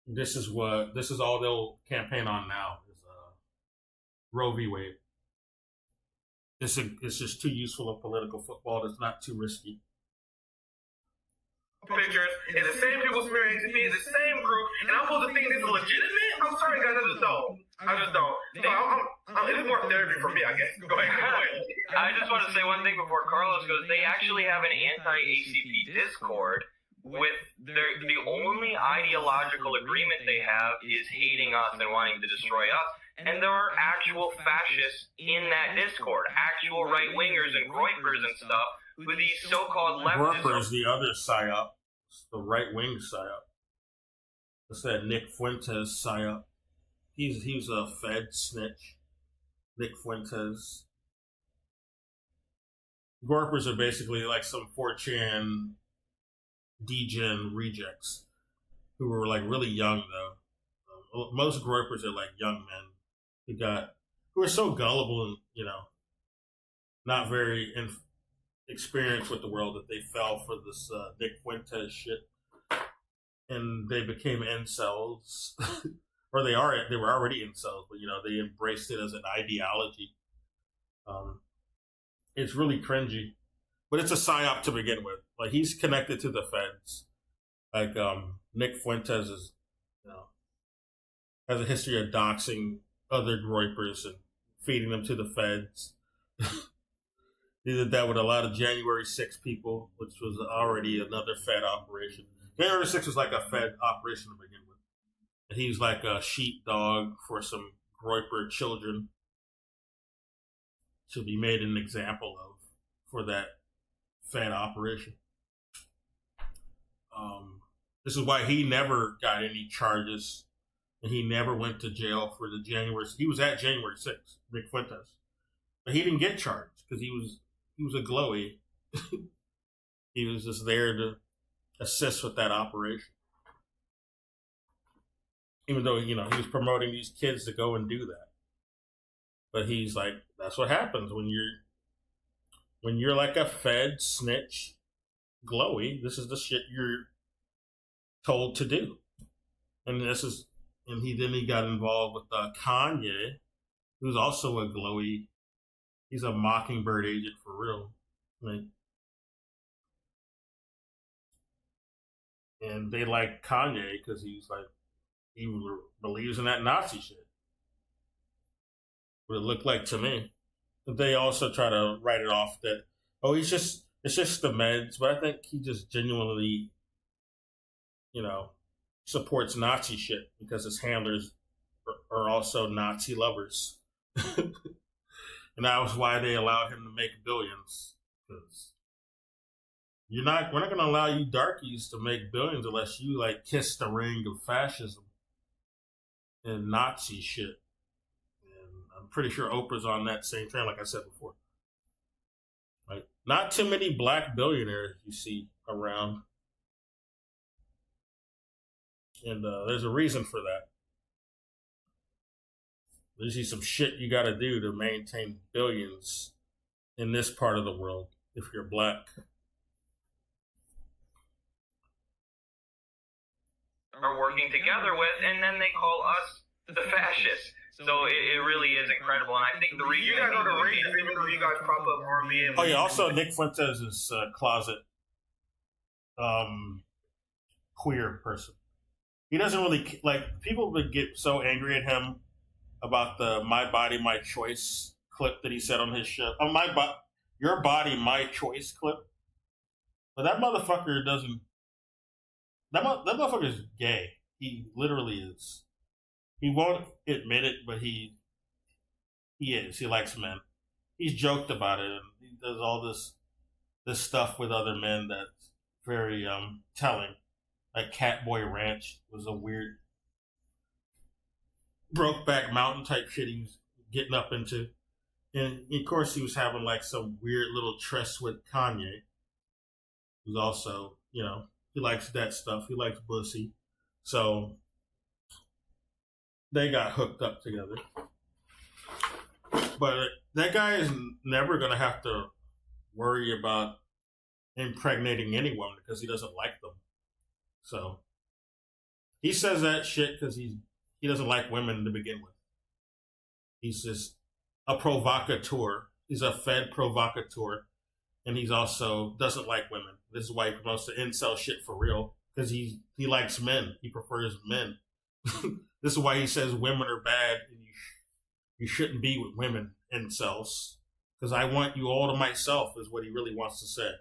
this is all they'll campaign on now is Roe v. Wade. It's just too useful of political football. It's not too risky. Pictures and the same people smearing to me, the same group, and I'm supposed to think this is legitimate? I'm sorry, guys, I just don't. So it is more therapy for me, I guess. Go ahead. I just want to say one thing before Carlos goes. They actually have an anti-ACP Discord with the only ideological agreement they have is hating us and wanting to destroy us. And there are actual fascists in that Discord, actual right-wingers and groypers and stuff, with these so-called leftists. Groypers, the other psyop, the right-wing psyop. What's that Nick Fuentes psyop? He was a Fed snitch. Nick Fuentes. Groypers are basically like some 4chan degen rejects who were like really young though. Most groypers are like young men who are so gullible and not very experienced with the world that they fell for this Nick Fuentes shit, and they became incels, or they were already incels, but they embraced it as an ideology. It's really cringy, but it's a psyop to begin with. Like, he's connected to the feds. Like Nick Fuentes is, has a history of doxing other groypers and feeding them to the feds. He did that with a lot of January 6 people, which was already another Fed operation. January 6 was like a Fed operation to begin with. And he was like a sheepdog for some groyper children to be made an example of for that Fed operation. This is why he never got any charges, and he never went to jail for the January. He was at January 6th, Nick Fuentes, but he didn't get charged because he was a glowy. He was just there to assist with that operation, even though he was promoting these kids to go and do that. But he's like, that's what happens when you're like a Fed snitch, glowy. This is the shit you're told to do, and he got involved with Kanye, who's also a glowy. He's a mockingbird agent for real, right? And they like Kanye because he believes in that Nazi shit. What it looked like to me. But they also try to write it off that, it's just the meds. But I think he just genuinely, supports Nazi shit because his handlers are also Nazi lovers. And that was why they allowed him to make billions. Because we're not going to allow you darkies to make billions unless you kiss the ring of fascism and Nazi shit. And I'm pretty sure Oprah's on that same train, like I said before. Like, not too many black billionaires you see around. And there's a reason for that. There's usually some shit you got to do to maintain billions in this part of the world if you're black. Are working together with, and then they call us the fascists. So it really is incredible, and I think the reason you guys are the racist, even though you guys prop up RB. Oh yeah, also Nick Fuentes' closet queer person. He doesn't really like. People would get so angry at him about the "My Body, My Choice" clip that he said on his show. Oh, your body, my choice clip. But that motherfucker doesn't. That motherfucker is gay. He literally is. He won't admit it, but he is. He likes men. He's joked about it, and he does all this stuff with other men that's very telling. Like Catboy Ranch was a weird Brokeback Mountain type shit he was getting up into. And of course he was having like some weird little tryst with Kanye. Who's also, he likes that stuff. He likes pussy. So they got hooked up together. But that guy is never going to have to worry about impregnating anyone because he doesn't like them. So he says that shit because he doesn't like women to begin with. He's just a provocateur. He's a fed provocateur. And he's also doesn't like women. This is why he promotes the incel shit for real. Because he likes men. He prefers men. This is why he says women are bad and you shouldn't be with women, incels. Because I want you all to myself is what he really wants to say.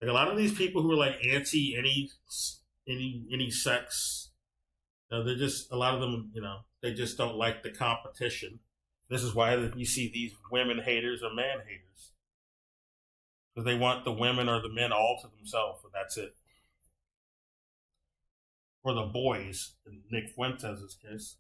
Like a lot of these people who are like anti any sex, they're just, a lot of them, they just don't like the competition. This is why you see these women haters or man haters. Because they want the women or the men all to themselves, and that's it. Or the boys, in Nick Fuentes' case.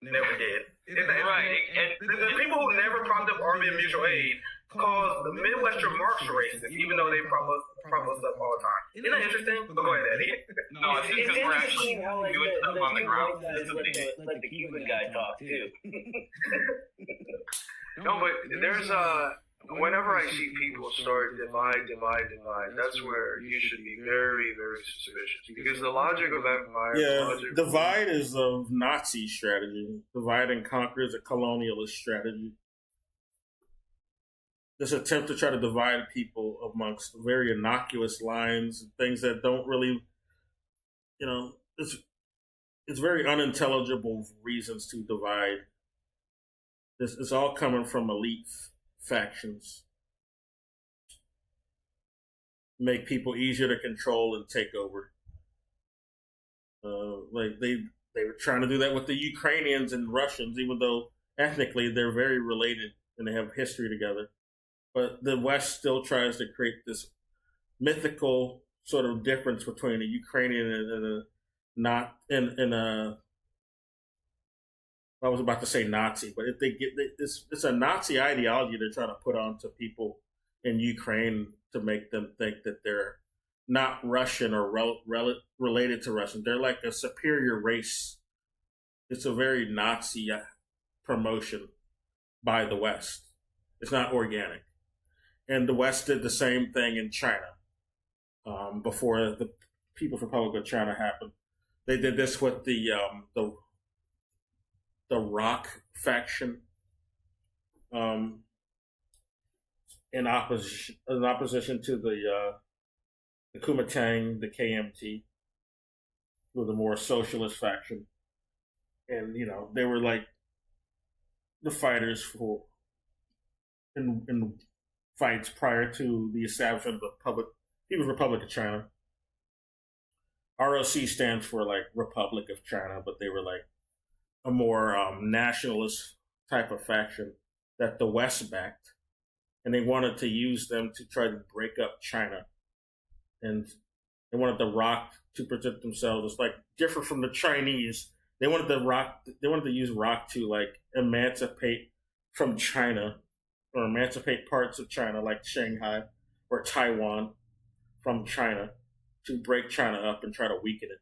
Never did. Right. And the people who never propped up Army and Mutual Aid cause the Midwestern marks racist, even though they prop us up all the time. Isn't that interesting? But go ahead, Eddie. No, it's because we're actually doing stuff on the ground. Let the Cuban guy talk, too. No, but there's whenever I see people start divide, that's where you should be very, very suspicious. Because the logic of empire... divide is a Nazi strategy. Divide and conquer is a colonialist strategy. This attempt to try to divide people amongst very innocuous lines, things that don't really, it's very unintelligible reasons to divide. It's all coming from elite factions. Make people easier to control and take over. Like they were trying to do that with the Ukrainians and Russians, even though ethnically they're very related and they have history together. But the West still tries to create this mythical sort of difference between a Ukrainian and a I was about to say Nazi, but if they get it's a Nazi ideology they're trying to put onto people in Ukraine to make them think that they're not Russian or related to Russian. They're like a superior race. It's a very Nazi promotion by the West. It's not organic. And the West did the same thing in China before the People's Republic of China happened. They did this with the Rock faction in opposition to the Copecaine, the KMT, with a more socialist faction. And, they were like the fighters for in fights prior to the establishment of the People's Republic of China. ROC stands for like Republic of China, but they were like a more nationalist type of faction that the West backed. And they wanted to use them to try to break up China. And they wanted the Rock to present themselves as like different from the Chinese. They wanted to use Rock to like emancipate from China, or emancipate parts of China like Shanghai or Taiwan from China, to break China up and try to weaken it.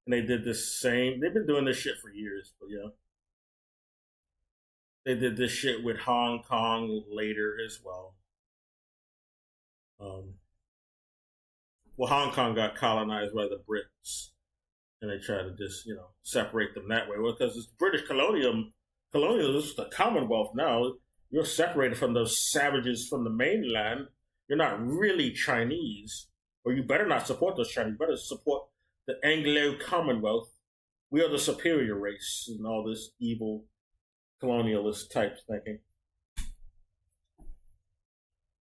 And they did they've been doing this shit for years, but they did this shit with Hong Kong later as well. Hong Kong got colonized by the Brits, and they tried to just, separate them that way. Well, because it's British colonialism is the Commonwealth now. You're separated from those savages from the mainland. You're not really Chinese, or you better not support those Chinese. You better support the Anglo Commonwealth. We are the superior race, and all this evil colonialist type thinking.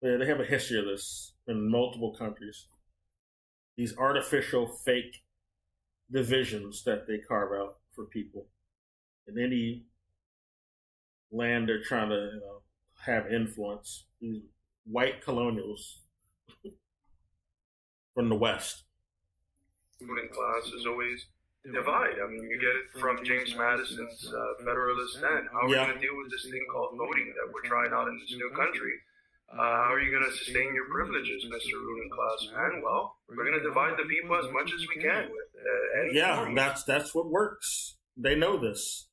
Yeah, they have a history of this in multiple countries. These artificial, fake divisions that they carve out for people in any land they're trying to have influence. These white colonials from the West. Ruling class is always divide. I mean, you get it from James Madison's Federalist Stand. How are we going to deal with this thing called voting that we're trying out in this new country? How are you going to sustain your privileges, Mr. Ruling Class man? Well, we're going to divide the people as much as we can with that's what works. They know this.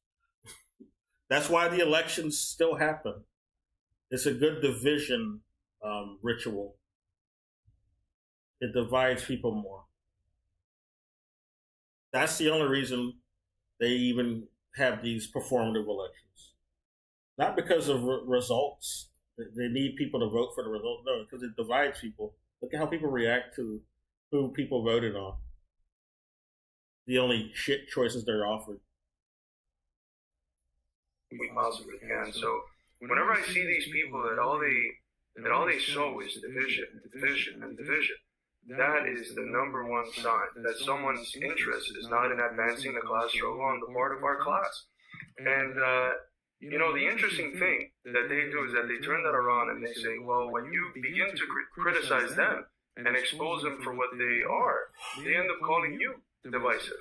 That's why the elections still happen. It's a good division ritual. It divides people more. That's the only reason they even have these performative elections. Not because of results. They need people to vote for the result. No, because it divides people. Look at how people react to who people voted on. The only shit choices they're offered. We possibly can. So whenever I see these people that all they sow is division, division, and division, that is the number one sign that someone's interest is not in advancing the class struggle on the part of our class. And the interesting thing that they do is that they turn that around and they say, well, when you begin to criticize them and expose them for what they are, they end up calling you divisive.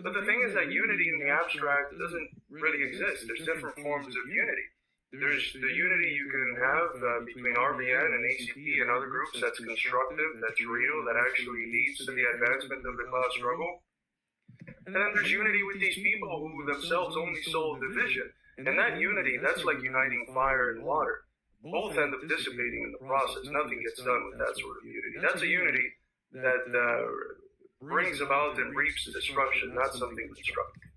But the thing is that unity in the abstract doesn't really exist. There's different forms of unity. There's the unity you can have between RBN and ACP and other groups that's constructive, that's real, that actually leads to the advancement of the class struggle. And then there's unity with these people who themselves only sow division. And that unity, that's like uniting fire and water. Both end up dissipating in the process. Nothing gets done with that sort of unity. That's a unity that brings about and reaps destruction, not something constructive.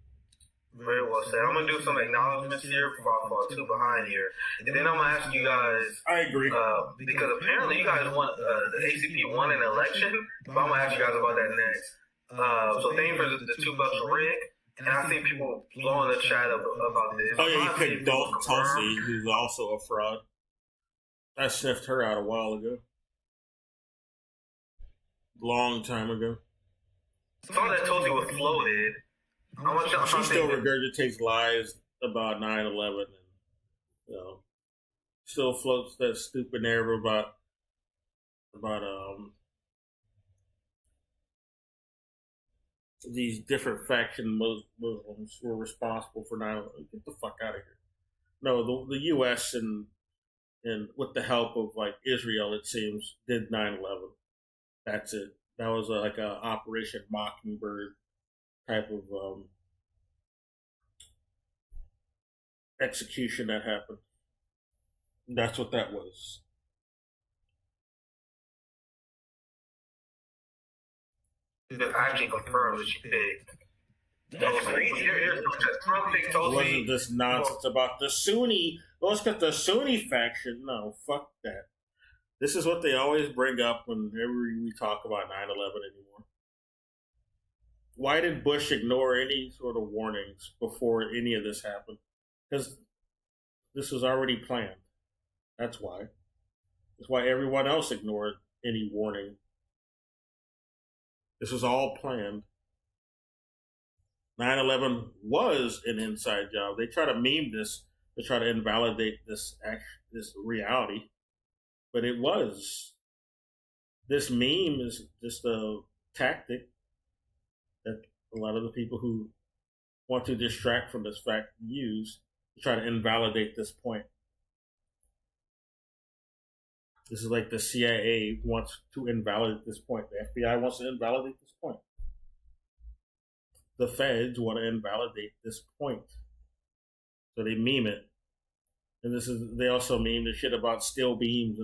Very well said. I'm going to do some acknowledgments here before I fall too behind here. And then I'm going to ask you guys. I agree. Because apparently you guys won, the ACP won an election. But I'm going to ask you guys about that next. So thank you for the $2 rig. And I see people blowing the chat up about this. Oh, yeah, you picked Dalton Tulsi, who's also a fraud. I sniffed her out a while ago. Long time ago. Saw that Tulsi was floated. She still regurgitates lies about 9/11 and still floats that stupid narrative about these different faction Muslims were responsible for 9/11. Get the fuck out of here. No, the U.S. and with the help of Israel, it seems, did 9/11. That's it. That was like a Operation Mockingbird type of execution that happened. That's what that was. That actually confirms what you did. That's crazy. Here's Trump picked It Tulsi. wasn't this nonsense about the Sunni. Let's get the Sunni faction. No, fuck that. This is what they always bring up whenever we talk about 9/11 anymore. Why did Bush ignore any sort of warnings before any of this happened? Because this was already planned. That's why. That's why everyone else ignored any warning. This was all planned. 9/11 was an inside job. They try to meme this to try to invalidate this reality, but it was. This meme is just a tactic that a lot of the people who want to distract from this fact use to try to invalidate this point. This is like the CIA wants to invalidate this point. The FBI wants to invalidate this point. The feds want to invalidate this point. So they meme it. And they also meme the shit about steel beams.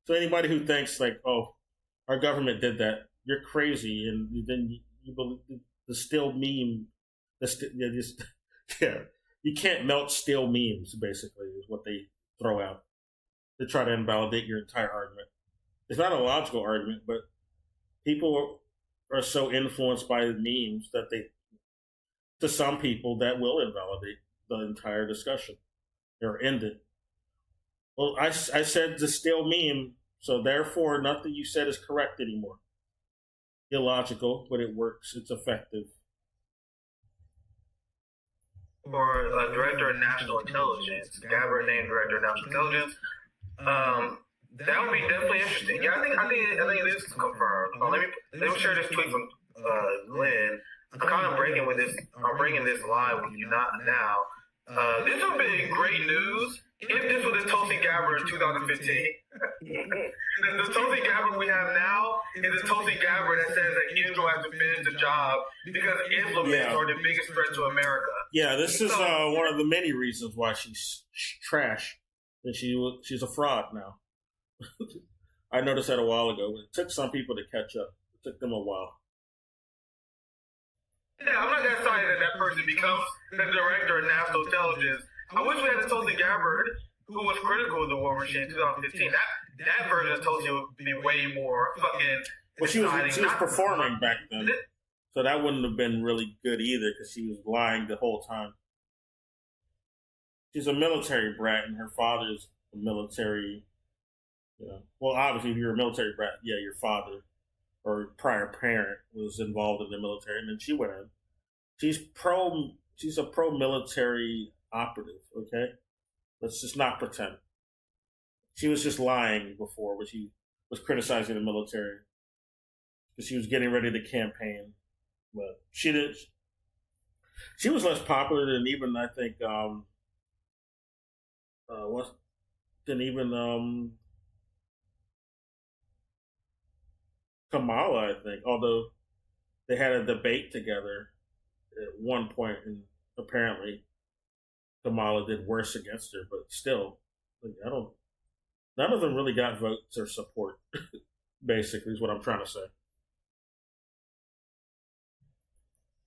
So anybody who thinks oh, our government did that, you're crazy. And then you believe the steel meme. You can't melt steel memes, basically, is what they throw out to try to invalidate your entire argument. It's not a logical argument, but people are so influenced by memes that to some people, that will invalidate the entire discussion or end it. Well, I said the still meme, so therefore nothing you said is correct anymore. Illogical, but it works. It's effective. For Director of National Intelligence, Gabbard named Director of National Intelligence. That would be definitely interesting. Yeah, I think it is confirmed. Let me share this tweet from Lynn. I'm kind of breaking this live with you now. This would be great news if this was the Tulsi Gabbard in 2015. The Tulsi Gabbard we have now is the Tulsi Gabbard that says that he's going to have to finish the job because Islamists are the biggest threat to America. Yeah, this is one of the many reasons why she's trash. And she's a fraud now. I noticed that a while ago. It took some people to catch up. It took them a while. Yeah, I'm not that excited that person becomes the Director of National Intelligence. I wish we had a Tulsi Gabbard who was critical of the war machine in 2015. That version of Tulsi would be way more fucking. Well, she was performing back then, so that wouldn't have been really good either because she was lying the whole time. She's a military brat, and her father's a military. Well, obviously, if you're a military brat, yeah, your father or prior parent was involved in the military, and then she went in. She's a pro-military operative, okay? Let's just not pretend. She was just lying before when she was criticizing the military because she was getting ready to campaign. But she was less popular than even, I think, Kamala, I think, although they had a debate together at one point, and apparently Kamala did worse against her, but still, none of them really got votes or support, basically, is what I'm trying to say.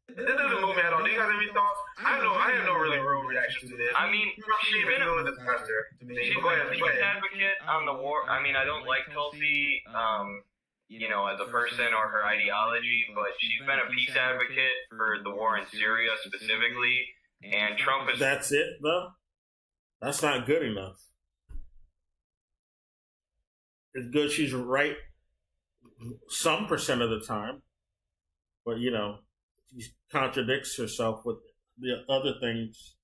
This doesn't move me at all. Do you guys have any thoughts? I have no really real reaction to this. I mean, she's been a disaster to me. She's been a peace advocate on the war. I mean, I don't like Tulsi, as a person or her ideology, but she's been a peace advocate for the war in Syria specifically. And Trump is. That's it, though? That's not good enough. It's good she's right some percent of the time, but, she contradicts herself with the other things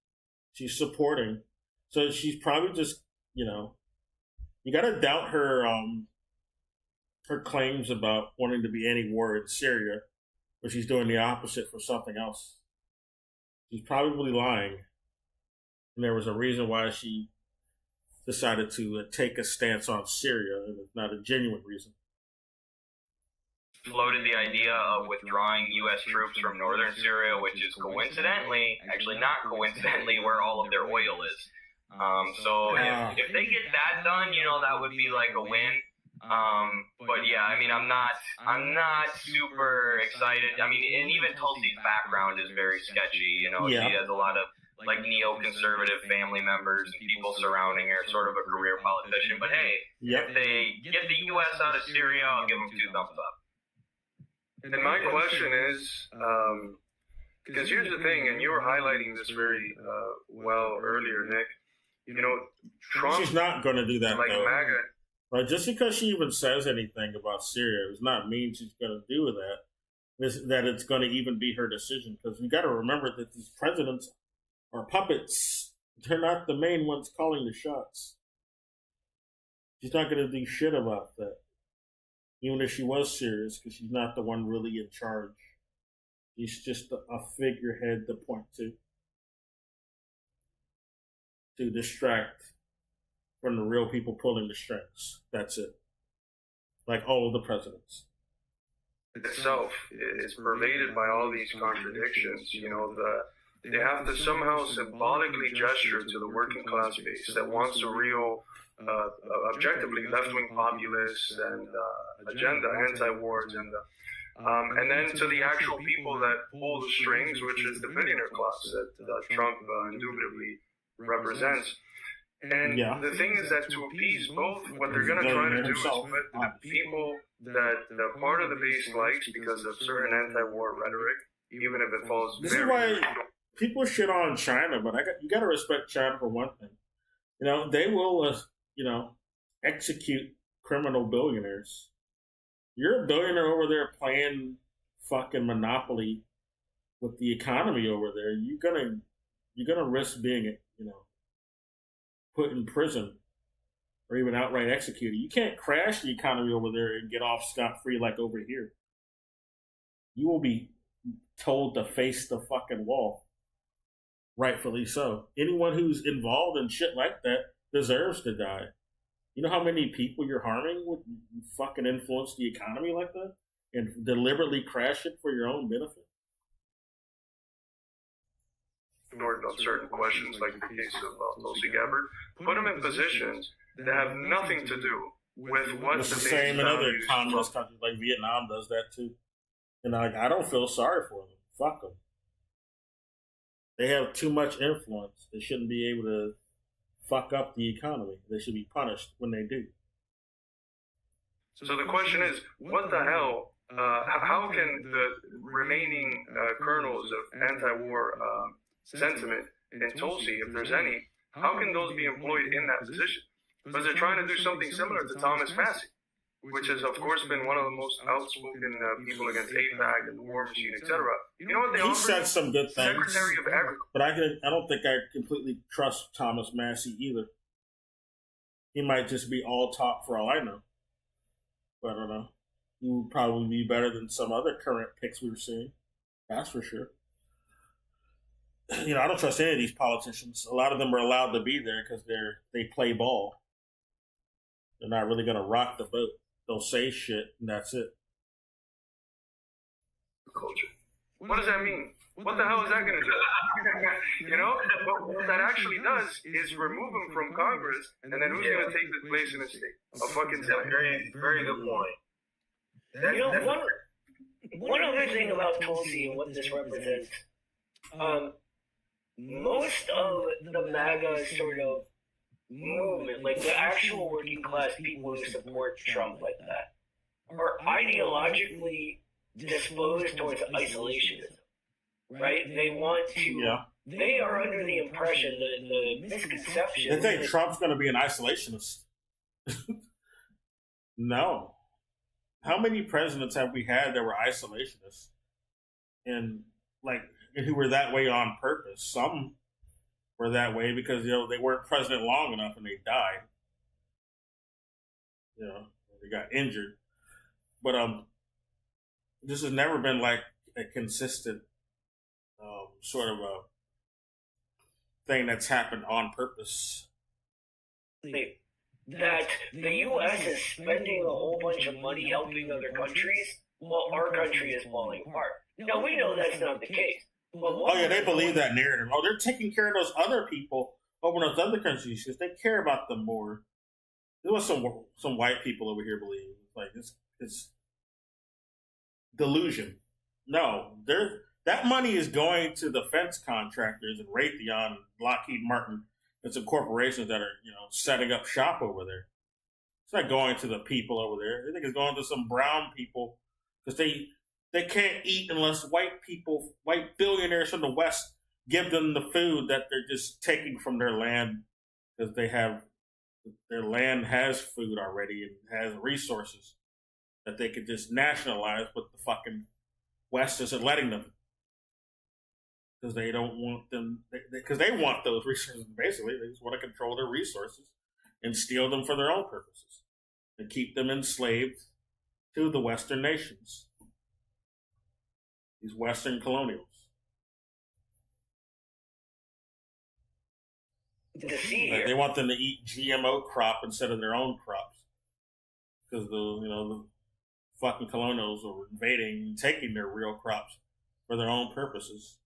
she's supporting. So she's probably just, you got to doubt her claims about wanting to be anti-war in Syria, but she's doing the opposite for something else. She's probably lying. And there was a reason why she decided to take a stance on Syria, and it's not a genuine reason. Floated the idea of withdrawing U.S. troops from northern Syria, which is actually not coincidentally, where all of their oil is. If they get that done, that would be like a win. But yeah, I mean, I'm not super excited. I mean, and even Tulsi's background is very sketchy. She has a lot of like neoconservative family members and people surrounding her, sort of a career politician. But hey, if they get the U.S. out of Syria, I'll give them 2 thumbs up. And my question is, because here's the thing, and you were highlighting this very well earlier, Nick. Trump. She's not going to do that, like though. MAGA. Like, just because she even says anything about Syria does not mean she's going to do that. That it's going to even be her decision. Because you got to remember that these presidents are puppets. They're not the main ones calling the shots. She's not going to do shit about that. Even if she was serious, because she's not the one really in charge. She's just a figurehead to point to distract from the real people pulling the strings. That's it. Like all of the presidents. Itself is pervaded by all these contradictions. They have to somehow symbolically gesture to the working class base that wants a real, objectively left-wing populist and agenda, anti-war agenda. And then to the actual people that pull the strings, which is the billionaire class that Trump indubitably represents. And the thing is that to appease both, what they're going to try to do is put the people that the part of the base likes because of certain anti-war rhetoric, even if it falls. This is why people shit on China, but you got to respect China for one thing. You know, they will, execute criminal billionaires. You're a billionaire over there playing fucking Monopoly with the economy over there. You're gonna risk being, put in prison or even outright executed. You can't crash the economy over there and get off scot-free like over here. You will be told to face the fucking wall. Rightfully so. Anyone who's involved in shit like that deserves to die. You know how many people you're harming when you fucking influence the economy like that and deliberately crash it for your own benefit? Ignored on certain questions, like the case of Tulsi Gabbard, put them in positions that have nothing to do with what it's the same in other communist countries, like Vietnam does that too. And I don't feel sorry for them. Fuck them. They have too much influence. They shouldn't be able to fuck up the economy. They should be punished when they do. So the question is, what the hell? How can the remaining kernels of anti-war sentiment in Tulsi, if there's any, how can those be employed in that position? Because they're trying to do something similar to Thomas Massey, which has, of course, been one of the most outspoken people against AIPAC and the war machine, etc. You know what they offered? He said some good things. Secretary of Agriculture. But I don't think I completely trust Thomas Massey either. He might just be all talk for all I know. But I don't know. He would probably be better than some other current picks we were seeing. That's for sure. I don't trust any of these politicians. A lot of them are allowed to be there because they play ball. They're not really going to rock the boat. They'll say shit, and that's it. Culture. What does that mean? What the hell is that going to do? What that actually does is remove him from Congress, and then who's going to take the place in the state? A fucking very, very good point. One other thing about Tulsi and what this represents, most of the MAGA sort of movement, like the actual working class people who support Trump like that, are ideologically disposed towards isolationism, right? They want to, they are under the impression, the misconception. They think Trump's going to be an isolationist. No. How many presidents have we had that were isolationists? And who were that way on purpose? Some were that way because they weren't president long enough and they died. They got injured. But this has never been like a consistent sort of a thing that's happened on purpose. That the U.S. is spending a whole bunch of money helping other countries while our country is falling apart. Now, we know that's not the case. They believe that narrative. Oh, they're taking care of those other people over those other countries because they care about them more. There was some white people over here believe it's delusion. No, that money is going to defense contractors and Raytheon and Lockheed Martin and some corporations that are setting up shop over there. It's not going to the people over there. I think it's going to some brown people because they can't eat unless white billionaires from the West give them the food that they're just taking from their land because their land has food already and has resources that they could just nationalize, but the fucking West isn't letting them because they don't want them because they want those resources. Basically, they just want to control their resources and steal them for their own purposes and keep them enslaved to the Western nations. These Western colonials. They want them to eat GMO crop instead of their own crops because the fucking colonials are invading and taking their real crops for their own purposes.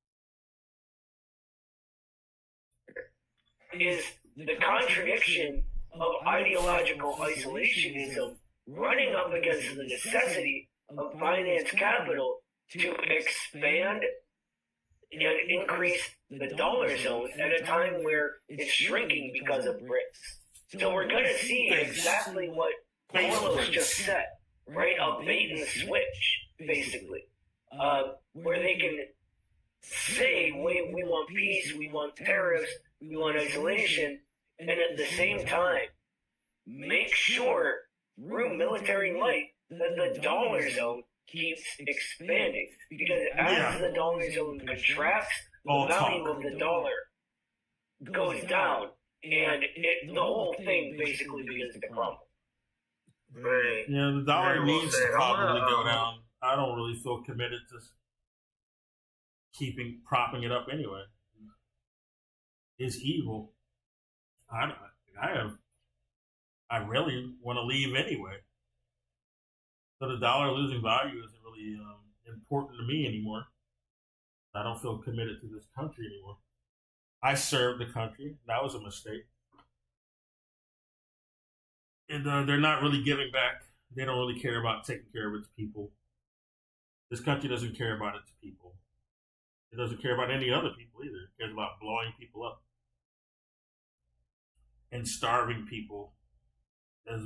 Is the contradiction of ideological isolationism running up against the necessity of finance capital to expand and increase the dollar zone at a time where it's shrinking because of BRICS. So we're going to see exactly what Carlos just said, right? A bait and switch, basically, where they can say, we want peace, we want tariffs, we want isolation, and at the same time, make sure through military might that the dollar zone keeps expanding. Because as the dollar zone contracts, the value of the dollar goes down, and the whole thing basically begins to crumble. Right. Yeah, the dollar needs to probably go down. down. I don't really feel committed to propping it up anyway. It's evil. I really want to leave anyway. So the dollar losing value isn't really important to me anymore. I don't feel committed to this country anymore. I served the country. That was a mistake. And they're not really giving back. They don't really care about taking care of its people. This country doesn't care about its people. It doesn't care about any other people either. It cares about blowing people up and starving people as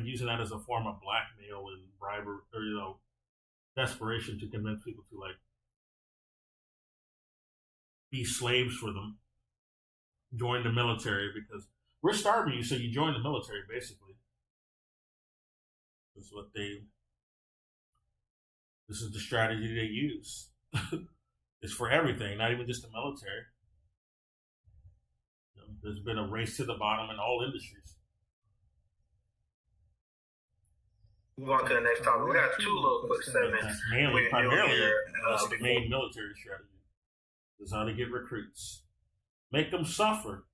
using that as a form of blackmail and bribery, or desperation to convince people to be slaves for them. Join the military because we're starving you, so you join the military. Basically, this is the strategy they use. It's for everything, not even just the military. There's been a race to the bottom in all industries. Move on to the next topic. We got two little quick segments. Primarily, that's the main military strategy. This is how to get recruits. Make them suffer.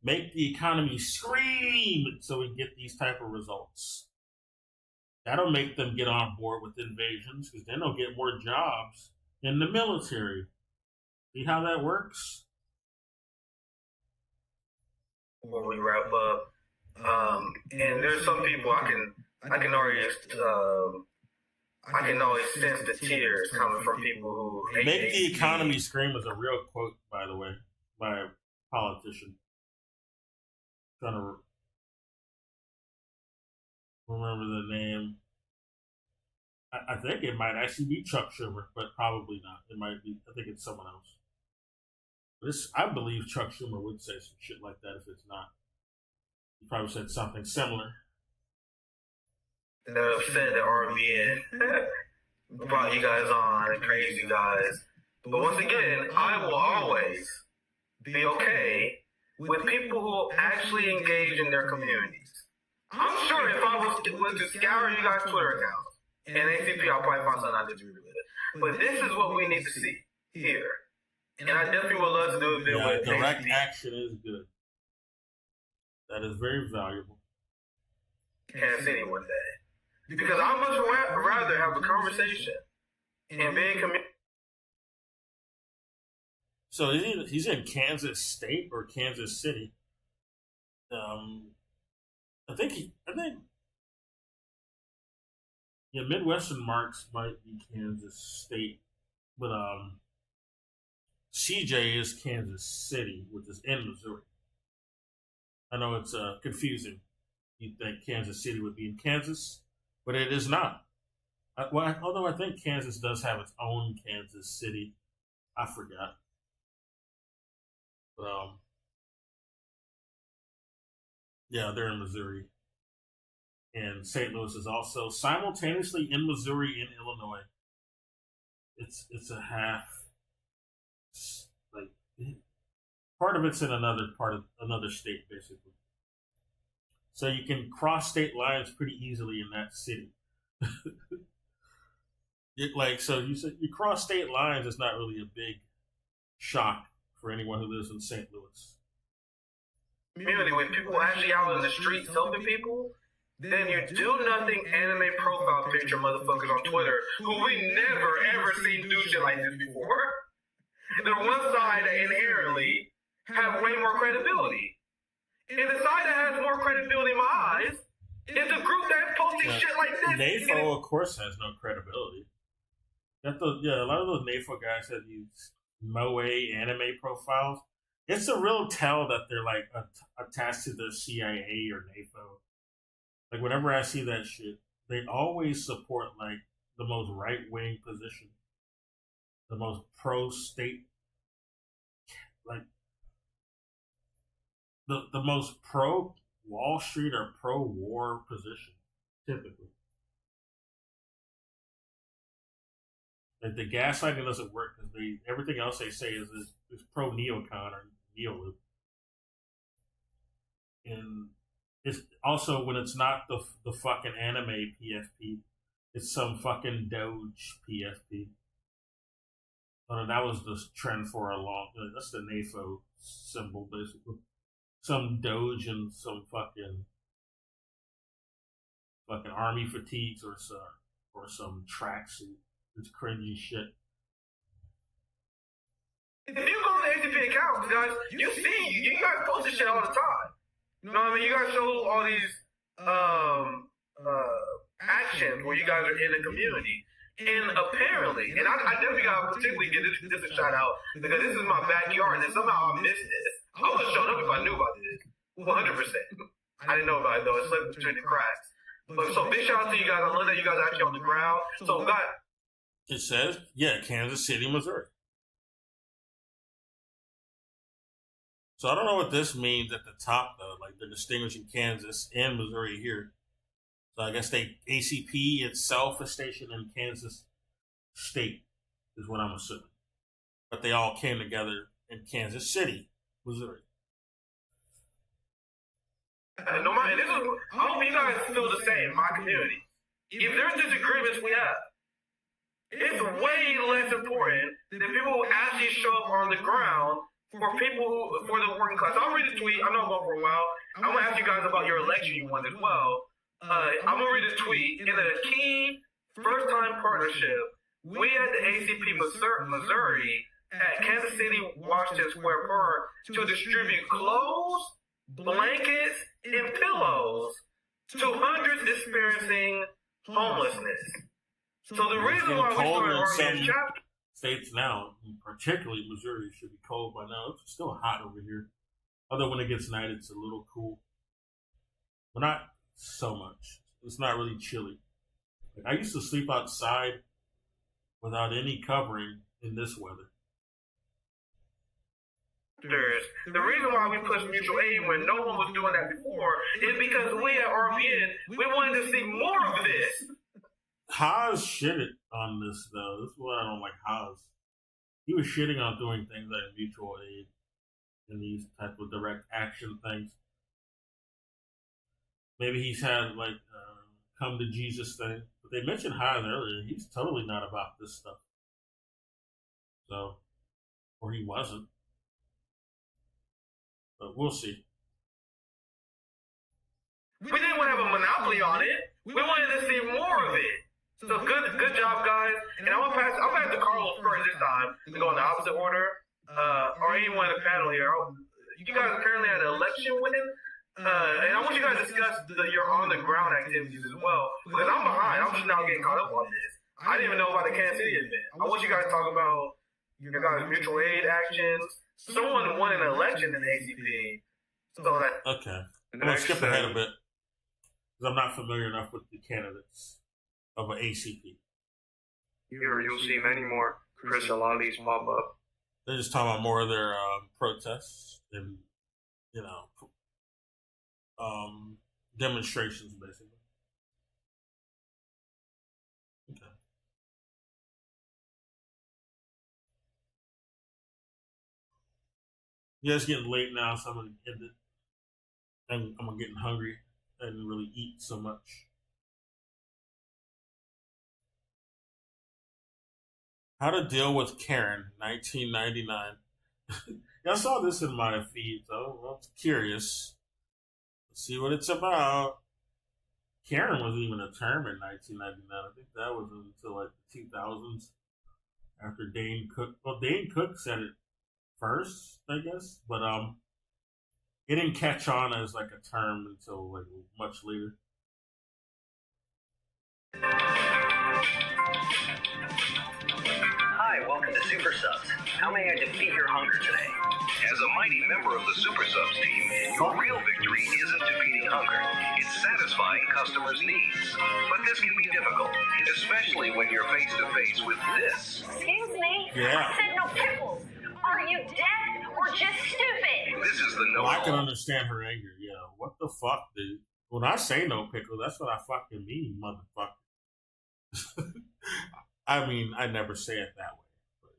Make the economy scream so we get these type of results. That'll make them get on board with invasions because then they'll get more jobs in the military. See how that works? Before we wrap up, and there's some people I can already sense the tears coming from people who hate Make the economy scream is a real quote, by the way, by a politician. Trying to remember the name. I think it might actually be Chuck Schumer, but probably not. It might be. I think it's someone else. I believe Chuck Schumer would say some shit like that if it's not. He probably said something similar. They're upset that RBN brought you guys on and praised you guys. But once again, I will always be okay with people who actually engage in their communities. I'm sure if I was to scour you guys' Twitter accounts and ACP, I'll probably find something I disagree with it. But this is what we need to see here. And I definitely would love to do a bit with direct action is good. That is very valuable. Kansas City one day. Because I much rather have a conversation and be in community. So he's in Kansas State or Kansas City. I think Midwestern marks might be Kansas State, but CJ is Kansas City, which is in Missouri. I know it's confusing. You'd think Kansas City would be in Kansas, but it is not. Although I think Kansas does have its own Kansas City. I forgot. But, yeah, they're in Missouri. And St. Louis is also simultaneously in Missouri and Illinois. It's a half. Part of it's in another state, basically. So you can cross state lines pretty easily in that city. So you cross state lines is not really a big shock for anyone who lives in St. Louis. Community, when people actually out in the streets helping people, then you do nothing anime profile picture motherfuckers on Twitter who we never ever seen do shit like this before. The one side that inherently have way more credibility. And the side that has more credibility in my eyes is the group that's posting shit like this. NAFO, of course, has no credibility. A lot of those NAFO guys have these moe anime profiles. It's a real tell that they're like attached to the CIA or NAFO. Like whenever I see that shit, they always support like the most right wing position, the most pro state, like the most pro Wall Street or pro war position, typically. Like the gaslighting doesn't work because everything else they say is pro neocon or neolib, and it's also when it's not the fucking anime PFP, it's some fucking Doge PFP. That was the trend for a long. That's the NAFO symbol basically. Some Doge and some fucking army fatigues or some tracksuit. It's cringy shit. If you go to the ATP account, guys, you guys post this shit all the time. You know what I mean? You guys show all these actions where you guys are in the community. And apparently, and I definitely got to particularly give this a shout out because this is my backyard and somehow I missed this. I would have shown up if I knew about this. 100%. I didn't know about it though. It slipped between the cracks. But so big shout out to you guys. I love that you guys are actually on the ground. So guys. It says, Kansas City, Missouri. So I don't know what this means at the top, though. Like they're distinguishing Kansas and Missouri here. So I guess ACP itself is stationed in Kansas State, is what I'm assuming. But they all came together in Kansas City, Missouri. No matter, I hope you guys feel the same in my community. If there's disagreements we have, it's way less important than people who actually show up on the ground for the working class. I'll read a tweet. I'm not going for a while. I'm going to ask you guys about your election you won as well. I'm going to read a tweet. In a key first-time partnership, we at the ACP Missouri at Kansas City, Washington Square Park to distribute clothes, blankets, and pillows to hundreds experiencing homelessness. So the reason why we started RBN chapter states now, particularly Missouri, should be cold by now. It's still hot over here. Although when it gets night, it's a little cool, but not so much. It's not really chilly. Like, I used to sleep outside without any covering in this weather. The reason why we pushed mutual aid when no one was doing that before is because we at RBN, we wanted to see more of this. Haas shitted on this, though. This is why I don't like Haas. He was shitting on doing things like mutual aid and these type of direct action things. Maybe he's had, like, come to Jesus thing. But they mentioned Haas earlier. He's totally not about this stuff. So, or he wasn't. But we'll see. We didn't want to have a monopoly on it. We wanted to see more of it. So good job, guys. And I'll pass to Carlos first this time to go in the opposite order. Or anyone in the panel here. You guys apparently had an election winning. And I want you guys to discuss your on-the-ground activities as well. Because I'm behind. I'm just now getting caught up on this. I didn't even know about the Kansas City event. I want you guys to talk about your guys' mutual aid actions. Someone won an election in ACP. So that okay. I'm going to skip ahead a bit. Because I'm not familiar enough with the candidates of an ACP. You'll see many more Chris Alalis pop up. They're just talking about more of their protests and, demonstrations, basically. Okay. Yeah, it's getting late now, so I'm going to end it. And I'm getting hungry. I didn't really eat so much. How to Deal with Karen, 1999. I saw this in my feed, so I was curious. Let's see what it's about. Karen wasn't even a term in 1999. I think that was until like the 2000s after Dane Cook. Well, Dane Cook said it first, I guess, but it didn't catch on as like a term until like much later. Hi, welcome to Super Subs. How may I defeat your hunger today? As a mighty member of the Super Subs team, your real victory isn't defeating hunger. It's satisfying customers' needs. But this can be difficult, especially when you're face to face with this. Excuse me? Yeah. I said no pickles. Are you deaf or just stupid? This is the no. Well, I can understand her anger. Yeah. What the fuck, dude? When I say no pickle, that's what I fucking mean, motherfucker. I mean, I never say it that way, but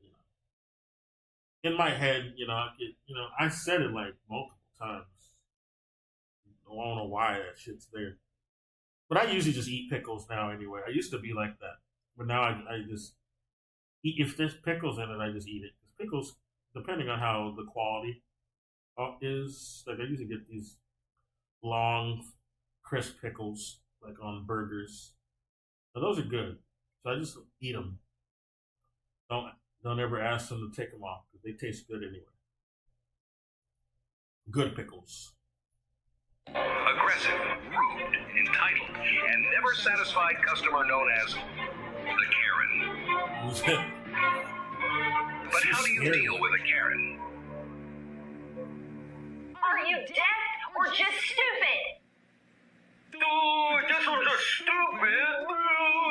in my head, I said it like multiple times. I don't know why that shit's there, but I usually just eat pickles now anyway. I used to be like that, but now I just eat. If there's pickles in it, I just eat it. Because pickles, depending on how the quality is, like I usually get these long, crisp pickles, like on burgers. Now, those are good. So I just eat them. Don't ever ask them to take them off because they taste good anyway. Good pickles. Aggressive, rude, entitled, and never satisfied customer known as the Karen. But how do you deal with a Karen? Are you deaf or just stupid? Dude, this was just stupid.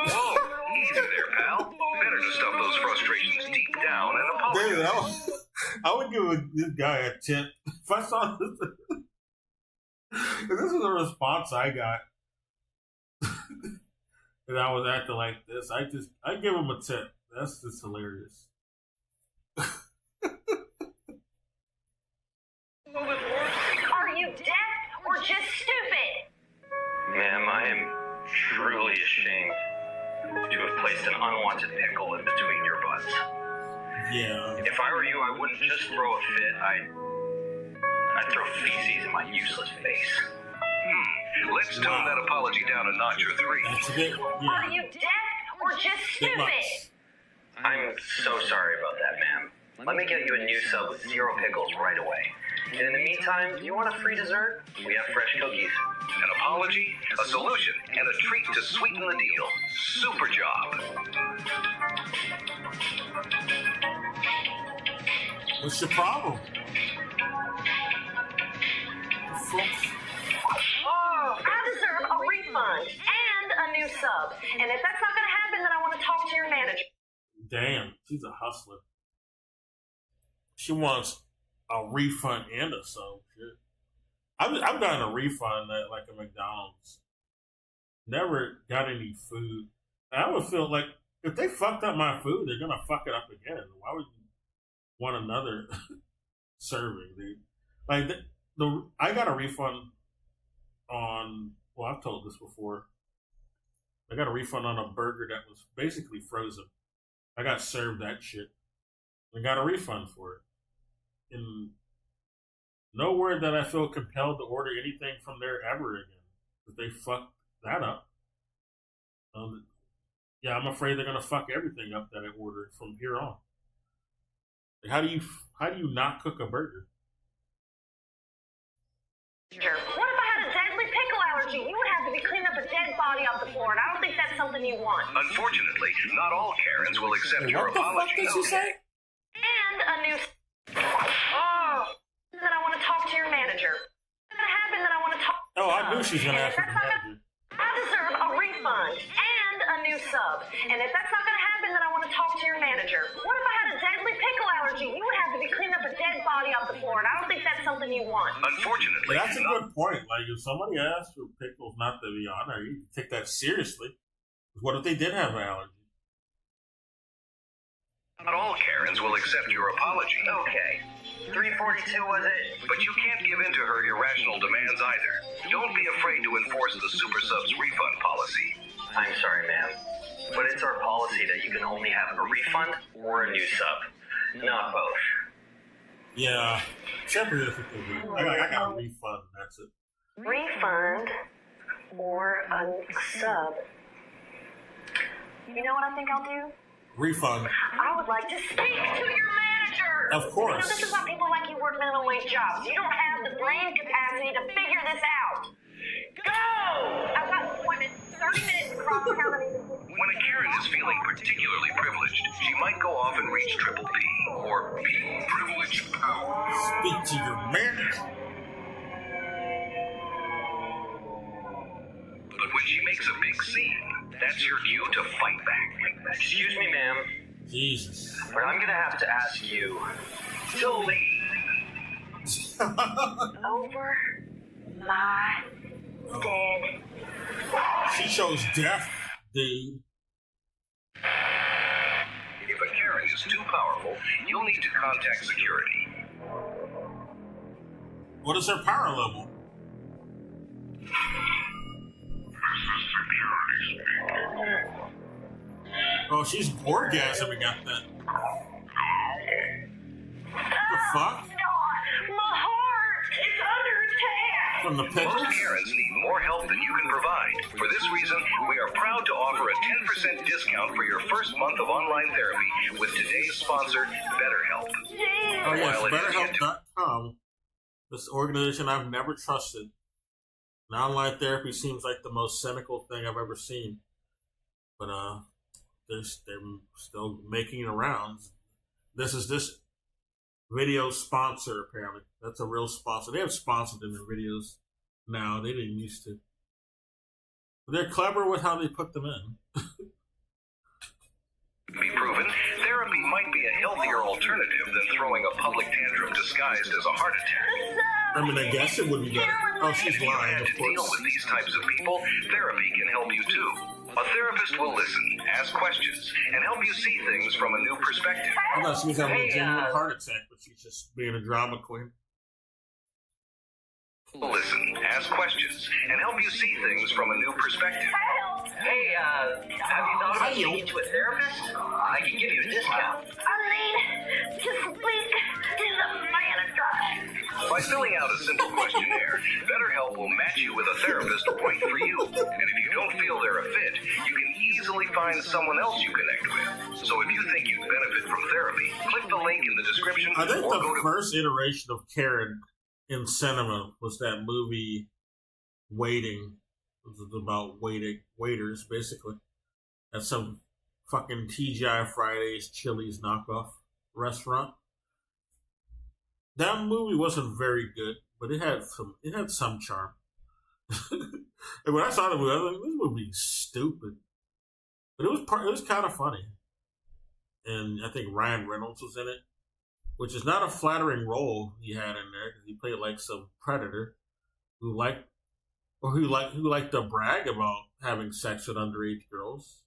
Whoa, easy there, pal. Better to stuff those frustrations deep down and apologize. Dude, I would give this guy a tip. If I saw this, if this was a response I got, and I was acting like this, I give him a tip. That's just hilarious. Are you deaf or just stupid? Ma'am, I am truly ashamed to have placed an unwanted pickle in between your butts. Yeah. If I were you, I wouldn't just throw a fit. I'd throw feces in my useless face. Let's tone that apology down a notch or three. That's a bit, yeah. Are you deaf or just stupid? I'm so sorry about that, ma'am. Let me get you a new sub with 0 pickles right away. And in the meantime, do you want a free dessert? We have fresh cookies. An apology, a solution, and a treat to sweeten the deal. Super job. What's your problem? I deserve a refund and a new sub. And if that's not going to happen, then I want to talk to your manager. Damn, she's a hustler. She wants a refund and a sub. Shit. I've gotten a refund at like a McDonald's. Never got any food. I would feel like if they fucked up my food, they're gonna fuck it up again. Why would you want another serving, dude? Like I got a refund on. Well, I've told this before. I got a refund on a burger that was basically frozen. I got served that shit and got a refund for it. And nowhere that I feel compelled to order anything from there ever again. But they fucked that up. Yeah, I'm afraid they're gonna fuck everything up that I ordered from here on. Like, how do you not cook a burger? Sure. What if I had a deadly pickle allergy? You would have to be cleaning up a dead body off the floor, and I don't think that's something you want. Unfortunately, not all Karens will accept your apology. What the fuck did you say? And a new... Oh! Then I want to talk to your manager. If that happened, then I want to talk... Oh, I knew she was going to ask for the manager. I deserve a refund and a new sub. And if that's not going to happen, then I want to talk to your manager. What if I had a deadly pickle allergy? You would have to be cleaning up a dead body off the floor, and I don't think that's something you want. Unfortunately, That's a good point. Like, if somebody asks for pickles not to be on there, you can take that seriously. What if they did have an allergy? not all Karens will accept your apology. Okay. 342 was it? But you can't give in to her irrational demands either. Don't be afraid to enforce the Super Subs refund policy. I'm sorry, ma'am. But it's our policy that you can only have a refund or a new sub. Not both. Yeah. Separate if it could be. I got a refund, that's it. Refund or a sub. You know what I think I'll do? Refund. I would like to speak to your manager. Of course. You know, this is why people like you work minimum wage jobs. You don't have the brain capacity to figure this out. Go! I've got an appointment 30 minutes across town. When a Karen is feeling feeling particularly privileged, she might go off and reach triple P, or P, privilege power. Speak to your manager. But when she makes a big scene, that's your cue to fight back. Excuse me, ma'am, Jesus. but I'm gonna have to ask you to leave. Over my dead. She shows death, dude. If a Karen is too powerful, you'll need to contact security. What is her power level? Oh, she's orgasming at that. What the fuck? My heart is under attack. From the Most pictures? Karens need more help than you can provide. For this reason, we are proud to offer a 10% discount for your first month of online therapy with today's sponsor, BetterHelp. Oh, yes, While it is BetterHelp.com. This organization I've never trusted. And online therapy seems like the most cynical thing I've ever seen. But they're still making rounds. This is this video sponsor, apparently. That's a real sponsor. They have sponsored in their videos now. They didn't used to. But they're clever with how they put them in. Be proven, therapy might be a healthier alternative than throwing a public tantrum disguised as a heart attack. I mean, I guess it would be better. Oh, she's If you lying, had of to deal course. with these types of people, therapy can help you too. A therapist will listen, ask questions, and help you see things from a new perspective. I thought she was having a genuine heart attack, but she's just being a drama queen. Listen, ask questions, and help you see things from a new perspective. Hey, have you thought about speaking to a therapist? I can give you a discount. I need to speak to the manager. By filling out a simple questionnaire, BetterHelp will match you with a therapist right for you. And if you don't feel they're a fit, you can easily find someone else you connect with. So if you think you'd benefit from therapy, click the link in the description. I think or the go to first iteration of Karen in cinema was that movie Waiting. It was about waiters, basically, at some fucking TGI Fridays Chili's knockoff restaurant. That movie wasn't very good, but it had some charm. And when I saw the movie, I was like, this movie is stupid. But it was kind of funny. And I think Ryan Reynolds was in it, which is not a flattering role he had in there, because he played like some predator who liked to brag about having sex with underage girls.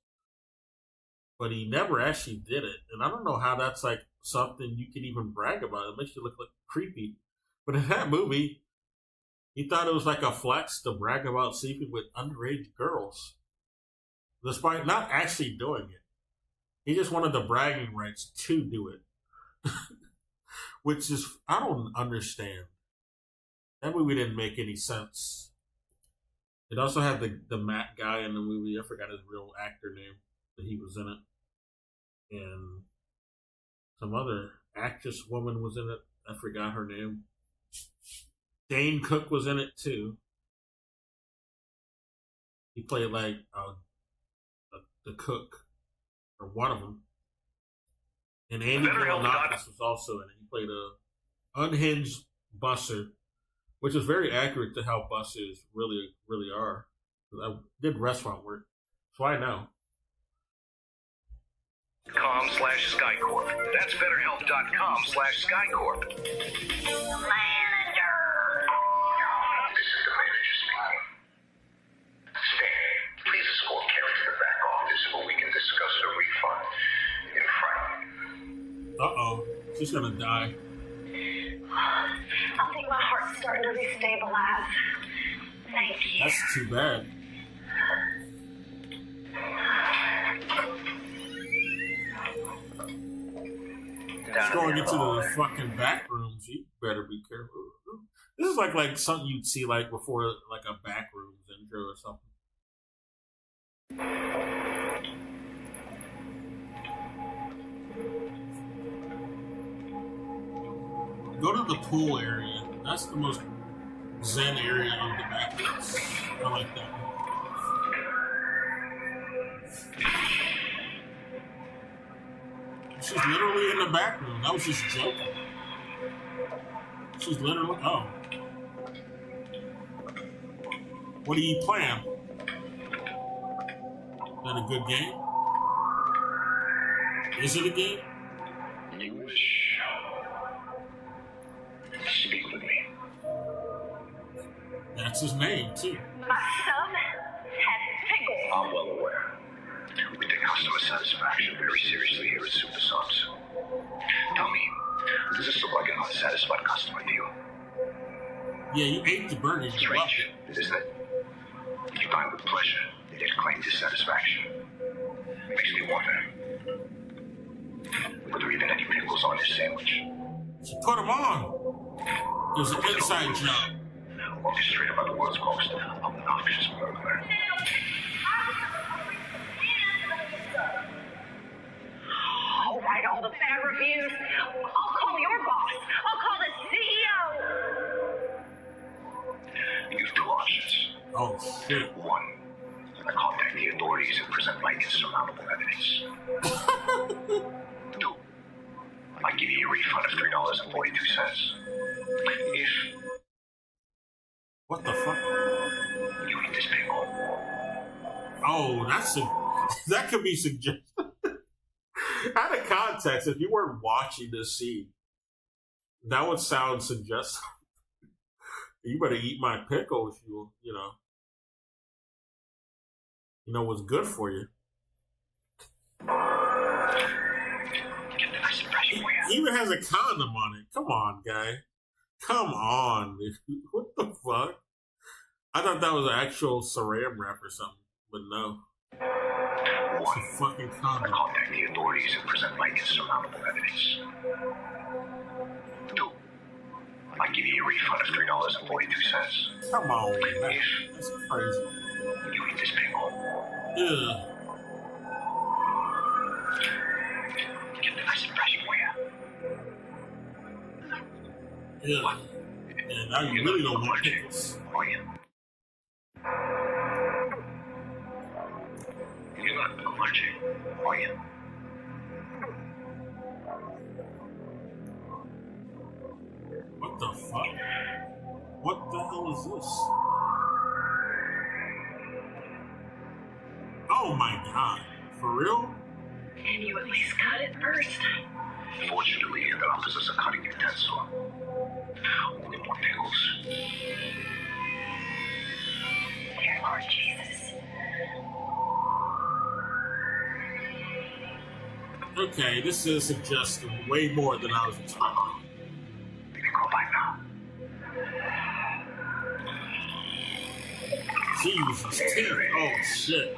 But he never actually did it. And I don't know how that's like something you can even brag about. It makes you look like creepy. But in that movie, he thought it was like a flex to brag about sleeping with underage girls, despite not actually doing it. He just wanted the bragging rights to do it. Which is, I don't understand. That movie didn't make any sense. It also had the Matt guy in the movie. I forgot his real actor name, but he was in it. And some other actress woman was in it. I forgot her name. Dane Cook was in it too. He played like the cook, or one of them. And Andy Milonakis was also in it. He played a unhinged busser, which is very accurate to how buses really, really are. I did restaurant work, so I know. .com/SkyCorp. That's BetterHelp.com/SkyCorp. Manager. This is the manager speaking. Stay. Please escort Karen to the back office where we can discuss the refund in private. Uh-oh. She's gonna die. I think my heart's starting to destabilize. Thank you. That's too bad. She's going into the fucking back rooms. You better be careful. This is like something you'd see like before like a back rooms intro or something. Go to the pool area. That's the most zen area of the back rooms. I like that one. She's literally in the back room. That was just joking. She's literally. Oh. What are you playing? Is that a good game? Is it a game? You wish. Speak with me. That's his name, too. My son had pickles. I'm well aware. We take customer satisfaction very seriously here at Super Subs. Tell me, does this look like an unsatisfied customer to you? Yeah, you ate the burger. Strange, isn't it? You dine with pleasure, yet claim dissatisfaction. Makes me wonder. Were there even any pickles on this sandwich? She put them on. It was an inside job. Or just straight about the world's most obnoxious murderer. I'll write all the bad reviews. I'll call your boss. I'll call the CEO. You have two options. Oh, shit. One, I contact the authorities and present my insurmountable evidence. Two, I give you a refund of $3.42. If What the fuck? you eat this pickle, Oh, that could be suggested. Out of context, if you weren't watching this scene, that would sound suggestive. You better eat my pickle if you know what's good for you. He even has a condom on it. Come on, guy. Come on. What the fuck? I thought that was an actual Saram rap or something, but no. It's a fucking condom. I contact the authorities and present my insurmountable evidence. Two, I give you a refund of $3.42. Come on, man. That's crazy. You eat this pickle. Ugh. Get the nice impression for you. Yeah. And now you really don't want pickles. Oh, yeah. You're not allergic, are you? What the fuck? What the hell is this? Oh my god. For real? And you at least got it first. Fortunately, I don't possess a cutting utensil. Only more pickles. Dear Lord Jesus. Okay, this is suggesting way more than I was expecting. Maybe go by now. Jesus, teeth. Oh shit.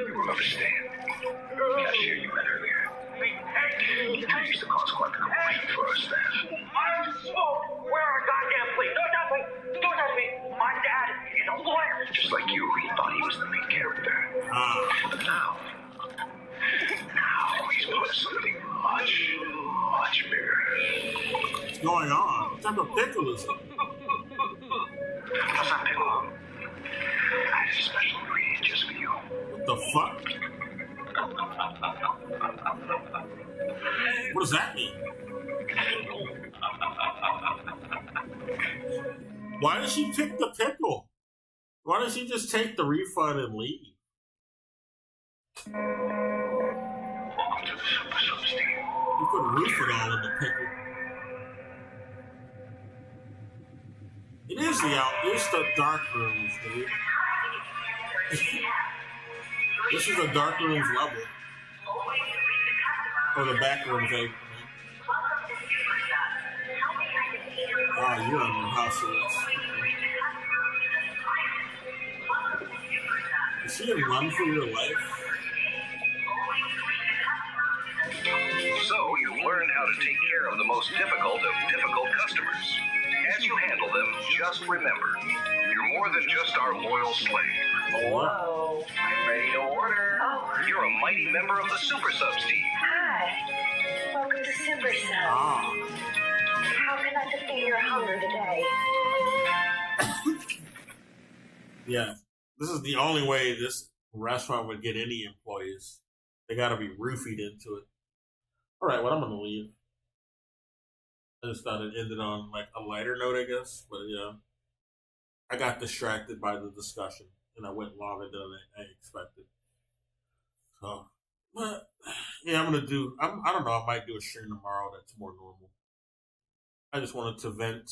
You will understand. The cashier you met earlier. He used to cause quite the commotion for our staff. Where are goddamn police? Don't touch me! Don't touch me! My dad is a lawyer! Just like you, he thought he was the main character. But now he's part of something much, much bigger. What's going on? What type of pickle is it? How's that pickle? I had a special ingredient just for you. What the fuck? What does that mean? Why did she pick the pickle? Why did she just take the refund and leave? Welcome to the Super Subs team. You put Rufidol in the pickle. It's the dark rooms, dude. This is the dark rooms level. Or the back rooms, I mean. Oh, you're under house arrest. Is she gonna run for your life? So you've learned how to take care of the most difficult of difficult customers. As you handle them, just remember, you're more than just our loyal slave. Hello, I'm ready to order. Oh, You're a mighty member of the Super Subs team. hi. Welcome to Super Subs. Ah. How can I fulfill your hunger today? Yeah. This is the only way this restaurant would get any employees. They got to be roofied into it. All right, well, I'm going to leave. I just thought it ended on like a lighter note, I guess. But yeah, I got distracted by the discussion, and I went longer than I expected. So, but yeah, I'm gonna do. I don't know. I might do a stream tomorrow that's more normal. I just wanted to vent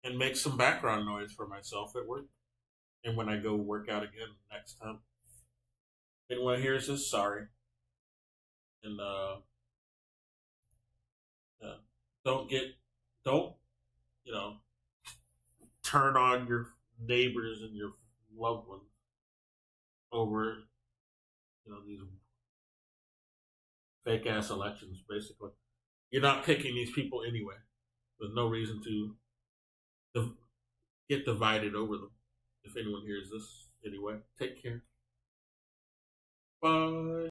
and make some background noise for myself at work, and when I go work out again next time. Anyone hears this, sorry. And yeah, don't you know turn on your neighbors and your loved ones over these fake ass elections. Basically, you're not picking these people anyway. There's no reason to get divided over them. If anyone hears this, anyway, take care. Bye.